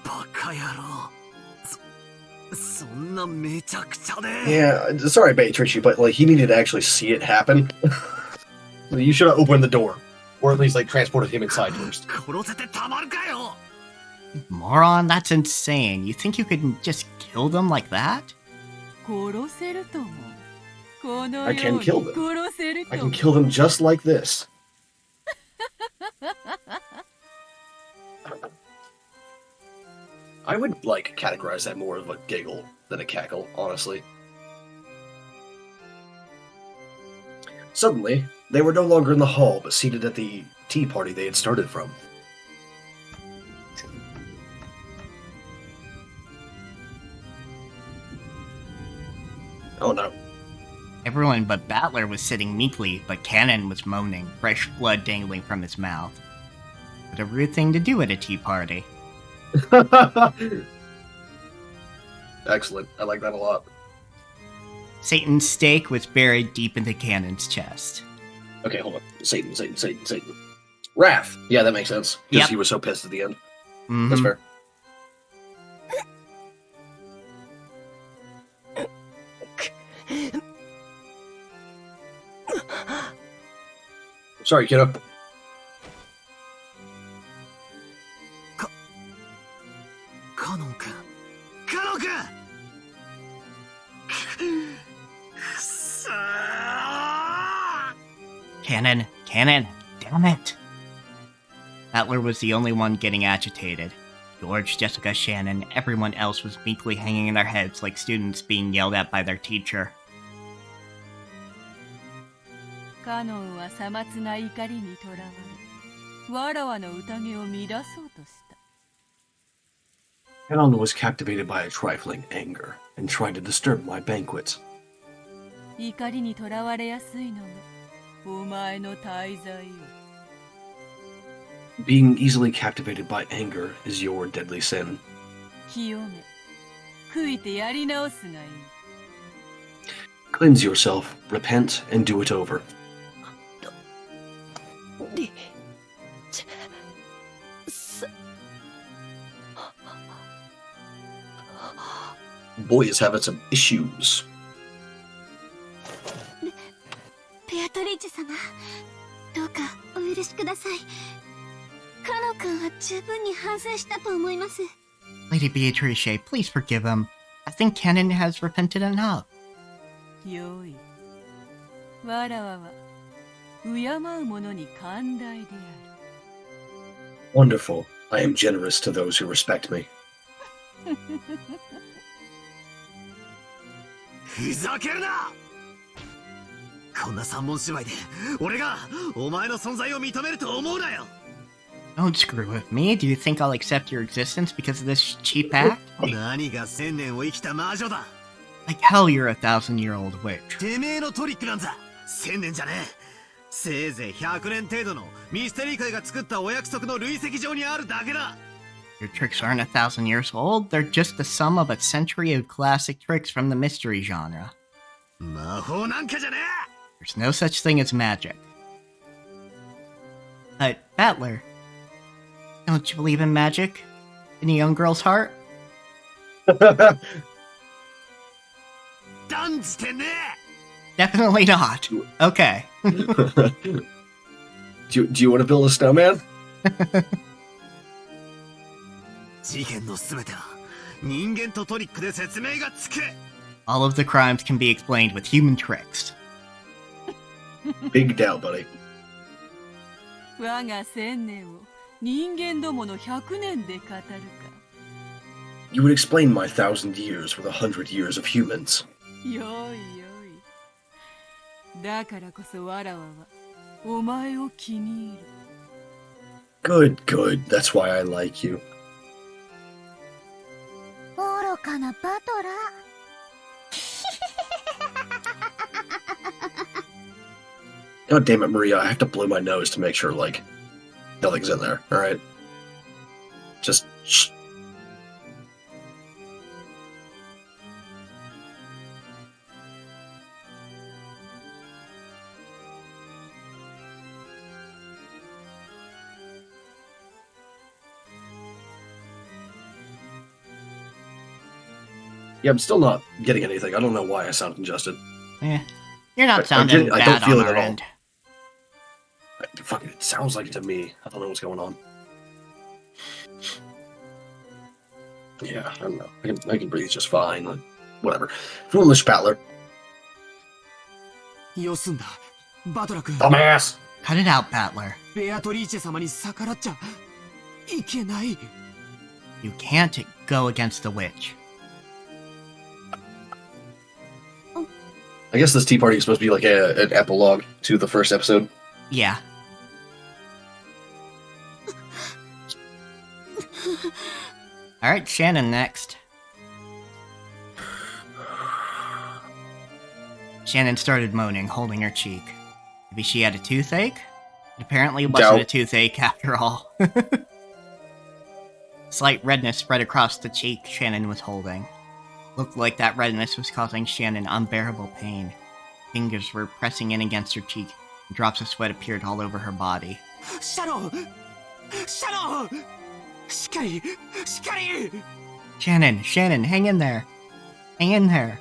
バカ野郎。そんなめちゃくちゃで。 Yeah, sorry, Beatrice, but like he needed to actually see it happen. You should have opened the door, or at least like transported him inside first. 殺せてたまるかよ。 Moron, that's insane. You think you could just kill them like that? 殺せるともこの I よ can うに kill them. 殺せる I と can も kill them just like this. I would like categorize that more of a giggle than a cackle, honestly. Suddenly, they were no longer in the hall, but seated at the tea party they had started from. Oh no. Everyone but Battler was sitting meekly, but Cannon was moaning, fresh blood dangling from his mouth. What a rude thing to do at a tea party. Excellent. I like that a lot. Satan's stake was buried deep into Cannon's chest. Okay, hold on. Satan. Wrath. Yeah, that makes sense. Because Yep. he was so pissed at the end. Mhm. That's fair. Sorry, kiddo. Kanon-kun. Cannon, Cannon, damn it. Battler was the only one getting agitated. George, Jessica, Shannon, everyone else was meekly hanging in their heads like students being yelled at by their teacher. カノンはさまつな怒りにとらわれ、わらわの宴を乱そうとした。Canon was captivated by a trifling anger and tried to disturb my banquets. 怒りにとらわれやすいのがお前の大罪よ。Being easily captivated by anger is your deadly sin. 清め、悔いてやり直すがいい。Cleanse yourself, repent, and do it over. Boy is having some issues. ベアトリーチェ様、どうかお許しください。カノ君は十分に反省したと思います。Lady Beatrice, please forgive him. I think Cannon has repented enough. よい。わらわは敬う者に寛大である。Wonderful. I am generous to those who respect me. ふざけるな！こんな三本芝居で俺がお前の存在を認めると思うなよ。 Don't screw with me. Do you think I'll accept your existence because of this cheap act? 何が1000年を生きた魔女だ。 Like hell you're a 1,000-year-old witch. てめえのトリックなんざ1000年じゃねえ。せいぜい100年程度のミステリー界が作ったお約束の累積上にあるだけだ。 Your tricks aren't 1,000 years old. They're just the sum of a century of classic tricks from the mystery genre. 魔法なんかじゃねえ。 There's no such thing as magic. But, Battler, don't you believe in magic? In a young girl's heart? 断じてねえ。 Definitely not. Okay. Do you want to build a snowman? 事件のすべては人間とトリックで説明がつく。 All of the crimes can be explained with human tricks. Big doubt, buddy. 我が1000年を人間どもの100年で語るか。 You would explain my 1,000 years with 100 years of humans. よいよい。だからこそわらわはお前を気に入る。 Good, good. That's why I like you. 愚かなバトラー。God damn it, Maria. I have to blow my nose to make sure, like, nothing's in there, alright? Just shh. Yeah, I'm still not getting anything. I don't know why I sound congested. You're not sounding I bad don't feel on it our at all. end. Fucking, it sounds like it to me. I don't know what's going on. Yeah, I don't know. I can breathe just fine. Like, whatever. Foolish Battler. よすんだ、バトラ君。 Dumbass! Cut it out, Battler. ベアトリーチェ様に逆らっちゃいけない。 You can't go against the witch. I guess this tea party is supposed to be like an epilogue to the first episode. Yeah. Alright, Shannon next. Shannon started moaning, holding her cheek. Maybe she had a toothache? It apparently wasn't a toothache after all. Slight redness spread across the cheek Shannon was holding. Looked like that redness was causing Shannon unbearable pain. Fingers were pressing in against her cheek, and drops of sweat appeared all over her body. シャロン、シャロン、しっかり、しっかり。 Shannon, hang in there. Hang in there.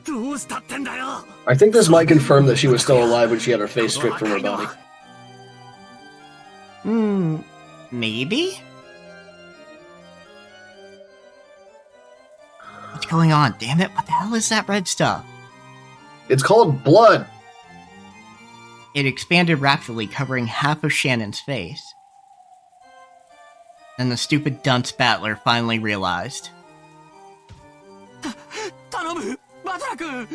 どうしたってんだよ。 I think this might confirm that she was still alive when she had her face stripped from her body. Maybe? What's going on? Damn it, what the hell is that red stuff? It's called blood. It expanded rapidly, covering half of Shannon's face. And the stupid dunce battler finally realized. 頼むバトラ君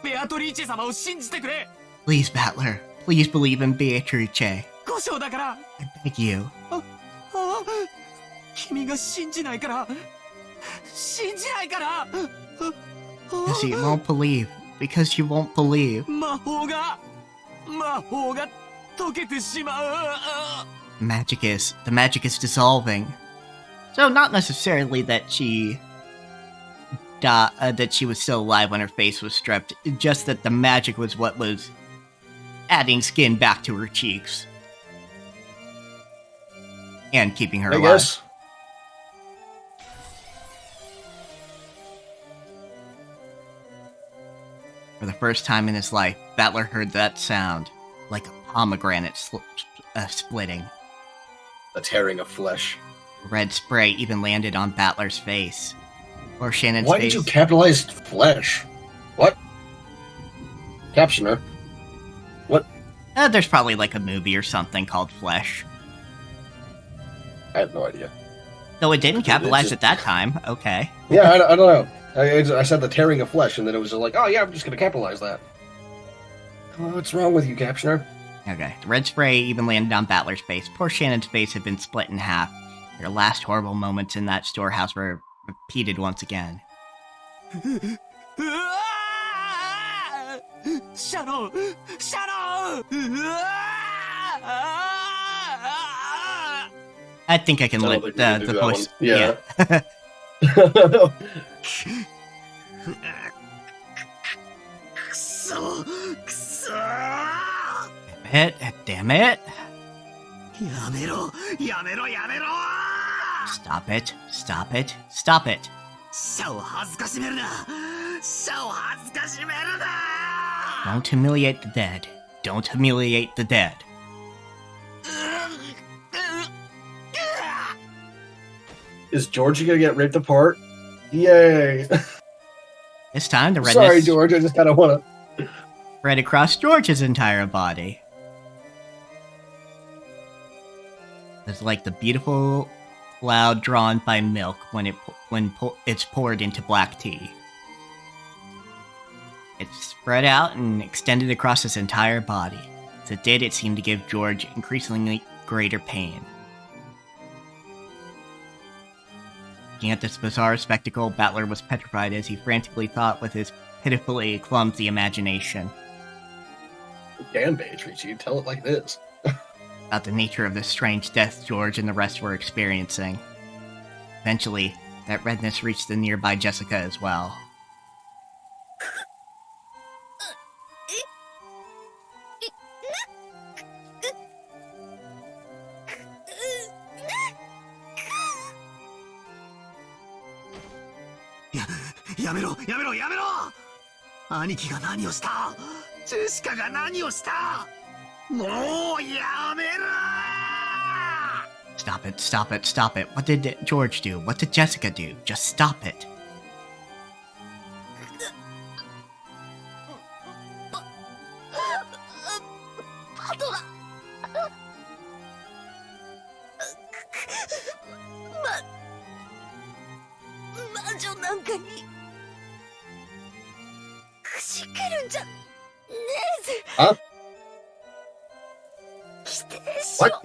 ベアトリーチェ様を信じてくれ Please, Battler. Please believe in Beatrice. 故障だから I beg you. 君が信じないから信じないから Because you won't believe. Because you won't believe. 魔法が溶けてしまう The magic is dissolving. So not necessarily that she was still alive when her face was stripped, just that the magic was what was adding skin back to her cheeks. And keeping her alive. Guess. For the first time in his life, Battler heard that sound, like a pomegranate splitting. A tearing of flesh. Red spray even landed on Battler's face. Or Shannon's Why face. did you capitalize flesh? What? Captioner. What? There's probably like a movie or something called Flesh. I have no idea. Though it didn't capitalize at that time. Okay. Yeah, I don't know. I said the tearing of flesh, and then it was just like, oh yeah, I'm just gonna capitalize that. What's wrong with you, Captioner? Okay. The red spray even landed on Battler's face. Poor Shannon's face had been split in half. Their last horrible moments in that storehouse were repeated once again. うわーシャロンシャロンうわー I think I can let the voice. Yeah. くそくそ Damn it. やめろやめろやめろ Stop it. Stop it. Stop it. シャを恥ずかしめるなシャを恥ずかしめるな Don't humiliate the dead. Don't humiliate the dead. Is Georgie gonna get ripped apart? Yay! This time the redness Sorry, George. I just kind of want to. spread across George's entire body. It's like the beautiful cloud drawn by milk when it's poured into black tea. It spread out and extended across his entire body. As it did, it seemed to give George increasingly greater pain. Looking at this bizarre spectacle, Battler was petrified as he frantically thought with his pitifully clumsy imagination. Damn, Beatrice, you tell it like this. About the nature of this strange death George and the rest were experiencing. Eventually, that redness reached the nearby Jessica as well. Yeah. やめろやめろやめろ兄貴が何をしたジェシカが何をしたもうやめろ Stop it, stop it, stop it. What did George do? What did Jessica do? Just stop it. Huh? What?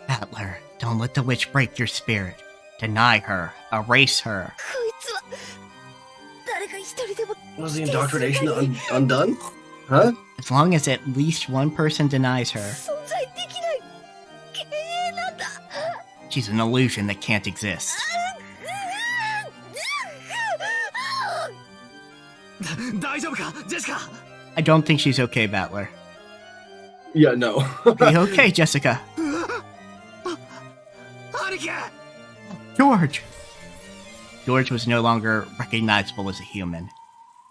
Battler, don't let the witch break your spirit. Deny her. Erase her. Was the indoctrination undone? Huh? As long as at least one person denies her, she's an illusion that can't exist. 大丈夫かジェシカ I don't think she's okay, Battler. Yeah, no. Be okay, Jessica. 兄貴 George! George was no longer recognizable as a human.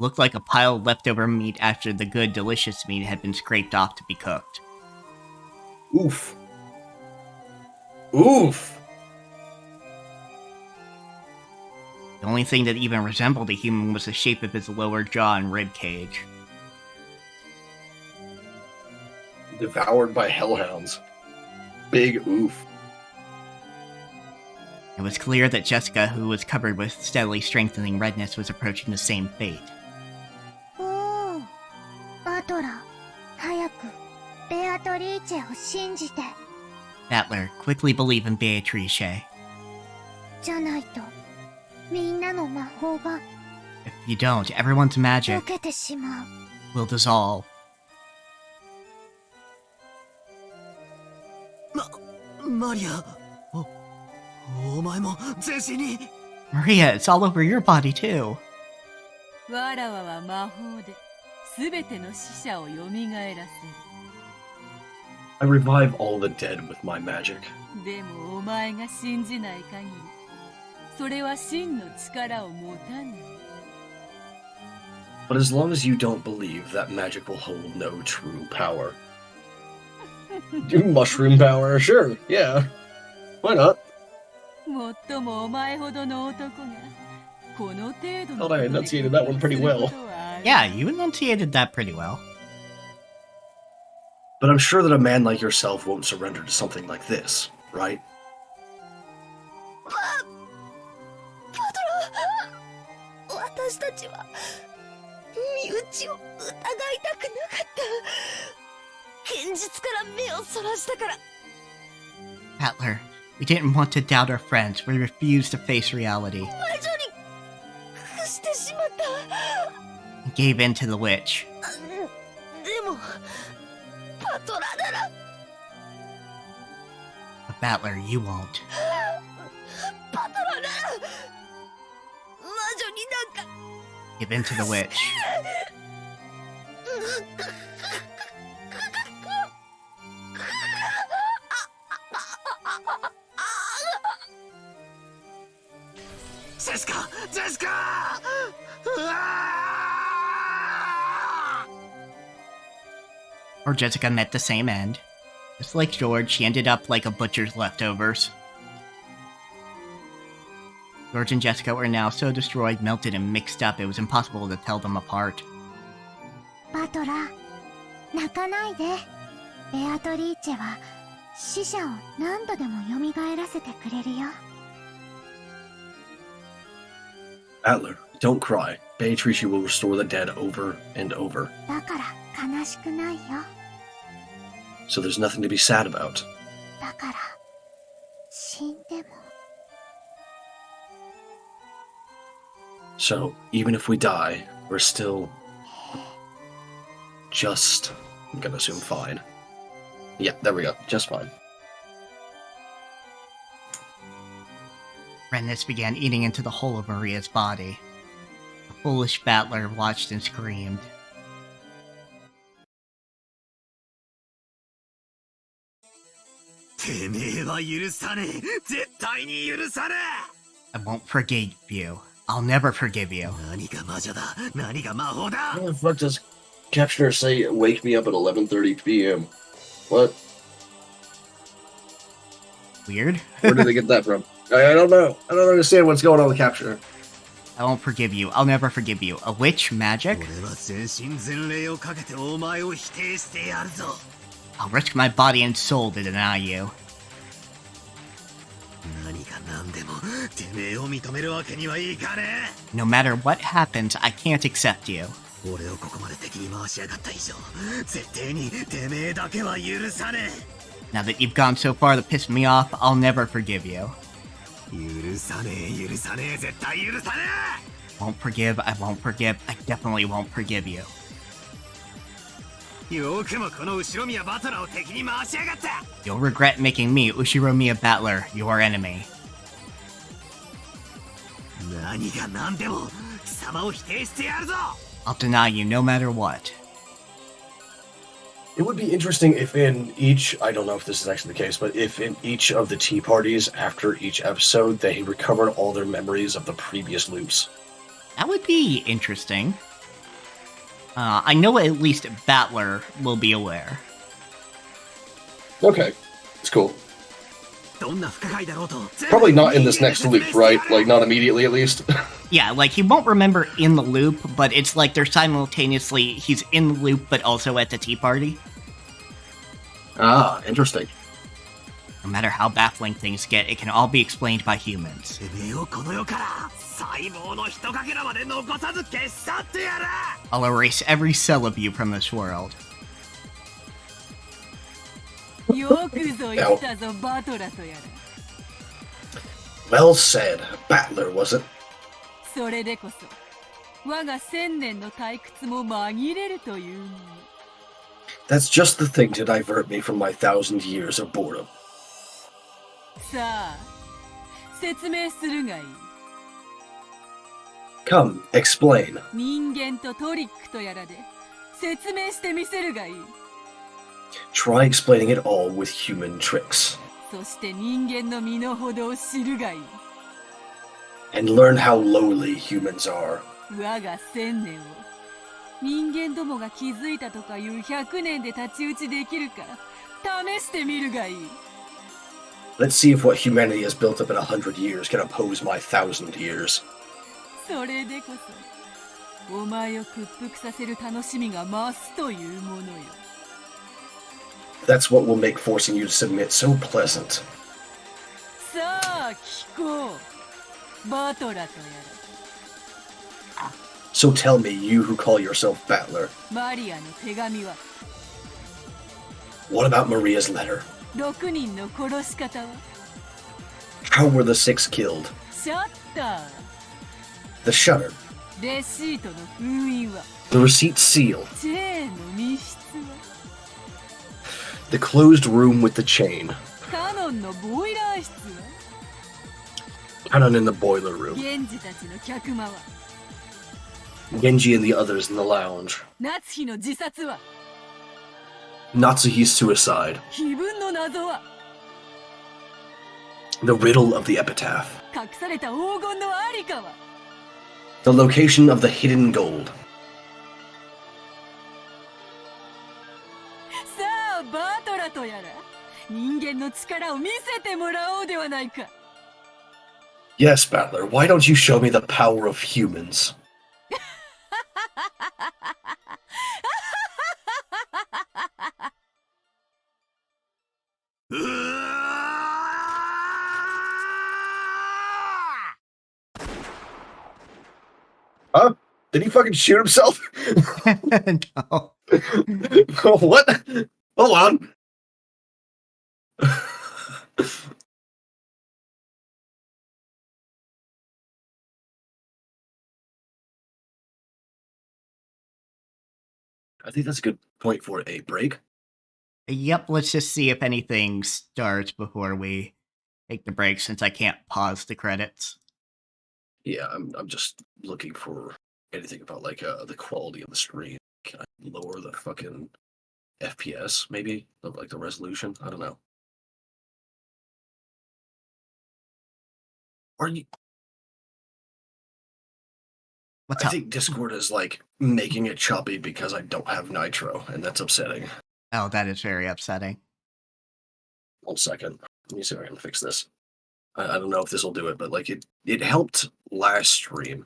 Looked like a pile of leftover meat after the good, delicious meat had been scraped off to be cooked. Oof. Oof! The only thing that even resembled a human was the shape of his lower jaw and rib cage. Devoured by hellhounds. Big oof. It was clear that Jessica, who was covered with steadily strengthening redness, was approaching the same fate. おー、バトラー、早くベアトリーチェを信じて。 Battler, quickly believe in Beatrice. じゃないと、みんなの魔法が If you don't, everyone's 溶 magic けてしまう。 will dissolve. マリア、お前も全身に。 Maria, it's all over your body too. わらわは魔法で全ての死者を蘇らせる。 I revive all the dead with my magic. でもお前が信じない限り、それは真の力を持たない。 But as long as you don't believe, that magic will hold no true power. Mushroom power? Sure, yeah. Why not? もっともお前ほどの男がこの程度の Thought I enunciated that one pretty well. Yeah, you enunciated that pretty well. But I'm sure that a man like yourself won't surrender to something like this, right? 私たちは身内を疑いたくなかった現実から目をそらしたから Battler, we didn't want to doubt our friends. We refused to face reality. 魔女に屈してしまった We gave in to the witch. でもパトラなら But Battler, you won't. パトラなら魔女になんか Give in to the witch. Jessica! Jessica! Or Jessica met the same end. Just like George, she ended up like a butcher's leftovers. George and Jessica were now so destroyed, melted, and mixed up it was impossible to tell them apart. バトラー、泣かないで。ベアトリーチェは死者を何度でも蘇らせてくれるよ。 Atler, don't cry. Beatrice will restore the dead over and over. だから悲しくないよ。 So there's nothing to be sad about. だから死んでも So even if we die, we're still just, I'm gonna assume, fine. Yeah, there we go. Just fine. Redness began eating into the whole of Maria's body. The foolish battler watched and screamed. I won't forgive you. I'll never forgive you. What the fuck does Captioner say, wake me up at 11:30 p.m.? What? Weird? Where did they get that from? I don't know. I don't understand what's going on with Captioner. I won't forgive you. I'll never forgive you. A witch? Magic? I'll risk my body and soul to deny you. No matter what happens, I can't accept you. Now that you've gone so far to piss me off, I'll never forgive you. Won't forgive, I won't forgive, I definitely won't forgive you. You'll regret making me, Ushiromiya Battler, your enemy. I'll deny you no matter what. It would be interesting if in each, I don't know if this is actually the case, but if in each of the tea parties after each episode, they recovered all their memories of the previous loops. That would be interesting. I know at least Battler will be aware. Okay, it's cool. Probably not in this next loop, right? Like, not immediately, at least. Yeah, like, he won't remember in the loop, but it's like they're simultaneously, he's in the loop, but also at the tea party. Ah, interesting. No matter how baffling things get, it can all be explained by humans. I'll erase every cell of you from this world. Well said. Battler, was it? That's just the thing to divert me from my 1,000 years of boredom. Come, explain. Try explaining it all with human tricks. And learn how lowly humans are. Let's see if what humanity has built up in 100 years can oppose my 1,000 years. That's what will make forcing you to submit so pleasant. So tell me, you who call yourself Battler, what about Maria's letter? How were the 6 killed? The shutter. The receipt seal. The closed room with the chain. Cannon in the boiler room. Genji and the others in the lounge. Natsuhi's suicide. The riddle of the epitaph. The location of the hidden gold. Yes, Battler, why don't you show me the power of humans? Huh? Did he fucking shoot himself? No. What? Hold on. I think that's a good point for a break. Yep, let's just see if anything starts before we take the break, since I can't pause the credits. Yeah, I'm just looking for anything about like the quality of the stream. Can I lower the fucking FPS maybe of like the resolution? I don't know. Are you? What's I up? think Discord is like making it choppy because I don't have Nitro, and that's upsetting. Oh, that is very upsetting. 1 second. Let me see if I can fix this. I don't know if this will do it, but like it helped last stream.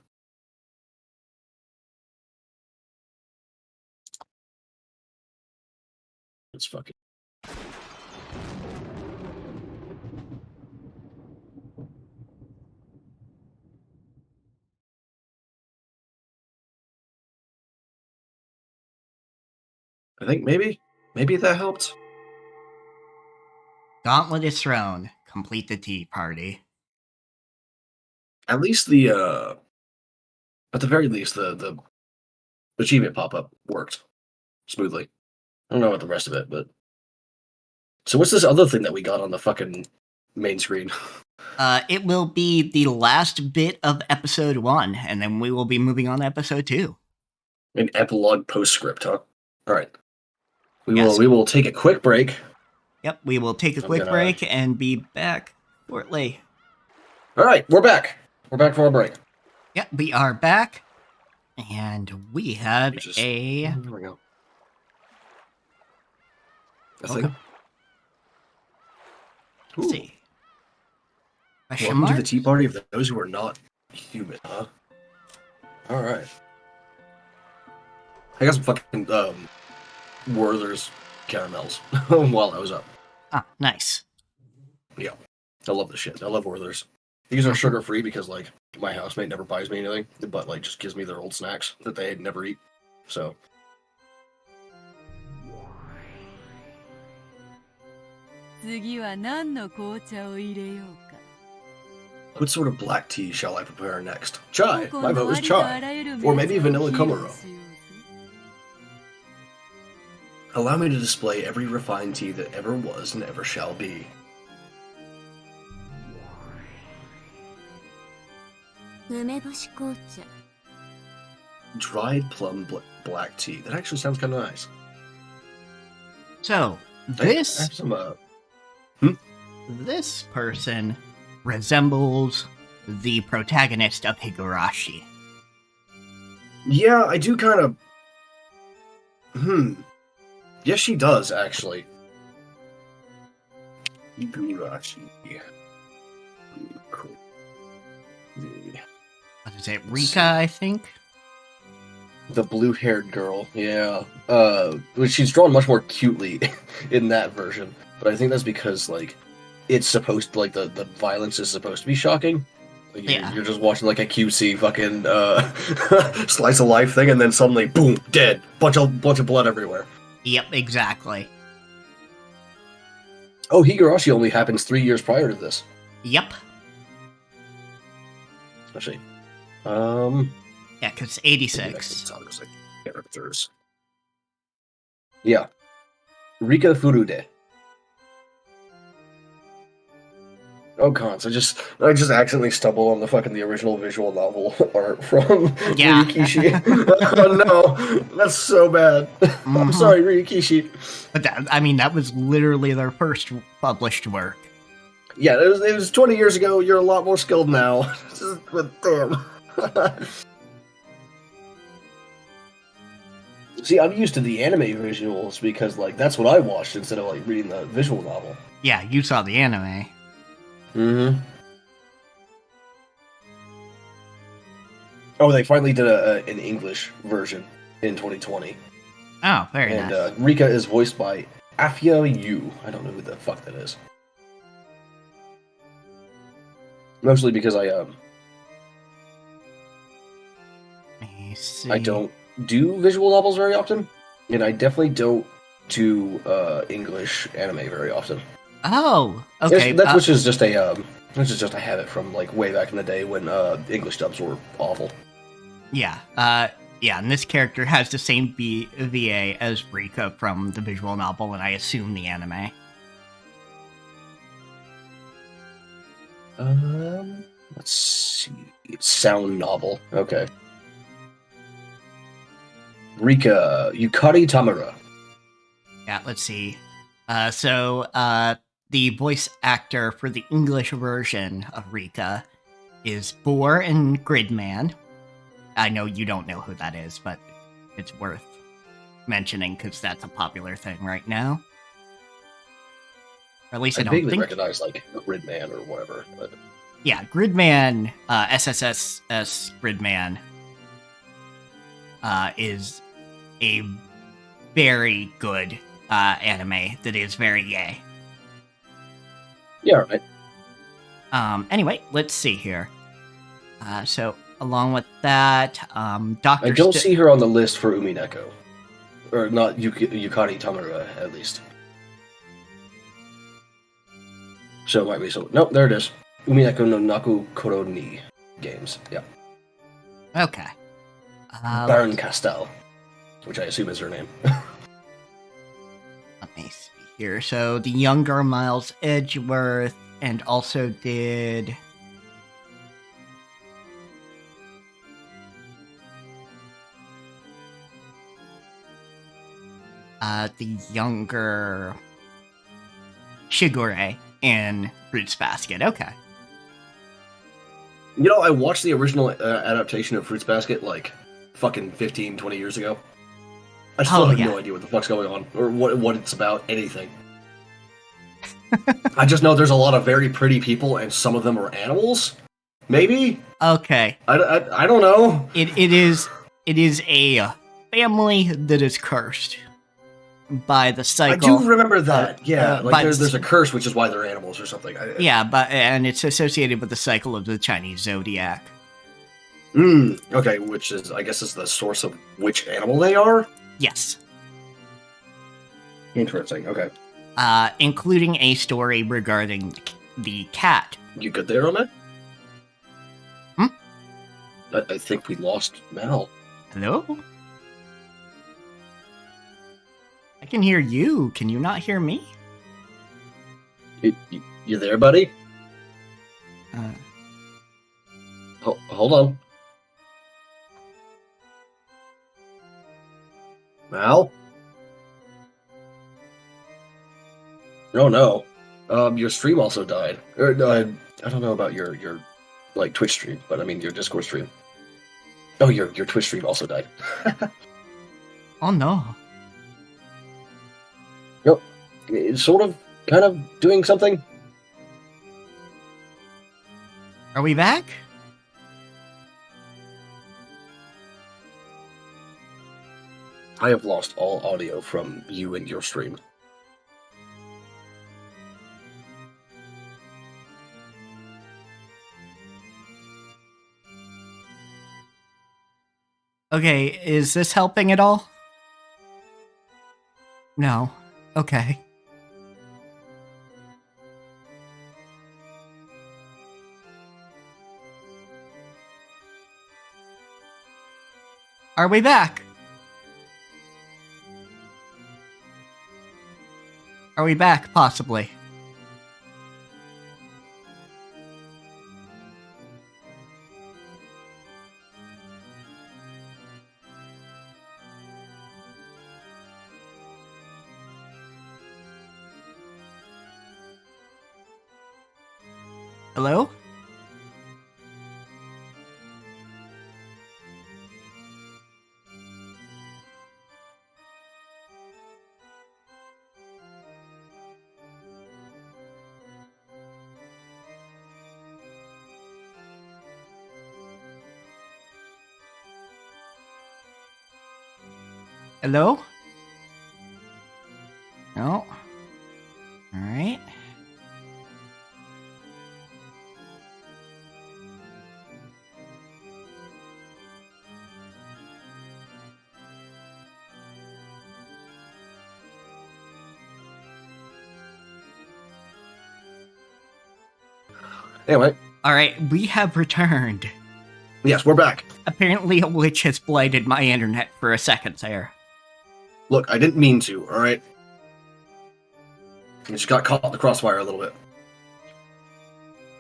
It's fucking. I think maybe that helped. Gauntlet is thrown. Complete the tea party. At least at the very least, the achievement pop-up worked smoothly. I don't know about the rest of it, but so what's this other thing that we got on the fucking main screen? It will be the last bit of episode 1, and then we will be moving on to episode 2. An epilogue postscript, huh? All right. We will take a quick break. Yep, we will take a quick break and be back shortly. All right, we're back. We're back from our break. Yep, we are back. And we had a... There we go. Okay. Let's see. Welcome to the tea party of those who are not human, huh? Alright. I got some fucking, Werther's caramels while I was up. Ah, nice. Yeah. I love this shit. I love Werther's. These are sugar-free because, like, my housemate never buys me anything, but, like, just gives me their old snacks that they never eat. So... What sort of black tea shall I prepare next? Chai! My vote is chai! Or maybe vanilla komuro. Allow me to display every refined tea that ever was and ever shall be. Dried plum black tea. That actually sounds kind of nice. So, I have some, this person resembles the protagonist of Higurashi. Yeah, I do kind of... Yes, she does, actually. Higurashi. What is it? Rika, I think? The blue-haired girl, yeah. She's drawn much more cutely in that version. But I think that's because, like, it's supposed to, like, the violence is supposed to be shocking. Like, you're just watching, like, a cutesy fucking, slice of life thing, and then suddenly, boom, dead. Bunch of blood everywhere. Yep, exactly. Oh, Higurashi only happens 3 years prior to this. Yep. Especially. Yeah, because 86. Characters. Yeah. Rika Furude. Oh, cons. I just accidentally stumbled on the original visual novel art from Rikishi. Oh no, that's so bad. I'm sorry, Rikishi. But that was literally their first published work. Yeah, it was 20 years ago. You're a lot more skilled now. But damn. See, I'm used to the anime visuals because, like, that's what I watched instead of, like, reading the visual novel. Yeah, you saw the anime. Mm-hmm. Oh, they finally did an English version in 2020. Oh, very nice. And Rika is voiced by Afia Yu. I don't know who the fuck that is. Mostly because I don't do visual novels very often, and I definitely don't do English anime very often. Oh, okay. Which is just a habit from, like, way back in the day when English dubs were awful. Yeah, and this character has the same VA as Rika from the visual novel, and I assume the anime. Let's see. Sound novel. Okay. Rika Yukari Tamura. Yeah, let's see. The voice actor for the English version of Rika is Boar in Gridman. I know you don't know who that is, but it's worth mentioning because that's a popular thing right now. Or at least I don't vaguely think... recognize, like, Gridman or whatever. But... Yeah, Gridman, SSS Gridman, is a very good anime that is very yay. Yeah, right. Anyway, let's see here. So, along with that, Dr. I don't see her on the list for Umineko. Or not Yukari Tamura, at least. So it might be so... Nope, there it is. Umineko no Naku Koro ni games. Yeah. Okay. Baron Castell, which I assume is her name. Let me see here. So, the younger Miles Edgeworth, and also did... the younger Shigure in Fruits Basket. Okay. You know, I watched the original adaptation of Fruits Basket, like, fucking 15, 20 years ago. I still have no idea what the fuck's going on, or what it's about, anything. I just know there's a lot of very pretty people, and some of them are animals? Maybe? Okay. I don't know. It is a family that is cursed by the cycle. I do remember that. There's a curse, which is why they're animals or something. And it's associated with the cycle of the Chinese zodiac. Okay, which is, I guess, is the source of which animal they are? Yes. Interesting, okay. Including a story regarding the cat. You good there, Ome? I think we lost Mal. Hello? I can hear you. Can you not hear me? You there, buddy? Hold on. Mal? Oh no. Your stream also died. I don't know about your like Twitch stream, but I mean your Discord stream. Oh, your Twitch stream also died. Oh no. Yep. It's sort of, kind of doing something. Are we back? I have lost all audio from you and your stream. Okay, is this helping at all? No. Okay. Are we back? Are we back, possibly? Hello? Hello? No. Alright. Anyway. Alright, we have returned. Yes, we're back. Apparently a witch has blighted my internet for a second there. Look, I didn't mean to, alright? I just got caught in the crossfire a little bit.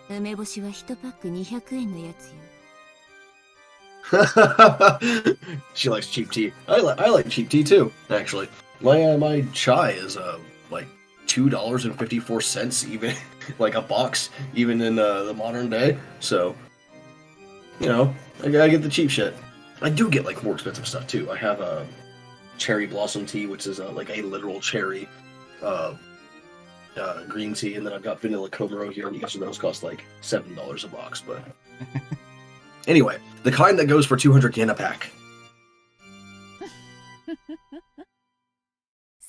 梅干しは1パック200円のやつよ。She likes cheap tea. I like cheap tea too, actually. My chai is like $2.54 even, like a box, even in the modern day. So, you know, I get the cheap shit. I do get like more expensive stuff too. I have a cherry blossom tea, which is like a literal cherry green tea, and then I've got vanilla Komaro here, and each of those cost like $7 a box. But anyway, the kind that goes for 200 yen a pack.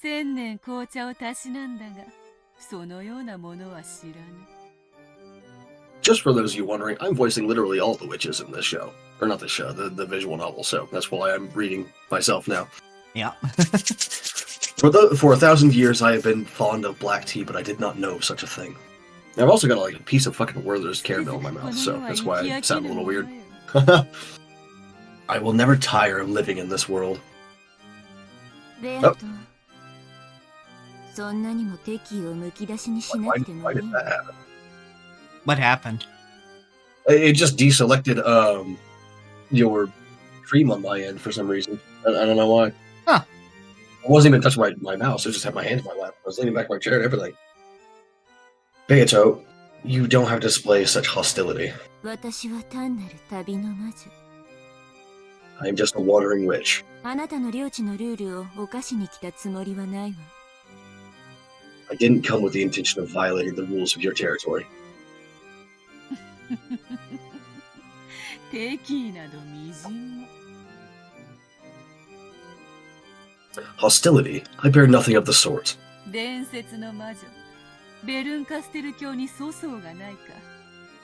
1000年紅茶をたしなんだが、そのようなものは知らぬ。 Just for those of you wondering, I'm voicing literally all the witches in this show. Or not this show, the visual novel, so that's why I'm reading myself now. Yeah. For 1,000 years, I have been fond of black tea, but I did not know of such a thing. I've also got like a piece of fucking Werther's caramel in my mouth, so that's why I sound a little weird. I will never tire of living in this world. Oh. Why did that happen? What happened? It just deselected your stream on my end for some reason. I don't know why. Huh. I wasn't even touching my mouse. I just had my hand in my lap. I was leaning back in my chair and everything. Beato, you don't have to display such hostility. I am just a wandering witch. あなたの領地のルールを犯しに来たつもりはないわ。I didn't come with the intention of violating the rules of your territory. 敵意などみじんも。Hostility? I bear nothing of the sort. 伝説の魔女、ベルンカステル教に粗相がないか、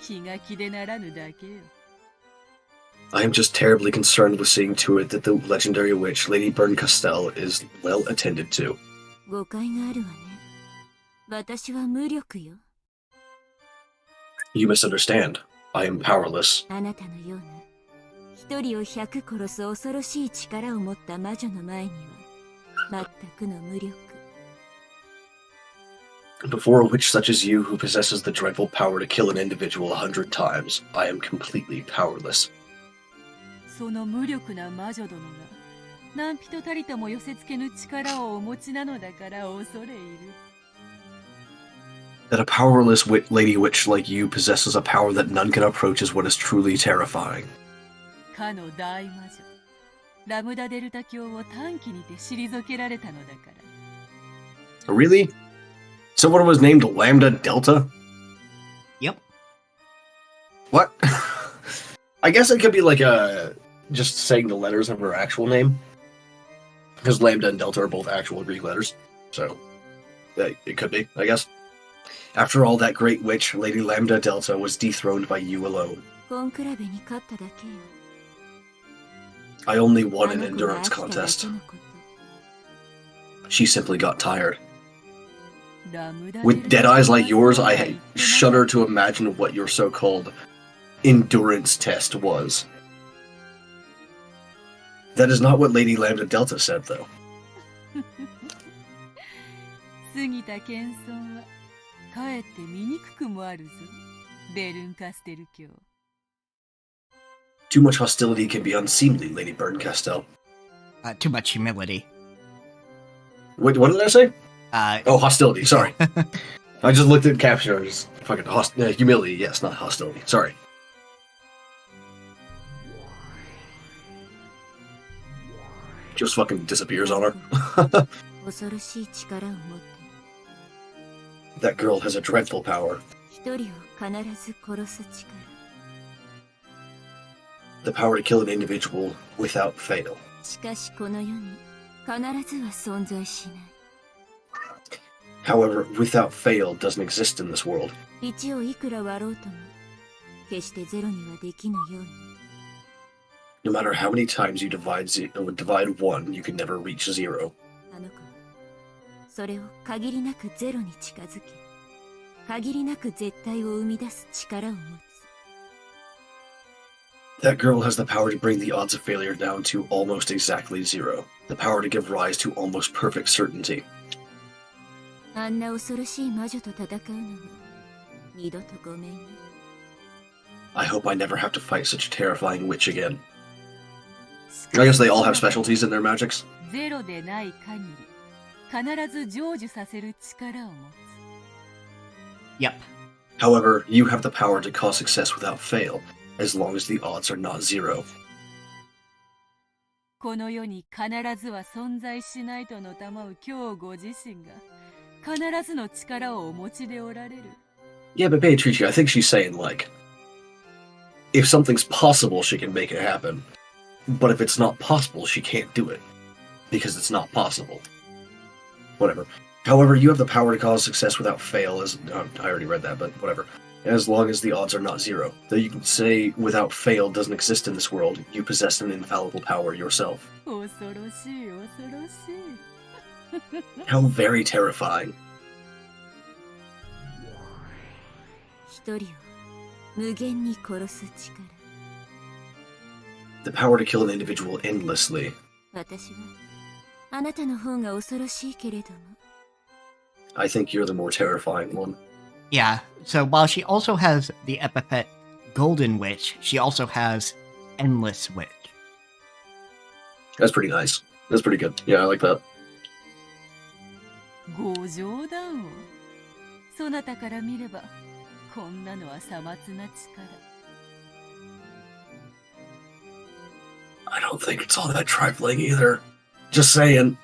気が気でならぬだけよ。I am just terribly concerned with seeing to it that the legendary witch, Lady Berncastel, is well attended to. 誤解があるわね。私は無力よ。You misunderstand. I am powerless. あなたのような一人を100殺す恐ろしい力を持った魔女の前には全くの無力。Before a witch such as you who possesses the dreadful power to kill an individual 100 times, I am completely powerless. その無力な魔女殿が何人たりとも寄せ付けぬ力をお持ちなのだから恐れ入る。That a powerless lady witch like you possesses a power that none can approach is what is truly terrifying. かの大魔女、ラムダデルタ教を短期にて退けられたのだから。Really? Someone was named Lambda Delta? Yep. What? I guess it could be like just saying the letters of her actual name. Because Lambda and Delta are both actual Greek letters. So, it could be, I guess. After all, that great witch, Lady Lambda Delta, was dethroned by you alone. コンクラベに勝っただけよ。 I only won あ an の子が endurance 飽きただ contest. けのこと。 She simply got tired. ラムダデルタ With dead eyes like yours, I shudder to imagine what your so-called endurance test was. That is not what Lady Lambda Delta said, though. 過ぎた謙遜はかえって醜くもあるぞ、ベルンカステル教。Too much hostility can be unseemly, Lady Berncastel. Too much humility. Wait, what did I say? Oh, hostility, sorry. I just looked at captions. Fucking humility, yes, not hostility. Sorry. Just fucking disappears on her. 恐ろしい力を持って That girl has a dreadful power. 一人を必ず殺す力。 The power to kill an individual without fail. しかしこの世に必ずは存在しない。 However, without fail doesn't exist in this world. 1をいくら割ろうとも決してゼロにはできぬように。 No matter how many times you divide one, you can never reach zero. あの子はそれを限りなくゼロに近づけ、限りなく絶対を生み出す力を持つ。 That girl has the power to bring the odds of failure down to almost exactly zero. The power to give rise to almost perfect certainty. あんな恐ろしい魔女と戦うのは二度とごめんよ。 I hope I never have to fight such a terrifying witch again. I guess they all have specialties in their magics. ゼロでない限り必ず成就させる力を持つ。 Yep. However, you have the power to cause success without fail, as long as the odds are not zero. この世に必ずは存在しないとのたまう今日ご自身が必ずの力をお持ちでおられる。 Yeah, but Beatrice, I think she's saying, like, if something's possible, she can make it happen. But if it's not possible, she can't do it. Because it's not possible. Whatever. However, you have the power to cause success without fail, as I already read that, but whatever. As long as the odds are not zero. Though you can say without fail doesn't exist in this world, you possess an infallible power yourself. 恐ろしい恐ろしい。 How very terrifying. 一人を無限に殺す力。 The power to kill an individual endlessly. 私はあなたの方が恐ろしいけれども。 I think you're the more terrifying one. Yeah, so while she also has the epithet Golden Witch, she also has Endless Witch. That's pretty nice. That's pretty good. Yeah, I like that. ご冗談を。そなたから見ればこんなのはさまつな力。I don't think it's all that trifling either. Just saying.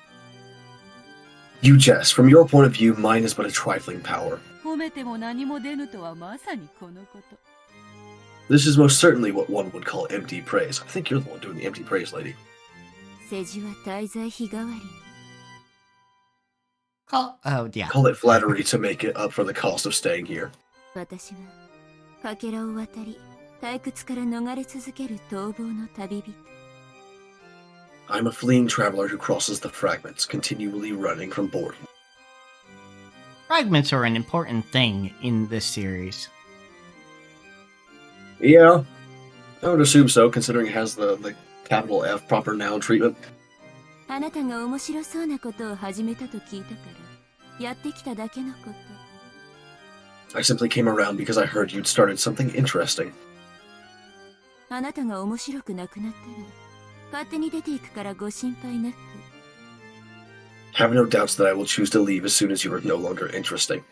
You jest. From your point of view, mine is but a trifling power. 褒めても何も出ぬとはまさにこのこと。 This is most certainly what one would call empty praise. I think you're the one doing the empty praise, lady. 世辞は滞在費代わりに。 Oh, yeah. Call it flattery to make it up for the cost of staying here. 私はかけらを渡り退屈から逃れ続ける逃亡の旅人。 I'm a fleeing traveler who crosses the fragments, continually running from boredom. Fragments are an important thing in this series. Yeah, I would assume so, considering it has the capital F proper noun treatment. あなたが面白そうなことを始めたと聞いたからやってきただけのこと。 I simply came around because I heard you'd started something interesting. あなたが面白くなくなったら勝手に出ていくからご心配なく。 Have no doubts that I will choose to leave as soon as you are no longer interesting.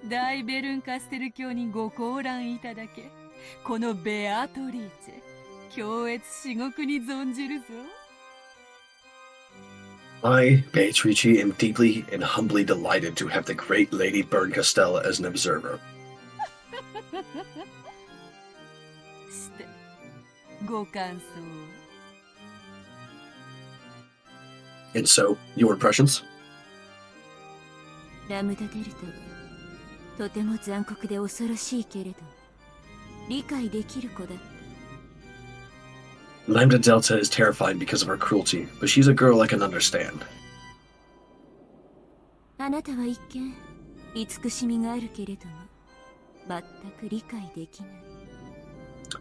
大ベルンカステル教にご降覧いただけ。このベアトリーチェ、強越至極に存じるぞ。 I, Beatrice, am deeply and humbly delighted to have the great Lady Berncastella as an observer. して、ご感想を。 And so, your impressions? ラムダデルタはとても残酷で恐ろしいけれど理解できる子だった。 Lambda Delta is terrifying because of her cruelty, but she's a girl I can understand. あなたは一見慈しみがあるけれども全く理解できない。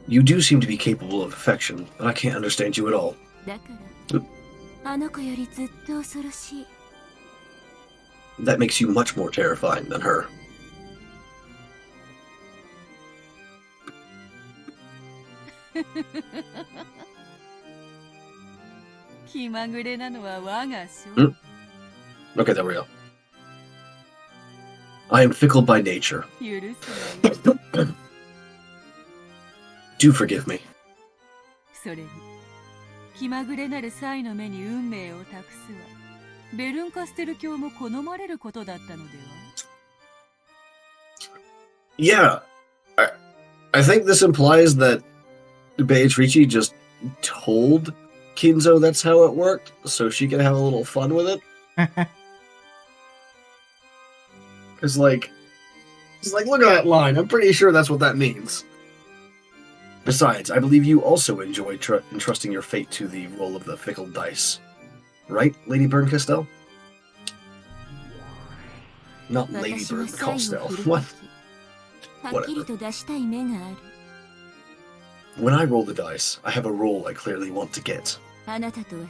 You do seem to be capable of affection, but I can't understand you at all. だからあの子よりずっと恐ろしい。 That makes you much more terrifying than her. 気まぐれなのは我が性。 Okay, there we go. I am fickle by nature. 許せない。 Do forgive me. それに気まぐれなる際の目に運命を託すはベルンカステル教も好まれることだったのでは。 Yeah, I think this implies that Beatrice just told Kinzo that's how it worked, so she could have a little fun with it. It's like, look at that line. I'm pretty sure that's what that means. Besides, I believe you also enjoy entrusting your fate to the roll of the fickle dice. Right, Lady Berncastell? Not Lady Berncastell. What? はっきりと出したい目がある。 When I roll the dice, I have a roll I clearly want to get. あなたとは違う。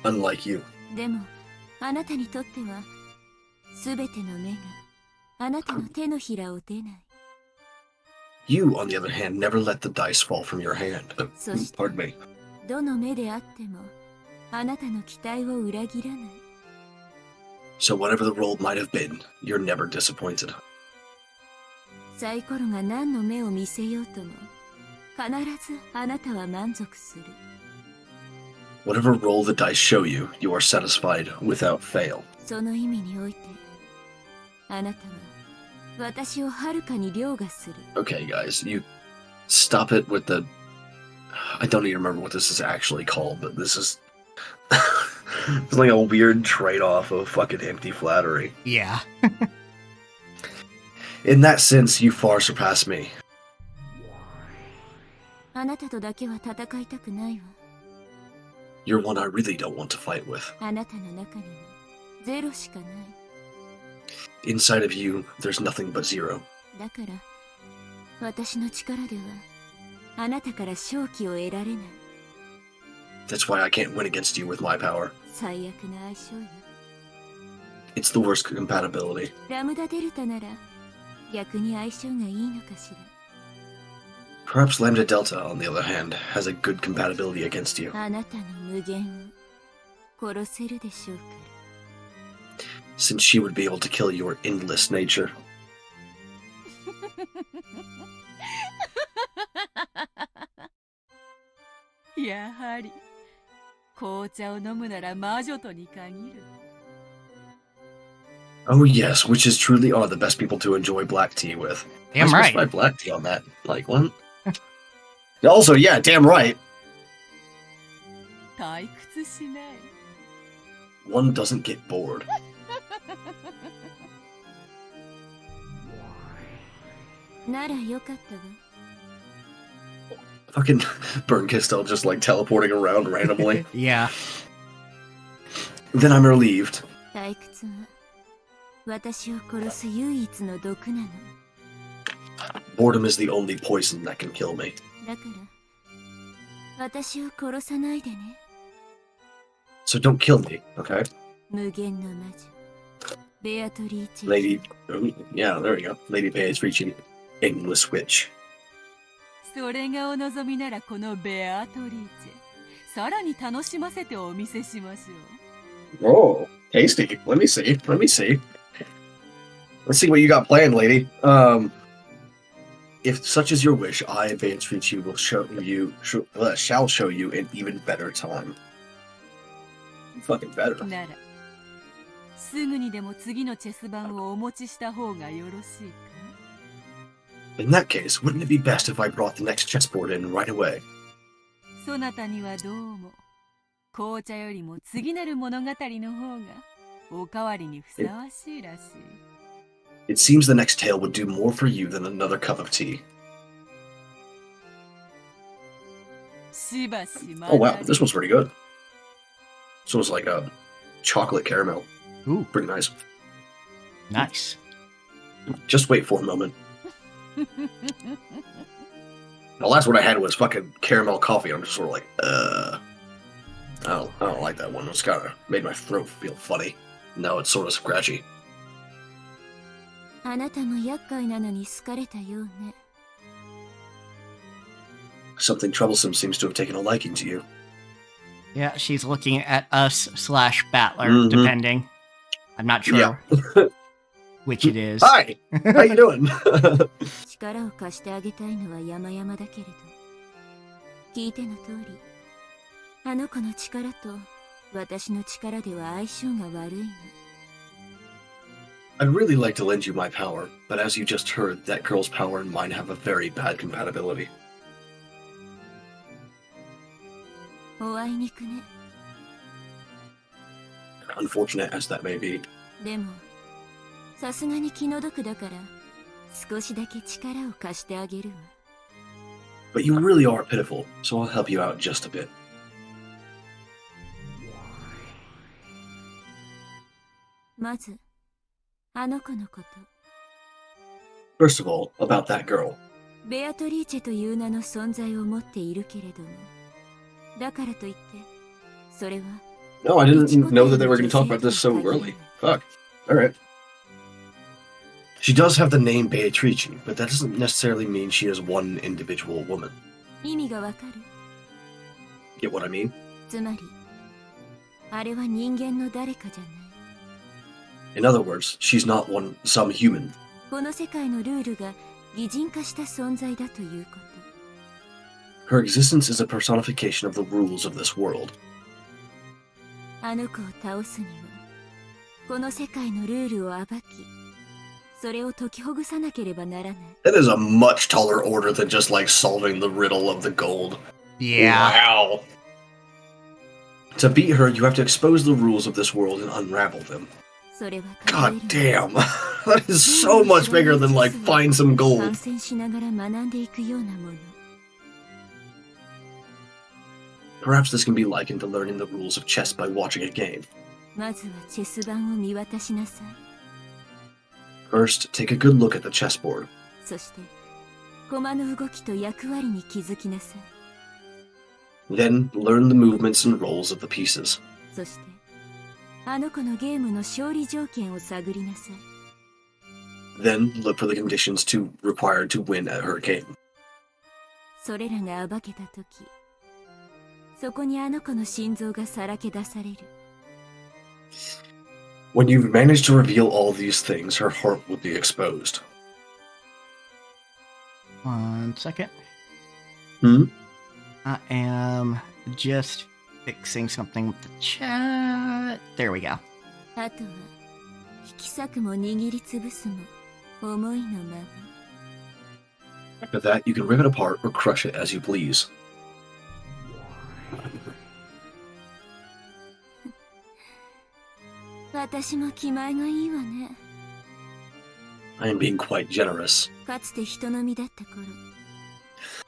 Unlike you. でもあなたにとってはすべての目があなたの手のひらを出ない。 You, on the other hand, never let the dice fall from your hand. Pardon me. どの目であってもあなたの期待を裏切らない。 So whatever the roll might have been, you're never disappointed. サイコロが何の目を見せようとも必ずあなたは満足する。 Whatever roll the dice show you, you are satisfied without fail. その意味においてあなたは私をはるかに凌駕する。 Okay, guys, you stop it with the... I don't even remember what this is actually called, but this is... it's like a weird trade-off of fucking empty flattery. Yeah. In that sense, you far surpass me. あなたとだけは戦いたくないわ。 You're one I really don't want to fight with. あなたの中にはゼロしかない。 Inside of you, there's nothing but zero. だから私の力ではあなたから勝機を得られない。 That's why I can't win against you with my power. 最悪な相性よ。 It's the worst compatibility. ラムダデルタなら逆に相性がいいのかしら。 Perhaps Lambda Delta, on the other hand, has a good compatibility against you. あなたの無限を殺せるでしょうか。 Since she would be able to kill your endless nature. やはり紅茶を飲むなら魔女とに限る。 Oh yes, witches truly are the best people to enjoy black tea with. Damn I right. specified black tea on that. Like, what? Also, yeah, damn right. 退屈しない。 One doesn't get bored. ならよかったわ。 Fucking Burn Kistel just like teleporting around randomly. Yeah. Then I'm relieved. 退屈は私を殺す唯一の毒なの。 Boredom is the only poison that can kill me. だから私を殺さないでね。 So don't kill me, okay? 無限の魔女ベアトリーチェ。 Lady... Oh, yeah, there we go. Lady Beatrice, aimless witch. それがお望みならこのベアトリーチェ、さらに楽しませてお見せしましょう。 Oh, tasty. Let me see. Let me see. Let's see what you got planned, lady. If such is your wish, I, Beatrice, will shall show you an even better time. Fucking better. ならすぐにでも次のチェス盤をお持ちした方がよろしいか。 In that case, wouldn't it be best if I brought the next chessboard in right away? そなたにはどうも紅茶よりも次なる物語の方がおかわりにふさわしいらしい。 It seems the next tale would do more for you than another cup of tea. しばしま Oh wow, this one's pretty good. This one's like a chocolate caramel. Ooh, Pretty nice. nice. Just wait for a moment. The last one I had was fucking caramel coffee. I'm just sort of like, I don't like that one. It's kind of made my throat feel funny. Now it's sort of scratchy. あなたも厄介なのに好かれたようね。 Something troublesome seems to have taken a liking to you. Yeah, she's looking at us / Battler, Mhm. depending. I'm not sure Yeah. which it is. Hi! How you doing? 力を貸してあげたいのは山々だけれど、聞いての通り、あの子の力と私の力では相性が悪いの。 I'd really like to lend you my power, but as you just heard, that girl's power and mine have a very bad compatibility. おあいにくね。 Unfortunate as that may be. でも、さすがに気の毒だから、少しだけ力を貸してあげるわ。 But you really are pitiful, so I'll help you out just a bit. まず、あの子のこと。 First of all, about that girl. ベアトリーチェという名の存在を持っているけれども、だからといって、それは No, I didn't know that they were going to talk about this so early. Fuck. Alright. She does have the name Beatrice, but that doesn't necessarily mean she is one individual woman. 意味がわかる？ Get what I mean? つまり、あれは人間の誰かじゃない。 In other words, she's not some human. この世界のルールが擬人化した存在だということ。 Her existence is a personification of the rules of this world. あの子を倒すには、この世界のルールを暴き、それを解きほぐさなければならない。 That is a much taller order than just like solving the riddle of the gold. Yeah. Wow. To beat her, you have to expose the rules of this world and unravel them. それは God damn. That is so much bigger than like find some gold. 観戦しながら学んでいくようなもの。 Perhaps this can be likened to learning the rules of chess by watching a game. まずはチェス盤を見渡しなさい。 First, take a good look at the chessboard. そして、駒の動きと役割に気づきなさい。 Then, learn the movements and roles of the pieces. そして、あの子のゲームの勝利条件を探りなさい。 Then, look for the conditions required to win at her game. それらが暴けたとき、そこにあの子の心臓がさらけ出される。 When you've managed to reveal all these things, her heart will be exposed. 1 second. Hmm? I am just fixing something with the chat. There we go. あとは引き裂くも握りつぶすも思いのまま。 After that, you can rip it apart or crush it as you please. 私も気前がいいわね。 I am being quite generous. かつて人の身だった頃、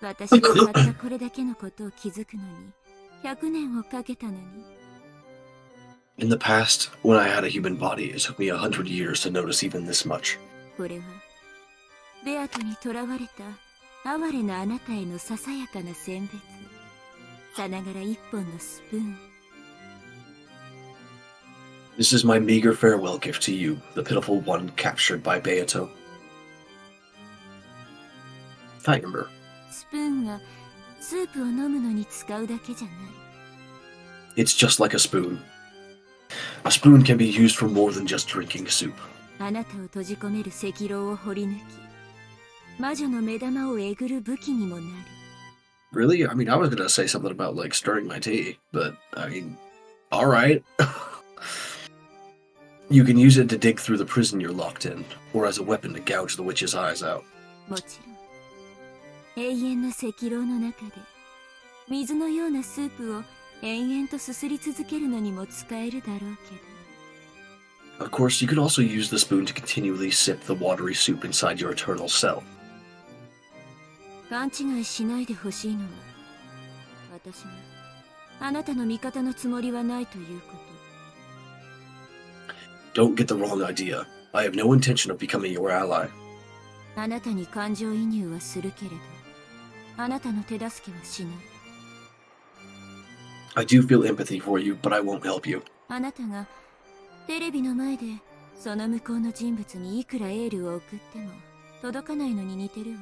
私がたったこれだけのことを気づくのに100年をかけたのに。 In the past, when I had a human body, it took me 100 years to notice even this much. これはベアトに囚われた哀れなあなたへのささやかな選別、さながら一本のスプーン。 This is my meager farewell gift to you, the pitiful one captured by Beato. I remember. スプーンはスープを飲むのに使うだけじゃない。 It's just like a spoon. A spoon can be used for more than just drinking soup. あなたを閉じ込める赤狼を掘り抜き、魔女の目玉をえぐる武器にもなる。 Really? I mean, I was gonna say something about, like, stirring my tea, but, I mean, alright. You can use it to dig through the prison you're locked in, or as a weapon to gouge the witch's eyes out. もちろん、永遠の赤狼の中で、水のようなスープを延々とすすり続けるのにも使えるだろうけど。 Of course, you can also use the spoon to continually sip the watery soup inside your eternal cell. 勘違いしないでほしいのは、私はあなたの味方のつもりはないということ。 Don't get the wrong idea. I have no intention of becoming your ally. あなたに感情移入はするけれど、あなたの手助けはしない。 I do feel empathy for you, but I won't help you. あなたがテレビの前でその向こうの人物にいくらエールを送っても届かないのに似てるわ。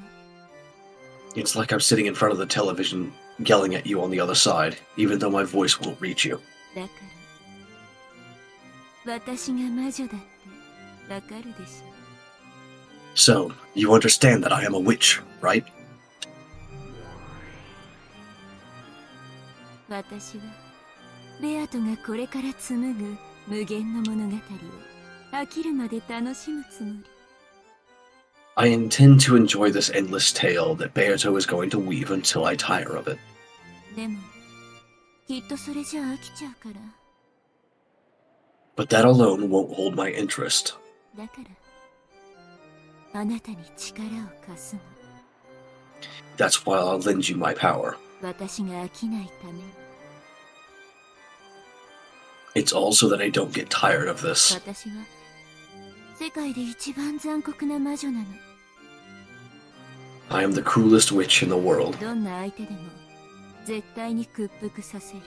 It's like I'm sitting in front of the television, yelling at you on the other side, even though my voice won't reach you. だから私が魔女だってわかるでしょ。 So, you understand that I am a witch, right? 私はベアトがこれから紡ぐ無限の物語を飽きるまで楽しむつもり。 I intend to enjoy this endless tale that Beato is going to weave until I tire of it. でもきっとそれじゃ飽きちゃうから。 But that alone won't hold my interest. だからあなたに力を貸すの。 That's why I'll lend you my power. 私が飽きないために。 It's also that I don't get tired of this. 私は世界で一番残酷な魔女なの。 I am the cruelest witch in the world. どんな相手でも絶対に屈服させる。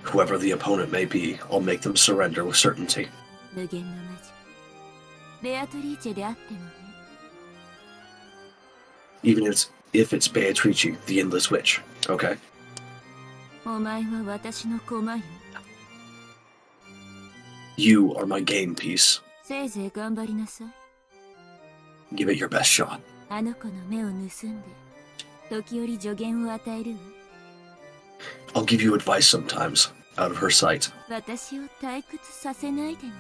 Whoever the opponent may be, I'll make them surrender with certainty. 無限の魔女ベアトリーチェであってもね。 Even if it's Beatrice, the endless witch. Okay? お前は私の駒よ。 You are my game piece. せいぜい頑張りなさい。 Give it your best shot. あの子の目を盗んで時折助言を与えるわ。 I'll give you advice sometimes, out of her sight. 私を退屈させないでね。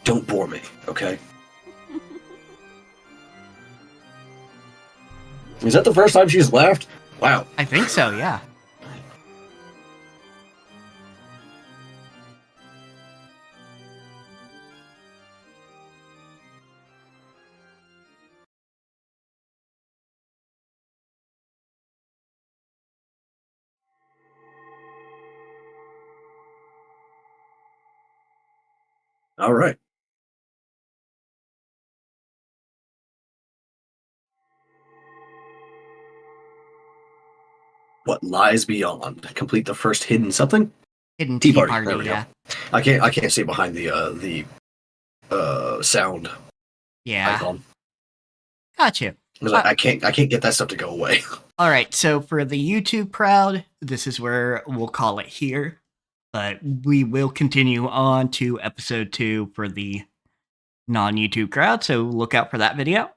Don't bore me, okay? Is that the first time she's laughed? Wow. I think so, yeah. All right. What lies beyond? Complete the first hidden something? Hidden Tea tea party, party, there we go. yeah. I can't see behind the sound Yeah. icon. Gotcha. 'Cause I can't get that stuff to go away. All right, so for the YouTube crowd, this is where we'll call it here. But we will continue on to episode 2 for the non-YouTube crowd, so look out for that video.